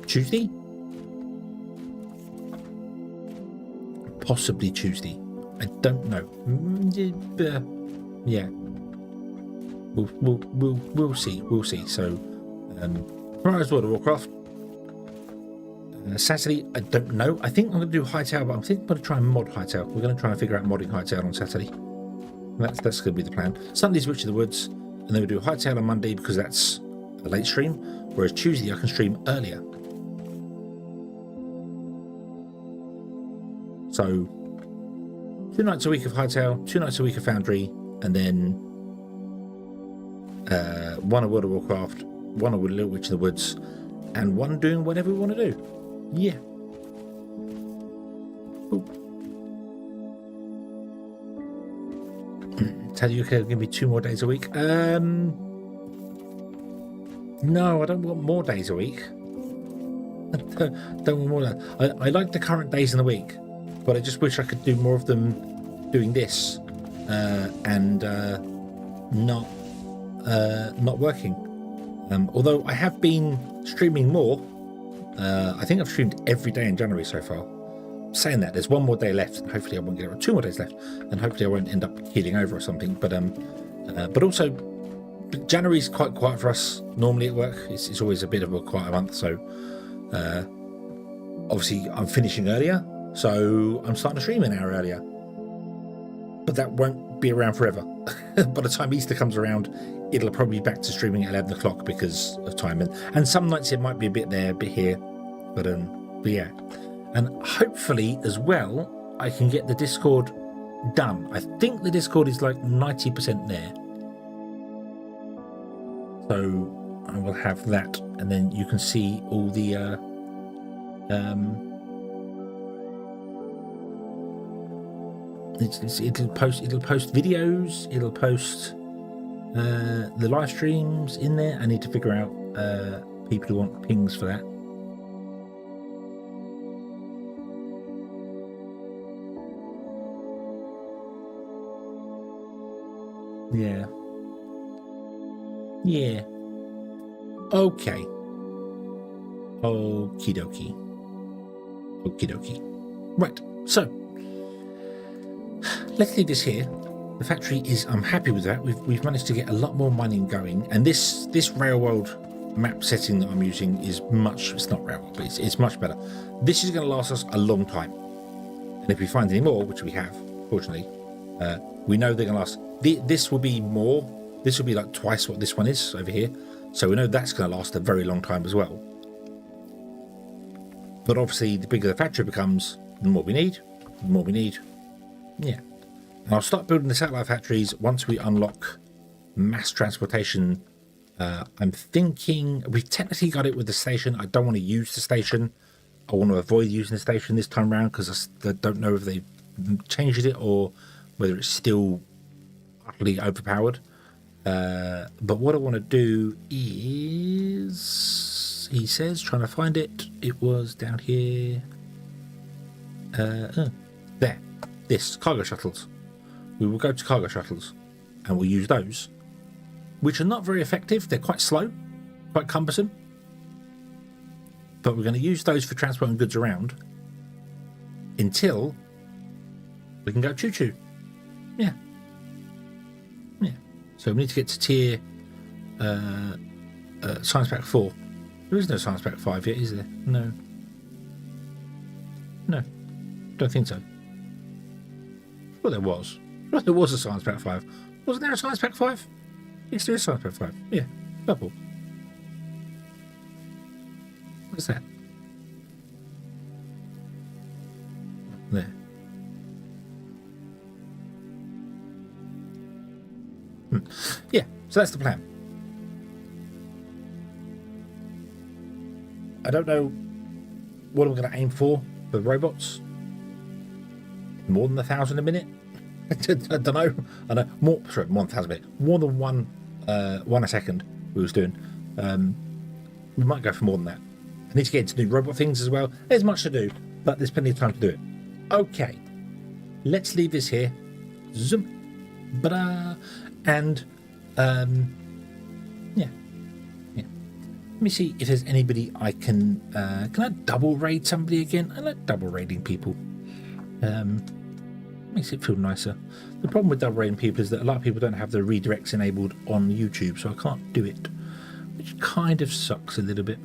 Tuesday? Possibly Tuesday. I don't know. Yeah. We'll see. We'll see. So, tomorrow's World of Warcraft. Saturday, I don't know. I think I'm going to do Hightail, but I think I'm going to try and mod Hightail. We're going to try and figure out modding Hightail on Saturday. That's going to be the plan. Sunday's Witch of the Woods, and then we'll do Hightail on Monday because that's a late stream, whereas Tuesday I can stream earlier. So, 2 nights a week of Hightail, 2 nights a week of Foundry, and then 1 of World of Warcraft, 1 of Little Witch in the Woods, and 1 doing whatever we want to do. Yeah. Ooh. Tell you okay, give me 2 more days a week. No, I don't want more days a week. Don't want more than that. I like the current days in the week, but I just wish I could do more of them doing this and not working. Although I have been streaming more. I think I've streamed every day in January so far. Saying that, there's 1 more day left, and hopefully I won't get it. 2 more days left, and hopefully I won't end up keeling over or something. But also January's quite quiet for us normally at work. It's always a bit of a quiet month. So obviously I'm finishing earlier, so I'm starting to stream an hour earlier. But that won't be around forever. By the time Easter comes around, it'll probably be back to streaming at 11 o'clock because of time. And some nights it might be a bit there, a bit here. But yeah. And hopefully as well, I can get the Discord done. I think the Discord is like 90% there. So I will have that. And then you can see all the It'll post videos. It'll post the live streams in there. I need to figure out people who want pings for that. Yeah. Yeah. Okay. Okie dokie. Okie dokie. Right. So let's leave this here. The factory is. I'm happy with that. We've managed to get a lot more mining going, and this Railworld map setting that I'm using is much. It's not Railworld, but it's much better. This is going to last us a long time, and if we find any more, which we have, fortunately, we know they're going to last. This will be more. This will be like twice what this one is over here, so we know that's going to last a very long time as well. But obviously, the bigger the factory becomes, the more we need. The more we need. Yeah. And I'll start building the satellite factories once we unlock mass transportation. I'm thinking we've technically got it with the station. I don't want to use the station. I want to avoid using the station this time around because I don't know if they've changed it or whether it's still utterly overpowered. But what I want to do is, he says, trying to find it. It was down here. There. This, cargo shuttles. We will go to cargo shuttles and we'll use those, which are not very effective. They're quite slow, quite cumbersome. But we're going to use those for transporting goods around until we can go choo-choo. Yeah. Yeah. So we need to get to tier Science Pack 4. There is no Science Pack 5 yet, is there? No. No. Don't think so. Well, there was. Well, there was a Science Pack 5. Wasn't there a Science Pack 5? Yes, there is Science Pack 5. Yeah. Purple. What's that? There. Yeah, so that's the plan. I don't know what I'm going to aim for the robots. More than 1,000 a minute? I don't know. I know more. Sorry, more than 1,000 a minute. More than one a second. We was doing. We might go for more than that. I need to get into new robot things as well. There's much to do, but there's plenty of time to do it. Okay, let's leave this here. Zoom, ba-da, and yeah. Let me see if there's anybody I can. Can I double raid somebody again? I like double raiding people. Makes it feel nicer. The problem with double raiding people is that a lot of people don't have the redirects enabled on YouTube, so I can't do it, which kind of sucks a little bit.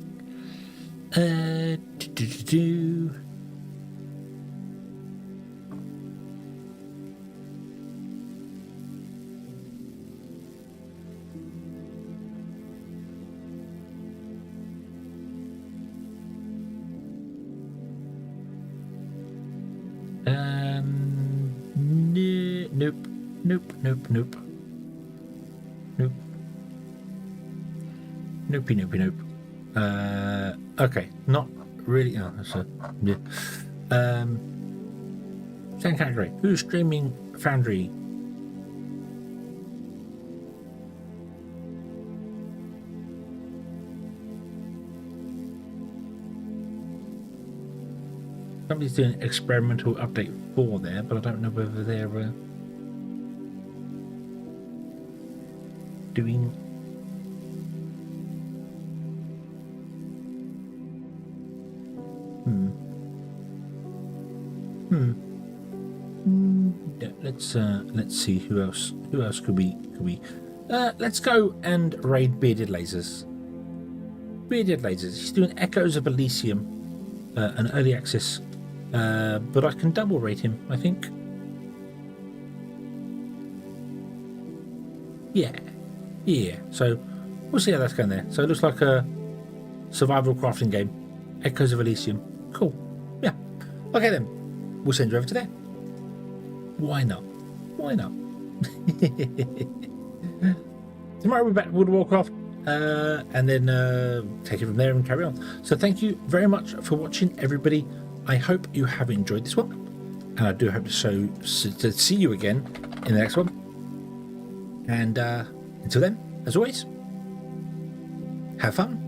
Nope. Nope. Okay, not really. Oh, that's a yeah. Second category. Who's streaming Foundry? Somebody's doing an experimental update 4 there, but I don't know whether they're doing. Let's see who else could we let's go and raid Bearded Lasers. He's doing Echoes of Elysium, an early access, but I can double raid him, I think. Yeah, so we'll see how that's going there. So it looks like a survival crafting game. Echoes of Elysium. Cool. Yeah. Okay then. We'll send you over to there. Why not? Tomorrow we're back with World of Warcraft. and then take it from there and carry on. So thank you very much for watching, everybody. I hope you have enjoyed this one, and I do hope to see you again in the next one. And until then, as always, have fun.